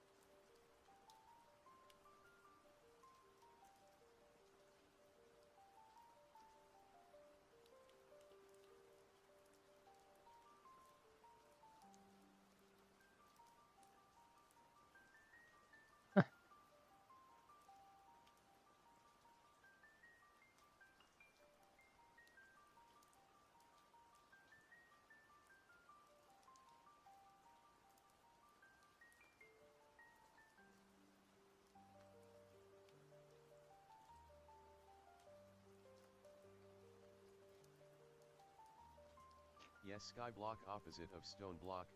Yes, sky block opposite of stone block.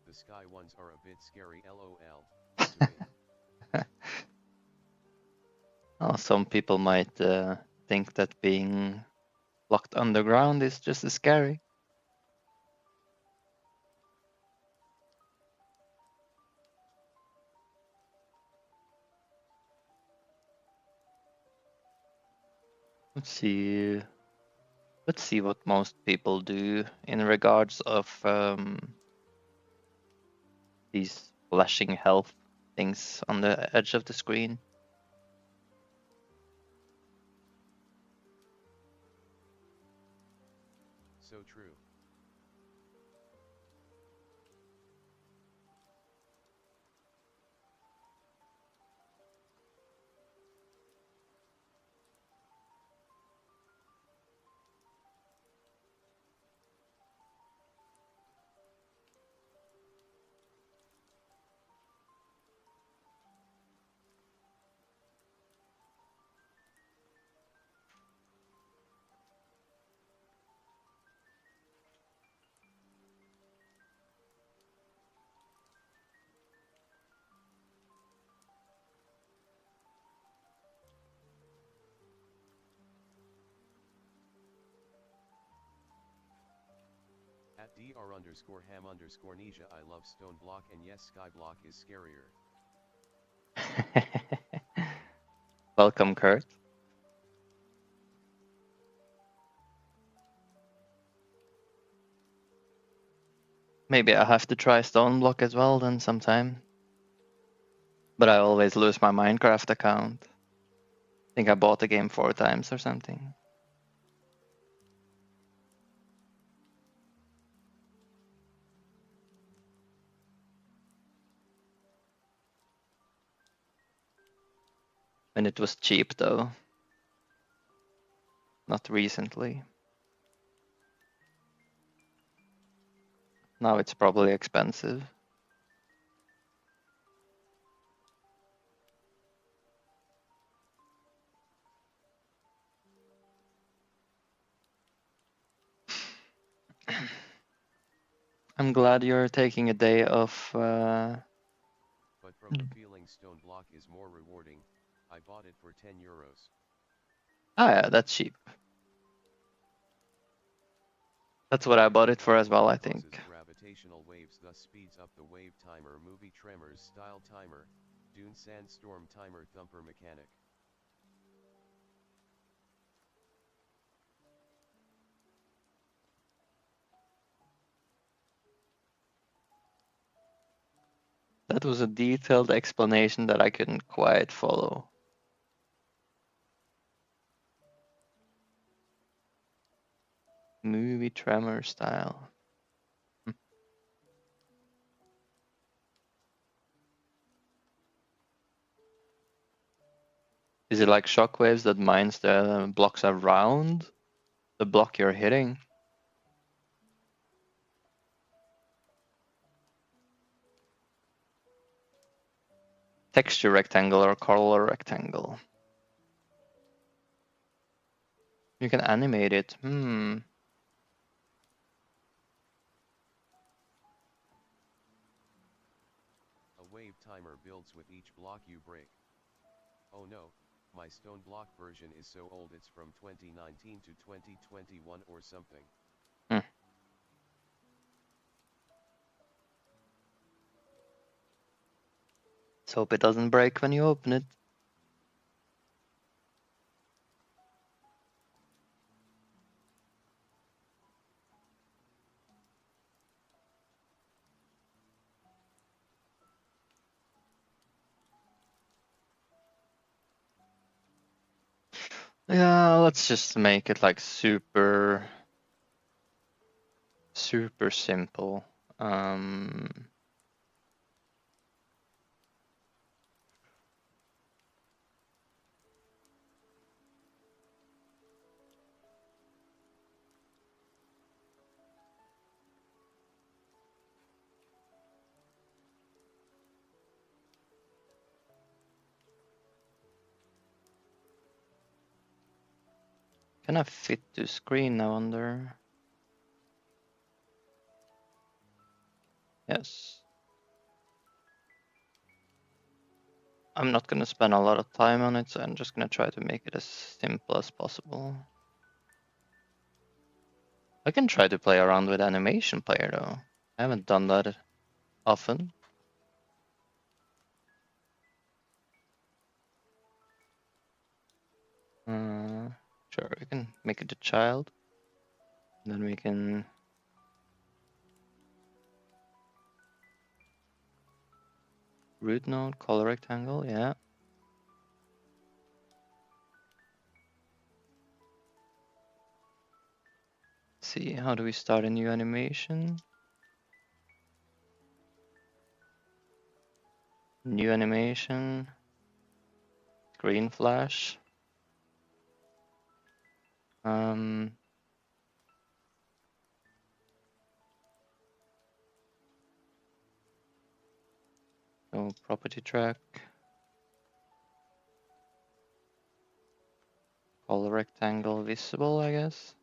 The sky ones are a bit scary, lol. To me. Oh, some people might think that being locked underground is just as scary. Let's see. Let's see what most people do in regards of these flashing health things on the edge of the screen. So true. At dr_ham_Nisha, I love stone block, and yes, sky block is scarier. Welcome, Kurt. Maybe I have to try stone block as well then sometime. But I always lose my Minecraft account. I think I bought the game 4 times or something. And it was cheap though. Not recently. Now it's probably expensive. I'm glad you're taking a day off. But from the feeling, stone block is more rewarding. I bought it for 10 euros. Ah, yeah, that's cheap. That's what I bought it for as well, I Causes think. gravitational waves, thus speeds up the wave timer. Movie Tremors style timer. Dune Sandstorm timer. Thumper mechanic. That was a detailed explanation that I couldn't quite follow. Movie tremor style. Is it like shockwaves that mines the blocks around the block you're hitting? Texture rectangle or color rectangle? You can animate it. A wave timer builds with each block you break. Oh no, my stone block version is so old it's from 2019 to 2021 or something. Hmm. Let's hope it doesn't break when you open it. Yeah, let's just make it like super simple. Can I fit to screen, I wonder? Yes. I'm not gonna spend a lot of time on it, so I'm just gonna try to make it as simple as possible. I can try to play around with animation player though. I haven't done that often. Sure, we can make it a child. Then we can root node, color rectangle, yeah. See, how do we start a new animation? New animation, screen flash. So property track, color rectangle visible, I guess.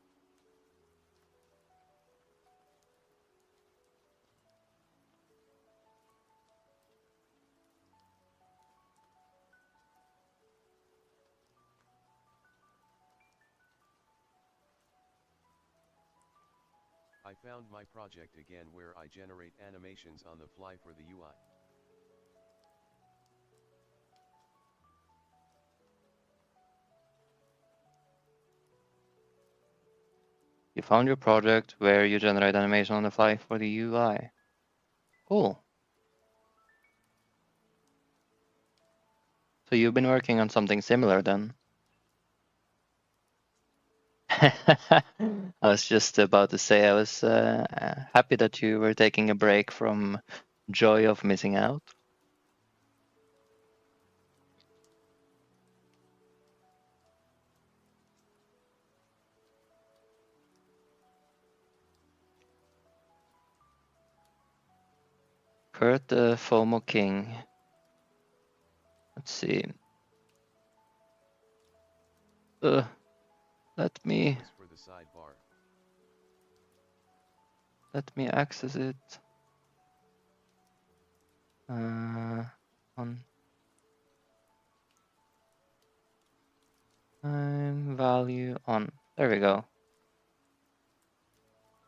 I found my project again where I generate animations on the fly for the UI. You found your project where you generate animation on the fly for the UI. Cool. So you've been working on something similar then? I was just about to say I was happy that you were taking a break from joy of missing out. Kurt the FOMO King. Let's see. Let me For the sidebar. access it. On time value on. There we go.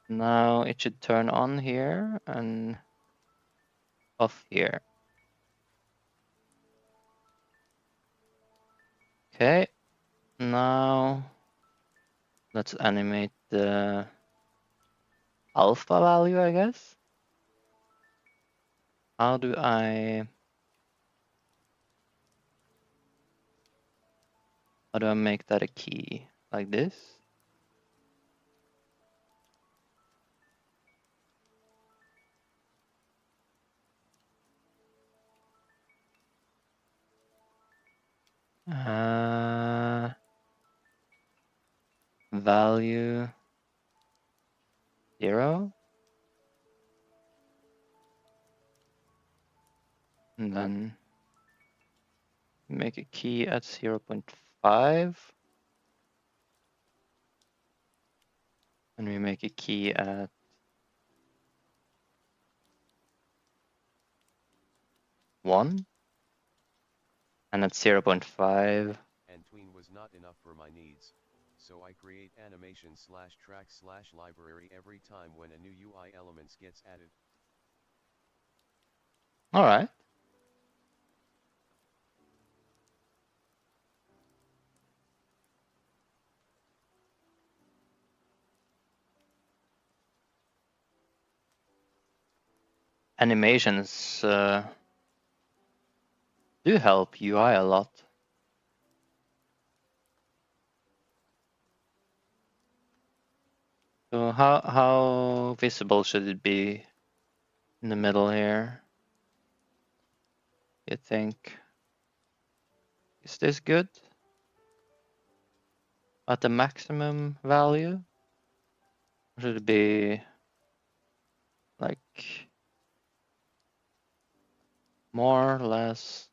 Now it should turn on here and off here. Okay, now let's animate the alpha value, I guess. How do I make that a key? Like this? Value 0. And then make a key at 0.5. And we make a key at 1. And at 0.5. And tween was not enough for my needs, so I create animation / track / library every time when a new UI elements gets added. All right. Animations do help UI a lot. So how visible should it be in the middle here? You think? Is this good? At the maximum value? Or should it be like more or less?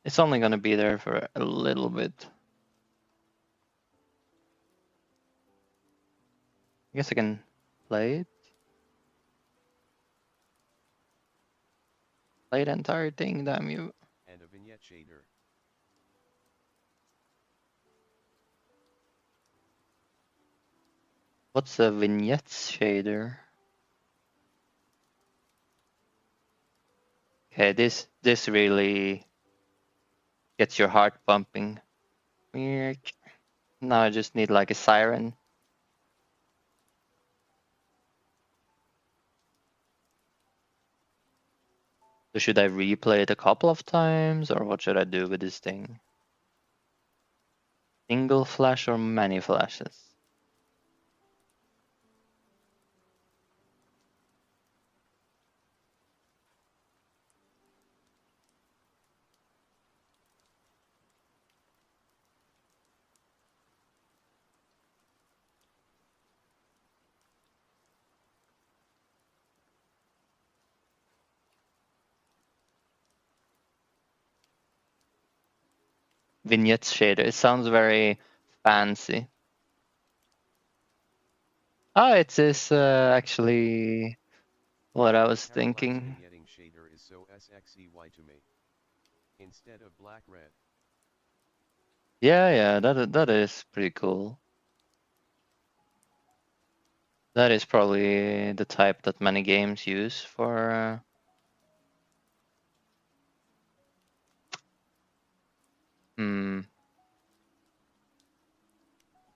It's only gonna be there for a little bit. I guess I can play it. Play the entire thing, damn you. And a vignette shader. What's a vignette shader? Okay, this really gets your heart pumping. Now I just need like a siren. So should I replay it a couple of times, or what should I do with this thing? Single flash or many flashes? Vignette shader, it sounds very fancy. Ah, it is actually what I was thinking. Vignetting shader is so sexy to me. Instead of black red. Yeah, that is pretty cool. That is probably the type that many games use for.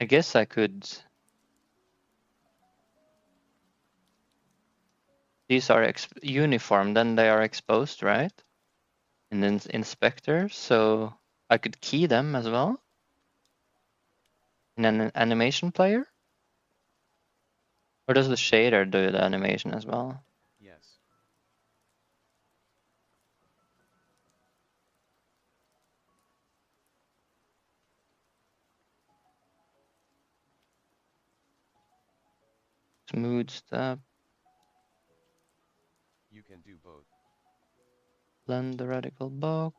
I guess I could. These are uniform, then they are exposed, right? In the inspector, so I could key them as well in an animation player? Or does the shader do the animation as well? Yes. Smooth step, You can do both. blend the radical box.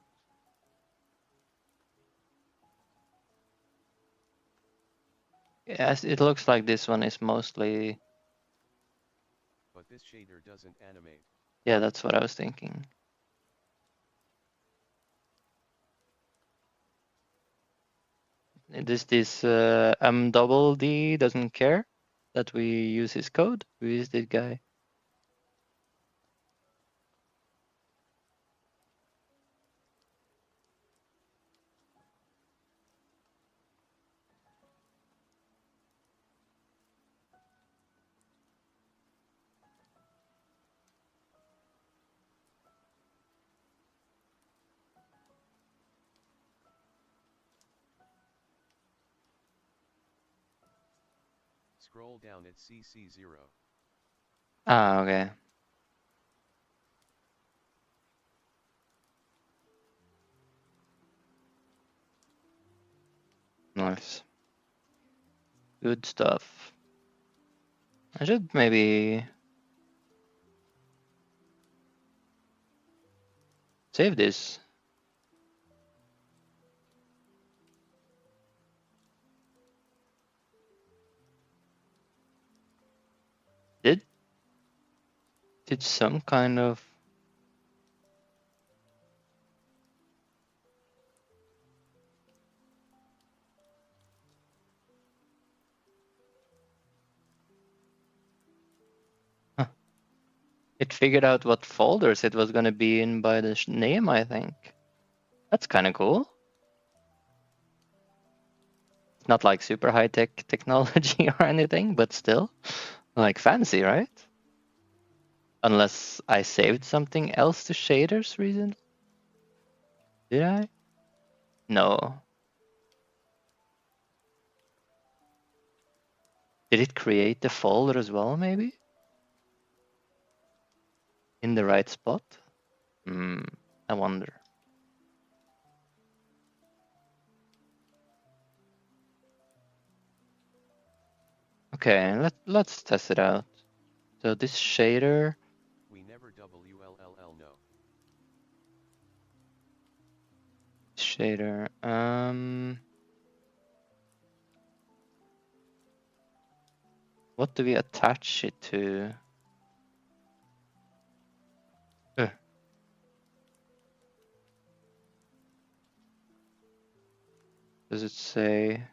Yes, it looks like this one is mostly. But this shader doesn't animate. Yeah, that's what I was thinking. This MDD doesn't care. that we use his code? Who is this guy? Scroll down at CC0. Ah, okay. Nice. Good stuff. I should maybe save this. Did some kind of it figured out what folders it was gonna be in by the name, I think. That's kind of cool. It's not like super high-tech technology or anything, but still, like fancy, right? Unless I saved something else to shaders recently. Did I? No. Did it create the folder as well, maybe? In the right spot? I wonder. Okay, let's test it out. So this shader. We never WLLL no. Shader. What do we attach it to? Does it say?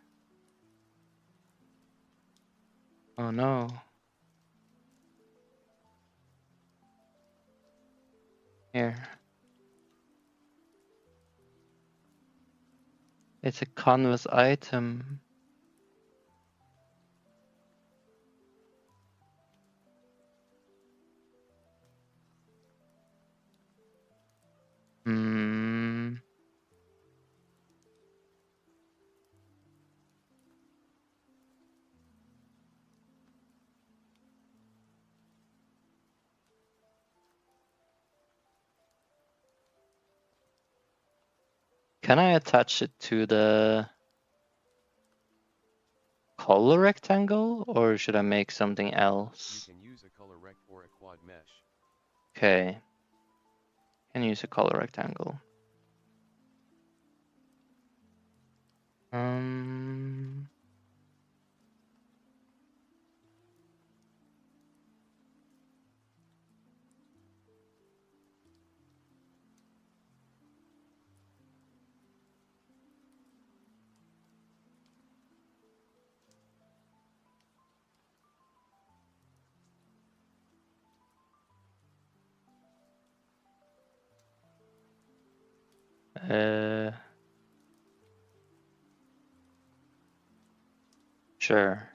Oh no. Here. It's a canvas item. Hmm. Can I attach it to the color rectangle, or should I make something You else? can use a color rect or a quad mesh. Okay. Can use a color rectangle. Um. Sure.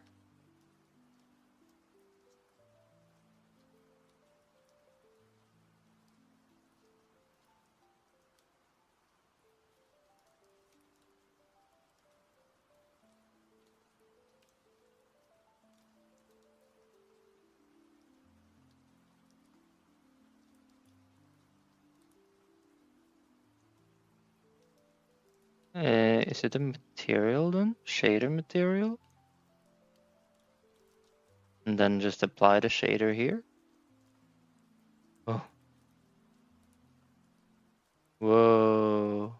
Is it a material then? Shader material? And then just apply the shader here? Oh. Whoa.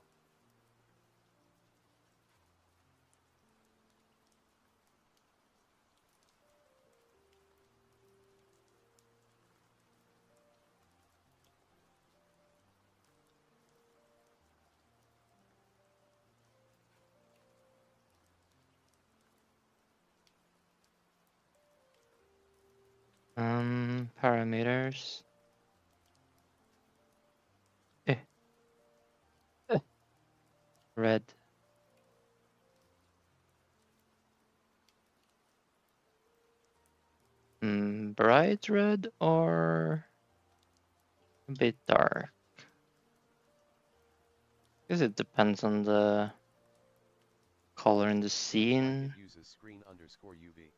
parameters. Red. Bright red or a bit dark? Guess it depends on the color in the scene. Uses screen_UV.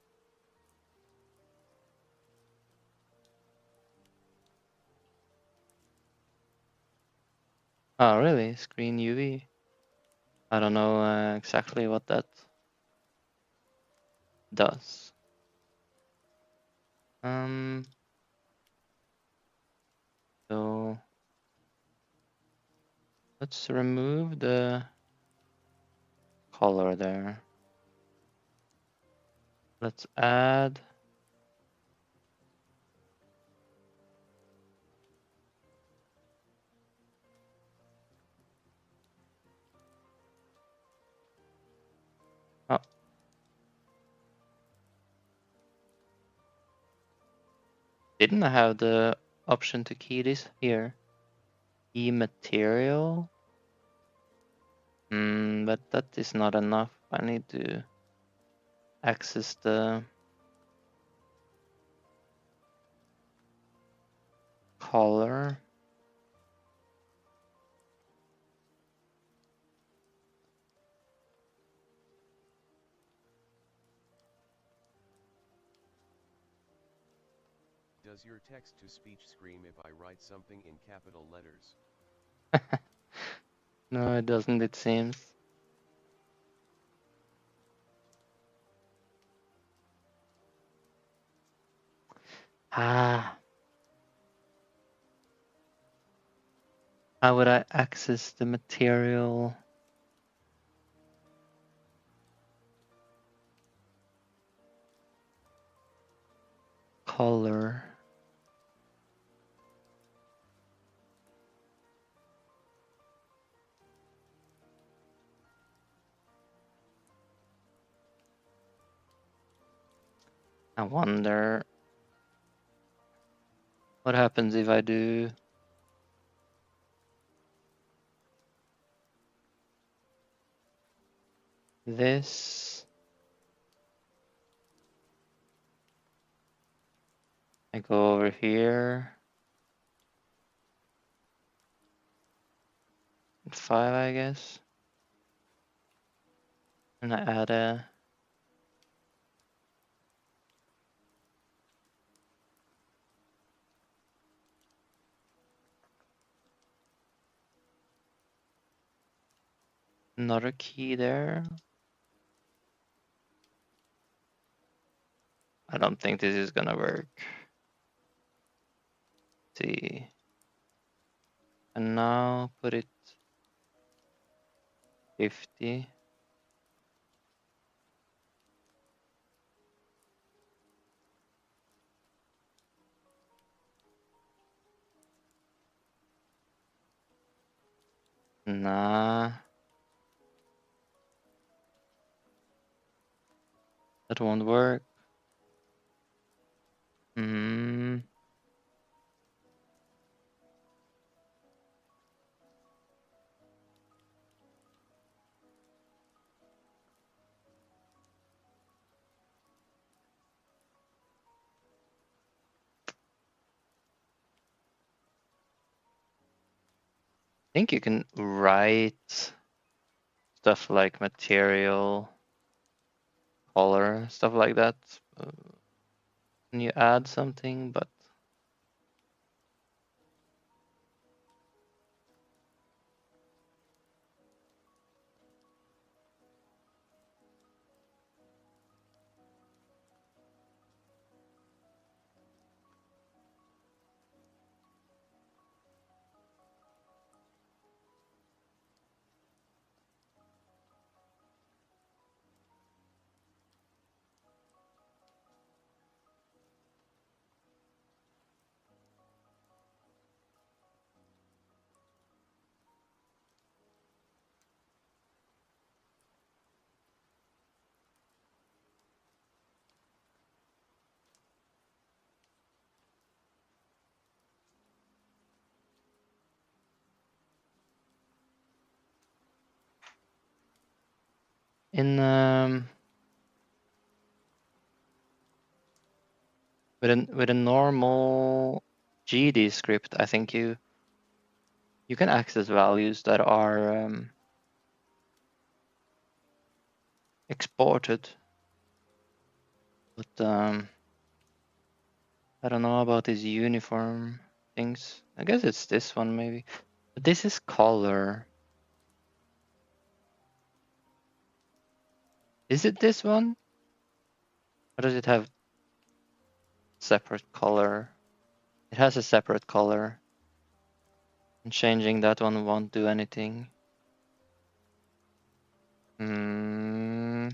Oh, really? Screen UV? I don't know exactly what that does. So let's remove the color there. Let's add didn't I have the option to key this here? Key material. But that is not enough. I need to access the color. Does your text-to-speech scream if I write something in capital letters? No, it doesn't, it seems. How would I access the material? Color. I wonder what happens if I do this. I go over here. 5, I guess. And I add another key there. I don't think this is gonna work. Let's see. And now put it 50. Nah. That won't work. I think you can write stuff like material, color, stuff like that. When you add something, but In with a normal GD script, I think you can access values that are exported, but I don't know about these uniform things. I guess it's this one maybe. But this is color. Is it this one? Or does it have separate color? It has a separate color. And changing that one won't do anything. Hmm.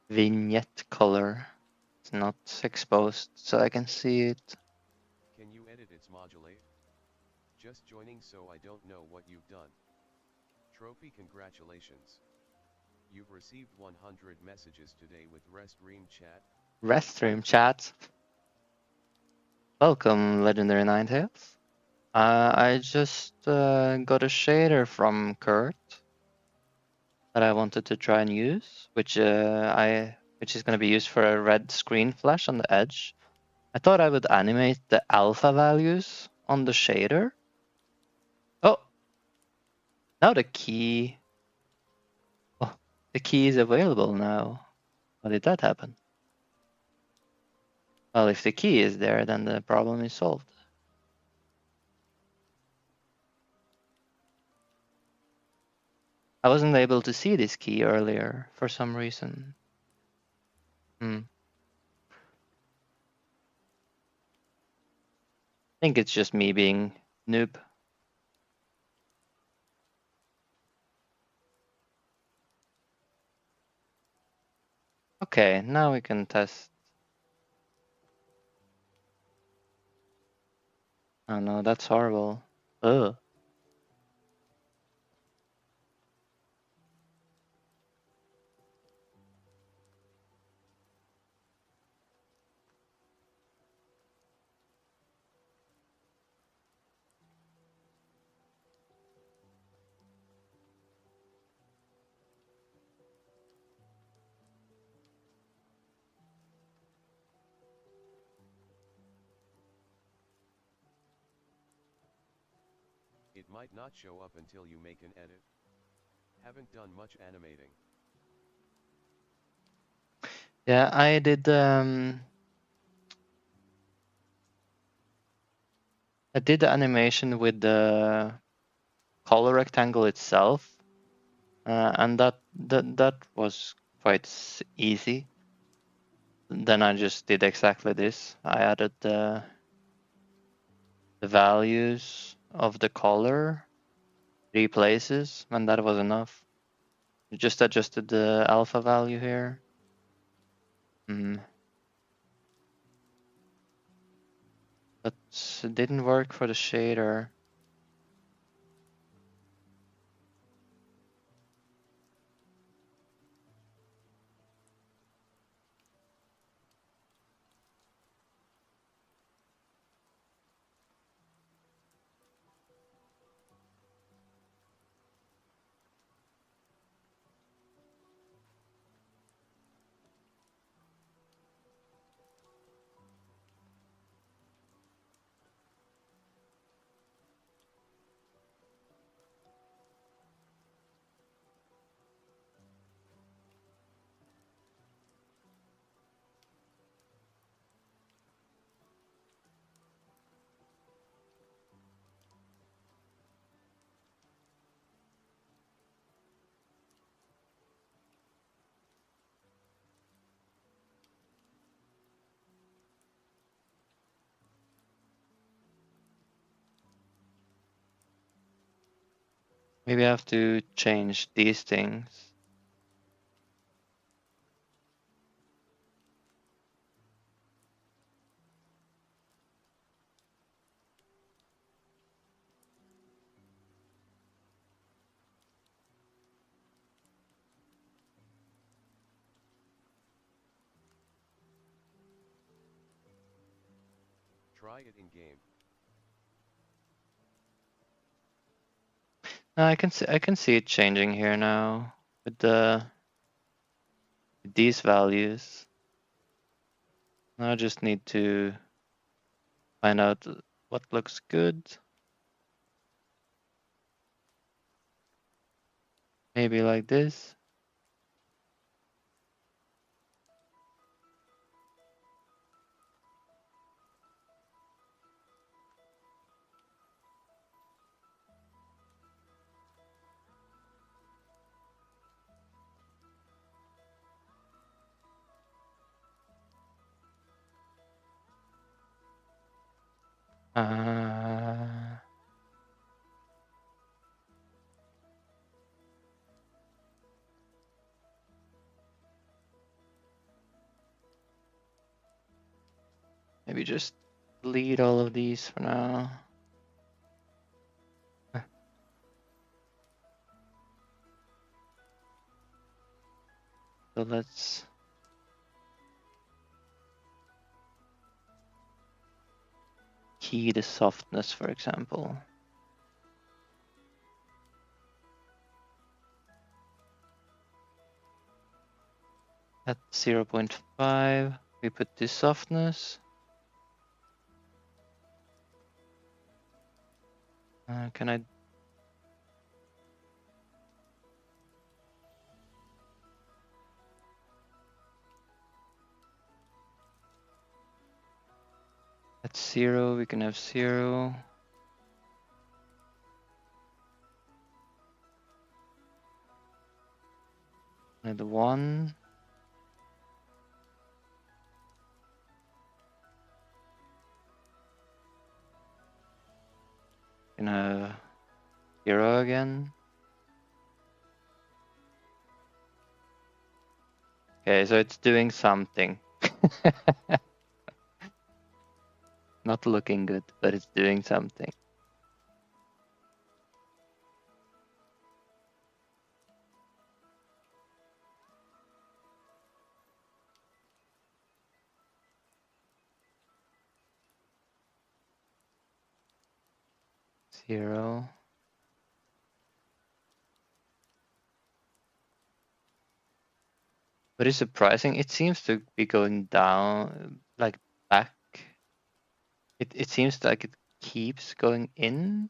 Vignette color. It's not exposed, so I can see it. Can you edit its modulate? Just joining, so I don't know what you've done. Trophy, congratulations. You've received 100 messages today with Restream chat. Restream chat. Welcome, Legendary Ninetales. I just got a shader from Kurt that I wanted to try and use, which is going to be used for a red screen flash on the edge. I thought I would animate the alpha values on the shader. Oh, now the key. Oh, the key is available now. How did that happen? Well, if the key is there, then the problem is solved. I wasn't able to see this key earlier for some reason. I think it's just me being noob. Okay, now we can test. Oh no, that's horrible. Ugh. It might not show up until you make an edit. Haven't done much animating. Yeah, I did the animation with the color rectangle itself, and that was quite easy. Then I just did exactly this. I added the values of the color 3 places, and that was enough. Just adjusted the alpha value here. But it didn't work for the shader. Maybe I have to change these things. Try it in game. I can see it changing here now with these values. Now I just need to find out what looks good. Maybe like this. Maybe just delete all of these for now. So let's key the softness, for example. At 0.5, we put the softness. Can I? At 0, we can have 0. And 1. Can have 0 again. Okay, so it's doing something. Not looking good, but it's doing something. Zero. But it's surprising. It seems to be going down, like back. It seems like it keeps going in.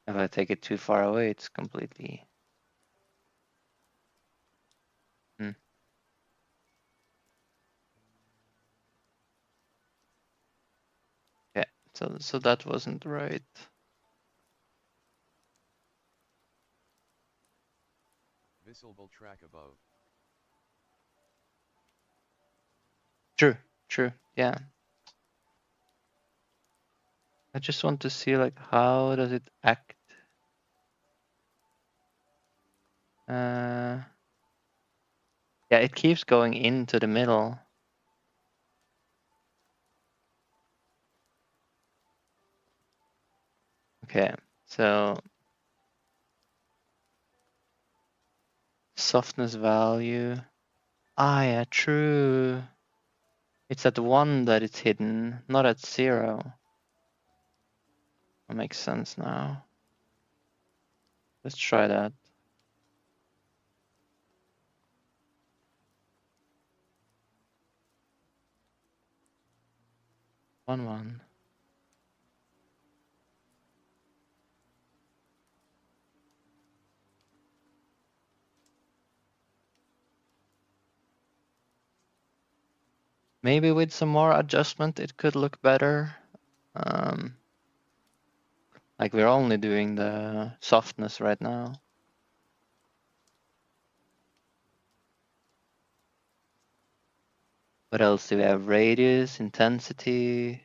If I take it too far away, it's completely. Yeah, so that wasn't right. Visible track above. True, yeah. I just want to see like how does it act. Yeah, it keeps going into the middle. Okay, so softness value. Ah, yeah, true. It's at 1 that it's hidden, not at 0. That makes sense now. Let's try that. One. Maybe with some more adjustment, it could look better. Like we're only doing the softness right now. What else do we have? Radius, intensity.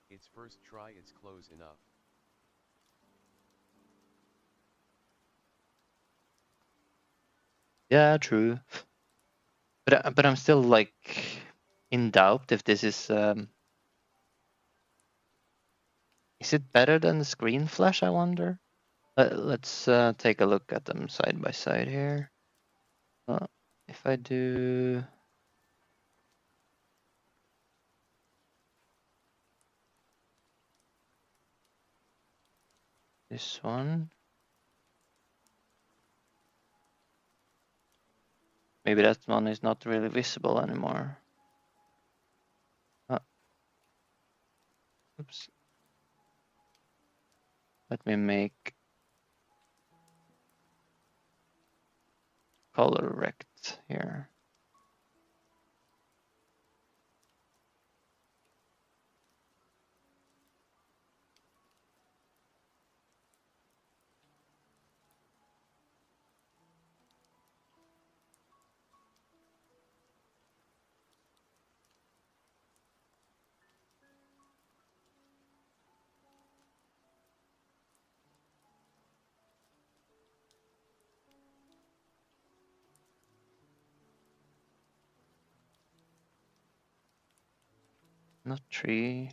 Its first try, it's close enough. Yeah, true. But I'm still like in doubt if this is Is it better than the screen flash, I wonder? Let's take a look at them side by side here. If I do this one, maybe that one is not really visible anymore. Oops. Let me make color rect here. Not tree.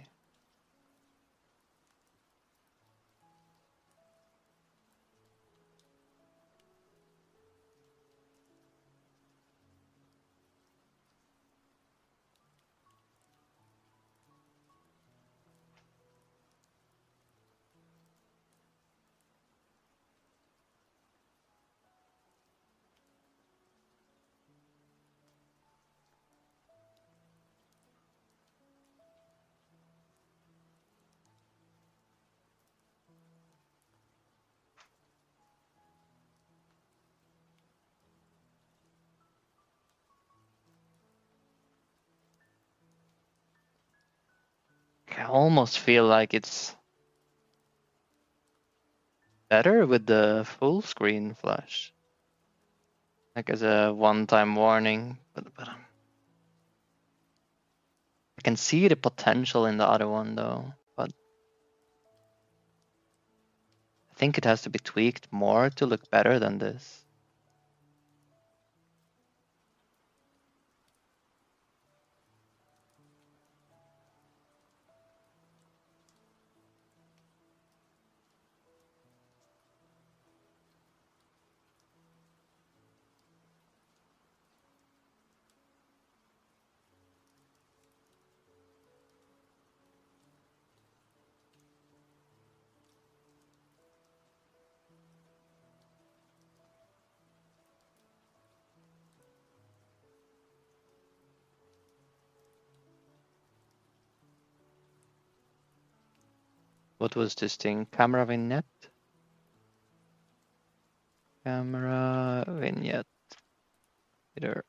I almost feel like it's better with the full screen flash. Like as a one-time warning, but I can see the potential in the other one though, but I think it has to be tweaked more to look better than this. What was this thing? Camera vignette? Camera vignette. Either.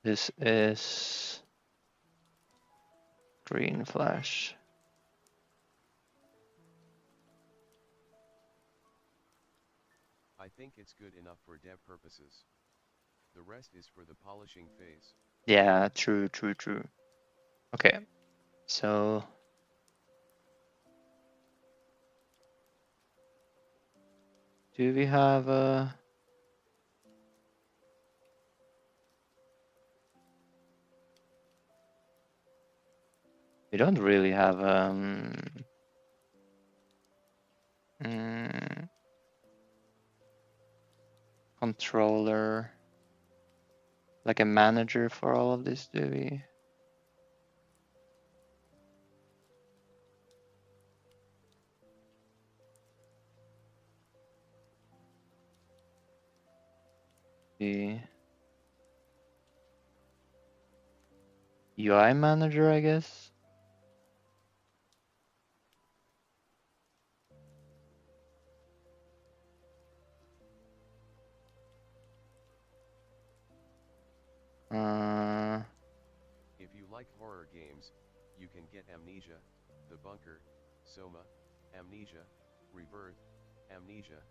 This is screen flash. I think it's good enough for dev purposes. The rest is for the polishing phase. Yeah, true. Okay, so do we have a... We don't really have controller, like a manager for all of this, do we? The UI manager, I guess. If you like horror games, you can get Amnesia, The Bunker, Soma, Amnesia, Rebirth, Amnesia,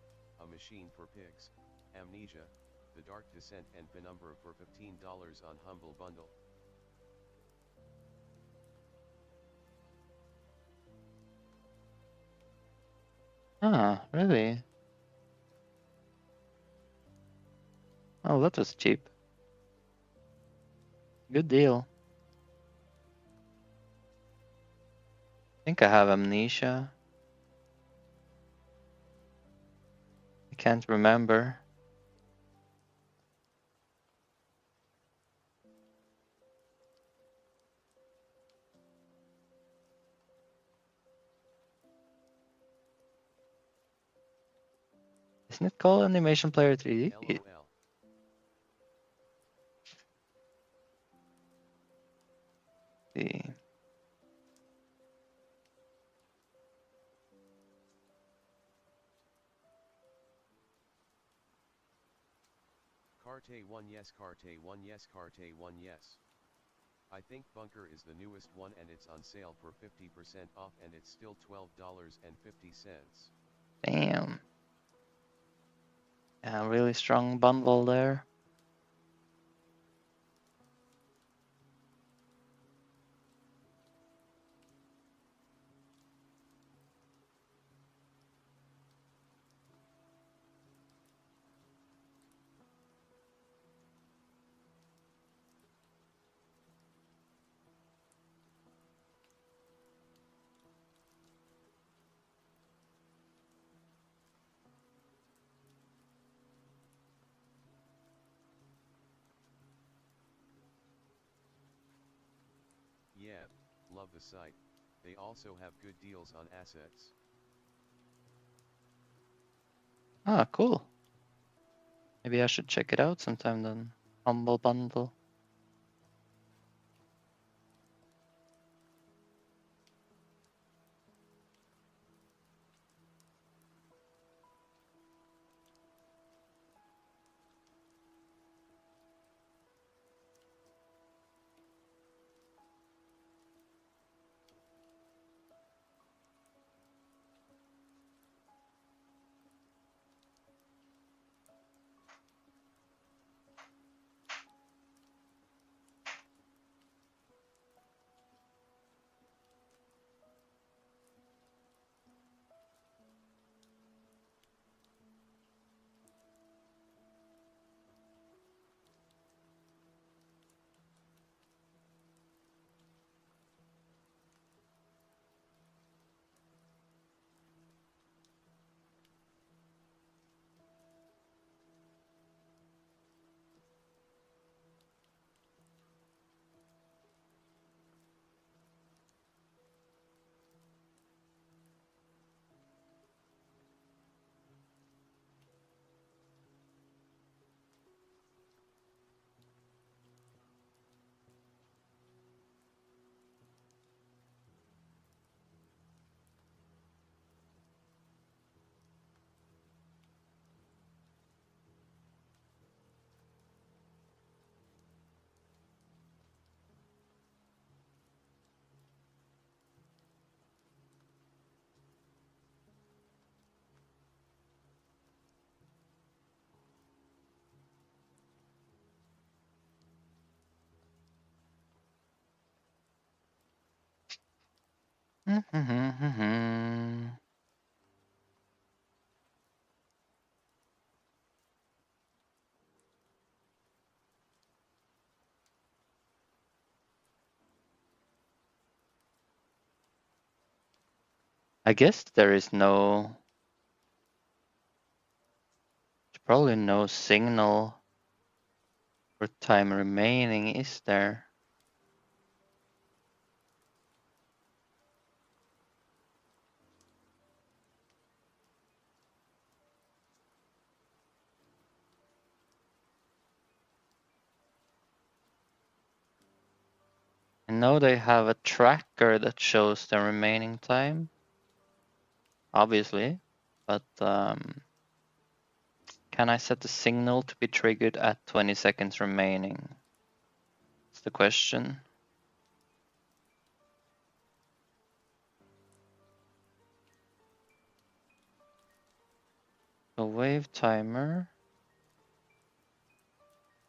A Machine for Pigs, Amnesia, The Dark Descent and Penumbra for $15 on Humble Bundle. Really? Oh, that was cheap. Good deal. think I have amnesia. I can't remember. Isn't it called Animation Player 3D? LOL. The Carte 1 yes, Carte 1 yes, Carte 1 yes. I think Bunker is the newest one and it's on sale for 50% off and it's still $12.50. damn. Yeah, really strong bundle there. Yeah, love the site. They also have good deals on assets. Ah, cool. Maybe I should check it out sometime then. Humble bundle. I guess there's probably no signal for time remaining, is there? I know they have a tracker that shows the remaining time, obviously, but can I set the signal to be triggered at 20 seconds remaining? That's the question. So wave timer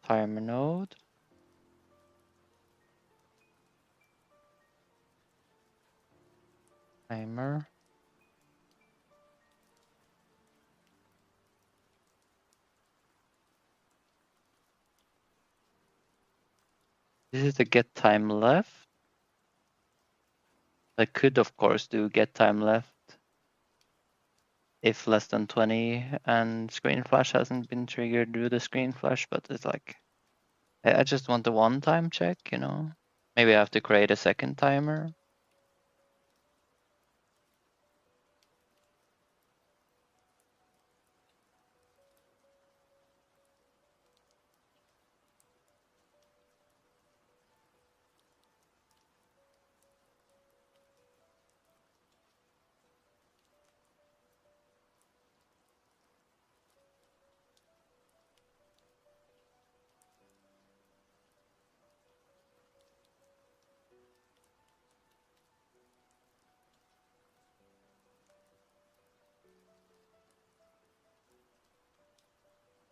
node, timer. This is the get time left. I could, of course, do get time left if less than 20 and screen flash hasn't been triggered, do the screen flash, but it's like, I just want the one time check, you know? Maybe I have to create a second timer.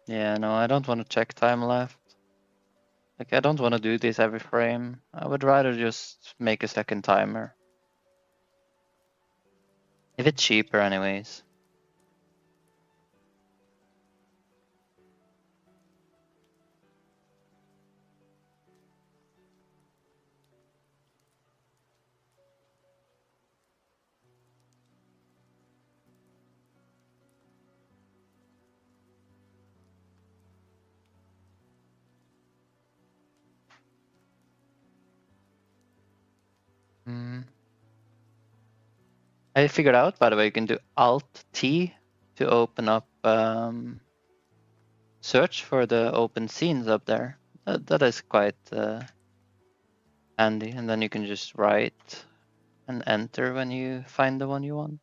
Yeah, no, I don't want to check time left. Like, I don't want to do this every frame. I would rather just make a second timer. If it's cheaper anyways. I figured out, by the way, you can do Alt-T to open up search for the open scenes up there. That is quite handy. And then you can just write and enter when you find the one you want.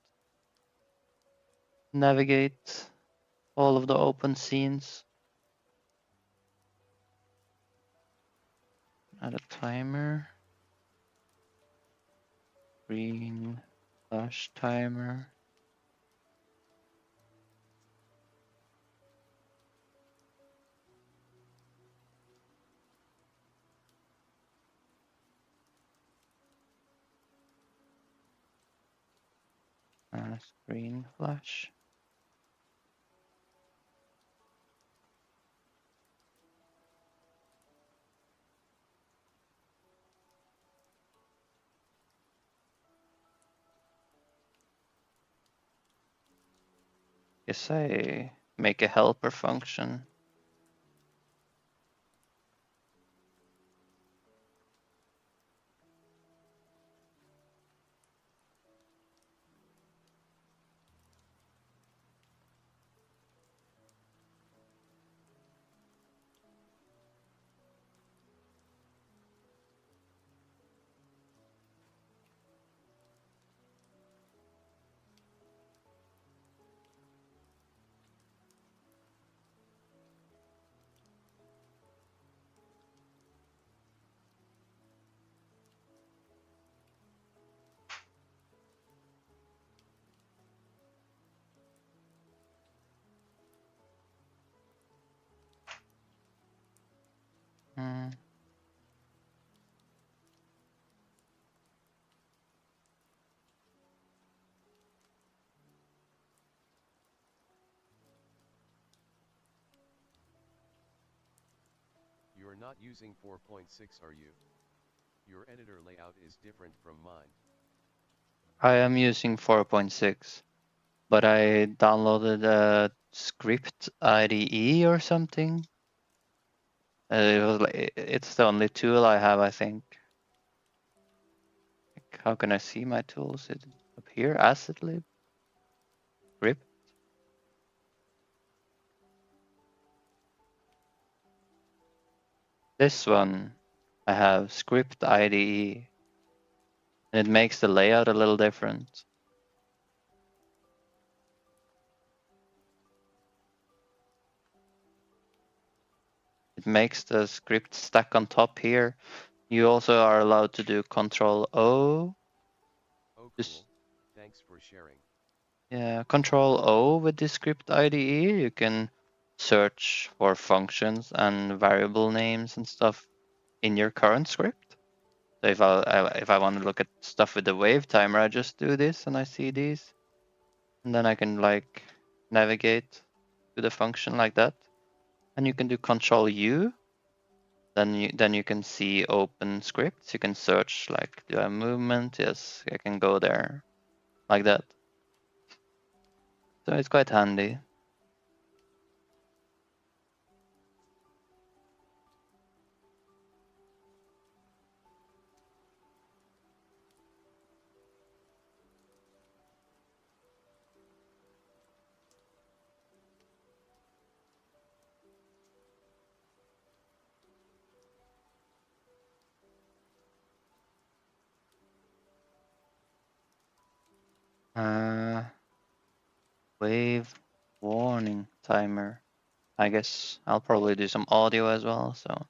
Navigate all of the open scenes. Add a timer. Green flash timer. Screen flash. Guess I make a helper function. Hmm. You're not using 4.6, are you? Your editor layout is different from mine. I am using 4.6, but I downloaded a script IDE or something. It's the only tool I have, I think. Like, how can I see my tools? Is it up here? Asset lib, script. This one I have script IDE, and it makes the layout a little different. It makes the script stack on top here. You also are allowed to do Control O. Oh, Just, cool. Thanks for sharing. yeah, Control O with the script IDE. You can search for functions and variable names and stuff in your current script. So if I want to look at stuff with the wave timer, I just do this and I see these, and then I can like navigate to the function like that. And you can do Control U Then you can see open scripts. You can search like, do I have movement? Yes, I can go there like that. So it's quite handy. Wave warning timer. I guess I'll probably do some audio as well. So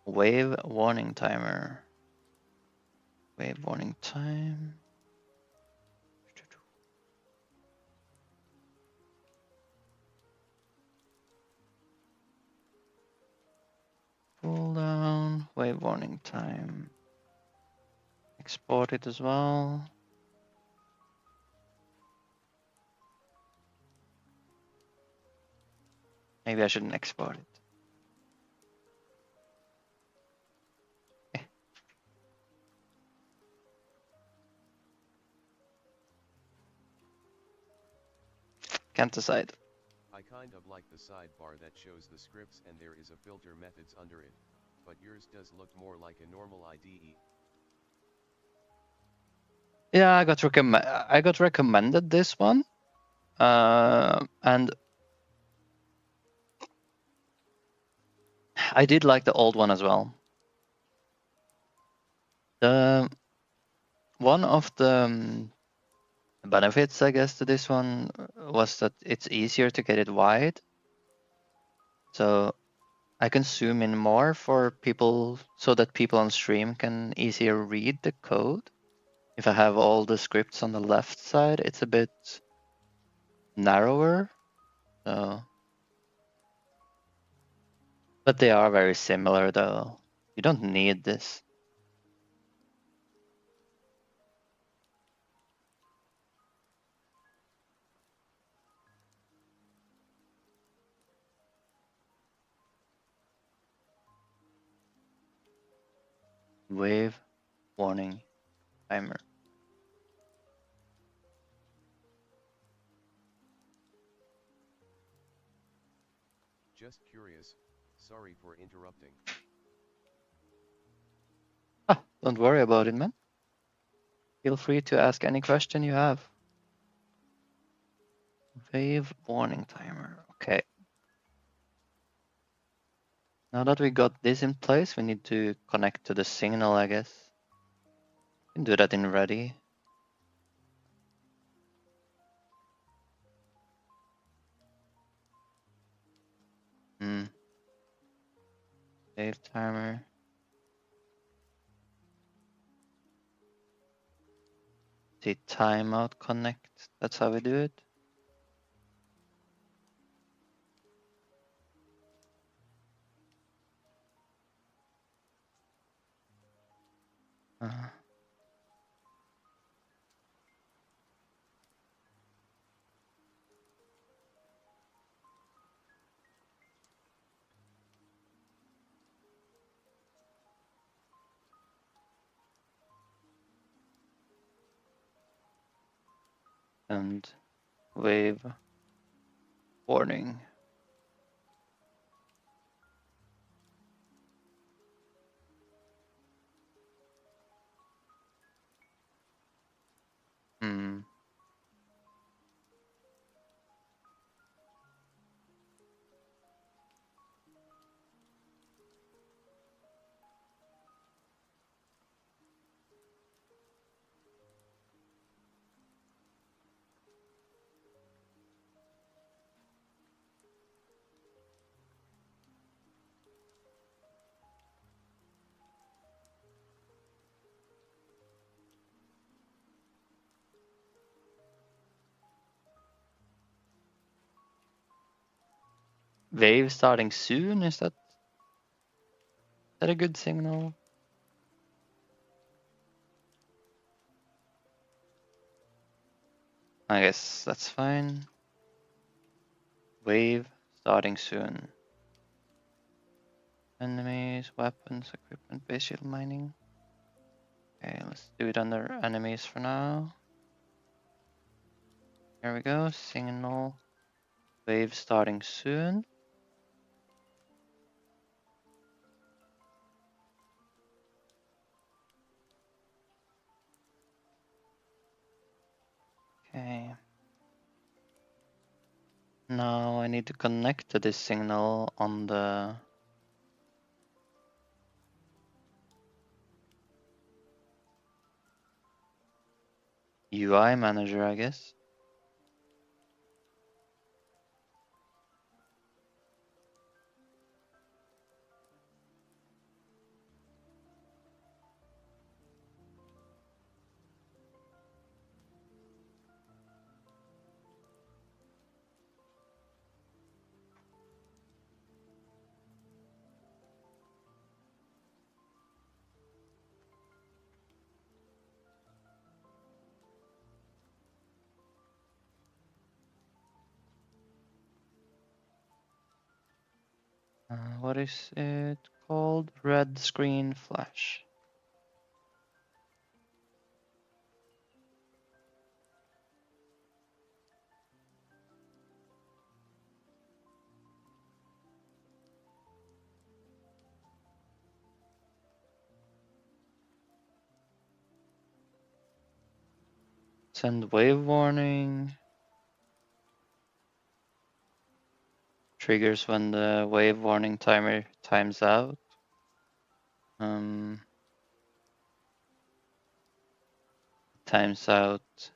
wave warning timer. Wave warning time. Pull down. Wave warning time. Export it as well. Maybe I shouldn't export it. Can't decide. I kind of like the sidebar that shows the scripts and there is a filter methods under it, but yours does look more like a normal IDE. Yeah, I got recommended this one, and I did like the old one as well. The one of the benefits, I guess, to this one was that it's easier to get it wide. So I can zoom in more for people so that people on stream can easier read the code. If I have all the scripts on the left side, it's a bit narrower. So, but they are very similar though. You don't need this. Wave warning timer. Just curious, sorry for interrupting. Don't worry about it, man. Feel free to ask any question you have. Wave warning timer. Okay. Now that we got this in place, we need to connect to the signal, I guess. You can do that in ready. Wave timer. See timeout connect. That's how we do it. Uh, and wave warning. Wave starting soon. Is that a good signal? I guess that's fine. Wave starting soon. Enemies, weapons, equipment, base shield mining. Okay, let's do it under enemies for now. Here we go, signal. Wave starting soon. Okay. Now I need to connect to this signal on the UI manager, I guess. What is it called? Red screen flash. Send wave warning. Triggers when the wave warning timer times out. Times out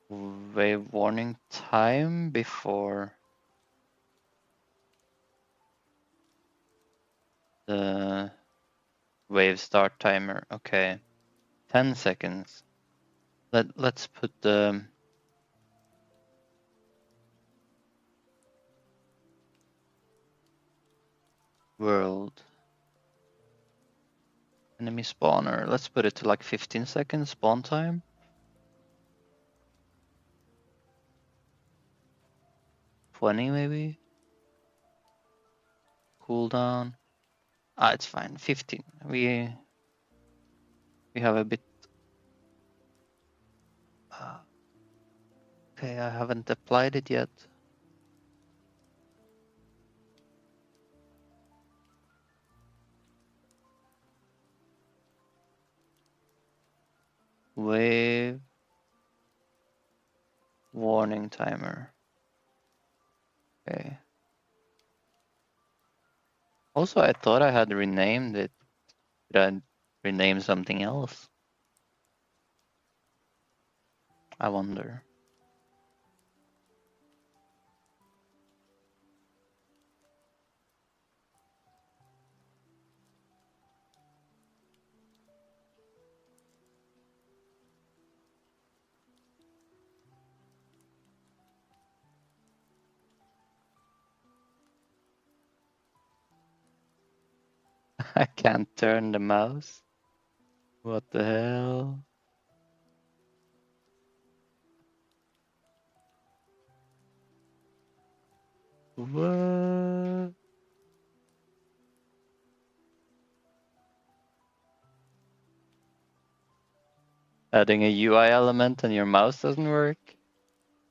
wave warning time before the wave start timer. Okay, 10 seconds. Let's put the world enemy spawner. Let's put it to like 15 seconds spawn time. 20 maybe. Cooldown. It's fine. 15. We have a bit. Okay, I haven't applied it yet. Wave warning timer. Okay. Also, I thought I had renamed it. Did I rename something else? I wonder. I can't turn the mouse. What the hell? What? Adding a UI element and your mouse doesn't work?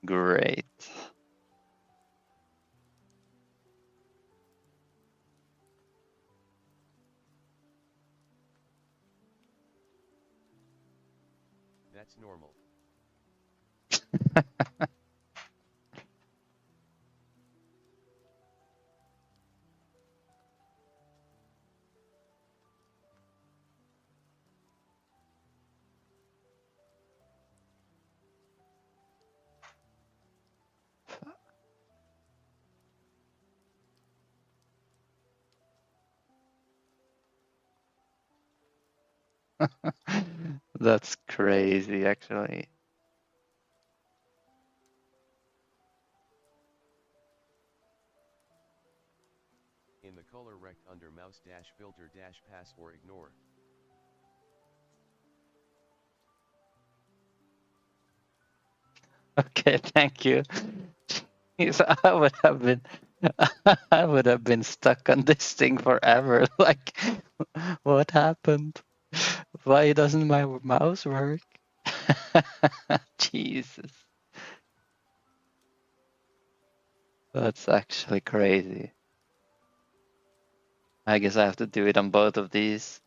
Great. That's normal. That's crazy, actually. In the color rect under mouse dash filter dash pass or ignore. Okay, thank you. Jeez, I would have been I would have been stuck on this thing forever. Like, what happened? Why doesn't my mouse work? Jesus. That's actually crazy. I guess I have to do it on both of these.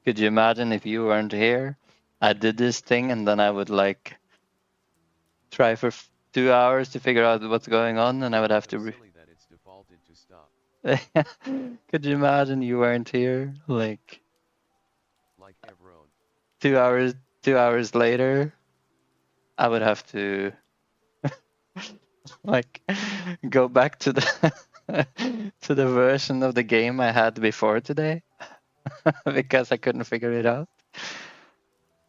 Could you imagine if you weren't here? I did this thing and then I would like try for 2 hours to figure out what's going on, and I would have to. Silly that it's defaulted to stop. Could you imagine you weren't here? Like Everone. 2 hours, 2 hours later, I would have to like go back to the to the version of the game I had before today because I couldn't figure it out.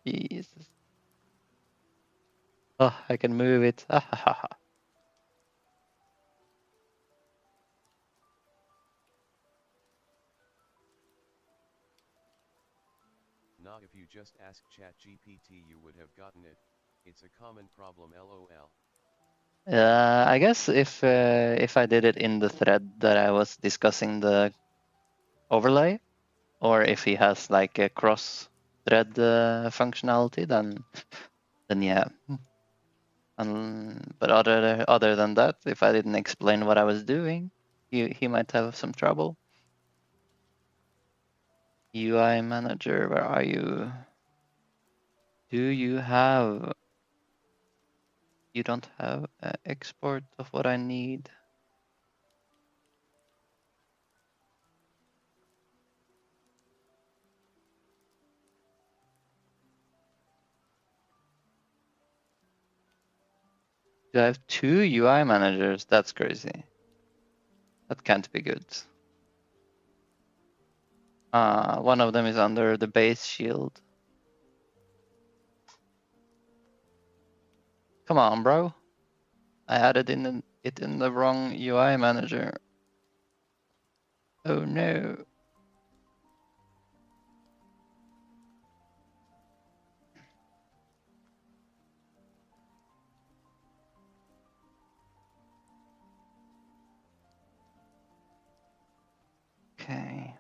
Jesus. Oh, I can move it. Nah, if you just asked ChatGPT you would have gotten it. It's a common problem, lol. I guess if I did it in the thread that I was discussing the overlay, or if he has like a cross-thread functionality, then yeah. But other than that, if I didn't explain what I was doing, he might have some trouble. UI manager, where are you? Do you have? You don't have an export of what I need. Do I have 2 UI managers? That's crazy. That can't be good. One of them is under the base shield. Come on, bro. I added it in the wrong UI manager. Oh no. Okay.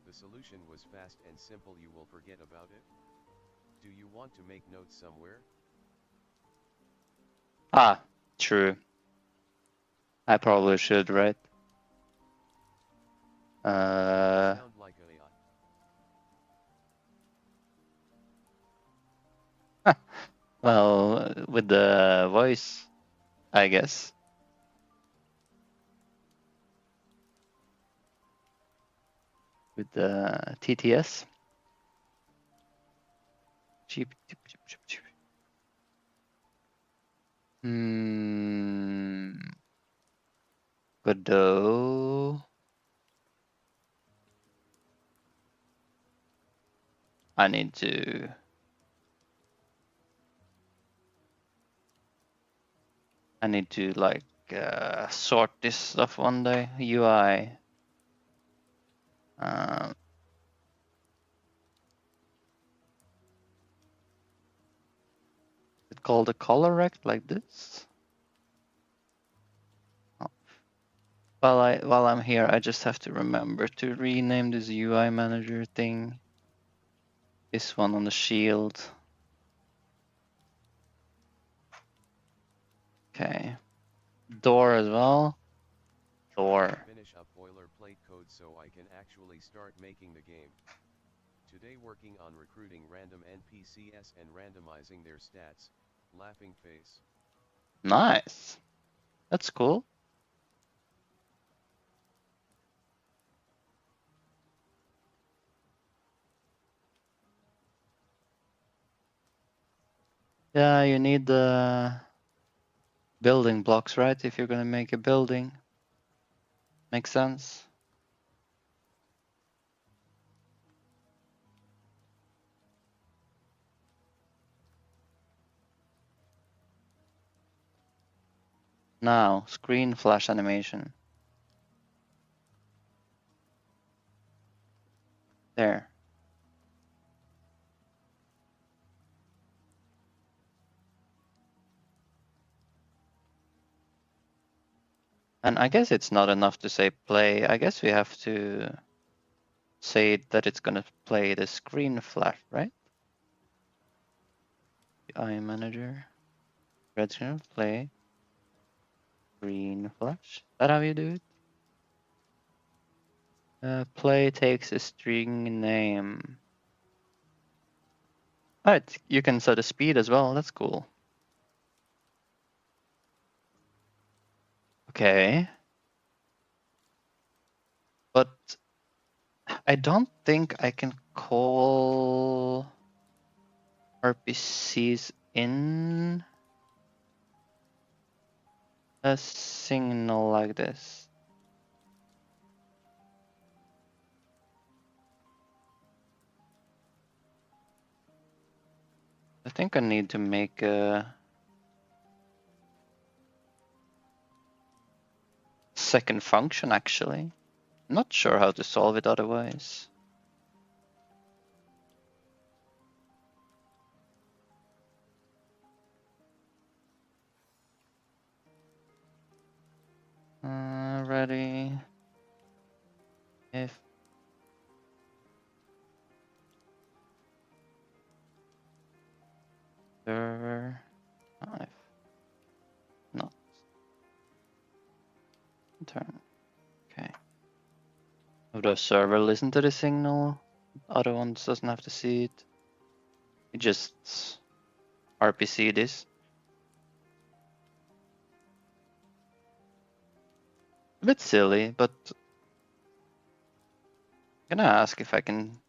The solution was fast and simple, you will forget about it. Do you want to make notes somewhere? True. I probably should, right? Sound like AI. Well, with the voice, I guess. With the TTS. Cheap. Godot. I need to like sort this stuff one day. UI. Is it called a color rect like this? Oh. While I'm here, I just have to remember to rename this UI manager thing. This one on the shield. Okay. Door as well. Door. Finish up boilerplate code so I can actually start making the game. Today working on recruiting random NPCs and randomizing their stats, laughing face. Nice. That's cool. Yeah, you need the building blocks, right? If you're gonna make a building. Makes sense. Now, screen flash animation. There. And I guess it's not enough to say play. I guess we have to say that it's gonna play the screen flash, right? The eye manager. Red screen, play. Green flash. Is that how you do it? Play takes a string name. Alright, you can set a speed as well. That's cool. Okay. But I don't think I can call RPCs in a signal like this. I think I need to make a second function actually. I'm not sure how to solve it otherwise. Ready. If server 5 not turn. Okay. If the server listen to the signal, other ones doesn't have to see it. You just RPC this. A bit silly, but I'm gonna ask if I can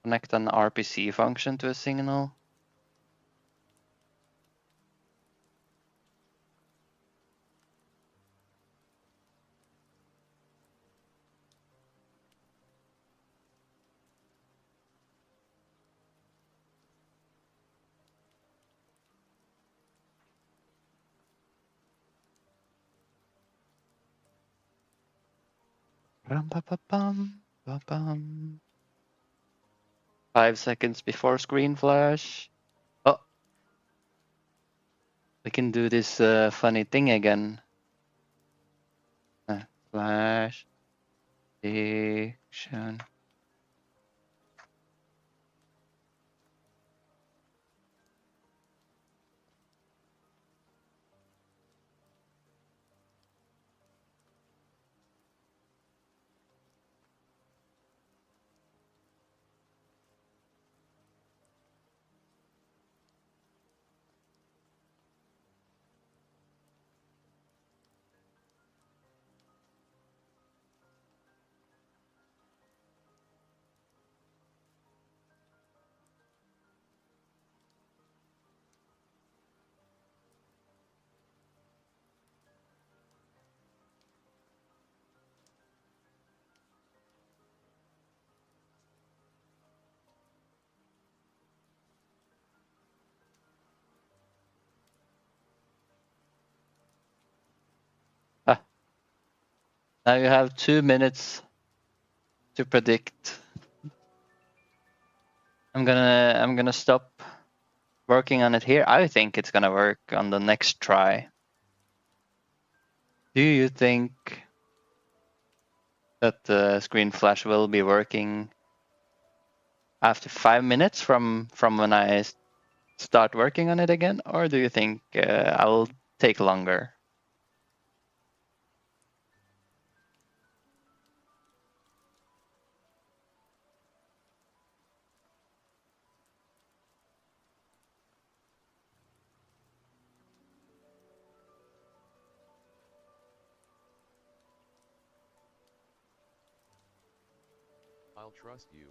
connect an RPC function to a signal. Rum-pa-pa-bum, ba-bum. 5 seconds before screen flash. Oh, we can do this funny thing again. Flash diction. Ah, now you have 2 minutes to predict. I'm gonna stop working on it here. I think it's gonna work on the next try. Do you think that the screen flash will be working after 5 minutes from when I start working on it again, or do you think I will take longer? I'll trust you.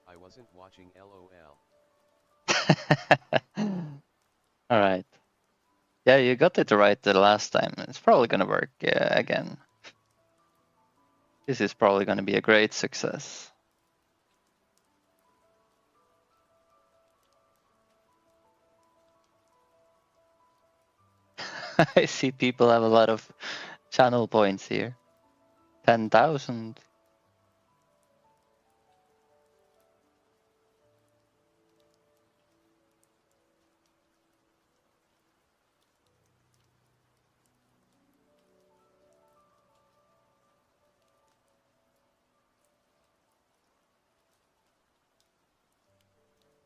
I wasn't watching LOL. All right. Yeah, you got it right the last time. It's probably gonna work again. This is probably gonna be a great success. I see people have a lot of channel points here. 10,000.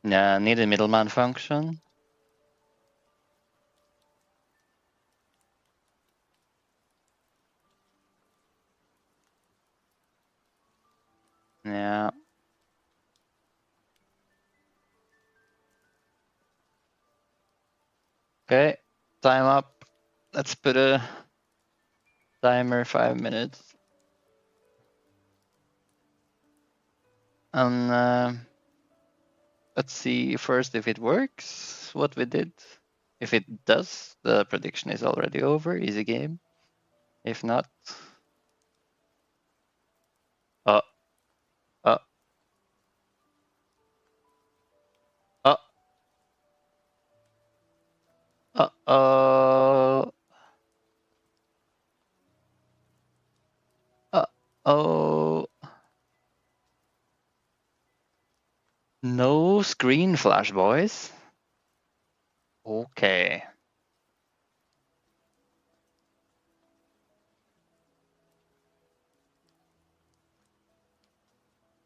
Yeah, need a middleman function. Yeah. Okay, time up. Let's put a timer 5 minutes. And let's see first if it works, what we did. If it does, the prediction is already over, easy game. If not, uh, uh, uh, uh, oh, no screen flash, boys. Okay.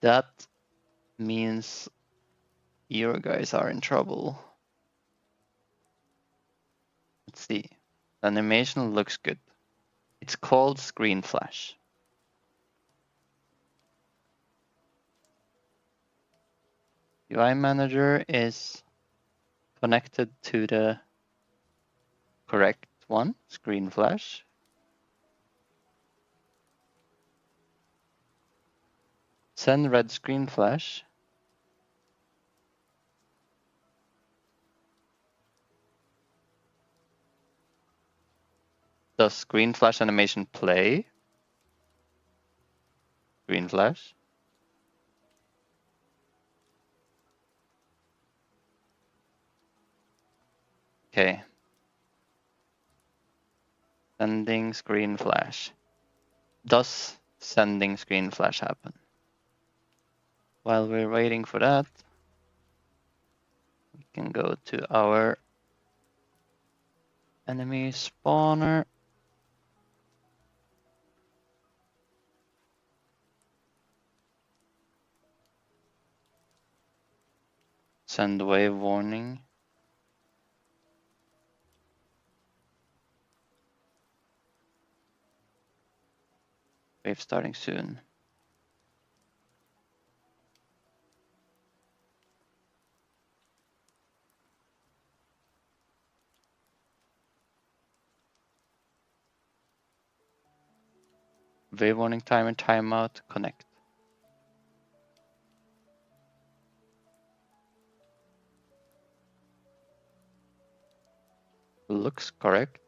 That means you guys are in trouble. Let's see. The animation looks good. It's called screen flash. UI manager is connected to the correct one, screen flash. Send red screen flash. Does screen flash animation play? Screen flash. Okay. Sending screen flash. Does sending screen flash happen? While we're waiting for that, we can go to our enemy spawner. Send wave warning. Wave starting soon. Wave warning timer, timeout, connect. Looks correct.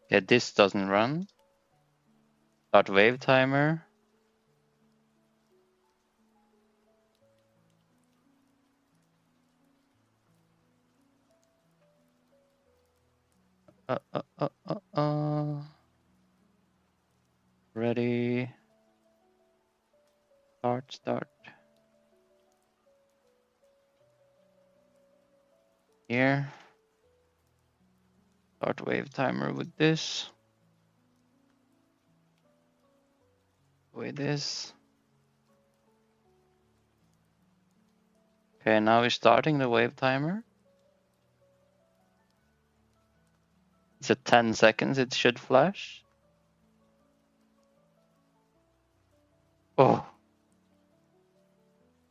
Yeah, this doesn't run. Start wave timer. Uh, uh, uh, uh, uh. Start. Here. Start wave timer with this. With this. Okay, now we're starting the wave timer. It's at 10 seconds, it should flash. Oh.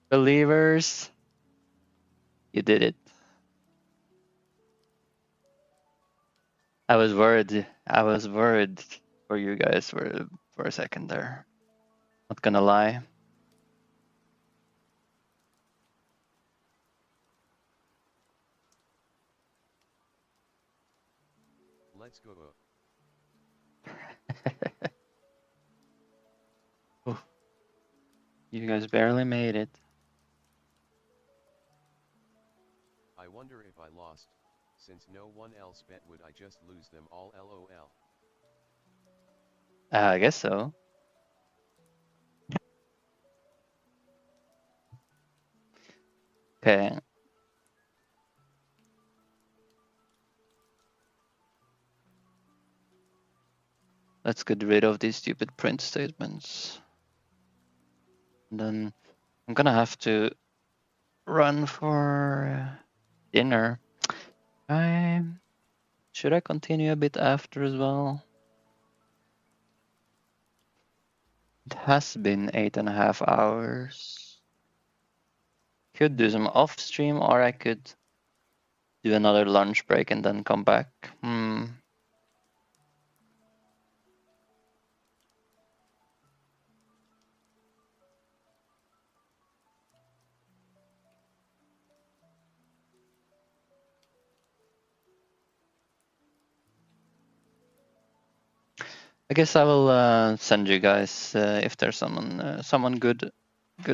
Believers. You did it. I was worried for you guys for a second there. Not gonna lie. Let's go. Oh, you guys barely made it. I wonder if I lost. Since no one else bet, would I just lose them all? LOL. I guess so. Okay. Let's get rid of these stupid print statements. And then I'm gonna have to run for dinner. Should I continue a bit after as well? It has been 8.5 hours. Could do some off stream, or I could do another lunch break and then come back. I guess I will send you guys if there's someone good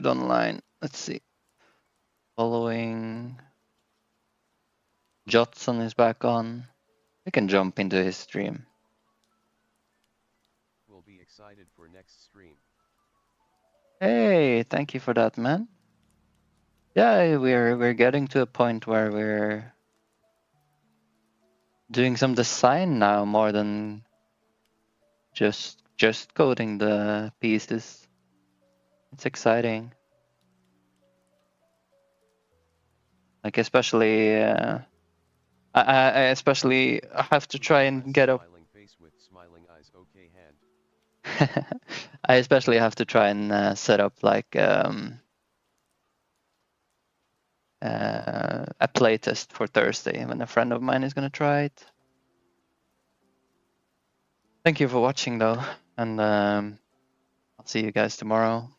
online. Let's see. Following. Jotson is back on. We can jump into his stream. We'll be excited for next stream. Hey, thank you for that, man. Yeah, we're getting to a point where we're doing some design now more than just coding the pieces. It's exciting. Like especially, I especially have to try and get up. Smiling face with smiling eyes. Okay, hand. I especially have to try and set up like a playtest for Thursday when a friend of mine is gonna try it. Thank you for watching though, and I'll see you guys tomorrow.